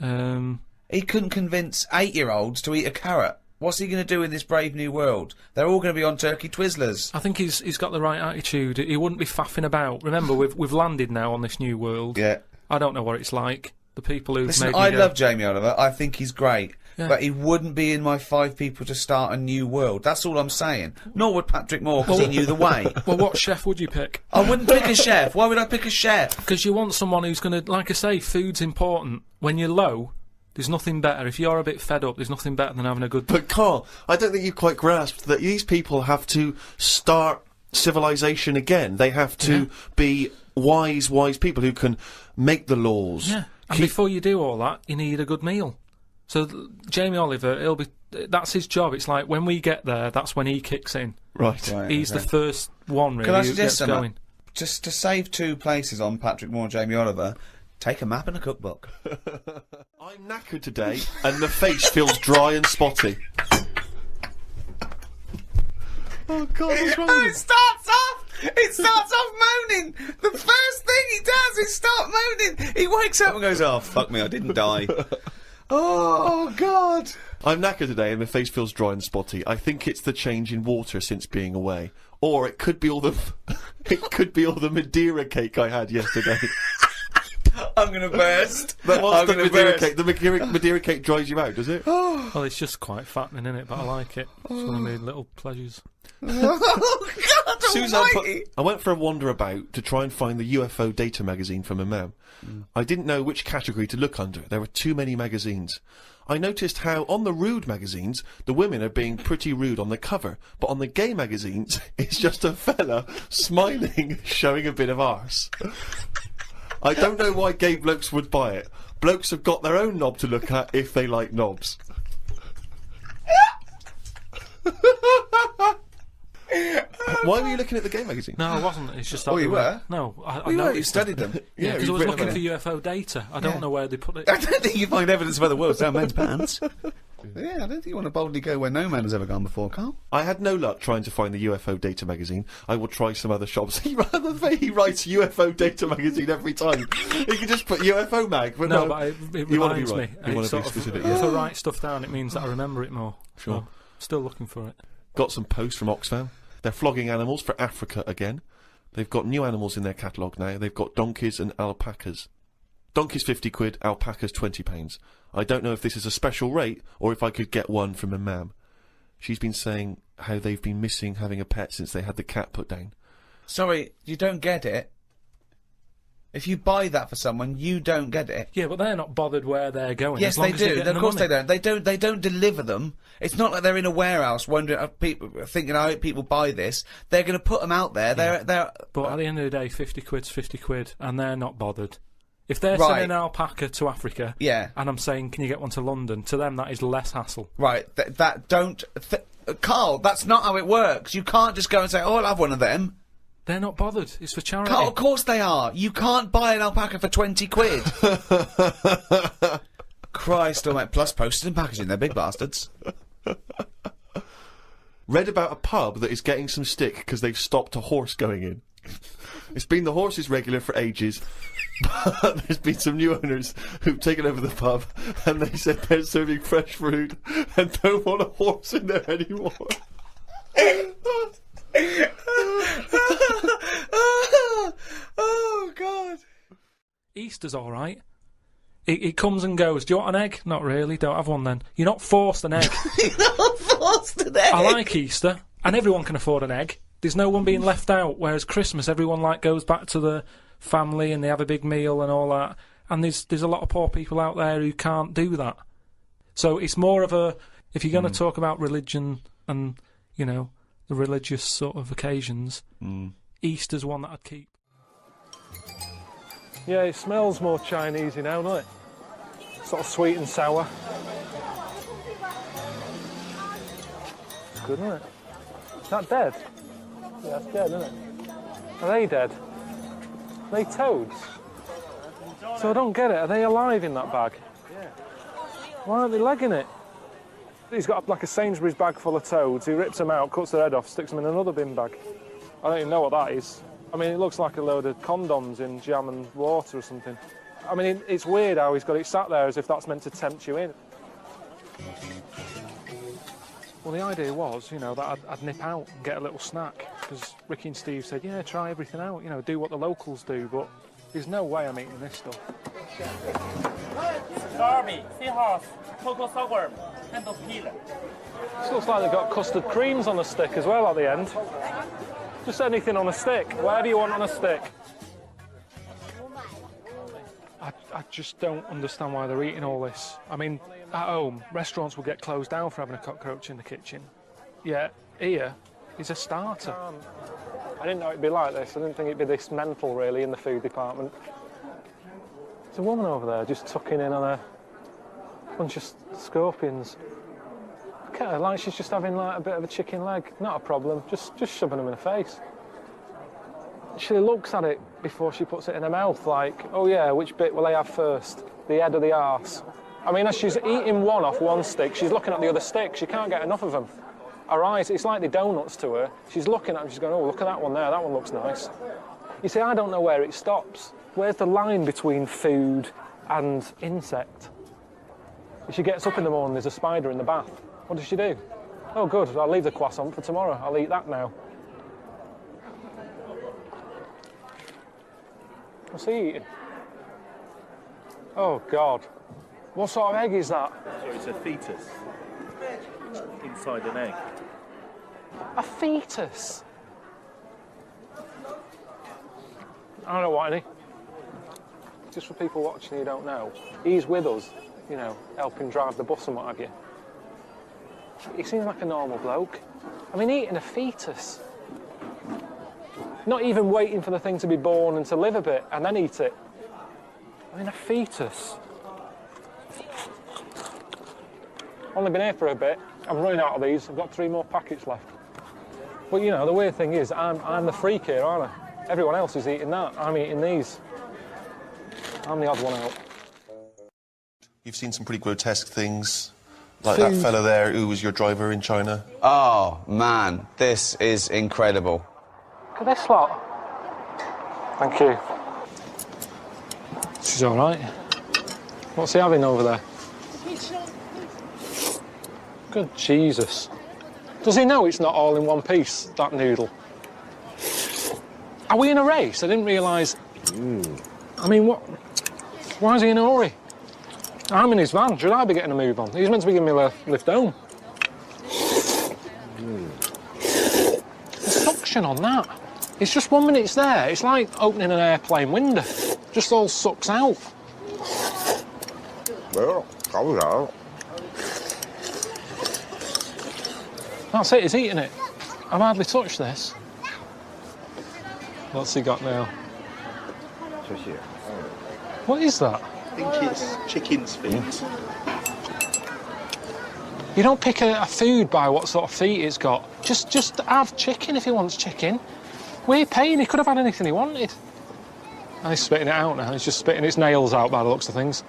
He couldn't convince 8-year-olds to eat a carrot. What's he going to do in this brave new world? They're all going to be on turkey Twizzlers. I think he's got the right attitude. He wouldn't be faffing about. Remember, we've landed now on this new world. Yeah. I don't know what it's like. The people who've Listen, maybe... I love Jamie Oliver. I think he's great. Yeah. but he wouldn't be in my 5 people to start a new world. That's all I'm saying. Nor would Patrick Moore, because he knew the way. Well, what chef would you pick? I wouldn't pick a chef. Why would I pick a chef? Because you want someone who's going to, like I say, food's important. When you're low, there's nothing better. If you're a bit fed up, there's nothing better than having a good... But Karl, I don't think you quite grasped that these people have to start civilization again. They have to be wise people who can make the laws. Yeah, and before you do all that, you need a good meal. So Jamie Oliver, that's his job. It's like when we get there, that's when he kicks in. Right. He's the first one, really, Can I who suggest gets going. Just to save 2 places on Patrick Moore and Jamie Oliver, take a map and a cookbook. I'm knackered today, and the face feels dry and spotty. Oh God, what's wrong with It starts off moaning. The first thing he does is start moaning. He wakes up and goes, "Oh fuck me, I didn't die." Oh God. I'm knackered today and my face feels dry and spotty. I think it's the change in water since being away. Or it could be all the Madeira cake I had yesterday. I'm gonna burst. What's the Madeira cake? The Madeira cake dries you out, does it? Well, it's just quite fattening, isn't it? But I like it. It's one of my little pleasures. Oh God almighty. I went for a wander about to try and find the UFO data magazine for my mum. I didn't know which category to look under. There were too many magazines. I noticed how on the rude magazines, the women are being pretty rude on the cover, but on the gay magazines, it's just a fella smiling, showing a bit of arse. I don't know why gay blokes would buy it. Blokes have got their own knob to look at if they like knobs. Why were you looking at the gay magazine? No, I wasn't. It's just... Oh, you were? No, I You noticed studied them. Yeah, because I was looking for UFO data. I don't know where they put it. I don't think you find evidence of other worlds down men's pants. Yeah, I don't think you want to boldly go where no man has ever gone before, Karl. I had no luck trying to find the UFO data magazine. I will try some other shops. He writes UFO data magazine every time. He can just put UFO mag, but no. But it you want to reminds be me. right. You want to be specific. If I write stuff down, it means that I remember it more. Sure. So, still looking for it. Got some posts from Oxfam. They're flogging animals for Africa again. They've got new animals in their catalogue now. They've got donkeys and alpacas. Donkeys 50 quid, alpacas £20. I don't know if this is a special rate or if I could get one from a mam. She's been saying how they've been missing having a pet since they had the cat put down. Sorry, you don't get it. If you buy that for someone, you don't get it. Yeah, but they're not bothered where they're going. Yes, as long they as do. they're Of course they don't. They don't deliver them. It's not like they're in a warehouse wondering, people thinking, I hope people buy this. They're going to put them out there. They're. But at the end of the day, 50 quid's 50 quid, and they're not bothered. If they're sending an alpaca to Africa, and I'm saying, can you get one to London? To them, that is less hassle. Right. Karl, that's not how it works. You can't just go and say, oh, I'll have one of them. They're not bothered. It's for charity. Karl, of course they are. You can't buy an alpaca for 20 quid. Christ almighty. Plus postage and packaging. They're big bastards. Read about a pub that is getting some stick because they've stopped a horse going in. It's been the horse's regular for ages, but there's been some new owners who've taken over the pub and they said they're serving fresh food and don't want a horse in there anymore. Oh, God. Easter's alright. It comes and goes. Do you want an egg? Not really. Don't have one then. You're not forced an egg. You're not forced an egg. I like Easter, and everyone can afford an egg. There's no one being left out, whereas Christmas, everyone goes back to the family and they have a big meal and all that. And there's a lot of poor people out there who can't do that. So it's more of a, if you're going to talk about religion and, you know, the religious sort of occasions, Easter's one that I'd keep. Yeah, it smells more Chinese now, doesn't it? Sort of sweet and sour. It's good, isn't it? Is that dead? Yeah, that's dead, isn't it? Are they dead? Are they toads? So I don't get it. Are they alive in that bag? Yeah. Why aren't they legging it? He's got like a Sainsbury's bag full of toads. He rips them out, cuts their head off, sticks them in another bin bag. I don't even know what that is. I mean, it looks like a load of condoms in jam and water or something. I mean, it's weird how he's got it sat there as if that's meant to tempt you in. Well, the idea was, you know, that I'd nip out and get a little snack. because Ricky and Steve said, yeah, try everything out, you know, do what the locals do, but there's no way I'm eating this stuff. Darby, seahorse, cocoa sorghum, and peel. This looks like they've got custard creams on a stick as well at the end. Just anything on a stick, whatever you want on a stick. I just don't understand why they're eating all this. I mean, at home, restaurants will get closed down for having a cockroach in the kitchen. Yeah, here is a starter. I didn't know it'd be like this. I didn't think it'd be this mental, really, in the food department. There's a woman over there just tucking in on a bunch of scorpions. Look at her, like she's just having like a bit of a chicken leg. Not a problem, just shoving them in the face. She looks at it before she puts it in her mouth, like, oh yeah, which bit will I have first? The head or the arse? I mean, as she's eating one off one stick, she's looking at the other stick. She can't get enough of them. Her eyes, it's like the donuts to her. She's looking at them, she's going, oh, look at that one there, that one looks nice. You see, I don't know where it stops. Where's the line between food and insect? If she gets up in the morning, there's a spider in the bath. What does she do? Oh, good, I'll leave the croissant for tomorrow. I'll eat that now. What's he eating? Oh, God. What sort of egg is that? So it's a fetus inside an egg. A fetus? I don't know what any. Just for people watching who don't know, he's with us, you know, helping drive the bus and what have you. He seems like a normal bloke. I mean, eating a fetus. Not even waiting for the thing to be born and to live a bit and then eat it. I mean, a fetus. Only been here for a bit. I'm running out of these. I've got 3 more packets left. But you know, the weird thing is, I'm the freak here, aren't I? Everyone else is eating that. I'm eating these. I'm the odd one out. You've seen some pretty grotesque things, like that fella there who was your driver in China. Oh, man, this is incredible. Look at this lot. Thank you. She's all right. What's he having over there? Good Jesus. Does he know it's not all in one piece, that noodle? Are we in a race? I didn't realise... I mean, what... Why is he in a hurry? I'm in his van. Should I be getting a move on? He's meant to be giving me a lift home. The suction on that. It's just 1 minute it's there. It's like opening an airplane window. Just all sucks out. Well, comes out. That's it, he's eating it. I've hardly touched this. What's he got now? What is that? I think it's chicken's feet. You don't pick a food by what sort of feet it's got. Just have chicken if he wants chicken. We're paying, he could have had anything he wanted. And he's spitting it out now. He's just spitting its nails out by the looks of things.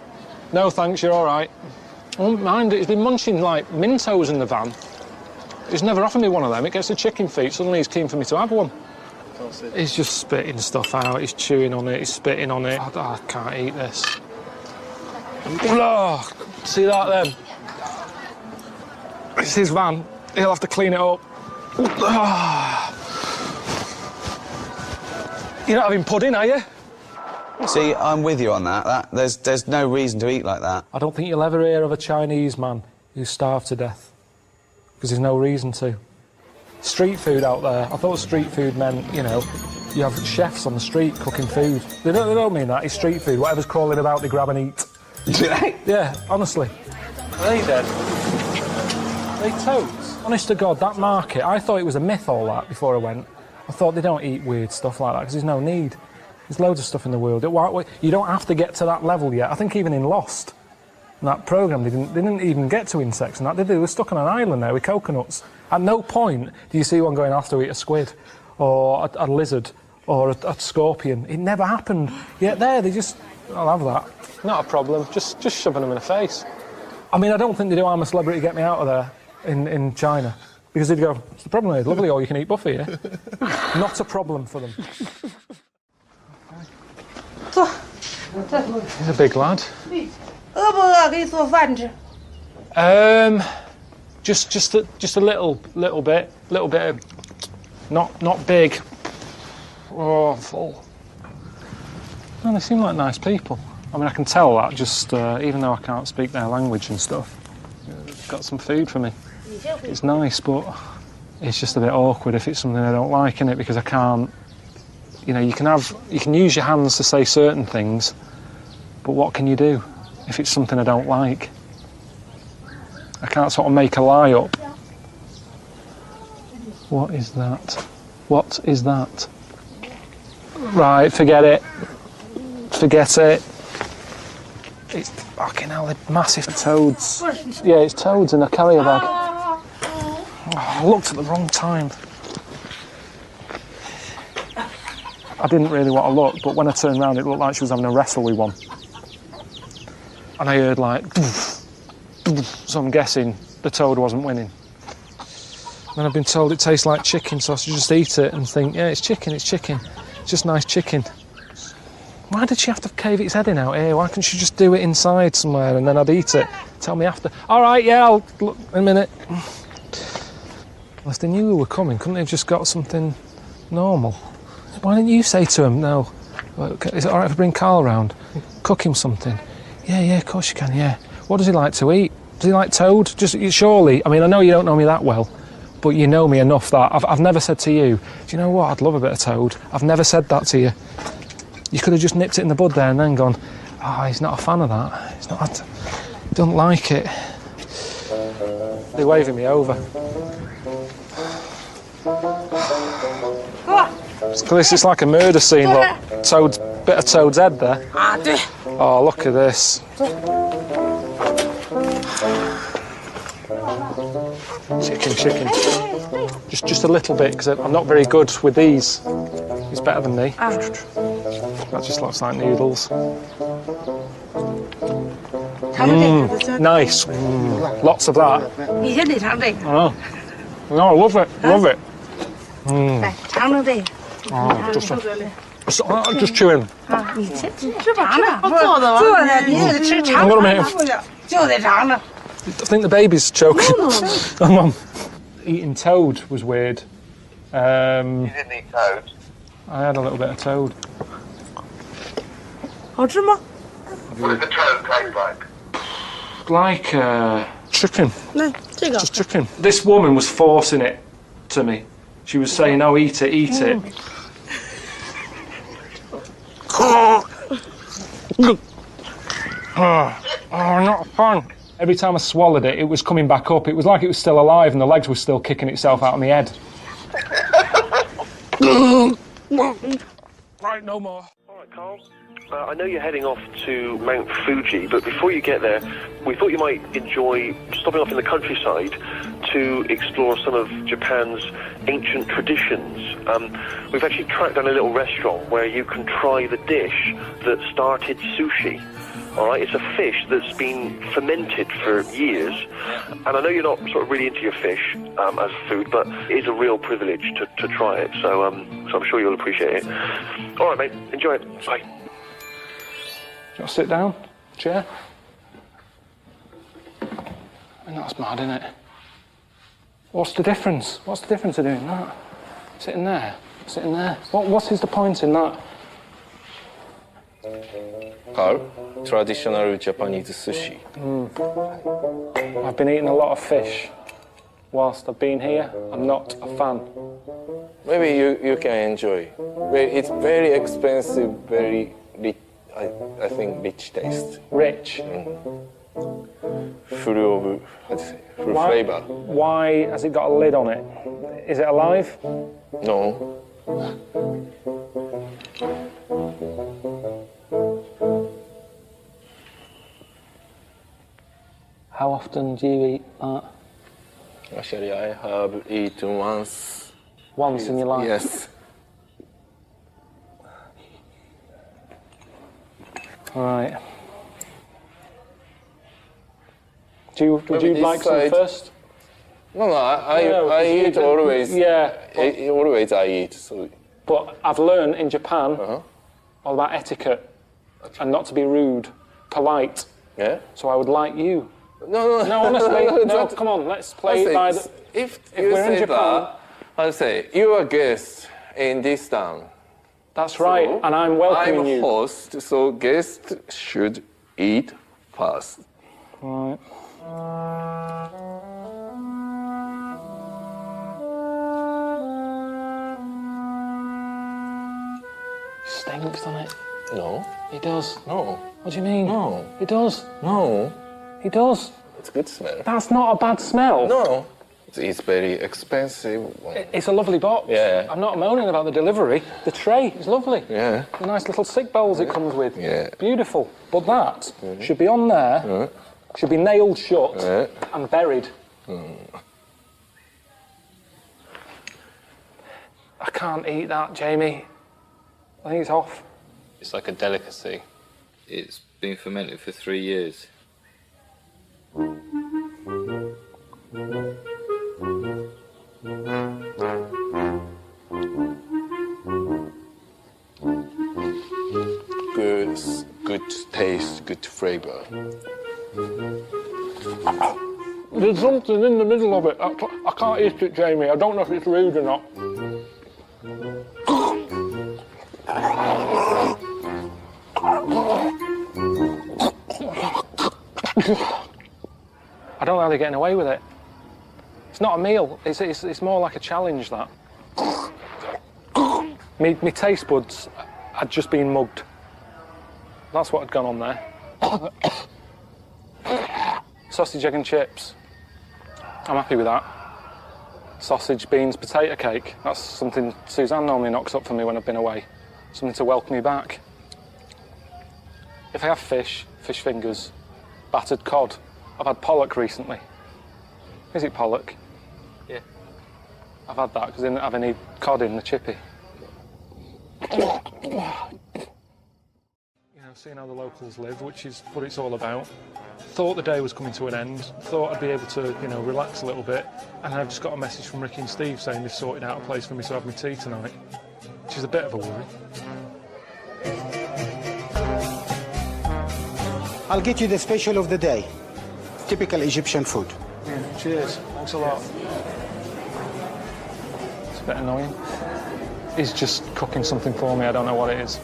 No thanks, you're all right. I won't mind it. He's been munching like Mentos in the van. He's never offered me one of them. It gets the chicken feet. Suddenly he's keen for me to have one. He's just spitting stuff out. He's chewing on it. He's spitting on it. I can't eat this. Oh, see that then? It's his van. He'll have to clean it up. You're not having pudding, are you? See, I'm with you on that. There's no reason to eat like that. I don't think you'll ever hear of a Chinese man who's starved to death. Because there's no reason to. Street food out there. I thought street food meant, you know, you have chefs on the street cooking food. They don't mean that. It's street food. Whatever's crawling about, they grab and eat. Do they? Yeah, honestly. Are they dead? Are they toads? Honest to God, that market, I thought it was a myth, all that, before I went. I thought they don't eat weird stuff like that, because there's no need. There's loads of stuff in the world. You don't have to get to that level yet. I think even in Lost, in that programme, they didn't even get to insects and that, did they? They were stuck on an island there with coconuts. At no point do you see one going, I have to eat a squid, or a lizard, or a scorpion. It never happened. Yet there, they just, I'll have that. Not a problem, just shoving them in the face. I mean, I don't think they do I'm a Celebrity, Get Me Out of There in China. Because they'd go, what's the problem? It's lovely, all you can eat buffet here. Not a problem for them. He's a big lad. Just a little bit of Not big. Awful. No, they seem like nice people. I mean, I can tell that just even though I can't speak their language and stuff. They've got some food for me. It's nice, but it's just a bit awkward if it's something I don't like, innit? Because I can't. You know, you can use your hands to say certain things, but what can you do if it's something I don't like? I can't sort of make a lie up. What is that? What is that? Right, forget it. Forget it. It's fucking hell, they're massive toads. Yeah, it's toads in a carrier bag. Oh, I looked at the wrong time. I didn't really want to look, but when I turned around, it looked like she was having a wrestle with one. And I heard like, so I'm guessing the toad wasn't winning. And I've been told it tastes like chicken, so I should just eat it and think, yeah, it's chicken. It's just nice chicken. Why did she have to cave its head in out here? Why couldn't she just do it inside somewhere and then I'd eat it? Tell me after. All right, yeah, I'll look in a minute. Unless they knew we were coming, couldn't they have just got something normal? Why didn't you say to him, no, is it all right if I bring Karl round? Cook him something. Yeah, of course you can, yeah. What does he like to eat? Does he like toad? Just surely, I mean, I know you don't know me that well, but you know me enough that I've never said to you, do you know what, I'd love a bit of toad. I've never said that to you. You could have just nipped it in the bud there and then gone, oh, he's not a fan of that. He's not, don't like it. They're waving me over. This is like a murder scene, look. Bit of Toad's head there. Oh, look at this. Chicken. Just a little bit, because I'm not very good with these. He's better than me. That just looks like noodles. Nice. Lots of that. Oh. No, I love it. Love it. Just chewing. I'm gonna make him. I think the baby's choking. No. Eating toad was weird. You didn't eat toad? I had a little bit of toad. What does the toad taste like? Like chicken. Just chicken. This woman was forcing it to me. She was saying, "Oh, eat it." Oh, not fun. Every time I swallowed it, it was coming back up. It was like it was still alive and the legs were still kicking itself out of my head. Right, no more. All right, Karl. I know you're heading off to Mount Fuji, but before you get there, we thought you might enjoy stopping off in the countryside to explore some of Japan's ancient traditions. We've actually tracked down a little restaurant where you can try the dish that started sushi. All right, it's a fish that's been fermented for years, and I know you're not sort of really into your fish as food, but it is a real privilege to try it, so I'm sure you'll appreciate it. All right, mate, enjoy it. Bye. Do you want to sit down? Chair? I mean, that's mad, isn't it? What's the difference? What's the difference of doing that? Sitting there? Sitting there? What is the point in that? Karl, traditional Japanese sushi. I've been eating a lot of fish whilst I've been here. I'm not a fan. Maybe you can enjoy. It's very expensive, very rich, I think rich taste. Rich? Full of, how to say, full flavor. Why has it got a lid on it? Is it alive? No. How often do you eat that? Actually, I have eaten once. Once in your life? Yes. Right. Would you like some first? No, I eat always. Yeah. Always I eat. So. But I've learned in Japan all about etiquette and not to be rude, polite. Yeah. So I would like you. No, honestly, no. Come on, let's play it by the. If we're in Japan, I'll say, you're a guest in this town. That's right, and I'm welcoming you. I'm a host, so guests should eat fast. Right. Stinks, doesn't it? No. It does. No. What do you mean? No. It does. No. It does. It's a good smell. That's not a bad smell. No. It's very expensive. It's a lovely box. Yeah. I'm not moaning about the delivery. The tray is lovely. Yeah. The nice little sick bowls it comes with. Yeah. Beautiful. But that should be on there, should be nailed shut and buried. I can't eat that, Jamie. I think it's off. It's like a delicacy. It's been fermented for 3 years. Good taste, good flavor. There's something in the middle of it. I can't eat it, Jamie. I don't know if it's rude or not. I don't know how they're getting away with it. It's not a meal. It's more like a challenge, that. Me taste buds had just been mugged. That's what had gone on there. Sausage, egg and chips. I'm happy with that. Sausage, beans, potato cake. That's something Suzanne normally knocks up for me when I've been away. Something to welcome me back. If I have fish fingers, battered cod. I've had pollock recently. Is it pollock? Yeah. I've had that because I didn't have any cod in the chippy. You know, seeing how the locals live, which is what it's all about. Thought the day was coming to an end. Thought I'd be able to, you know, relax a little bit. And I've just got a message from Ricky and Steve saying they've sorted out a place for me to have my tea tonight, which is a bit of a worry. I'll get you the special of the day. Typical Egyptian food. Yeah, cheers. Thanks a lot. It's a bit annoying. He's just cooking something for me. I don't know what it is.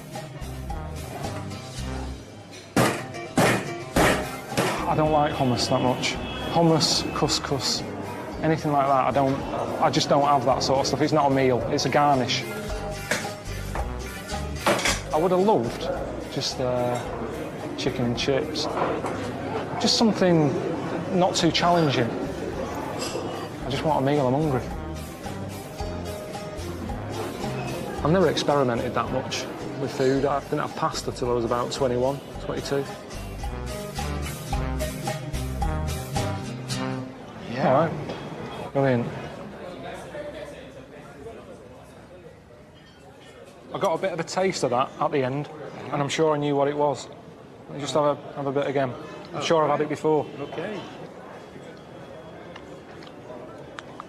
I don't like hummus that much. Hummus, couscous, anything like that. I just don't have that sort of stuff. It's not a meal. It's a garnish. I would have loved just chicken and chips. Just something not too challenging. I just want a meal. I'm hungry. I've never experimented that much with food. I didn't have pasta till I was about 21, 22. Yeah. All right. Brilliant. I got a bit of a taste of that at the end, and I'm sure I knew what it was. Let me just have a bit again. I'm sure I've had it before. Okay.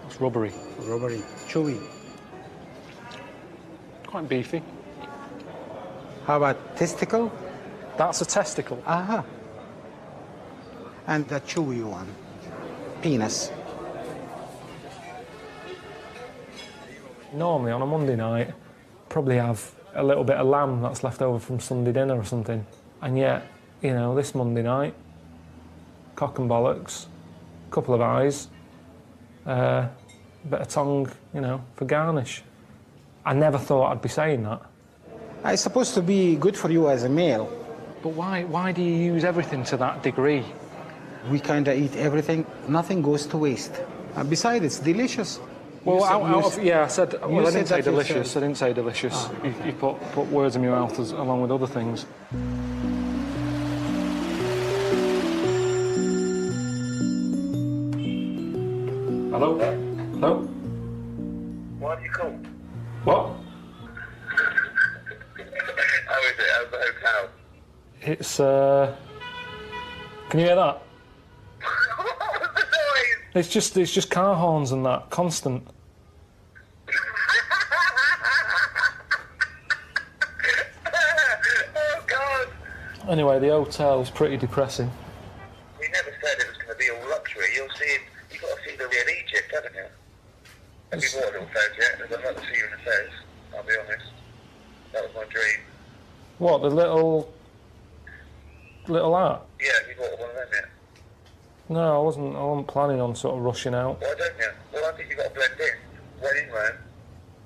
It's rubbery. Rubbery. Chewy. Quite beefy. How about testicle? That's a testicle. Aha. And the chewy one. Penis. Normally on a Monday night, probably have a little bit of lamb that's left over from Sunday dinner or something. And yet, you know, this Monday night, cock and bollocks, couple of eyes, bit of tongue, you know, for garnish. I never thought I'd be saying that. It's supposed to be good for you as a male. But why do you use everything to that degree? We kind of eat everything. Nothing goes to waste. Besides, it's delicious. Well, I said, well, I didn't say that delicious. I didn't say delicious. Oh. You put words in my mouth along with other things. Hello? Hello? Why do you call? What? How is it? How's the hotel? It's, can you hear that? What was the noise? It's just car horns and that, constant. Oh, God. Anyway, the hotel is pretty depressing. We never said it was going to be all luxury. You've got to see the real Egypt, haven't you? Have you bought a little Fez yet? Because I'd like to see you in a Fez, I'll be honest. That was my dream. What, the little hat? Yeah, have you bought one of them yet? No, I wasn't planning on sort of rushing out. Why don't you? Well, I think you've got to blend in. When in Rome.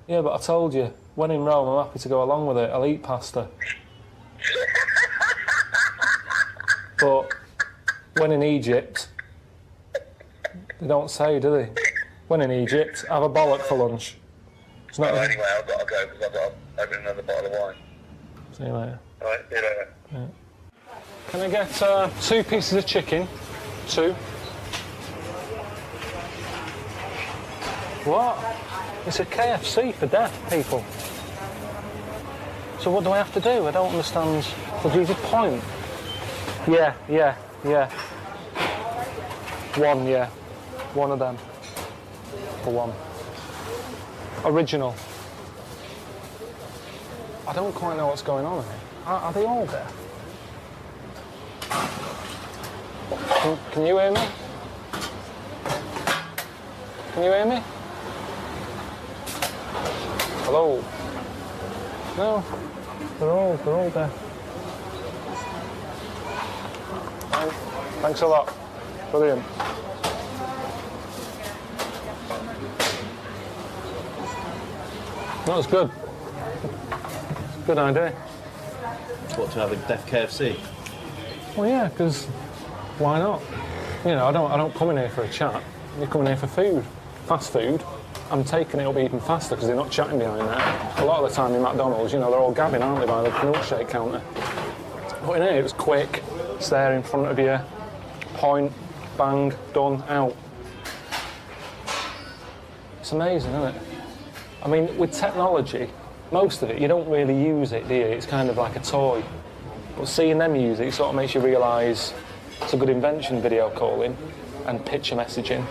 Yeah, but I told you, when in Rome, I'm happy to go along with it. I'll eat pasta. But when in Egypt, they don't say, do they? When in Egypt, have a bollock for lunch. It's not. Well, anyway, I've got to go because I've got to open another bottle of wine. See you later. All right, see you later. Yeah. Can I get 2 pieces of chicken? 2. What? It's a KFC for deaf people. So what do I have to do? I don't understand. So do you just point? Yeah. 1, yeah. 1 of them. For 1. Original. I don't quite know what's going on here. Are they all deaf? Can you hear me? Can you hear me? Hello? No, they're all there. Thanks a lot. Brilliant. That was good. Good idea. What, to have a deaf KFC? Well, yeah, because why not? You know, I don't come in here for a chat. You're coming here for food, fast food. I'm taking it up even faster because they're not chatting behind there. A lot of the time in McDonald's, you know, they're all gabbing, aren't they, by the milkshake counter. But in here, it was quick. It's there in front of you. Point, bang, done, out. It's amazing, isn't it? I mean, with technology, most of it, you don't really use it, do you? It's kind of like a toy. But seeing them use it sort of makes you realise it's a good invention, video calling and picture messaging.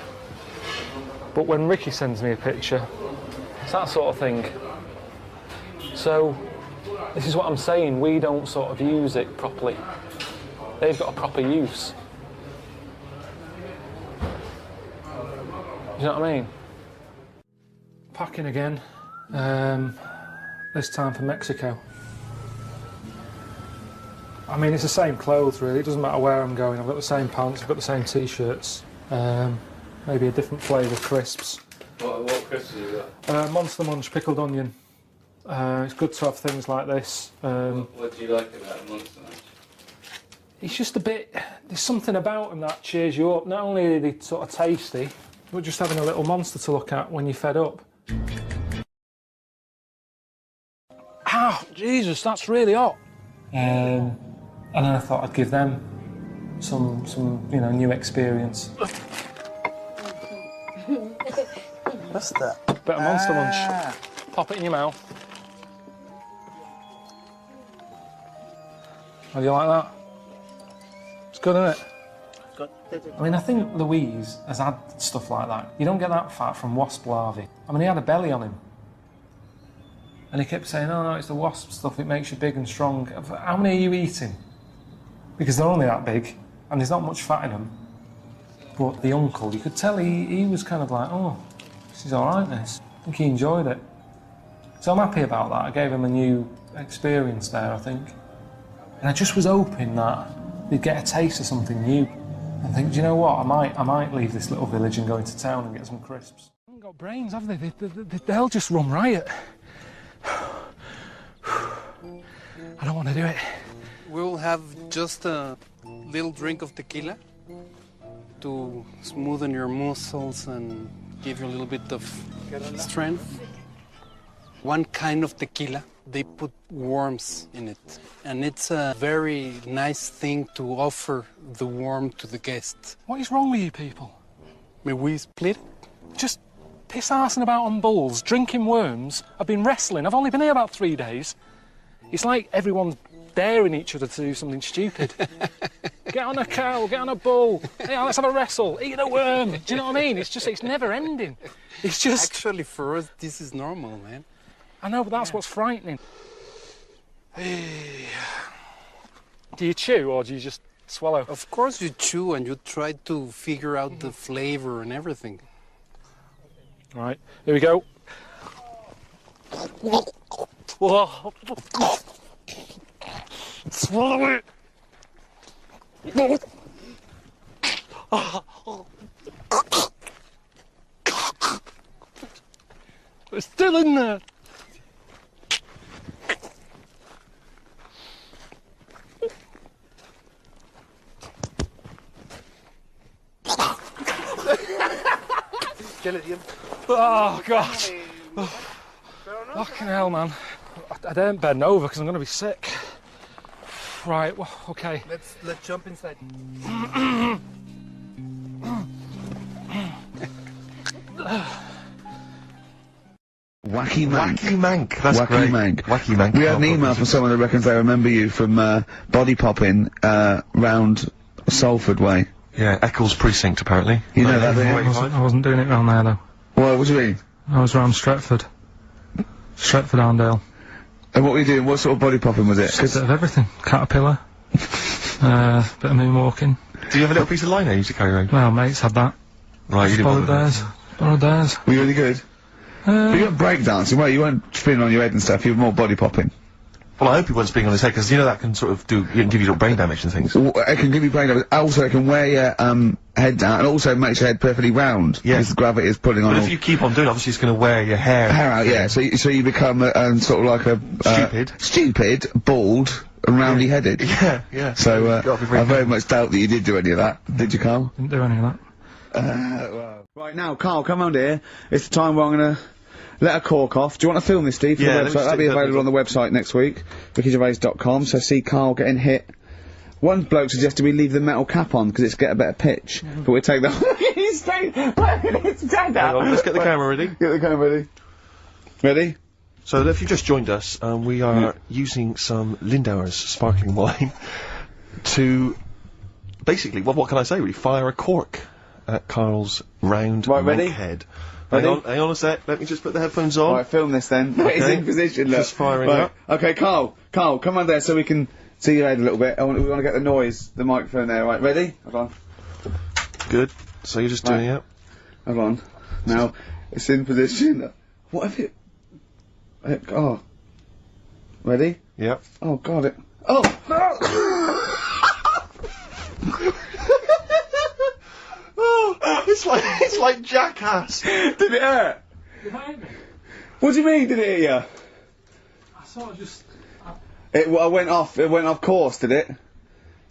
But when Ricky sends me a picture, it's that sort of thing. So, this is what I'm saying, we don't sort of use it properly. They've got a proper use. You know what I mean? Packing again. This time for Mexico. I mean, it's the same clothes really, it doesn't matter where I'm going. I've got the same pants, I've got the same t-shirts. Maybe a different flavour crisps. What crisps have you got? Monster Munch pickled onion. It's good to have things like this. What do you like about Monster Munch? It's just a bit... There's something about them that cheers you up. Not only are they sort of tasty, but just having a little monster to look at when you're fed up. Ow, Jesus, that's really hot. And then I thought I'd give them some you know, new experience. What's that? Bit of Monster Munch. Pop it in your mouth. How do you like that? It's good, isn't it? I mean, I think Louise has had stuff like that. You don't get that fat from wasp larvae. I mean, he had a belly on him. And he kept saying, oh no, it's the wasp stuff, it makes you big and strong. How many are you eating? Because they're only that big, and there's not much fat in them. But the uncle, you could tell he was kind of like, oh, this is alright, this. I think he enjoyed it. So I'm happy about that. I gave him a new experience there, I think. And I just was hoping that they'd get a taste of something new. And think, do you know what, I might leave this little village and go into town and get some crisps. They haven't got brains, have they? They'll just run riot. I don't want to do it. We'll have just a little drink of tequila to smoothen your muscles and give you a little bit of strength. One kind of tequila, they put worms in it. And it's a very nice thing to offer the worm to the guests. What is wrong with you people? May we split? Just piss-arsing about on bulls, drinking worms. I've been wrestling. I've only been here about 3 days. It's like everyone's daring each other to do something stupid. Get on a cow, get on a bull. Hey, let's have a wrestle. Eat a worm. Do you know what I mean? It's just, it's never ending. It's just... Actually, for us, this is normal, man. I know, but that's what's frightening. Do you chew or do you just swallow? Of course you chew and you try to figure out the flavor and everything. Right, here we go. Swallow it! It's still in there! Oh, God. Fucking hell, man. I daren't bend over because I'm going to be sick. Right, well, okay. Let's jump inside. Wacky Mank. Wacky Mank. That's Wacky great. Mank. Wacky Mank. We had an email from someone that reckons they remember you from body popping round Salford Way. Yeah, Eccles Precinct, apparently. You know that, don't you? I wasn't doing it round there, though. What do you mean? I was round Stretford. Stretford Arndale. And what were you doing? What sort of body popping was it? Just a bit of everything. Caterpillar. Bit of moonwalking. Do you have a little piece of lino you used to carry around? Well, mates had that. Right, you didn't borrowed theirs. Borrowed theirs. Were you really good? You weren't breakdancing, well, you weren't spinning on your head and stuff, you were more body popping. Well, I hope he wasn't spinning on his head, because you know that can sort of give you little brain damage and things. It can give you brain damage. Also, it can wear your head down, and also makes your head perfectly round. Yeah. Because the gravity is pulling on. But if you keep on doing it, obviously it's going to wear your hair out. Yeah. So you become sort of like a stupid, bald, and roundy headed. Yeah, yeah. So I very much doubt that you did do any of that. Did you, Carl? Didn't do any of that. Right now, Carl, come round here. It's the time where I'm gonna let a cork off. Do you want to film this, Steve, for the website? That'll be available on the website next week, rickygervais.com, so see Carl getting hit. One bloke suggested we leave the metal cap on, because it's get a better pitch, but we'll take that. He's staying. It's dead out. Let's get the camera ready. Get the camera ready. Ready? So if you've just joined us, we are using some Lindauer's sparkling wine to, basically, what can I say, really, fire a cork at Karl's round ready? head. Ready? Hang on a sec, let me just put the headphones on. Right, film this then. Okay. He's in position, look. Just firing right. up. Okay, Carl, come on there so we can see your head a little bit. We want to get the noise, the microphone there, right, ready? Hold on. Good, so you're just doing it. Hold on. Now, it's in position. What have you... Oh. Ready? Yep. Oh, God, it... Oh! It's like Jackass. Did it hurt? Did it hurt me? What do you mean, did it hit you? I sort of just... It went off course, did it?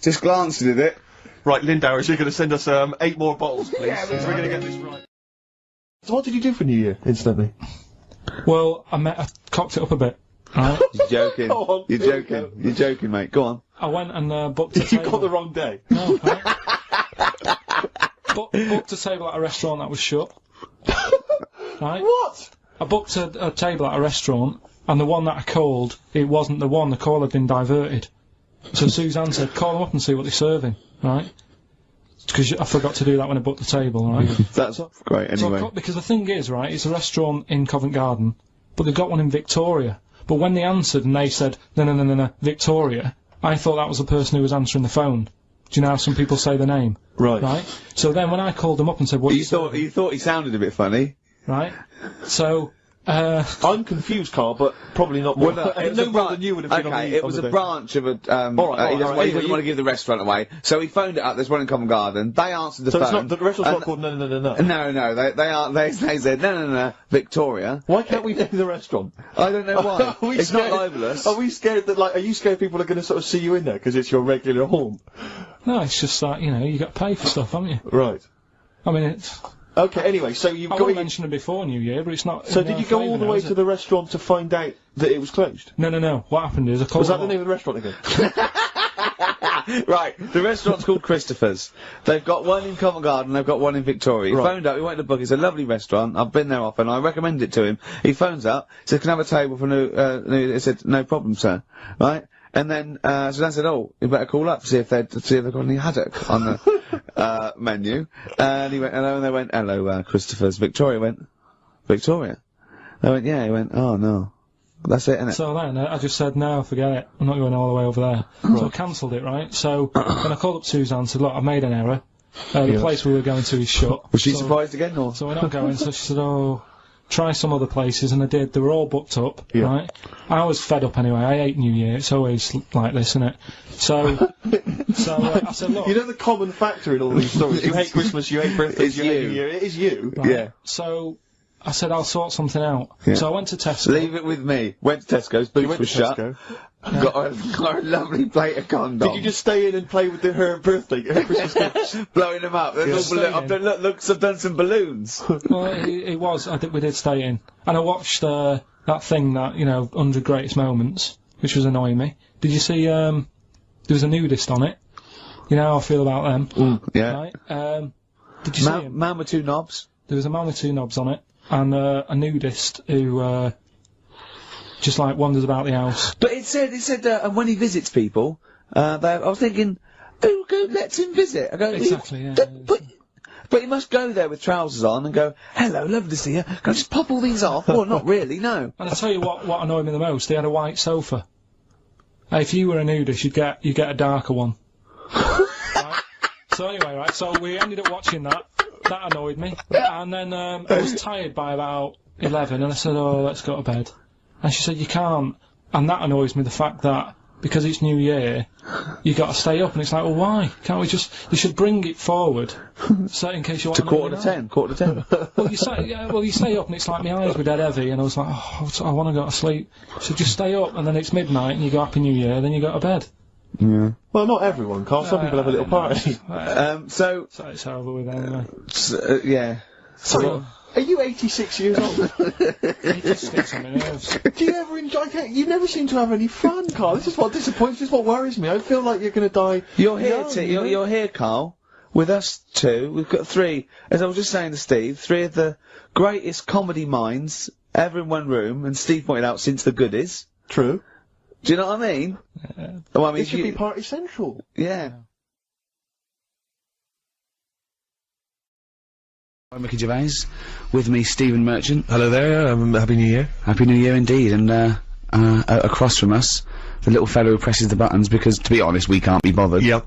Just glanced, did it? Right, Lindauer, you're going to send us 8 more bottles, please, Yeah, so we're going to get this right. So what did you do for New Year, incidentally? Well, I cocked it up a bit. Right? You're joking. Go on, You're joking. You're joking, mate. Go on. I went and booked a You table. got the wrong day. No, right? Booked a table at a restaurant that was shut. Right? What? I booked a table at a restaurant, and the one that I called, it wasn't the one. The call had been diverted. So Suzanne said, call them up and see what they're serving, right? Because I forgot to do that when I booked the table, right? That's great, anyway. So because the thing is, right, it's a restaurant in Covent Garden, but they've got one in Victoria. But when they answered and they said, no, Victoria, I thought that was the person who was answering the phone. Do you know how some people say the name? Right. Right? So then when I called them up and said, what You thought he sounded a bit funny? Right? So, I'm confused, Carl, but probably not more. Well, no, no more than you would have been on the... it was a branch of a, Alright, he doesn't want to give the restaurant away, so he phoned it up, there's one in Covent Garden, they answered the phone. So it's not, the restaurant's not called No. No, they said, no, Victoria. Why can't we name the restaurant? I don't know why. It's scared, not libelous. Are we scared that, are you scared people are going to sort of see you in there, because it's your regular home? no, it's just like, you got to pay for stuff, haven't you? Right. I mean, it's... Okay, anyway, so you've I got... wouldn't mention it before New Year, but it's not... So did you go all the way to the restaurant to find out that it was closed? No. What happened is I called... Was that the name of the restaurant again? Right, the restaurant's called Christopher's. They've got one in Covent Garden, they've got one in Victoria. He phoned up, he went to book, it's a lovely restaurant, I've been there often, I recommend it to him. He phones up, says, can I have a table for new, he said, no problem, sir. Right? And then, Suzanne said, oh, you better call up, see if they've got any haddock on the, menu. And he went, hello, and they went, hello, Christopher's. Victoria went, Victoria? They went, yeah, he went, oh no. That's it, innit? So then, I just said, no, forget it, I'm not going all the way over there. Right. So I cancelled it, right? So, then I called up Suzanne and said, look, I've made an error. The place we were going to is shut. Was she so, surprised again, or? So we're not going, so she said, oh, try some other places, and I did. They were all booked up, right? I was fed up anyway. I hate New Year. It's always like this, isn't it? So, I said, look. You know the common factor in all these stories? You hate Christmas, you hate birthdays, you hate New Year. It is you. Right? Yeah. So, I said, I'll sort something out. Yeah. So I went to Tesco. Leave it with me. Went to Tesco's, boots were shut. Got a lovely plate of condoms. Did you just stay in and play with her birthday, her Christmas gifts? Blowing them up. I've done some balloons. Well, it was. We did stay in. And I watched, that thing that, 100 Greatest Moments, which was annoying me. Did you see, there was a nudist on it? You know how I feel about them. Yeah. Right? Did you see him? Man with two knobs. There was a man with two knobs on it, and a nudist who, just like wanders about the house. But it said, and when he visits people, I was thinking, who lets him visit? I go, exactly, yeah. But he must go there with trousers on and go, hello, lovely to see you. Can I just pop all these off? Well, not really, no. And I'll tell you what annoyed me the most, they had a white sofa. If you were a nudist, you'd get a darker one. Right? So anyway, right, so we ended up watching that. That annoyed me. And then, I was tired by about 11, and I said, oh, let's go to bed. And she said, you can't. And that annoys me, the fact that, because it's New Year, you got to stay up, and it's like, well, why? Can't we just... You should bring it forward, so in case you want to quarter to 10. Well, you stay up, and it's like my eyes were dead heavy, and I was like, oh, I want to go to sleep. So just stay up, and then it's midnight, and you go Happy New Year, then you go to bed. Yeah. Well, not everyone, Carl. Some people have a little party. So it's over with anyway. Yeah. Sorry. Are you 86 years old? 86 on my nerves. Do you ever enjoy... You never seem to have any fun, Carl. This is what disappoints me. This is what worries me. I feel like you're going to die. You're here, Carl, with us two. We've got three, as I was just saying to Steve, three of the greatest comedy minds ever in one room, and Steve pointed out, since the goodies. True. Do you know what I mean? Well, I mean, it should be party central. Yeah. I'm Ricky Gervais. With me, Stephen Merchant. Hello there. Happy New Year. Happy New Year indeed. And across from us, the little fellow who presses the buttons because, to be honest, we can't be bothered. Yep.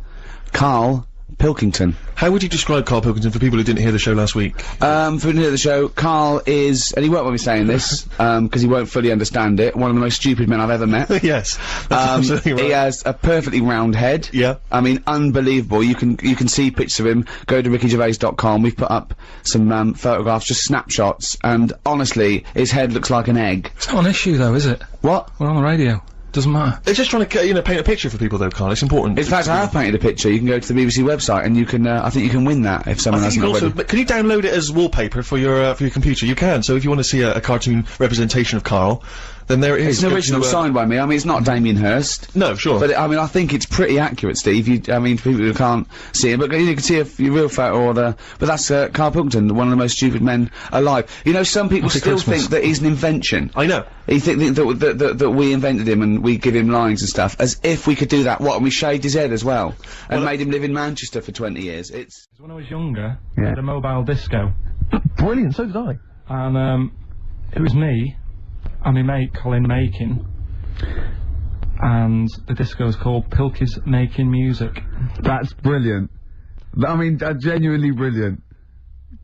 Karl Pilkington. How would you describe Karl Pilkington for people who didn't hear the show last week? For who didn't hear the show, Karl is, and he won't want me saying this, because he won't fully understand it, one of the most stupid men I've ever met. Yes, that's absolutely right. He has a perfectly round head. Yeah. I mean, unbelievable. You can see pictures of him. Go to rickygervais.com. We've put up some photographs, just snapshots, and honestly, his head looks like an egg. It's not an issue though, is it? What? We're on the radio. Doesn't matter. They're just trying to, paint a picture for people though, Karl. It's important. In fact, I have painted a picture. You can go to the BBC website and you can, I think you can win that if someone hasn't already. Can you download it as wallpaper for your computer? You can. So if you want to see a cartoon representation of Karl, then there it is. It's an original signed by me. I mean, it's not Damien Hirst. No, sure. But I mean, I think it's pretty accurate, Steve. I mean, for people who can't see it, but you can see a real photo or the. But that's Karl Pilkington, one of the most stupid men alive. You know, some people still think that he's an invention. I know. He think that we invented him and we give him lines and stuff, as if we could do that. What? And we shaved his head as well, and made him live in Manchester for 20 years. It's. When I was younger, I had a mobile disco. Brilliant. So did I. And it was me and my mate Colin Makin, and the disco is called Pilkey's Making Music. That's brilliant. I mean, genuinely brilliant.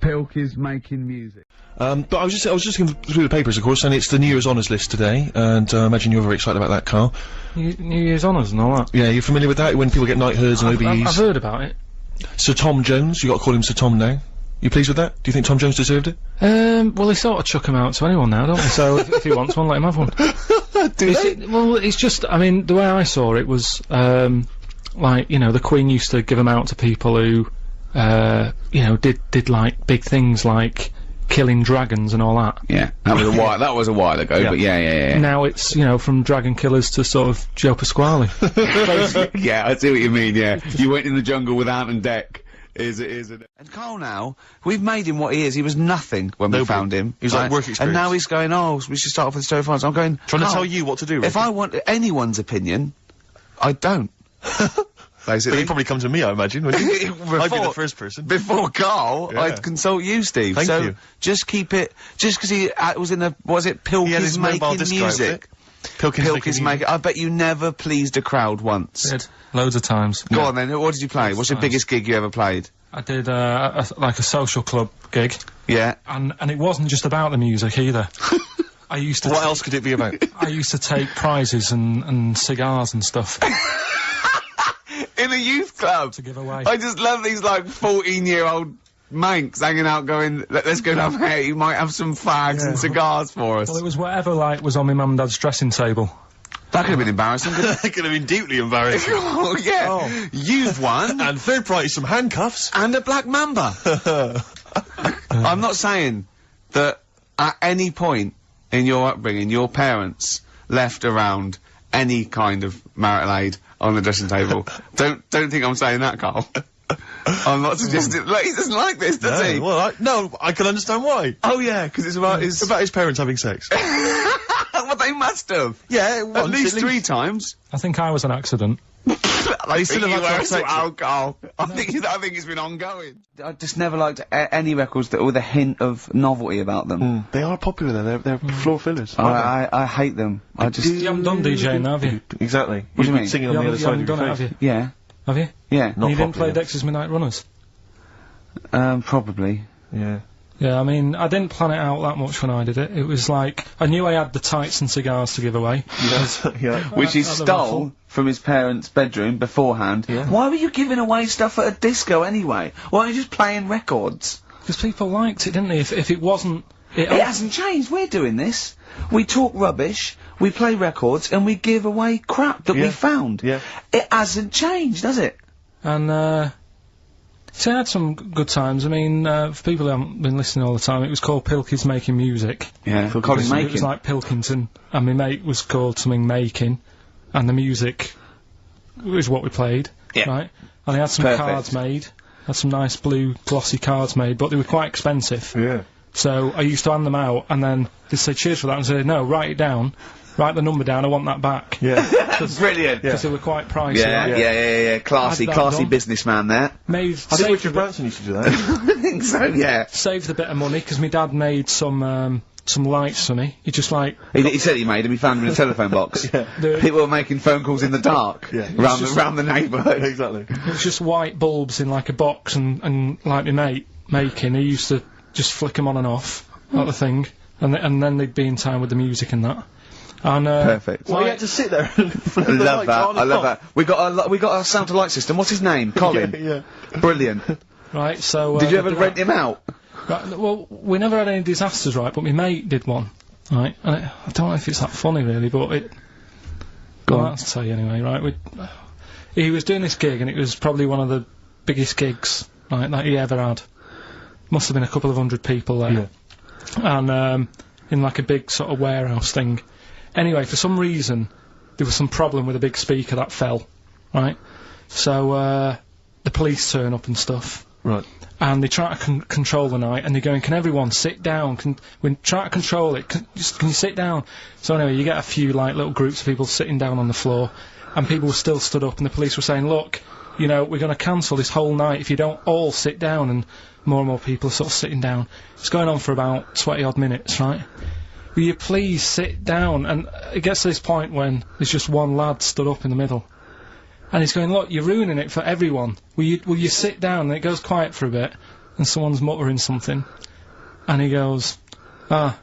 Pilkey's Making Music. But I was just going through the papers, of course, and it's the New Year's Honours list today, and I imagine you're very excited about that, Karl. New Year's Honours and all that? Yeah, you're familiar with that, when people get knighthoods and OBEs? I've heard about it. Sir Tom Jones, you got to call him Sir Tom now. You pleased with that? Do you think Tom Jones deserved it? Well, they sort of chuck him out to anyone now, don't they? So if he wants one, let him have one. Well, it's just, I mean, the way I saw it was, like, the Queen used to give them out to people who, did like big things like killing dragons and all that. Yeah, that was a while ago, but yeah. Now it's, from dragon killers to sort of Joe Pasquale. Yeah, I see what you mean, yeah. You went in the jungle with Ant and Dec. And Karl now, we've made him what he is. He was nothing when we found him. He was like work experience. And now he's going, oh, we should start off with the stereophonics. I'm going, trying to tell you what to do, Ricky. If I want anyone's opinion, I don't. Basically. But he'd probably come to me, I imagine, wouldn't he? I'd be the first person. Before Karl, I'd consult you, Steve. Thank you. Just keep it, just because he was in a, was it Pilkey's Making Music? Pilkey's Making, I bet you never pleased a crowd once. Did. Loads of times. Go on then, what did you play? What's the biggest gig you ever played? I did like a social club gig. Yeah. And it wasn't just about the music either. I used to. What else could it be about? I used to take prizes and cigars and stuff. In a youth club. To give away. I just love these, like, 14-year-old manx hanging out going, let's go down here, you might have some fags and cigars for us. Well, it was whatever, like, was on my mum and dad's dressing table. That could have been embarrassing, couldn't it? That could have been deeply embarrassing. Oh, yeah. Oh. You've won. And third prize, some handcuffs. And a black mamba. I'm not saying that at any point in your upbringing, your parents left around any kind of marital aid on the dressing table. Don't think I'm saying that, Carl. I'm not suggesting. Like, he doesn't like this, does he? Well, I can understand why. Oh yeah, because it's about It's about his parents having sex. Well, they must have. Yeah, at least 3 times. I think I was an accident. They still have had sex. Alcohol. I think it's been ongoing. I just never liked any records that with a hint of novelty about them. They are popular. They're floor fillers. I hate them. I just. You haven't done DJing, have you? Exactly. What do you mean? Singing on the other side of your face. Have you? Yeah. Have you? Yeah. And you didn't play Dexter's Midnight Runners? Probably. Yeah. Yeah, I mean, I didn't plan it out that much when I did it. It was like, I knew I had the tights and cigars to give away. Yes, yeah. Which he stole from his parents' bedroom beforehand. Yeah. Why were you giving away stuff at a disco anyway? Why weren't you just playing records? Because people liked it, didn't they? If it wasn't... It hasn't changed. We're doing this. We talk rubbish, we play records, and we give away crap that we found. Yeah. It hasn't changed, has it? And, so I had some good times. I mean, for people who haven't been listening all the time, it was called Pilkington Making Music. Yeah, Colin Making. It was like Pilkington, and my mate was called something Making, and the music was what we played. Yeah. Right? And they had some cards made. Had some nice blue glossy cards made, but they were quite expensive. Yeah. So I used to hand them out, and then they'd say cheers for that, and say, no, write it down. Write the number down, I want that back. Yeah. Brilliant. Because they were quite pricey. Yeah. Classy businessman there. Made I think Richard Branson used to do that. I think so, yeah. Saved a bit of money, because my dad made some lights for me. He just like... He said he made them, he found them in a telephone box. People were making phone calls in the dark. Around the neighbourhood. Exactly. It was just white bulbs in like a box, and like my mate making, he used to just flick them on and off, like the thing, and then they'd be in time with the music and that. And, perfect. Well, you had to sit there and I love that. I love that. We got a sound to light system. What's his name? Colin. Yeah. Brilliant. Right. So. Did you ever rent him out? Right, well, we never had any disasters, right? But my mate did one. Right. And I don't know if it's that funny, really, but it. Go on. I'll tell you anyway. Right. He was doing this gig, and it was probably one of the biggest gigs, right, that he ever had. Must have been a couple of 100 people there. Yeah. And in like a big sort of warehouse thing. Anyway, for some reason, there was some problem with a big speaker that fell, right? So, the police turn up and stuff. Right. And they try to control the night, and they're going, can everyone sit down? We try to control it, can you sit down? So anyway, you get a few, like, little groups of people sitting down on the floor, and people were still stood up, and the police were saying, look, you know, we're going to cancel this whole night if you don't all sit down, and more people are sort of sitting down. It's going on for about 20-odd minutes, right? Will you please sit down? And it gets to this point when there's just one lad stood up in the middle. And he's going, look, you're ruining it for everyone. Will you sit down? And it goes quiet for a bit, and someone's muttering something. And he goes, the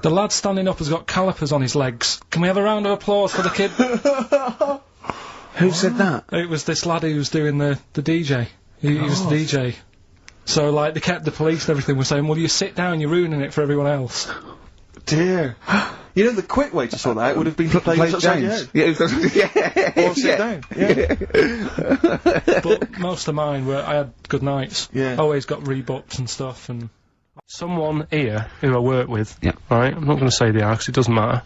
lad standing up has got calipers on his legs. Can we have a round of applause for the kid? Who said that? It was this lad who was doing the DJ. He was the DJ. So, like, the police and everything were saying, well, you sit down, you're ruining it for everyone else. Dear. You know, the quick way to sort that out would have been to play James. Or sit down. Yeah. But most of mine were, I had good nights. Yeah. Always got rebooked and stuff, and... Someone here, who I work with, right, I'm not going to say they are, because it doesn't matter,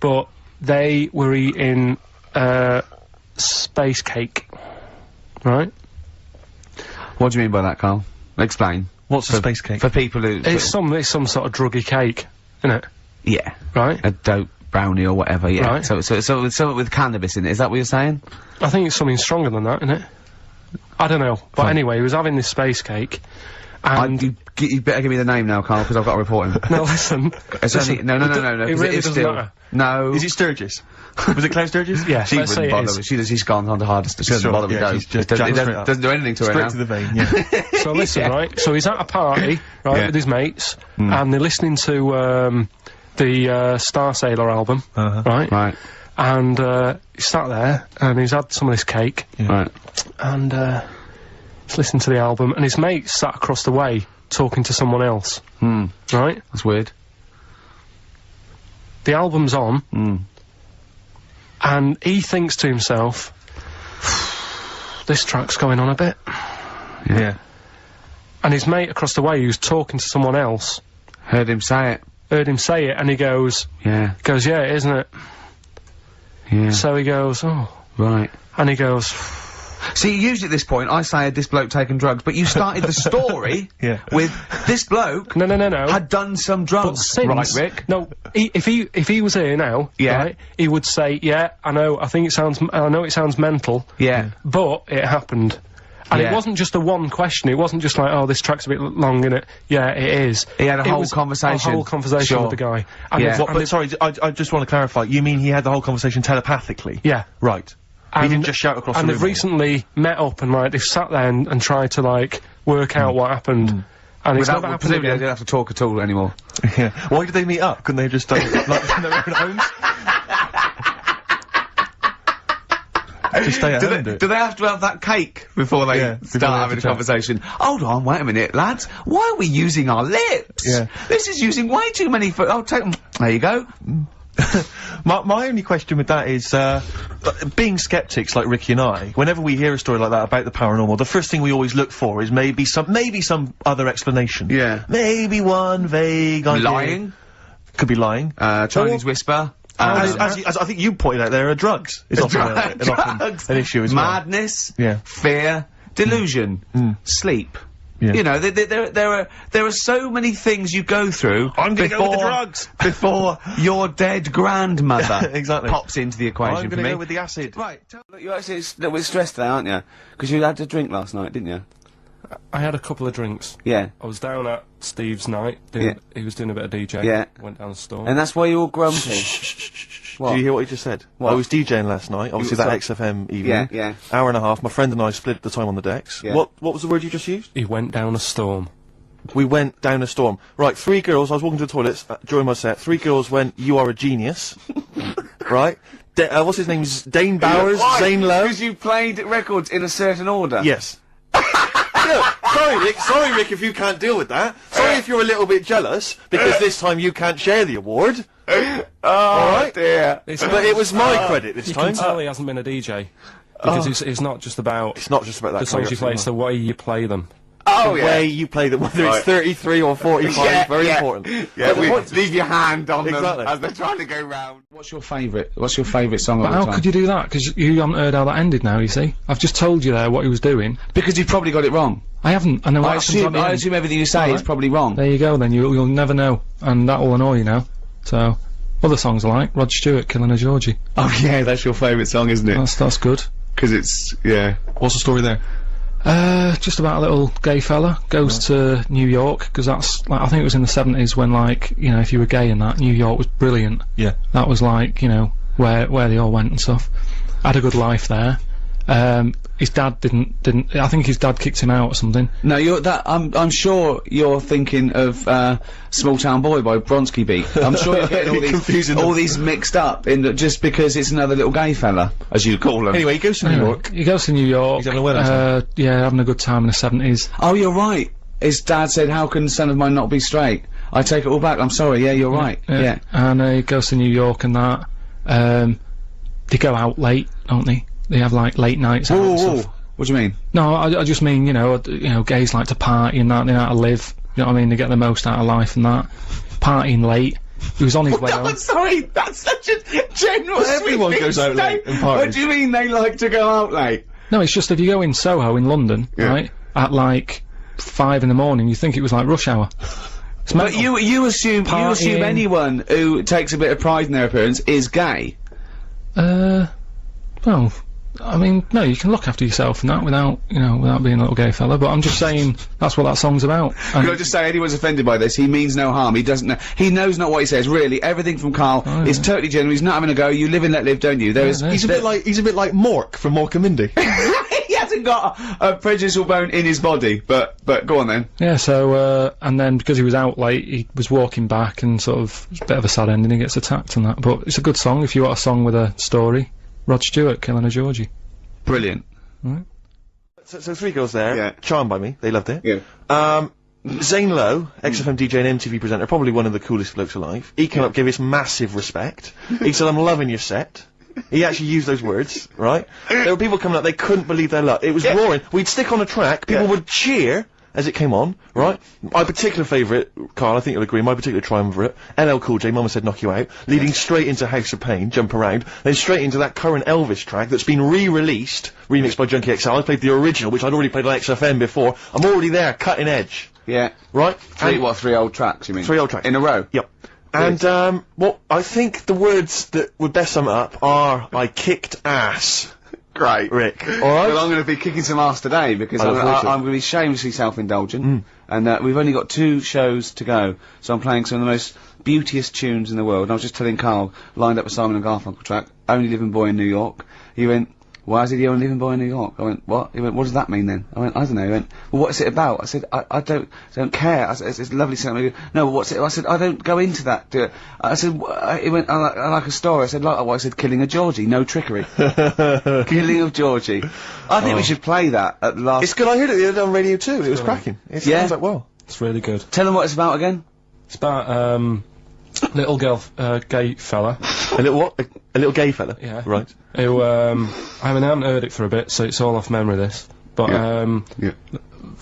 but they were eating, space cake, right? What do you mean by that, Carl? Explain. What's a space cake? For people who... It's some sort of druggy cake, isn't it? Yeah. Right? A dope brownie or whatever, yeah. Right. So something with cannabis in it, is that what you're saying? I think it's something stronger than that, isn't it? I don't know. But anyway, he was having this space cake, and... You better give me the name now, Carl, because I've got to report him. No, listen. It's only, no, It really doesn't matter. No. Is it Sturgis? Was it Claire Sturgis? Yeah, She wouldn't bother. She's gone on the hardest. She doesn't bother with those. Just It doesn't do anything to her now. straight to the vein, yeah. So listen, right? So he's at a party, right, with his mates, and they're listening to, the, Star Sailor album, right? Right. And, he's sat there, and he's had some of this cake. Right. And, he's listening to the album, and his mate sat across the way, talking to someone else. Right? That's weird. The album's on, and he thinks to himself, this track's going on a bit. Yeah. And his mate across the way, who's talking to someone else, heard him say it, and he goes, yeah, it isn't it? Yeah. So he goes, oh. Right. And he goes, see, usually at this point, I say, had this bloke taken drugs, but you started the story with this bloke no. had done some drugs. But since, right, Rick? No, if he was here now, right, he would say, yeah, I know it sounds mental, but it happened. And it wasn't just a one question, it wasn't just like, oh, this track's a bit long, innit? Yeah, it is. He had a whole conversation. A whole conversation with the guy. And but sorry, I just want to clarify, you mean he had the whole conversation telepathically? Yeah. Right. He didn't just shout across the room. And they've recently met up and, like, they've sat there and tried to, like, work out what happened. And it's never happened again. They didn't have to talk at all anymore. Yeah. Why did they meet up? Couldn't they have just done it, like, in their own homes? Just stay at home, do they have to have that cake before they start having a conversation? Hold on, wait a minute, lads. Why are we using our lips? Yeah. This is using way too many oh, take them. There you go. My only question with that is, being skeptics like Ricky and I, whenever we hear a story like that about the paranormal, the first thing we always look for is maybe some other explanation. Yeah. Maybe one vague idea. Lying? Could be lying. Chinese whisper. As I think you pointed out, there are drugs. It's often an issue as well. Madness. Fear. Delusion. Sleep. Yeah. You know, there are so many things you go through. I'm gonna go with the drugs before your dead grandmother exactly pops into the equation. I'm gonna go with the acid. Right. Look, you're actually a little bit stressed today, aren't you? Because you had a drink last night, didn't you? I had a couple of drinks. Yeah. I was down at Steve's night. He was doing a bit of DJ. Yeah. Went down the store. And that's why you're all grumpy. What? Do you hear what he just said? What? I was DJing last night, obviously that XFM evening. Yeah. Hour and a half, my friend and I split the time on the decks. Yeah. What was the word you just used? He went down a storm. We went down a storm. Right, 3 girls, I was walking to the toilets during my set, 3 girls went, you are a genius. Right? What's his name? Dane Bowers? Zane Lowe? Because you played records in a certain order? Yes. Sorry Rick if you can't deal with that. Sorry if you're a little bit jealous, because this time you can't share the award. Oh dear. But it was my credit this time. You can tell he hasn't been a DJ. Because it's not just about... It's not just about that. The songs you play, it's the way you play them. Oh, the way you play them, whether it's 33 or 45, very important. Yeah, leave your hand on them Exactly. as they're trying to go round. What's your favourite song But of all how time? could you do that? Because you haven't heard how that ended now, you see. I've just told you there what he was doing. Because you've probably got it wrong. I haven't. I know what happens at the I end. assume everything you say is probably wrong. There you go then, you'll never know. And that will annoy you now. So, other songs I like, Rod Stewart, Killing a Georgie. Oh yeah, that's your favourite song, isn't it? That's good. Because it's, yeah. What's the story there? Just about a little gay fella goes to New York, because that's, like, I think it was in the 70s when, like, you know, if you were gay and that, New York was brilliant. Yeah. That was like, you know, where they all went and stuff. Had a good life there. His dad didn't, I think his dad kicked him out or something. No, I'm sure you're thinking of, Small Town Boy by Bronski Beat. I'm sure you're getting all these mixed up just because it's another little gay fella, as you call him. Anyway, he goes to New York. He goes to New York. He's having a wedding time. Yeah, having a good time in the 70s. Oh, you're right. His dad said, how can a son of mine not be straight? I take it all back, I'm sorry, yeah, you're right. Yeah. And he goes to New York and that. They go out late, don't they? They have, like, late nights out and stuff. What do you mean? No, I just mean, you know, gays like to party and that, they know how to live. You know what I mean? They get the most out of life and that. Partying late. He was on his way home. Sorry, that's such a general Everyone sweeping goes out late and statement. parties. What do you mean they like to go out late? No, it's just if you go in Soho in London, right, at, like, 5 in the morning, you think it was like rush hour. But you assume anyone who takes a bit of pride in their appearance is gay? Well, I mean, no, you can look after yourself and that without, you know, without being a little gay fella, but I'm just saying that's what that song's about. Can I just say, anyone's offended by this, he means no harm, he doesn't know, he knows not what he says, really, everything from Karl is totally genuine, he's not having a go, you live and let live, don't you? He's a bit like Mork from Mork and Mindy. He hasn't got a prejudicial bone in his body, but go on then. Yeah, so, and then because he was out late, he was walking back and sort of, it's a bit of a sad ending, he gets attacked and that, but it's a good song if you want a song with a story. Rod Stewart killing a Georgie. Brilliant. Right. So 3 girls there, Yeah. charmed by me, they loved it. Yeah. Zane Lowe, XFM DJ and MTV presenter, probably one of the coolest blokes alive. He came up, gave us massive respect. He said, I'm loving your set. He actually used those words, right? There were people coming up, they couldn't believe their luck. It was roaring. We'd stick on a track, people would cheer as it came on, right? My particular favourite, Karl, I think you'll agree, my particular triumvirate, LL Cool J, Mama Said Knock You Out, leading straight into House of Pain, Jump Around, then straight into that current Elvis track that's been re-released, remixed by Junkie XL. I played the original, which I'd already played on XFM before. I'm already there, cutting edge. Yeah. Right? 3 old tracks, you mean? 3 old tracks. In a row? Yep. And, well, I think the words that would best sum it up are, I kicked ass. Great. Rick. Alright? Well, I'm going to be kicking some ass today, because I'm going to be shamelessly self-indulgent. And, we've only got 2 shows to go, so I'm playing some of the most beauteous tunes in the world. And I was just telling Karl, lined up a Simon and Garfunkel track, Only Living Boy in New York. He went, why is he the only living boy in New York? I went, what? He went, what does that mean then? I went, I don't know. He went, well, what's it about? I said, I don't care. I said, it's lovely song. No, what's it? I said, I don't go into that. I said, he went, I like a story. I said, like what? I said, killing a Georgie, no trickery. Killing of Georgie. I think we should play that at the last. It's good, I heard it the other day on Radio 2, it was cracking. It sounds like well. It's really good. Tell them what it's about again. It's about, little girl, gay fella. A little what? A little gay fella? Yeah. Right. Who, I mean, I haven't heard it for a bit, so it's all off memory, this. But,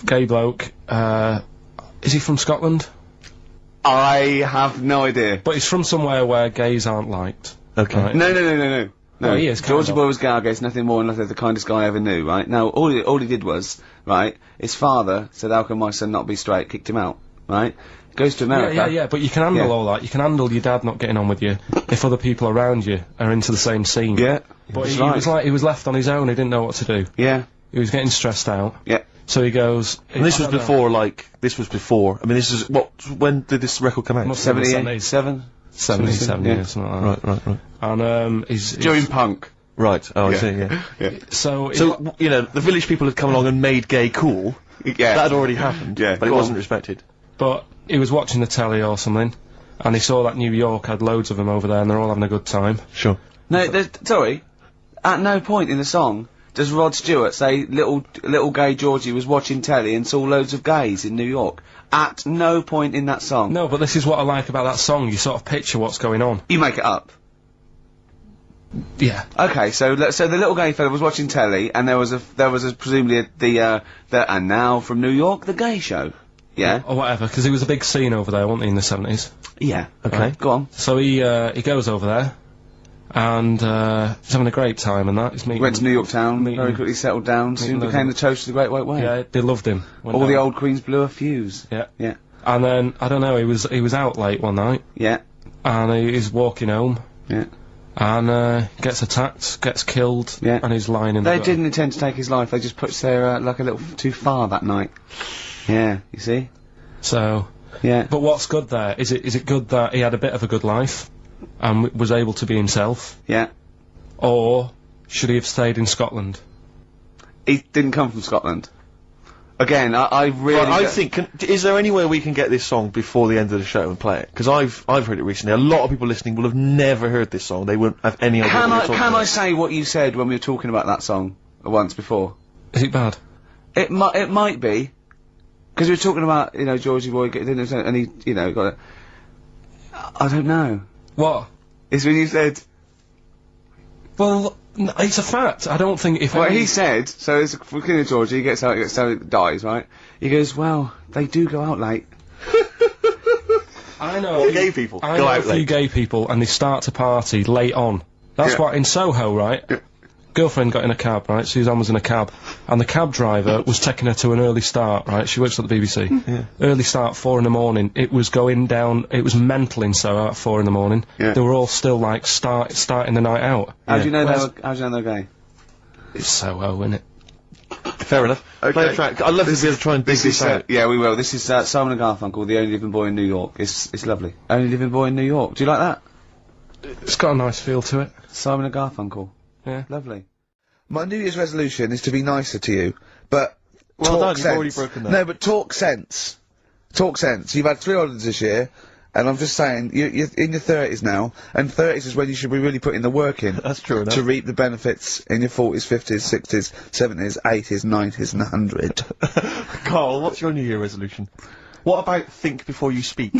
gay bloke, is he from Scotland? I have no idea. But he's from somewhere where gays aren't liked. Okay. Right? No. No, he is. Georgie Boy was Gargate's nothing more than the kindest guy I ever knew, right? Now, all he did was, right, his father said, how can my son not be straight, kicked him out, right? Goes to America. Yeah, but you can handle all that. You can handle your dad not getting on with you if other people around you are into the same scene. Yeah. But he was like, he was left on his own, he didn't know what to do. Yeah. He was getting stressed out. Yeah. So he goes... And this was before, I mean, this is, when did this record come out? 77? 77 years, something like that. Right. And, he's... During punk. Right, I see, yeah. So, you know, the village people had come along and made gay cool. Yeah. That had already happened. Yeah. But it wasn't respected. But he was watching the telly or something, and he saw that New York had loads of them over there, and they're all having a good time. Sure. No, sorry. At no point in the song does Rod Stewart say little gay Georgie was watching telly and saw loads of gays in New York. At no point in that song. No, but this is what I like about that song. You sort of picture what's going on. You make it up. Yeah. Okay, so the little gay fella was watching telly, and there was presumably and now from New York, the gay show. Yeah. Or whatever, because it was a big scene over there, wasn't he, in the 70s? Yeah. Okay. Right, go on. So he goes over there, and he's having a great time and that. He's meeting... Went to New York town, very quickly settled down, soon became the toast of the Great White Way. Yeah, they loved him. All the old queens blew a fuse. Yeah. Yeah. And then, I don't know, he was out late one night. Yeah. And he's walking home. Yeah. And, gets attacked, gets killed, yeah. And he's lying in the They didn't intend to take his life, they just pushed their luck a little too far that night. Yeah, you see? So... Yeah. But what's good there? Is it good that he had a bit of a good life, and was able to be himself? Yeah. Or, should he have stayed in Scotland? He didn't come from Scotland. Again, I really... Well, I think, is there any way we can get this song before the end of the show and play it? Because I've heard it recently. A lot of people listening will have never heard this song. They wouldn't have any idea what we're talking about. Can I say what you said when we were talking about that song once before? Is it bad? It might be. Because we were talking about, you know, Georgie Boy, and he, you know, got it. I don't know. What? It's when you said... Well, it's a fact. I don't think if... Well, he said, so it's King of Georgie, he gets out, dies, right? He goes, well, they do go out late. I know. All gay people I go know out a few late. gay people, and they start to party late on. That's what, in Soho, right? Yeah. Girlfriend got in a cab, right? Suzanne was in a cab, and the cab driver was taking her to an early start, right? She works at the BBC. Yeah. Early start, 4 in the morning. It was going down, it was mental in Soho at 4 in the morning. Yeah. They were all still, like, starting the night out. How do you know they're gay? It's Soho, isn't it? Fair enough. Play a track. I'd love to be able to try and dig this out. Yeah, we will. This is Simon and Garfunkel, The Only Living Boy in New York. It's lovely. Only Living Boy in New York. Do you like that? It's got a nice feel to it. Simon and Garfunkel. Yeah. Lovely. My New Year's resolution is to be nicer to you, but Well talk done, sense. you've already broken that. No, but talk sense. Talk sense. You've had 3 holidays this year, and I'm just saying, you're in your 30s now, and 30s is when you should be really putting the work in. That's true enough. To reap the benefits in your 40s, 50s, 60s, 70s, 80s, 90s, and 100. Carl, what's your New Year resolution? What about think before you speak?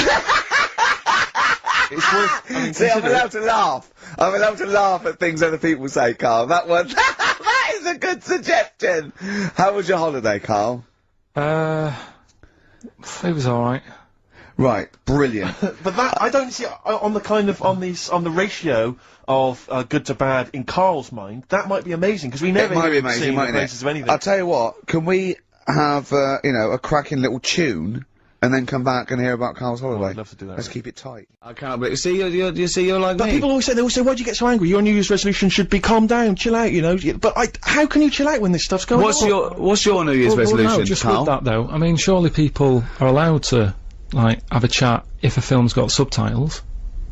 It's worth. I mean, See, I'm consider it. allowed to laugh. I'm allowed to laugh at things other people say, Carl. That one, that is a good suggestion. How was your holiday, Carl? It was alright. Right, brilliant. But that I don't see on the kind of on the ratio of good to bad in Carl's mind. That might be amazing because we never It might be hear him amazing, sing the mightn't praises of it? anything. I'll tell you what. Can we have you know, a cracking little tune? And then come back and hear about Carl's holiday. I'd love to do that. Let's keep it tight. I cannot believe. See, you're like But me. people always say, why'd you get so angry? Your New Year's resolution should be calm down, chill out, you know. But how can you chill out when this stuff's going on? What's your New Year's resolution, Well, no, just Carl? with that though, I mean, surely people are allowed to, like, have a chat if a film's got subtitles.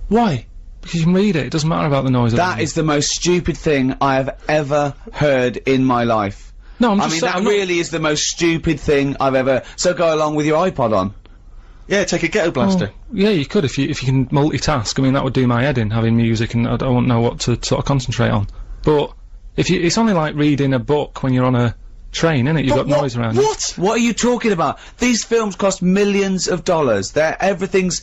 Why? Because you can read it, it doesn't matter about the noise. That is the most stupid thing I have ever heard in my life. No, I'm I just mean, saying, that I'm not- really is the most stupid thing I've ever... So go along with your iPod on. Yeah, take a ghetto blaster. Well, yeah, you could if you can multitask. I mean, that would do my head in, having music, and I don't know what to sort of concentrate on. But if it's only like reading a book when you're on a train, innit? You've got noise around you. What are you talking about? These films cost millions of dollars. Everything's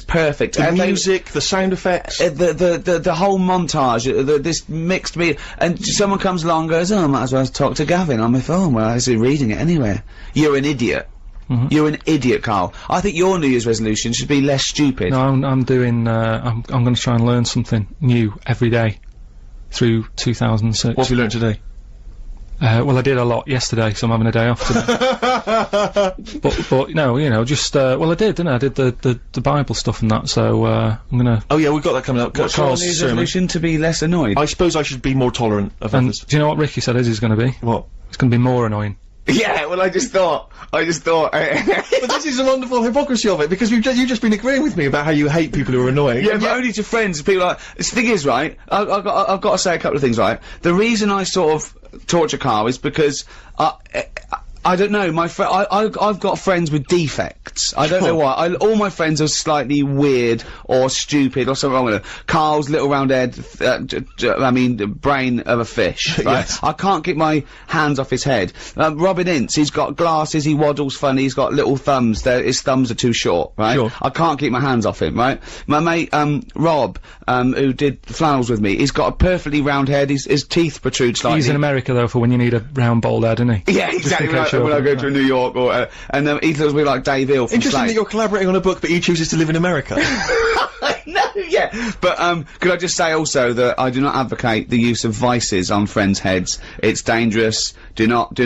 perfect. The music, the sound effects, the whole montage, this mixed media, and someone comes along and goes, "Oh, I might as well talk to Gavin on my phone." Well, I was reading it anyway. You're an idiot. You're an idiot, Carl. I think your New Year's resolution should be less stupid. No, I'm doing. I'm going to try and learn something new every day through 2006. What have you learnt today? Well, I did a lot yesterday, so I'm having a day off today. but no, you know, just well, I did, didn't I? I did the Bible stuff and that. So I'm gonna. Oh yeah, we've got that coming up. What's your Carl's New Year's sermon. resolution? To be less annoyed. I suppose I should be more tolerant of And others. do you know what Ricky said his is going to be? What? It's going to be more annoying. Yeah, well, I just thought. But this is the wonderful hypocrisy of it, because you've just been agreeing with me about how you hate people who are annoying. Yeah, but only to friends. People like. The thing is, right. I've got to say a couple of things, right. The reason I sort of torture Karl is because I don't know. I've got friends with defects. I don't know why. All my friends are slightly weird or stupid or something wrong with them. Carl's little round head. Brain of a fish. Right? Yes. I can't get my hands off his head. Robin Ince, he's got glasses. He waddles funny. He's got little thumbs. His thumbs are too short. Right. Sure. I can't keep my hands off him. Right. My mate Rob, who did flannels with me, he's got a perfectly round head. His teeth protrude slightly. He's in America though for when you need a round bald head, isn't he? Yeah, exactly. When I go to New York, or and he looks a bit like Dave Hill from Interesting Slade. that you're collaborating on a book, but he chooses to live in America. No, yeah. But, could I just say also that I do not advocate the use of vices on friends' heads. It's dangerous. Do not,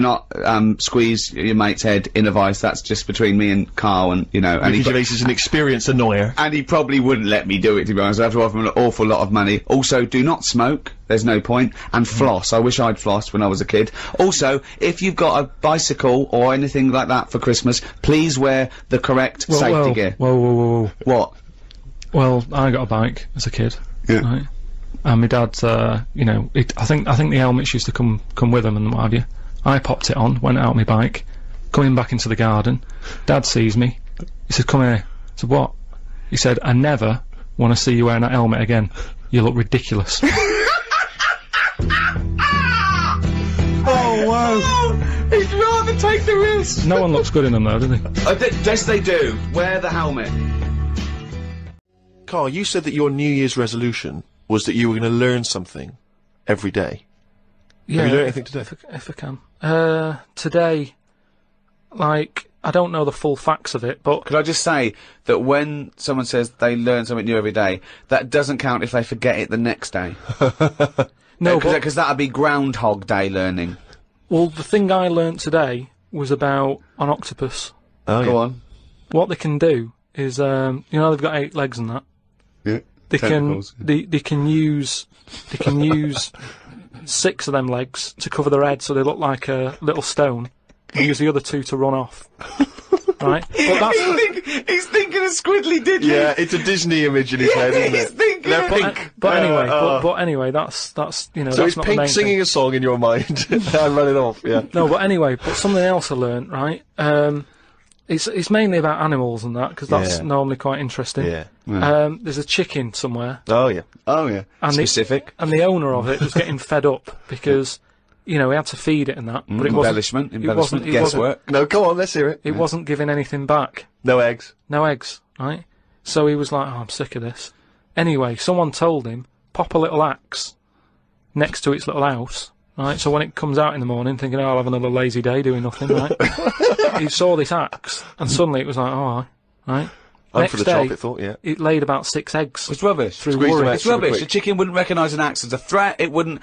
squeeze your mate's head in a vice. That's just between me and Karl, and, you know. Ricky Gervais is an experienced annoyer. And he probably wouldn't let me do it, to be honest. I have to offer him an awful lot of money. Also, do not smoke. There's no point. And floss. I wish I'd flossed when I was a kid. Also, if you've got a bicycle or anything like that for Christmas, please wear the correct safety gear. Whoa. What? Well, I got a bike as a kid. Yeah. Right? And my dad, you know, I think the helmets used to come with them and what have you. I popped it on, went out on my bike, coming back into the garden. Dad sees me. He said, "Come here." I said, "What?" He said, "I never want to see you wearing that helmet again. You look ridiculous." Oh, wow. He'd rather take the risk. No one looks good in them though, do they? Yes, they do. Wear the helmet. Karl, you said that your New Year's resolution was that you were going to learn something every day. Yeah. Have you learned anything today? If I can. Today, like, I don't know the full facts of it, but... Could I just say that when someone says they learn something new every day, that doesn't count if they forget it the next day. No, because that'd be Groundhog Day learning. Well, the thing I learnt today was about an octopus. Oh, Go on. What they can do is, you know, they've got 8 legs and that. Yeah. They can use 6 of them legs to cover their head so they look like a little stone, and use the other 2 to run off. Right? But that's He's thinking of squiddly diddly. Yeah, it's a Disney image in his head, isn't He's it? thinking They're of pink. but anyway, that's you know. So that's it's not Pink the main singing thing. a song in your mind and running off, yeah. No, but anyway, but something else I learnt, right? It's mainly about animals and that, because that's Yeah. normally quite interesting. Yeah. There's a chicken somewhere, Oh, yeah. Oh, yeah. and Specific. and the owner of it was getting fed up because, you know, he had to feed it and that, but it Embellishment, wasn't guesswork. No, come on, let's hear it. It wasn't giving anything back. No eggs. No eggs, right? So he was like, oh, I'm sick of this. Anyway, someone told him, pop a little axe next to its little house, right? So when it comes out in the morning, thinking, oh, I'll have another lazy day doing nothing, right? He saw this axe, and suddenly it was like, oh, right? I'm Next for the day, chocolate thought, yeah. it laid about 6 eggs. It's rubbish. Through Squeezed them worry. out. It's rubbish. quick. The chicken wouldn't recognise an axe as a threat. It wouldn't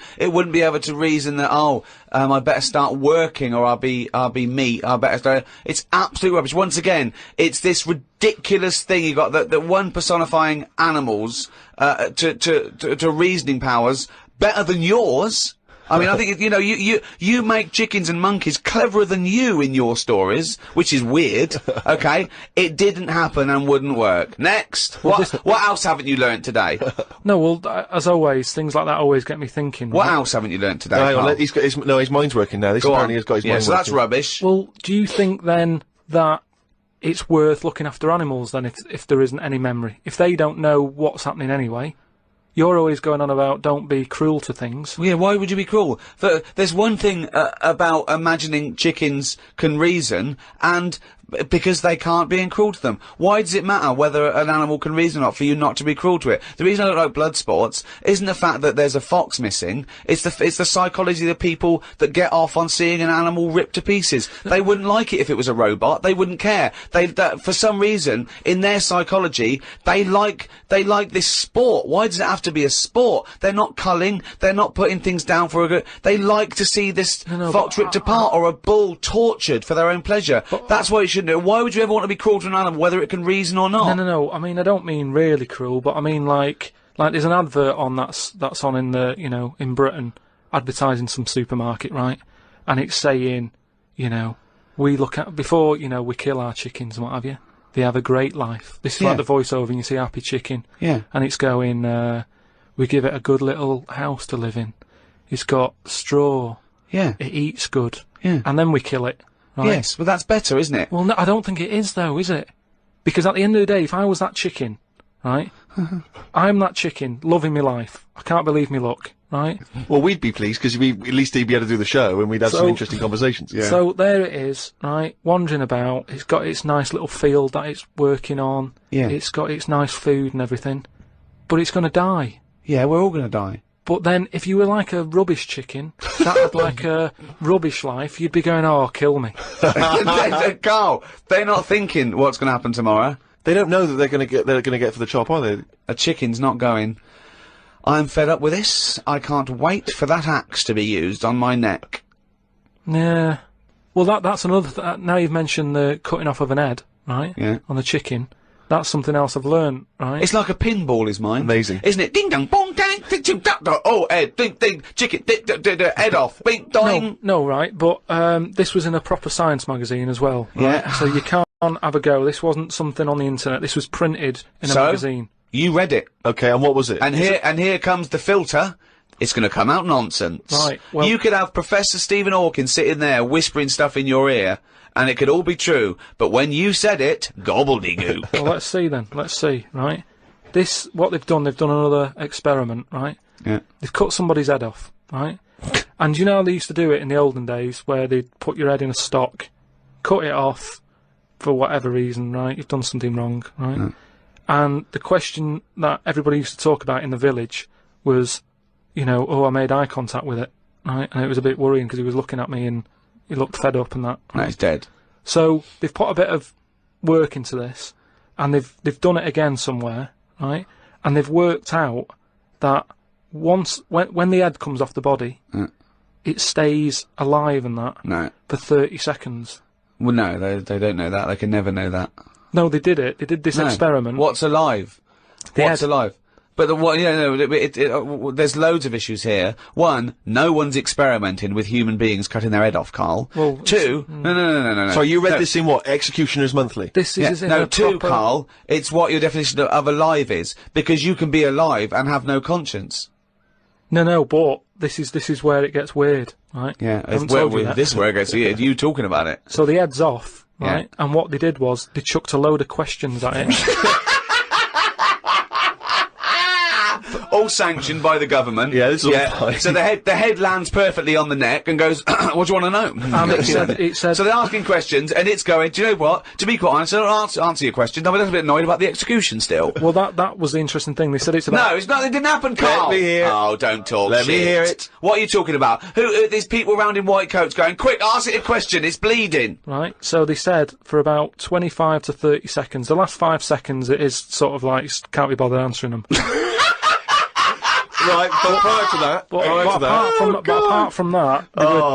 be able to reason that, I better start working, or I'll be meat. I better start. It's absolute rubbish. Once again, it's this ridiculous thing you got that one personifying animals to reasoning powers better than yours. I mean, I think, you know, you make chickens and monkeys cleverer than you in your stories, which is weird, okay? It didn't happen and wouldn't work. Next! What else haven't you learnt today? No, well, as always, things like that always get me thinking. What right? else haven't you learnt today, No, hang on, Karl? he's got his mind's working now. This Go apparently on. has got his Yeah, mind so that's working. rubbish. Well, do you think then that it's worth looking after animals then if there isn't any memory? If they don't know what's happening anyway, you're always going on about don't be cruel to things. Yeah, why would you be cruel? There's one thing about imagining chickens can reason, and because they can't, being cruel to them. Why does it matter whether an animal can reason or not for you not to be cruel to it? The reason I don't like blood sports isn't the fact that there's a fox missing. It's the psychology of the people that get off on seeing an animal ripped to pieces. They wouldn't like it if it was a robot. They wouldn't care. For some reason, in their psychology, they like this sport. Why does it have to be a sport? They're not culling. They're not putting things down for a good. They like to see this fox ripped apart or a bull tortured for their own pleasure. That's why it shouldn't do. Why would you ever want to be cruel to an animal, whether it can reason or not? No. I mean, I don't mean really cruel, but I mean like there's an advert on that's on in the, you know, in Britain, advertising some supermarket, right? And it's saying, you know, we look at before, you know, we kill our chickens and what have you. They have a great life. This is like the voiceover, and you see Happy Chicken. Yeah. And it's going, we give it a good little house to live in. It's got straw. Yeah. It eats good. Yeah. And then we kill it. Right? Yes, but that's better, isn't it? Well, no, I don't think it is, though, is it? Because at the end of the day, if I was that chicken, right, I'm that chicken, loving my life. I can't believe me luck, right? Well, we'd be pleased, because at least he'd be able to do the show, and we'd have some interesting conversations. Yeah. So there it is, right, wandering about. It's got its nice little field that it's working on. Yeah. It's got its nice food and everything. But it's going to die. Yeah, we're all going to die. But then, if you were like a rubbish chicken, that had like a rubbish life, you'd be going, oh, kill me. Karl, they're not thinking what's going to happen tomorrow. They don't know that they're going to get for the chop, are they? A chicken's not going, I'm fed up with this. I can't wait for that axe to be used on my neck. Yeah. Well, that's another... now you've mentioned the cutting off of an head, right? Yeah. On the chicken. That's something else I've learned, right? It's like a pinball is mine. Amazing. Isn't it? Ding dong, bong, dang, ding, ding, da, da, oh, head, ding, ding, chicken, head off, bing, doing. No, right, but, this was in a proper science magazine as well. Right? Yeah. So you can't have a go. This wasn't something on the internet. This was printed in a magazine. You read it. Okay, and what was it? And here comes the filter. It's going to come out nonsense. Right, well... You could have Professor Stephen Hawking sitting there whispering stuff in your ear, and it could all be true, but when you said it, gobbledygook. Well, let's see then. Let's see, right? What they've done another experiment, right? Yeah. They've cut somebody's head off, right? And you know how they used to do it in the olden days, where they'd put your head in a stock, cut it off, for whatever reason, right? You've done something wrong, right? Mm. And the question that everybody used to talk about in the village was, you know, oh, I made eye contact with it, right? And it was a bit worrying because he was looking at me and he looked fed up and that. Right? No, he's dead. So they've put a bit of work into this, and they've done it again somewhere, right? And they've worked out that when the head comes off the body, it stays alive and that for 30 seconds. Well, no, they don't know that. They can never know that. No, they did it. They did this experiment. What's alive? What's alive? But there's loads of issues here. One, no one's experimenting with human beings cutting their head off, Karl. Well, two, no. So you read this in what? Executioner's Monthly? This is in no, a two, proper- Karl, it's what your definition of alive is. Because you can be alive and have no conscience. No, but this is where it gets weird, right? Yeah, I haven't told you that. this is where it gets weird. You talking about it. So the head's off, right? Yeah. And what they did was, they chucked a load of questions at it. All sanctioned by the government. Yeah, this is all fine. So the head lands perfectly on the neck and goes, what do you want to know? And it said, So they're asking questions, and it's going, do you know what? To be quite honest, I don't answer your question. I'm a little bit annoyed about the execution still. well, that was the interesting thing. They said it's about... No, it's not. It didn't happen, Karl. Let me hear it. Oh, don't talk Let me shit. hear it. What are you talking about? Who? These people around in white coats going, quick, ask it a question. It's bleeding. Right, so they said for about 25 to 30 seconds, the last 5 seconds it is sort of like, can't be bothered answering them. Right, but prior to that, apart from that,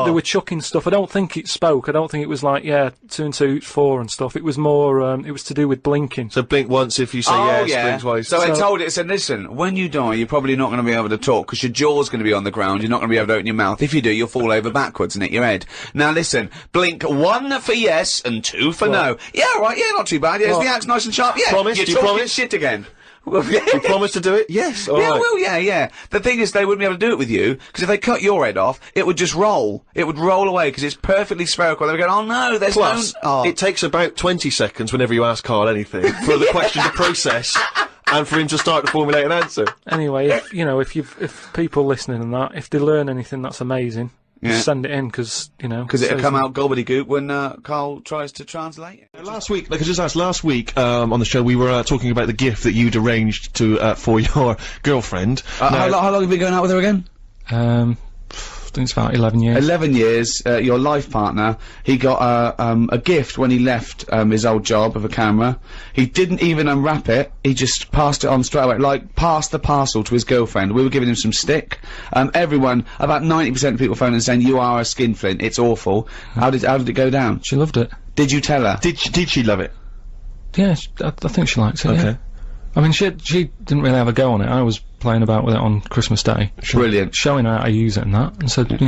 they were chucking stuff. I don't think it spoke. I don't think it was like, 2 and 2 is 4 and stuff. It was more, it was to do with blinking. So blink once if you say yes, blink twice. So I told it, said, listen, when you die, you're probably not going to be able to talk, because your jaw's going to be on the ground, you're not going to be able to open your mouth. If you do, you'll fall over backwards and hit your head. Now listen, blink 1 for yes and 2 for no. Yeah, right, yeah, not too bad. Yeah, the act's nice and sharp. Yeah, promise? you're Do you talking promise? shit again. You promise to do it? Yes. All right. Well, yeah. The thing is, they wouldn't be able to do it with you, because if they cut your head off, it would just roll. It would roll away, because it's perfectly spherical. They would go, oh no, there's Plus, no... it takes about 20 seconds whenever you ask Karl anything for the question to process and for him to start to formulate an answer. Anyway, if people listening and that, if they learn anything, that's amazing. Yeah. Just send it in, because it'll come out gobbledygook when Karl tries to translate it. Last week, like I just asked, last week on the show we were talking about the gift that you'd arranged to for your girlfriend. How long have you been going out with her again? I think it's about 11 years. 11 years, your life partner, he got a gift when he left his old job of a camera. He didn't even unwrap it, he just passed it on straight away, like, passed the parcel to his girlfriend. We were giving him some stick. Everyone, about 90% of people phoning and saying, you are a skinflint, it's awful. How did it go down? She loved it. Did you tell her? Did she love it? Yeah, I think she likes it, okay. Yeah. I mean, she didn't really have a go on it. I was playing about with it on Christmas Day. Brilliant. Showing her how to use it and that, and said,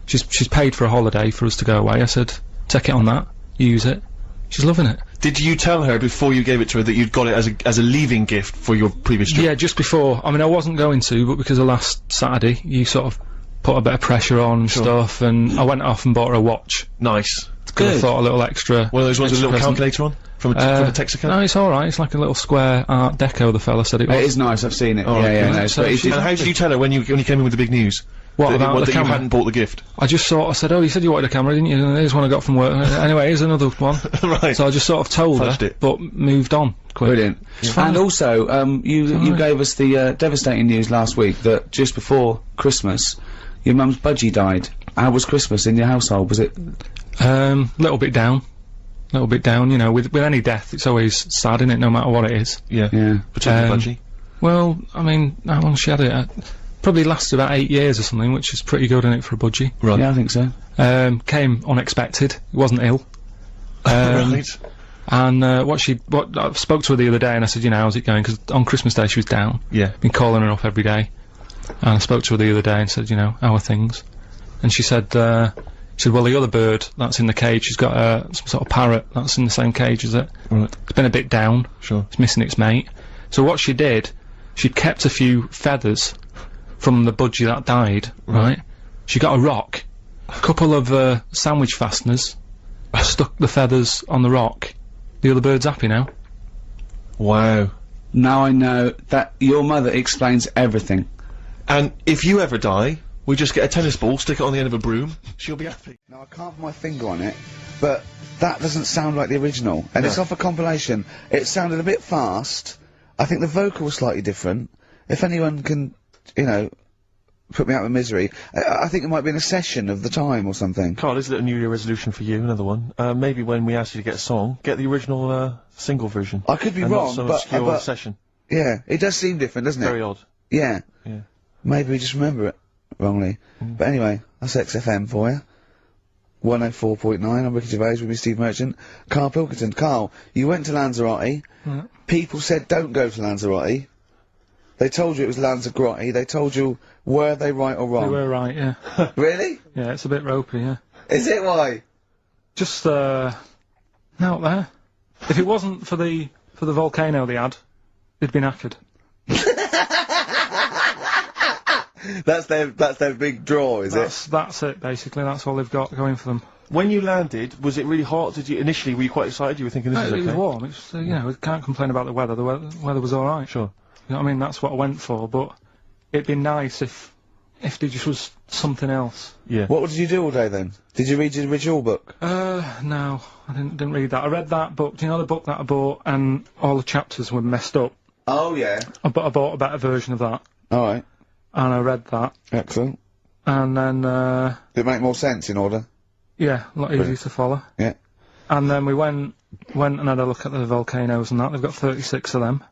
she's paid for a holiday for us to go away. I said, take it on that, use it. She's loving it. Did you tell her before you gave it to her that you'd got it as a leaving gift for your previous job? Yeah, just before. I mean, I wasn't going to, but because of last Saturday, you sort of put a bit of pressure on and stuff, and I went off and bought her a watch. Nice. Good. I thought a little extra. One of those ones with a little calculator on? From a Texaco? No, it's alright. It's like a little square Art Deco, the fella said it was. It is nice, I've seen it. Oh, yeah. So and how did you tell her when you came in with the big news? What about the that camera? You hadn't bought the gift? I just said, oh, you said you wanted a camera, didn't you? And here's one I got from work. Anyway, here's another one. Right. So I just sort of told her, but moved on quick. Brilliant. And also, you gave us the devastating news last week that just before Christmas, your mum's budgie died. How was Christmas in your household? Was it? Little bit down. Little bit down, with any death, it's always sad, isn't it, no matter what it is. Yeah. Particularly budgie. Well, I mean, how long she had it? Probably lasted about 8 years or something, which is pretty good, isn't it, for a budgie? Right. Yeah, I think so. Came unexpected. He wasn't ill. Right. And I spoke to her the other day, and I said, how's it going? Because on Christmas Day she was down. Yeah. Been calling her up every day. And I spoke to her the other day and said, how are things? And she said, well, the other bird that's in the cage, she's got some sort of parrot that's in the same cage as it. Right. It's been a bit down. Sure. It's missing its mate. So what she did, she'd kept a few feathers from the budgie that died, right? She got a rock, a couple of sandwich fasteners, stuck the feathers on the rock. The other bird's happy now. Wow. Now I know that your mother explains everything. And if you ever die, we just get a tennis ball, stick it on the end of a broom, she'll be happy. Now, I can't put my finger on it, but that doesn't sound like the original. And it's off a compilation. It sounded a bit fast. I think the vocal was slightly different. If anyone can, put me out of misery, I think it might be in a session of the time or something. Karl, is it a New Year resolution for you? Another one. Maybe when we ask you to get a song, get the original, single version. I could be and wrong, not some but obscure session. Yeah, it does seem different, doesn't it? Very odd. Yeah. Yeah. Maybe we just remember it wrongly. But anyway, that's XFM for you. 104.9, I'm Ricky Gervais with me, Steve Merchant. Karl Pilkington. Karl, you went to Lanzarote. People said don't go to Lanzarote. They told you it was Lanzarote. They told you, were they right or wrong? They were right, yeah. Really? Yeah, it's a bit ropey, yeah. Is it? Why? Just, out there. If it wasn't for the volcano they had, they'd be knackered. That's their big draw, is it? That's it, basically. That's all they've got going for them. When you landed, was it really hot? Initially, were you quite excited? You were thinking this is okay? It was warm. It's, you know, we can't complain about the weather. The weather was alright. Sure. You know what I mean? That's what I went for, but it'd be nice if there just was something else. Yeah. What did you do all day then? Did you read your ritual book? No, I didn't read that. I read that book. Do you know the book that I bought and all the chapters were messed up? Oh, yeah. I bought a better version of that. Alright. And I read that. Excellent. And then, Did it make more sense in order? Yeah, a lot easier to follow. Yeah. And then we went and had a look at the volcanoes and that. They've got 36 of them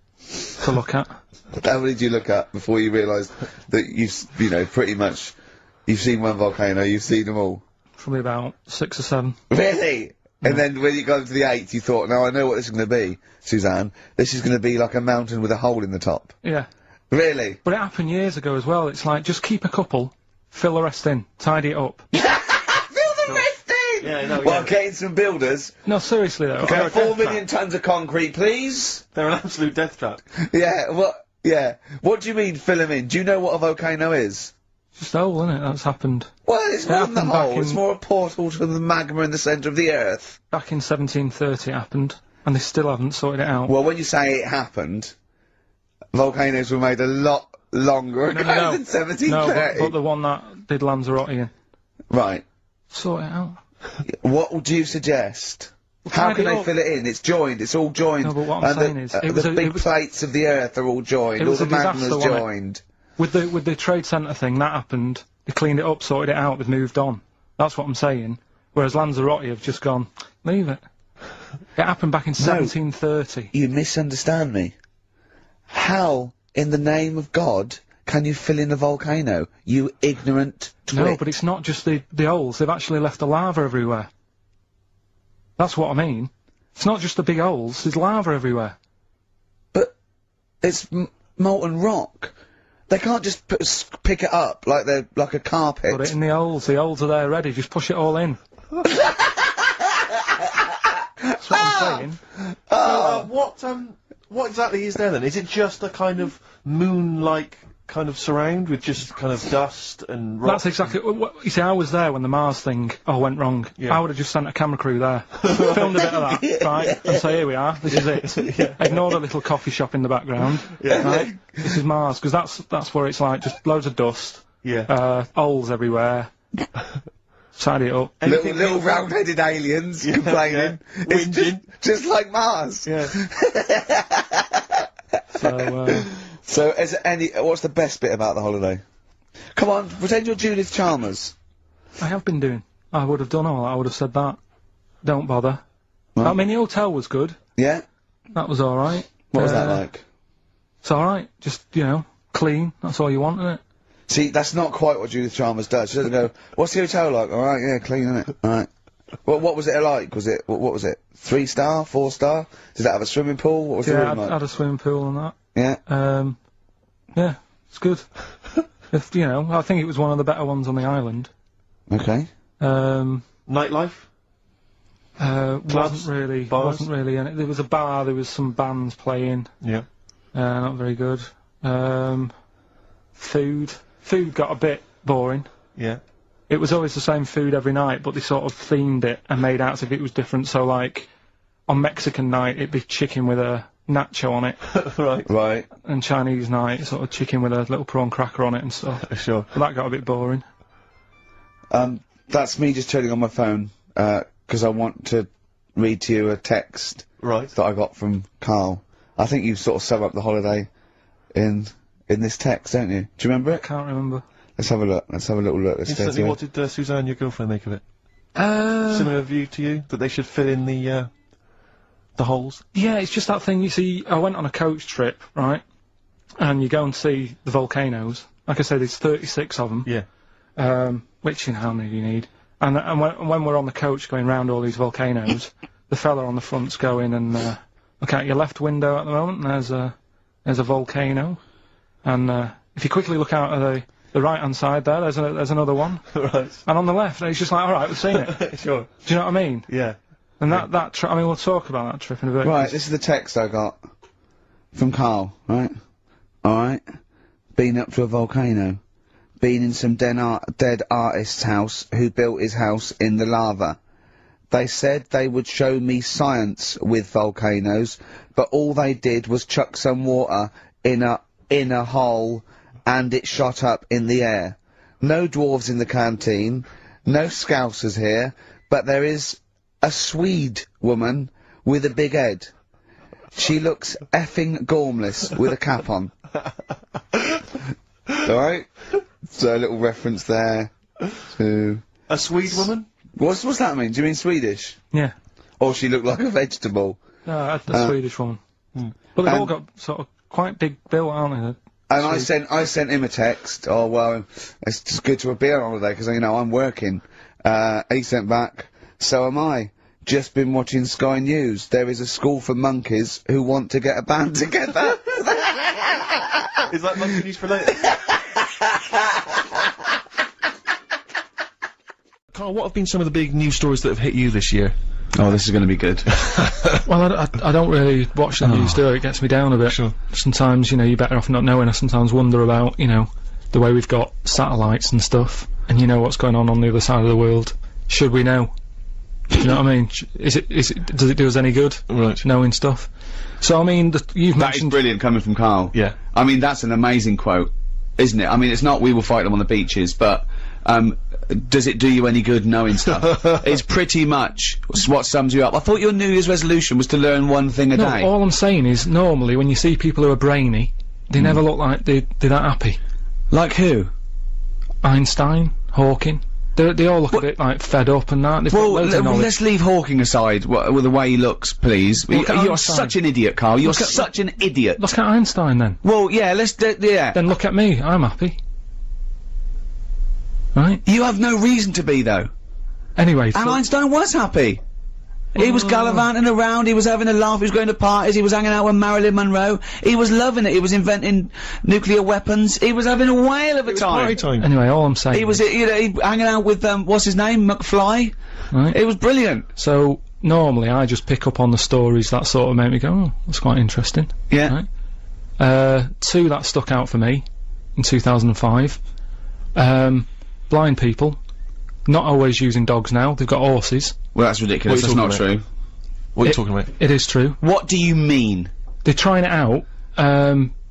to look at. How many did you look at before you realised that you know, pretty much, you've seen one volcano, you've seen them all? Probably about 6 or 7. Really? Yeah. And then when you got to the 8th, you thought, now I know what this is going to be, Suzanne. This is going to be like a mountain with a hole in the top. Yeah. Really? But it happened years ago as well. It's like, just keep a couple, fill the rest in, tidy it up. Fill the rest in! Yeah, no, Well, getting some builders. No, seriously though. Okay, 4 million tons of concrete, please. They're an absolute death trap. Yeah, what do you mean fill them in? Do you know what a volcano is? Just a hole, isn't it? That's happened. Well, it's more than the hole. in- It's more a portal to the magma in the centre of the Earth. Back in 1730 it happened, and they still haven't sorted it out. Well, when you say it happened, volcanoes were made a lot longer ago than 1730. No, but the one that did Lanzarote in. Right. Sort it out. What would you suggest? How tidy can they up. fill it in? It's joined. It's all joined. No, but what I'm saying is, it was the a- big it was- plates of the Earth are all joined. It All was the a disaster, magma's wasn't it? joined. With the trade centre thing, that happened. They cleaned it up, sorted it out, they've moved on. That's what I'm saying. Whereas Lanzarote have just gone, leave it. It happened back in 1730. You misunderstand me. How, in the name of God, can you fill in a volcano? You ignorant twit. No, but it's not just the holes. They've actually left the lava everywhere. That's what I mean. It's not just the big holes. There's lava everywhere. But it's molten rock. They can't just pick it up like they're like a carpet. Put it in the holes. The holes are there ready. Just push it all in. That's what I'm saying. What exactly is there then? Is it just a kind of moon-like kind of surround with just kind of dust and rock? That's exactly what you see. I was there when the Mars thing went wrong. Yeah. I would have just sent a camera crew there, filmed a bit of that, right, and say, here we are. This is it. Yeah. Ignore the little coffee shop in the background. Yeah. Right? This is Mars, because that's where it's like just loads of dust. Yeah. Holes everywhere. Tidy it up. Little round-headed aliens complaining. Yeah. It's just like Mars. Yeah. So, is there what's the best bit about the holiday? Come on, pretend you're Judith Chalmers. I have been doing. I would have done all that. I would have said that. Don't bother. I mean, the hotel was good. Yeah? That was alright. What was that like? It's alright. Just, you know, clean. That's all you want, isn't it? See, that's not quite what Judith Chalmers does. She doesn't go, what's the hotel like? Alright, yeah, clean, innit? Alright. Well, what was it like? Was it, what was it? 3-star? 4-star? Did it have a swimming pool? What was the room like? I had a swimming pool and that. Yeah? Yeah, it's good. If, you know, I think it was one of the better ones on the island. Okay. Nightlife? Wasn't really in it. There was a bar, there was some bands playing. Yeah. Not very good. Food got a bit boring. Yeah. It was always the same food every night, but they sort of themed it and made out as if it was different. So, like, on Mexican night, it'd be chicken with a nacho on it. Right. And Chinese night, sort of chicken with a little prawn cracker on it and stuff. Sure. But that got a bit boring. That's me just turning on my phone, 'cause I want to read to you a text. Right. That I got from Karl. I think you sort of sum up the holiday in this text, don't you? Do you remember it? I can't remember. Let's have a look. Let's have a little look. Instantly, what did Suzanne, your girlfriend, make of it? Similar view to you? That they should fill in the holes? Yeah, it's just that thing, you see, I went on a coach trip, right? And you go and see the volcanoes. Like I said, there's 36 of them. Yeah. Which, you know, how many do you need? And when we're on the coach going round all these volcanoes, the fella on the front's going and, look out your left window at the moment, and there's a volcano. And if you quickly look out of the right-hand side there, there's another one. Right. And on the left, it's just like, all right, we've seen it. Sure. Do you know what I mean? Yeah. And I mean, we'll talk about that trip in a bit. Right, this is the text I got from Karl, right? Alright. Been up to a volcano. Been in some dead artist's house who built his house in the lava. They said they would show me science with volcanoes, but all they did was chuck some water in a hole and it shot up in the air. No dwarves in the canteen, no scousers here, but there is a Swede woman with a big head. She looks effing gormless with a cap on. Alright? So a little reference there to... A Swede woman? What's that mean? Do you mean Swedish? Yeah. Or she looked like a vegetable? No, the Swedish woman. But they've all got sort of quite big bill, aren't they? And I sent him a text. Oh well, it's just good to be on holiday because you know I'm working. He sent back. So am I. Just been watching Sky News. There is a school for monkeys who want to get a band together. Is that Monkey News related? Karl, what have been some of the big news stories that have hit you this year? Oh, this is going to be good. Well, I don't really watch the news, do it? It gets me down a bit. Sure. Sometimes, you know, you're better off not knowing. I sometimes wonder about, you know, the way we've got satellites and stuff, and you know what's going on the other side of the world. Should we know? Do you know what I mean? Does it do us any good? Right. Knowing stuff? So, I mean, you've mentioned... That is brilliant coming from Karl. Yeah. I mean, that's an amazing quote, isn't it? I mean, it's not we will fight them on the beaches, but, does it do you any good knowing stuff? It's pretty much what sums you up. I thought your New Year's resolution was to learn one thing a day. All I'm saying is, normally, when you see people who are brainy, they never look like they're that happy. Like who? Einstein, Hawking. They all look a bit, like, fed up and that. Well, let's leave Hawking aside, with the way he looks, please. You're such an idiot, Karl. You're such an idiot. Look at Einstein, then. Well, yeah, yeah. Then look at me. I'm happy. Right? You have no reason to be, though. Anyway, and Einstein was happy. He was gallivanting around, he was having a laugh, he was going to parties, he was hanging out with Marilyn Monroe, he was loving it, he was inventing nuclear weapons, he was having a whale of a time. Anyway, all I'm saying he was, you know, he hanging out with, what's his name, McFly? Right. It was brilliant. So, normally I just pick up on the stories that sort of make me go, oh, that's quite interesting. Yeah. Right? Two that stuck out for me, in 2005. Blind people, not always using dogs now, they've got horses. Well, that's ridiculous, that's not true. What are you talking about? It is true. What do you mean? They're trying it out,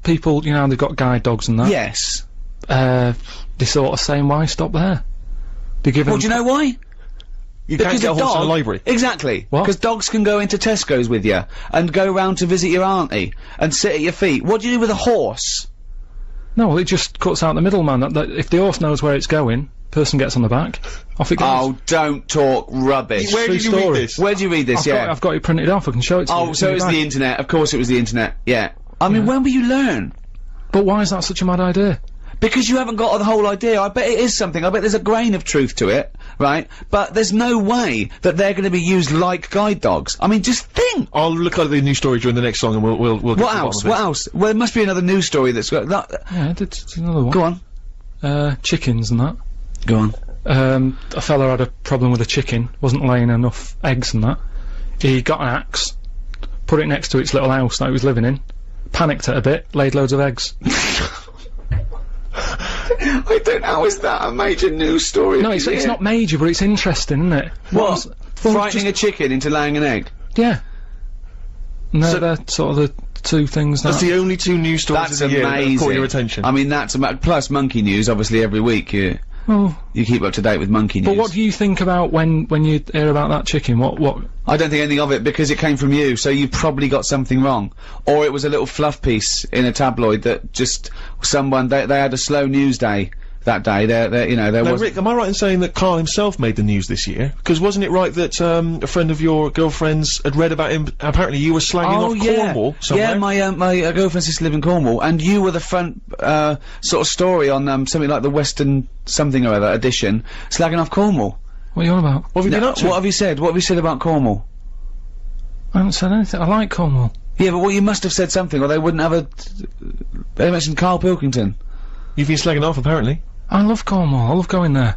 people, you know, they've got guide dogs and that. Yes. They're sort of saying, why stop there? They're giving... Well, do you know why? You can't get a horse in the library. Exactly. What? Because dogs can go into Tesco's with you, and go round to visit your auntie, and sit at your feet. What do you do with a horse? No, it just cuts out the middleman. That if the horse knows where it's going, person gets on the back, off it goes. Oh, don't talk rubbish. Where did you read this? Where did you read this? I've got it printed off, I can show it to you. Oh, so it was the internet. Of course it was the internet. Yeah. I mean, when will you learn? But why is that such a mad idea? Because you haven't got the whole idea. I bet it is something. I bet there's a grain of truth to it, right? But there's no way that they're going to be used like guide dogs. I mean, just think. I'll look at the news story during the next song, and we'll get to the bottom of it. What else? Well, there must be another news story that's got that. Yeah, it's another one. Go on. Chickens and that. Go on. A fella had a problem with a chicken, wasn't laying enough eggs and that. He got an axe, put it next to its little house that he was living in, panicked it a bit, laid loads of eggs. I don't know, how is that a major news story? No, it's not major, but it's interesting, isn't it? What? Frightening a chicken into laying an egg? Yeah. No, they're sort of the two things that... That's the only two news stories of the year that have caught your attention. I mean, that's plus monkey news, obviously, every week, you keep up to date with monkey news. But what do you think about when you hear about that chicken? What? I don't think anything of it, because it came from you, so you probably got something wrong. Or it was a little fluff piece in a tabloid that just someone, they had a slow news day that day. Now, Rick, am I right in saying that Karl himself made the news this year? Because wasn't it right that a friend of your girlfriend's had read about him? Apparently, you were slagging off Cornwall somewhere. Yeah, my girlfriend's sister lived in Cornwall, and you were the front sort of story on something like the Western something or other edition, slagging off Cornwall. What are you on about? What have you been up to? What have you said? What have you said about Cornwall? I haven't said anything. I like Cornwall. Yeah, but you must have said something, or they wouldn't have They mentioned Karl Pilkington. You've been slagging off, apparently. I love Cornwall. I love going there.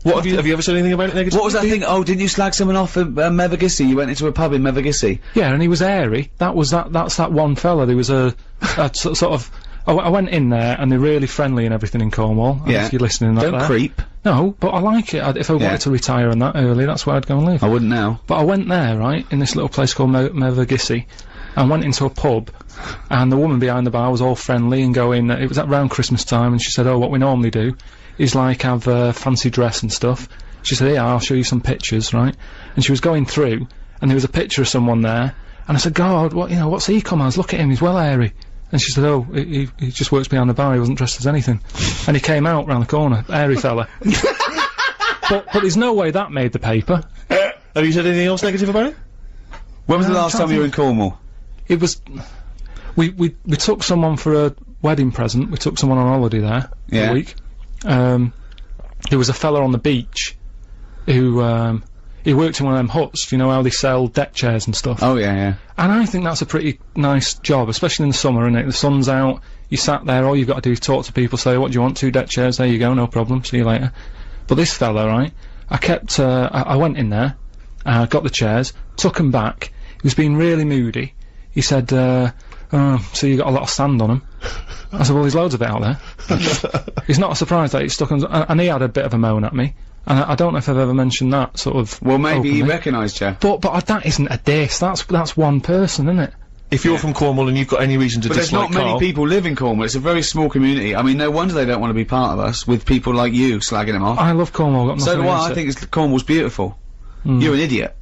What have you ever said anything about it negative? What was that thing? Oh, didn't you slag someone off at Mevagissey? You went into a pub in Mevagissey. Yeah, and he was airy. That's that one fella. There was a sort of. I went in there, and they're really friendly and everything in Cornwall. Yeah. If you're listening, Don't creep. No, but I like it. If I wanted to retire and that early, that's where I'd go and live. I wouldn't now. But I went there, right, in this little place called Mevagissey, and went into a pub, and the woman behind the bar was all friendly and going. It was around Christmas time, and she said, "Oh, what we normally do is like have a fancy dress and stuff." She said, "Yeah, I'll show you some pictures, right?" And she was going through, and there was a picture of someone there, and I said, "God, what's he come as? Look at him, he's well airy." And she said, "Oh, he just works behind the bar, he wasn't dressed as anything." And he came out round the corner, airy fella. but there's no way that made the paper. Have you said anything else negative about it? When was the last time you were in Cornwall? It was... We took someone for a wedding present, we took someone on holiday there for a week. There was a fella on the beach who, he worked in one of them huts, you know how they sell deck chairs and stuff. Oh, yeah. And I think that's a pretty nice job, especially in the summer, innit? The sun's out, you sat there, all you've got to do is talk to people, say, "What do you want? 2 deck chairs? There you go, no problem, see you later." But this fella, right, I went in there, got the chairs, took them back, he was being really moody. He said, "Oh, so you got a lot of sand on them?" I said, "Well, there's loads of it out there." It's not a surprise that he's stuck on, and he had a bit of a moan at me. And I don't know if I've ever mentioned that sort of. Well, maybe he recognised you. But that isn't a diss. That's one person, isn't it? If you're from Cornwall and you've got any reason to but dislike there's not many people live in Cornwall. It's a very small community. I mean, no wonder they don't want to be part of us with people like you slagging them off. I love Cornwall. Got So do I. I think Cornwall's beautiful. You're an idiot.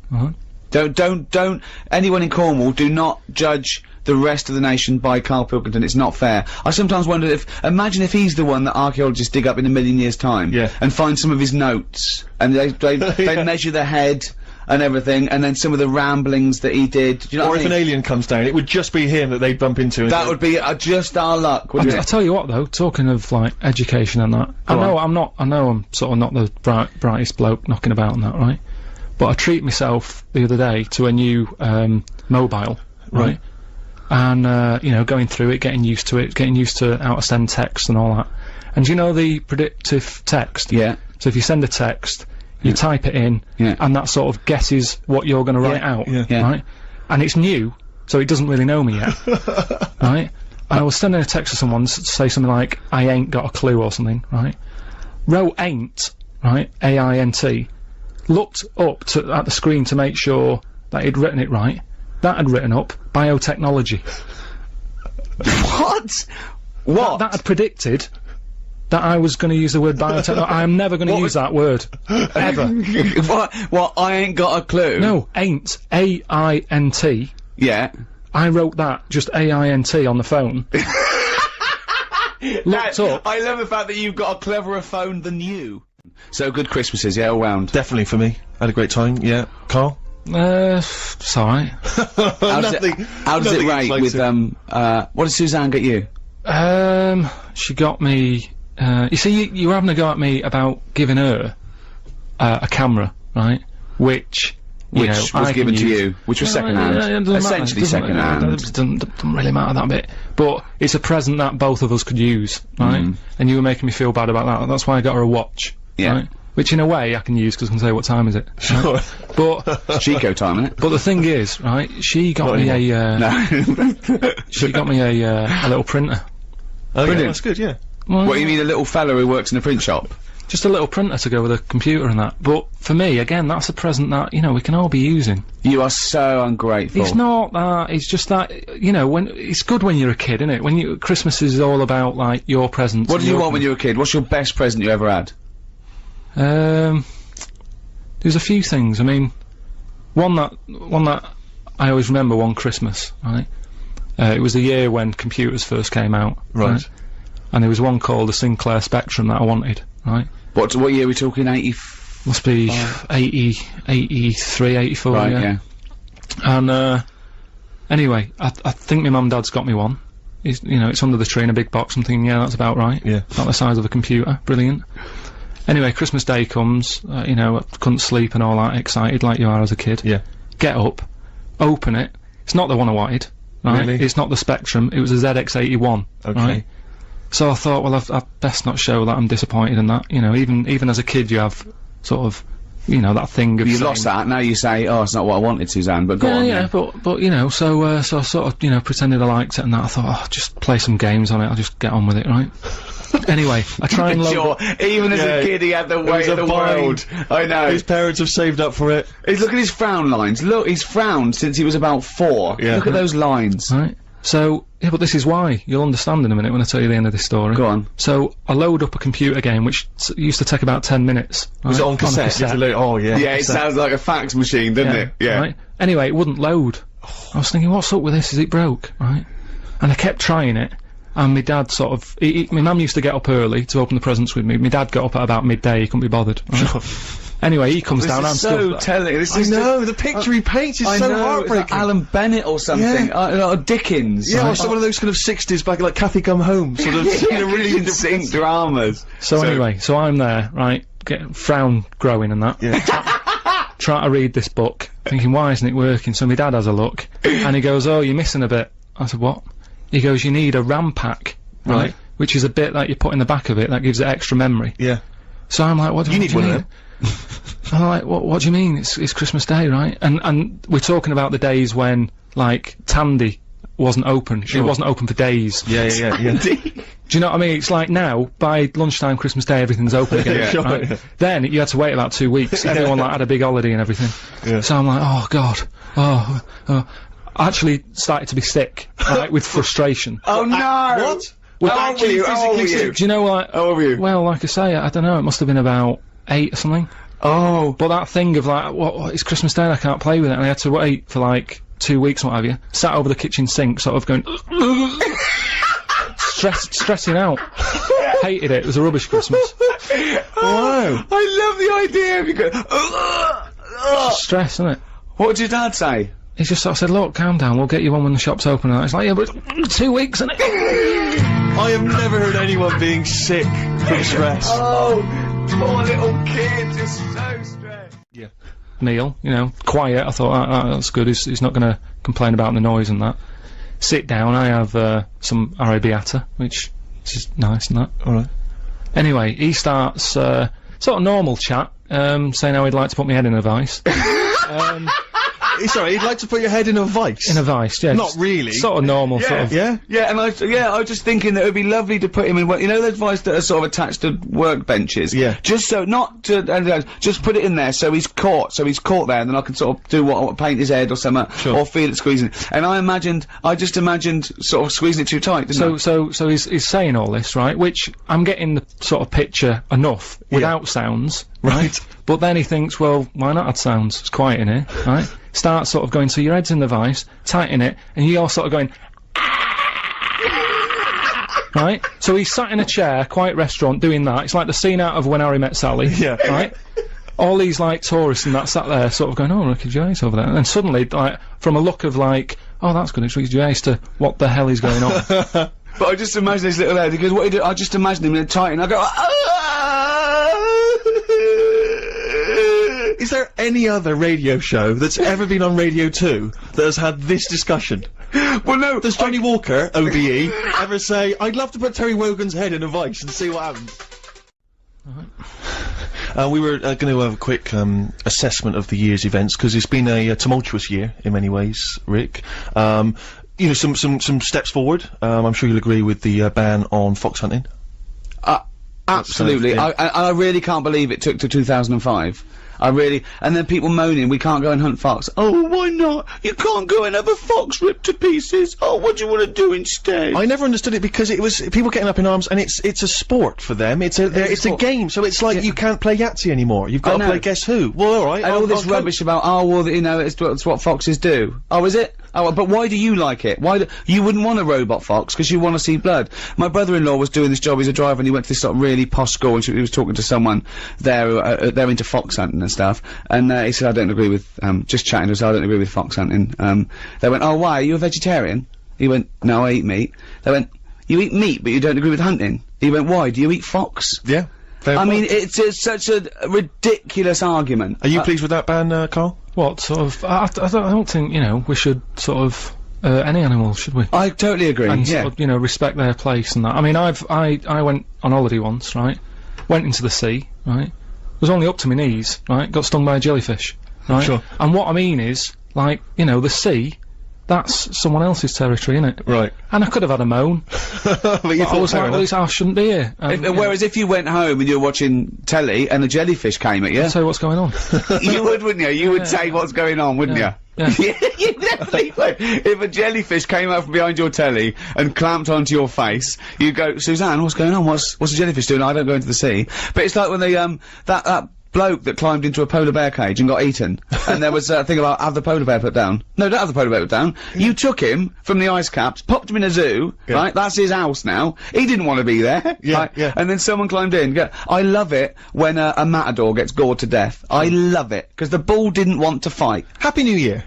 Don't. Anyone in Cornwall, do not judge the rest of the nation by Karl Pilkington. It's not fair. I sometimes wonder imagine if he's the one that archaeologists dig up in a million years' time, and find some of his notes, and they measure the head and everything, and then some of the ramblings that he did. Do you know or if an alien comes down, it would just be him that they'd bump into. That would be just our luck, wouldn't it? I tell you what, though, talking of like education and that, I know I'm sort of not the brightest bloke knocking about and that, right? But I treat myself the other day to a new mobile, right? And, you know, going through it, getting used to it, getting used to how to send text and all that. And do you know the predictive text? Yeah. So if you send a text, you type it in, and that sort of guesses what you're gonna write out, right? And it's new, so it doesn't really know me yet, right? And I was sending a text to someone to say something like, "I ain't got a clue," or something, right? Wrote ain't, right? A-I-N-T. Looked up at the screen to make sure that he'd written it right. That had written up biotechnology. What? That had predicted that I was going to use the word biotechnology. I am never going to use that word. Ever. What? I ain't got a clue? No, ain't. A-I-N-T. Yeah. I wrote that, just A-I-N-T on the phone. Looked up. I love the fact that you've got a cleverer phone than you. So good Christmases, yeah, all round. Definitely for me. Had a great time, yeah. Carl? It's alright. How does it rate with, what did Suzanne get you? She got me, you see, you were having a go at me about giving her, a camera, right? Which was given to you, which was second-hand. Essentially second-hand. It doesn't really matter that bit. But it's a present that both of us could use, right? And you were making me feel bad about that. That's why I got her a watch, right? Which in a way I can use because I can say what time is it. Sure. Right? But it's Chico time, isn't it? But the thing is, right? She got me she got me a little printer. Oh, yeah, that's good, yeah. Well, what, you mean a little fella who works in a print shop? Just a little printer to go with a computer and that. But for me, again, that's a present that, you know, we can all be using. You are so ungrateful. It's not that, it's just that, you know, it's good when you're a kid, isn't it? Christmas is all about, like, your presents. What did you want when you were a kid? What's your best present you ever had? There's a few things. I mean, one that I always remember one Christmas, right? It was the year when computers first came out, right? And there was one called the Sinclair Spectrum that I wanted, right? What year are we talking? 80? Must be 80, 83, 84, right, yeah. And, anyway, I think my mum and dad's got me one. You know, it's under the tree in a big box. I'm thinking, yeah, that's about right. Yeah. About the size of a computer. Brilliant. Anyway, Christmas Day comes, you know, I couldn't sleep and all that, excited like you are as a kid. Yeah. Get up, open it. It's not the one I wanted, right? Really? It's not the Spectrum, it was a ZX81, Okay. right? So I thought, well, I've best not show that I'm disappointed in that, you know, even as a kid you have sort of, you know, that thing of You saying, lost that, now you say, oh, it's not what I wanted, Suzanne, but go on. yeah, but, you know, so I sort of, you know, pretended I liked it and that, I thought, oh, just play some games on it, I'll just get on with it, right? Anyway, I try and Sure, even as a kid he had the weight of the world. I know. His parents have saved up for it. Look at his frown lines. Look, he's frowned since he was about 4. Yeah. Look at those lines. Right. So, yeah, but this is why. You'll understand in a minute when I tell you the end of this story. Go on. So, I load up a computer game, which used to take about 10 minutes. Was right? it on cassette? You had to load- oh, yeah. Yeah, it sounds like a fax machine, doesn't it? Yeah. Right? Anyway, it wouldn't load. I was thinking, what's up with this? Is it broke? Right? And I kept trying it. And my dad sort of, my mum used to get up early to open the presents with me. My dad got up at about midday, he couldn't be bothered. Right? Anyway, he comes down and so telling. This is the picture he paints is so heartbreaking. It's like Alan Bennett or something. Yeah. Or Dickens. Yeah, or some of those kind of 60s back, like Kathy Come Home, sort of, you know, really sync dramas. So anyway, so I'm there, right, getting frown growing and that. Yeah. Trying to read this book, thinking, why isn't it working? So my dad has a look, and he goes, oh, you're missing a bit. I said, what? He goes, you need a RAM pack, right? Which is a bit that you put in the back of it that gives it extra memory. Yeah. So I'm like, what do you need one of them. I'm like, what do you mean? It's Christmas Day, right? And we're talking about the days when, like, Tandy wasn't open. Sure. It wasn't open for days. Yeah. Do you know what I mean? It's like now, by lunchtime Christmas Day, everything's open again. Yeah, sure. Right? Then, you had to wait about 2 weeks. Everyone, like, had a big holiday and everything. Yeah. So I'm like, oh, God. Oh. I actually started to be sick, right, with frustration. Oh, no! What? Well, How old were you? How old were you? Do you know what? How old were you? Well, like I say, I don't know, it must have been about 8 or something. Oh. But that thing of like, what, it's Christmas Day, I can't play with it, and I had to wait for like 2 weeks, what have you. Sat over the kitchen sink, sort of going, stressing out. Hated it, it was a rubbish Christmas. Wow. I love the idea of you going, Stress, isn't it? What did your dad say? He just sort of said, look, calm down, we'll get you one when the shop's open. And I was like, yeah, but 2 weeks, isn't it? I have never heard anyone being sick from stress. Oh, poor little kid, just so stressed. Yeah. Neil, you know, quiet. I thought, that's good. He's not going to complain about the noise and that. Sit down. I have some arrabbiata, which is nice and that. All right. Anyway, he starts sort of normal chat, saying how he'd like to put my head in a vice. Sorry, he'd like to put your head in a vice? In a vice, yeah. Not really. Sort of normal, sort of. Yeah? Yeah, and I was just thinking that it would be lovely to put him in one, you know those vice that are sort of attached to workbenches? Yeah. Just so, not to, just put it in there so he's caught there, and then I can sort of do what paint his head or something, or feel it squeezing. And I just imagined sort of squeezing it too tight, didn't I? So he's saying all this, right, which I'm getting the sort of picture enough without sounds, right? But then he thinks, well, why not add sounds? It's quiet in here, right? Starts sort of going, so your head's in the vice, tighten it, and you're sort of going, right? So he's sat in a chair, quiet restaurant, doing that. It's like the scene out of When Harry Met Sally, right? All these, like, tourists and that sat there sort of going, oh, look at Gervais over there. And then suddenly, like, from a look of like, oh, that's good, it's Ricky Gervais, to what the hell is going on? But I just imagine this little head, because what he do, I just imagine him in a tighten, I go, Is there any other radio show that's ever been on Radio 2 that has had this discussion? Well, no. Does Johnny Walker, OBE, ever say, I'd love to put Terry Wogan's head in a vice and see what happens? We were going to have a quick assessment of the year's events, because it's been a tumultuous year in many ways, Rick. You know, some steps forward. I'm sure you'll agree with the ban on fox hunting. Absolutely. I really can't believe it took to 2005. And then people moaning, we can't go and hunt fox. Oh, why not? You can't go and have a fox ripped to pieces. Oh, what do you want to do instead? I never understood it, because it was people getting up in arms, and it's a sport for them. It's a game, so it's like you can't play Yahtzee anymore. You've got to play Guess Who. Well, alright. And all this rubbish about, oh, well, you know, it's what foxes do. Oh, is it? Oh, but why do you like it? You wouldn't want a robot fox, because you want to see blood. My brother-in-law was doing this job, he's a driver, and he went to this sort of really posh school, and he was talking to someone there, they're into fox hunting and stuff, and he said, I don't agree with, just chatting to us, I don't agree with fox hunting. They went, oh, why, are you a vegetarian? He went, no, I eat meat. They went, you eat meat, but you don't agree with hunting? He went, why, do you eat fox? Yeah. I mean, it's such a ridiculous argument. Are you pleased with that ban, Karl? What, sort of, I don't think, you know, we should sort of any animal, should we? I totally agree. And yeah. sort of, you know, respect their place and that. I mean, I went on holiday once, right? Went into the sea, right? Was only up to my knees, right? Got stung by a jellyfish, right? Sure. And what I mean is, like, you know, the sea, that's someone else's territory, innit? Right. And I could have had a moan. But you I was like, well, I shouldn't be here. Whereas if you went home and you were watching telly and a jellyfish came at you... I'd say what's going on. You would, wouldn't you? You would say what's going on, wouldn't you? Yeah. You definitely would. If a jellyfish came out from behind your telly and clamped onto your face, you'd go, Suzanne, what's going on? What's a jellyfish doing? I don't go into the sea. But it's like when they, that bloke that climbed into a polar bear cage and got eaten, and there was a thing about have the polar bear put down. No, don't have the polar bear put down. You took him from the ice caps, popped him in a zoo, right? That's his house now. He didn't want to be there. Right? And then someone climbed in. I love it when a matador gets gored to death. I love it, because the bull didn't want to fight. Happy New Year.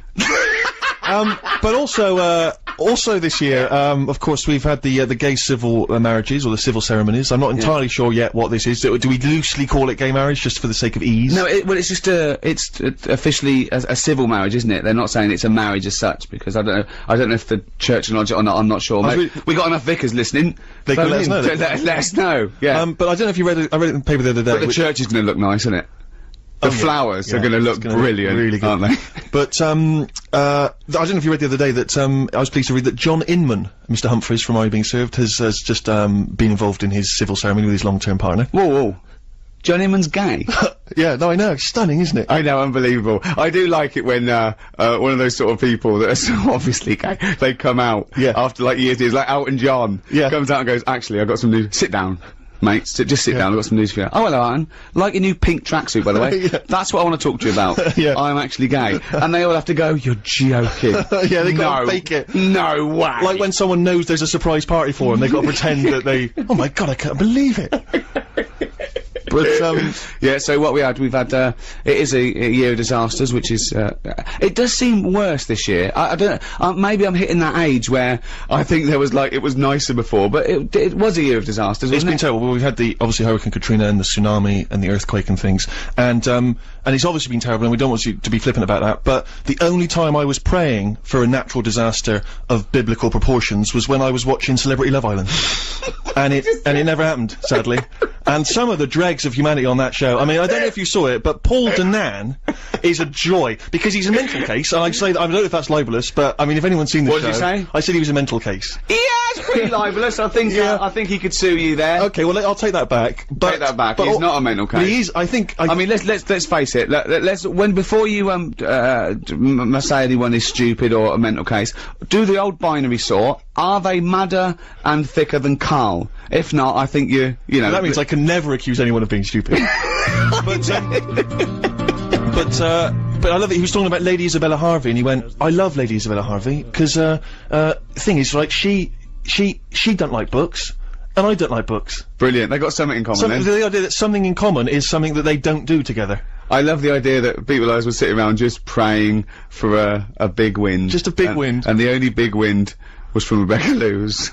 But also this year, of course, we've had the gay civil marriages, or the civil ceremonies. I'm not entirely sure yet what this is. Do we loosely call it gay marriage, just for the sake of ease? No, well, it's just it's officially a civil marriage, isn't it? They're not saying it's a marriage as such, because I don't know if the church acknowledge it or not, I'm not sure. We got enough vicars listening. They can let us know. Let us know, yeah. But I don't know if you read it, I read it in the paper the other day. But the church is gonna look nice, isn't it? The flowers are gonna look brilliant, really good, aren't they? But I don't know if you read the other day that I was pleased to read that John Inman, Mr. Humphreys from Are You Being Served, has just been involved in his civil ceremony with his long-term partner. Whoa. John Inman's gay? Yeah, no, I know, it's stunning, isn't it? I know, unbelievable. I do like it when, one of those sort of people that are so obviously gay, they come out after, like, years, like Elton John comes out and goes, actually, I've got some news. Sit down, mate, just sit down, I've got some news for you. Oh, hello, Alan. Like your new pink tracksuit, by the way. That's what I want to talk to you about. I'm actually gay. And they all have to go, you're joking. Yeah, they gotta fake it. No way. Like when someone knows there's a surprise party for them, they've got to pretend that they, oh my god, I can't believe it. But, yeah, so what we've had, it is a year of disasters, which is, it does seem worse this year. I don't know, maybe I'm hitting that age where I think there was, like, it was nicer before, but it was a year of disasters, wasn't it? It's been terrible. Well, we've had obviously Hurricane Katrina and the tsunami and the earthquake and things, and it's obviously been terrible, and we don't want you to be flippant about that, but the only time I was praying for a natural disaster of biblical proportions was when I was watching Celebrity Love Island. and it never happened, sadly. And some of the dregs of humanity on that show, I mean, I don't know if you saw it, but Paul Danan is a joy, because he's a mental case, and I say that, I don't know if that's libelous, but, I mean, if anyone's seen the show... What did you say? I said he was a mental case. Yeah, it's pretty libelous, I think, I think he could sue you there. Okay, well, I'll take that back. Take that back, he's not a mental case. But he is, I think... I mean, let's face it, before you, say anyone is stupid or a mental case, do the old binary sort, are they madder and thicker than Karl? If not, I think you know... That means I can never accuse anyone of being stupid. But I love it, he was talking about Lady Isabella Harvey, and he went, I love Lady Isabella Harvey, because, the thing is, like, she don't like books, and I don't like books. Brilliant, they got something in common then. The idea that something in common is something that they don't do together. I love the idea that people like us were sitting around just praying for a big wind. Just a big wind. And the only big wind was from Rebecca Lewis.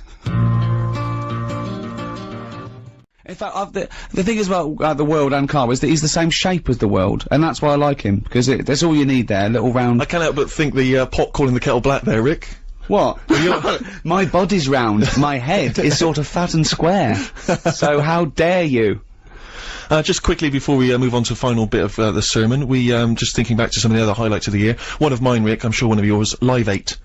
In fact, the thing is about the world and Karl is that he's the same shape as the world, and that's why I like him, because that's all you need there, a little round... I can't help but think the pot calling the kettle black there, Rick. What? My body's round, my head is sort of fat and square, so how dare you? Just quickly before we move on to the final bit of the sermon, we just thinking back to some of the other highlights of the year. One of mine, Rick, I'm sure one of yours, Live 8.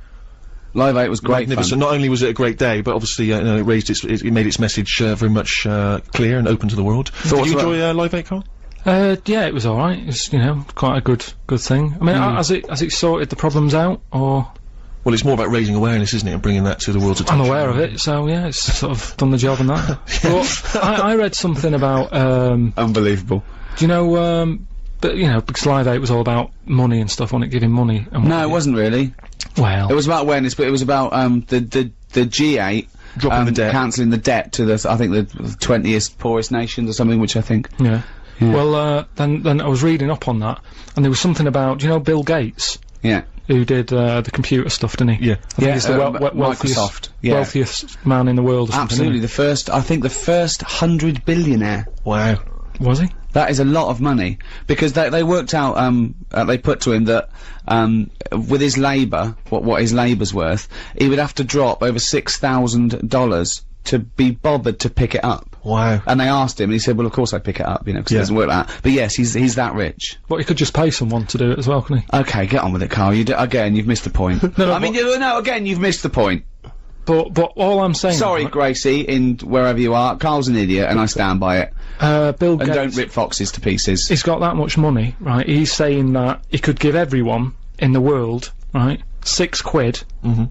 Live 8 was great fun. Not only was it a great day, but obviously, you know, it made its message very much clear and open to the world. Did you enjoy Live 8, Karl? Yeah, it was alright. It's, you know, quite a good thing. I mean, has it sorted the problems out, or...? Well, it's more about raising awareness, isn't it, and bringing that to the world's attention. I'm aware of it, so yeah, it's sort of done the job on that. But I read something about, Unbelievable. Do you know, but, you know, because Live 8 was all about money and stuff, wasn't it, giving money? And no, it wasn't really. Well... It was about awareness, but it was about, the G8... dropping the debt. Cancelling the debt to I think, the 20th poorest nations or something, which I think... Yeah. Well, then I was reading up on that, and there was something about, do you know Bill Gates? Yeah. Who did, the computer stuff, didn't he? Yeah. I think he's the Microsoft. wealthiest man in the world or something. Absolutely, I think the first 100 billionaire. Wow. Was he? That is a lot of money. Because they worked out, they put to him that, with his labour, what his labour's worth, he would have to drop over $6,000 to be bothered to pick it up. Wow. And they asked him, and he said, well, of course I'd pick it up, you know, because it doesn't work like that. But yes, he's that rich. But he could just pay someone to do it as well, couldn't he? Okay, get on with it, Carl. Again, you've missed the point. No, I mean, again, you've missed the point. But all I'm saying... Sorry, Gracie, in wherever you are, Carl's an idiot, and I stand by it. Bill Gates... And don't rip foxes to pieces. He's got that much money, right? He's saying that he could give everyone in the world, right, £6. Mm-hmm.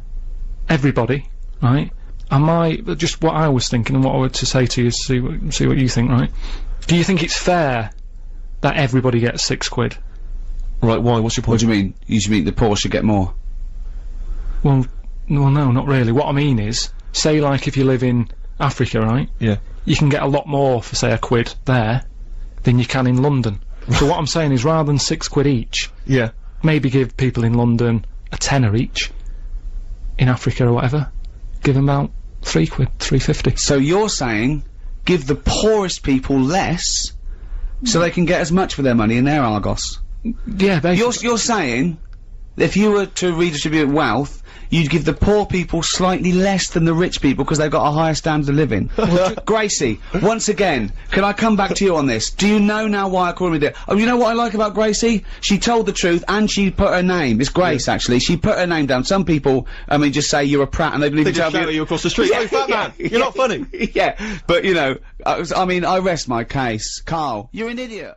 Everybody, right? And just what I was thinking and what I were to say to you, see what you think, right? Do you think it's fair that everybody gets £6? Right, why? What's your point? What do you mean? You mean the poor should get more? Well, no, not really. What I mean is, say like if you live in Africa, right? Yeah. You can get a lot more for, say, £1 there than you can in London. So what I'm saying is, rather than £6 each, yeah, maybe give people in London a tenner each. In Africa or whatever, give them about £3, £3.50. So you're saying, give the poorest people less, so they can get as much for their money in their Argos? Yeah, basically. You're saying, if you were to redistribute wealth, you'd give the poor people slightly less than the rich people because they've got a higher standard of living. Gracie, once again, can I come back to you on this? Do you know now why I call him a dick? Oh, you know what I like about Gracie? She told the truth and she put her name. It's Grace, actually. She put her name down. Some people, I mean, just say you're a prat and they believe they just shout at you across the street. Oh, fat man, you're not funny. Yeah, but you know, I mean, I rest my case. Carl, you're an idiot.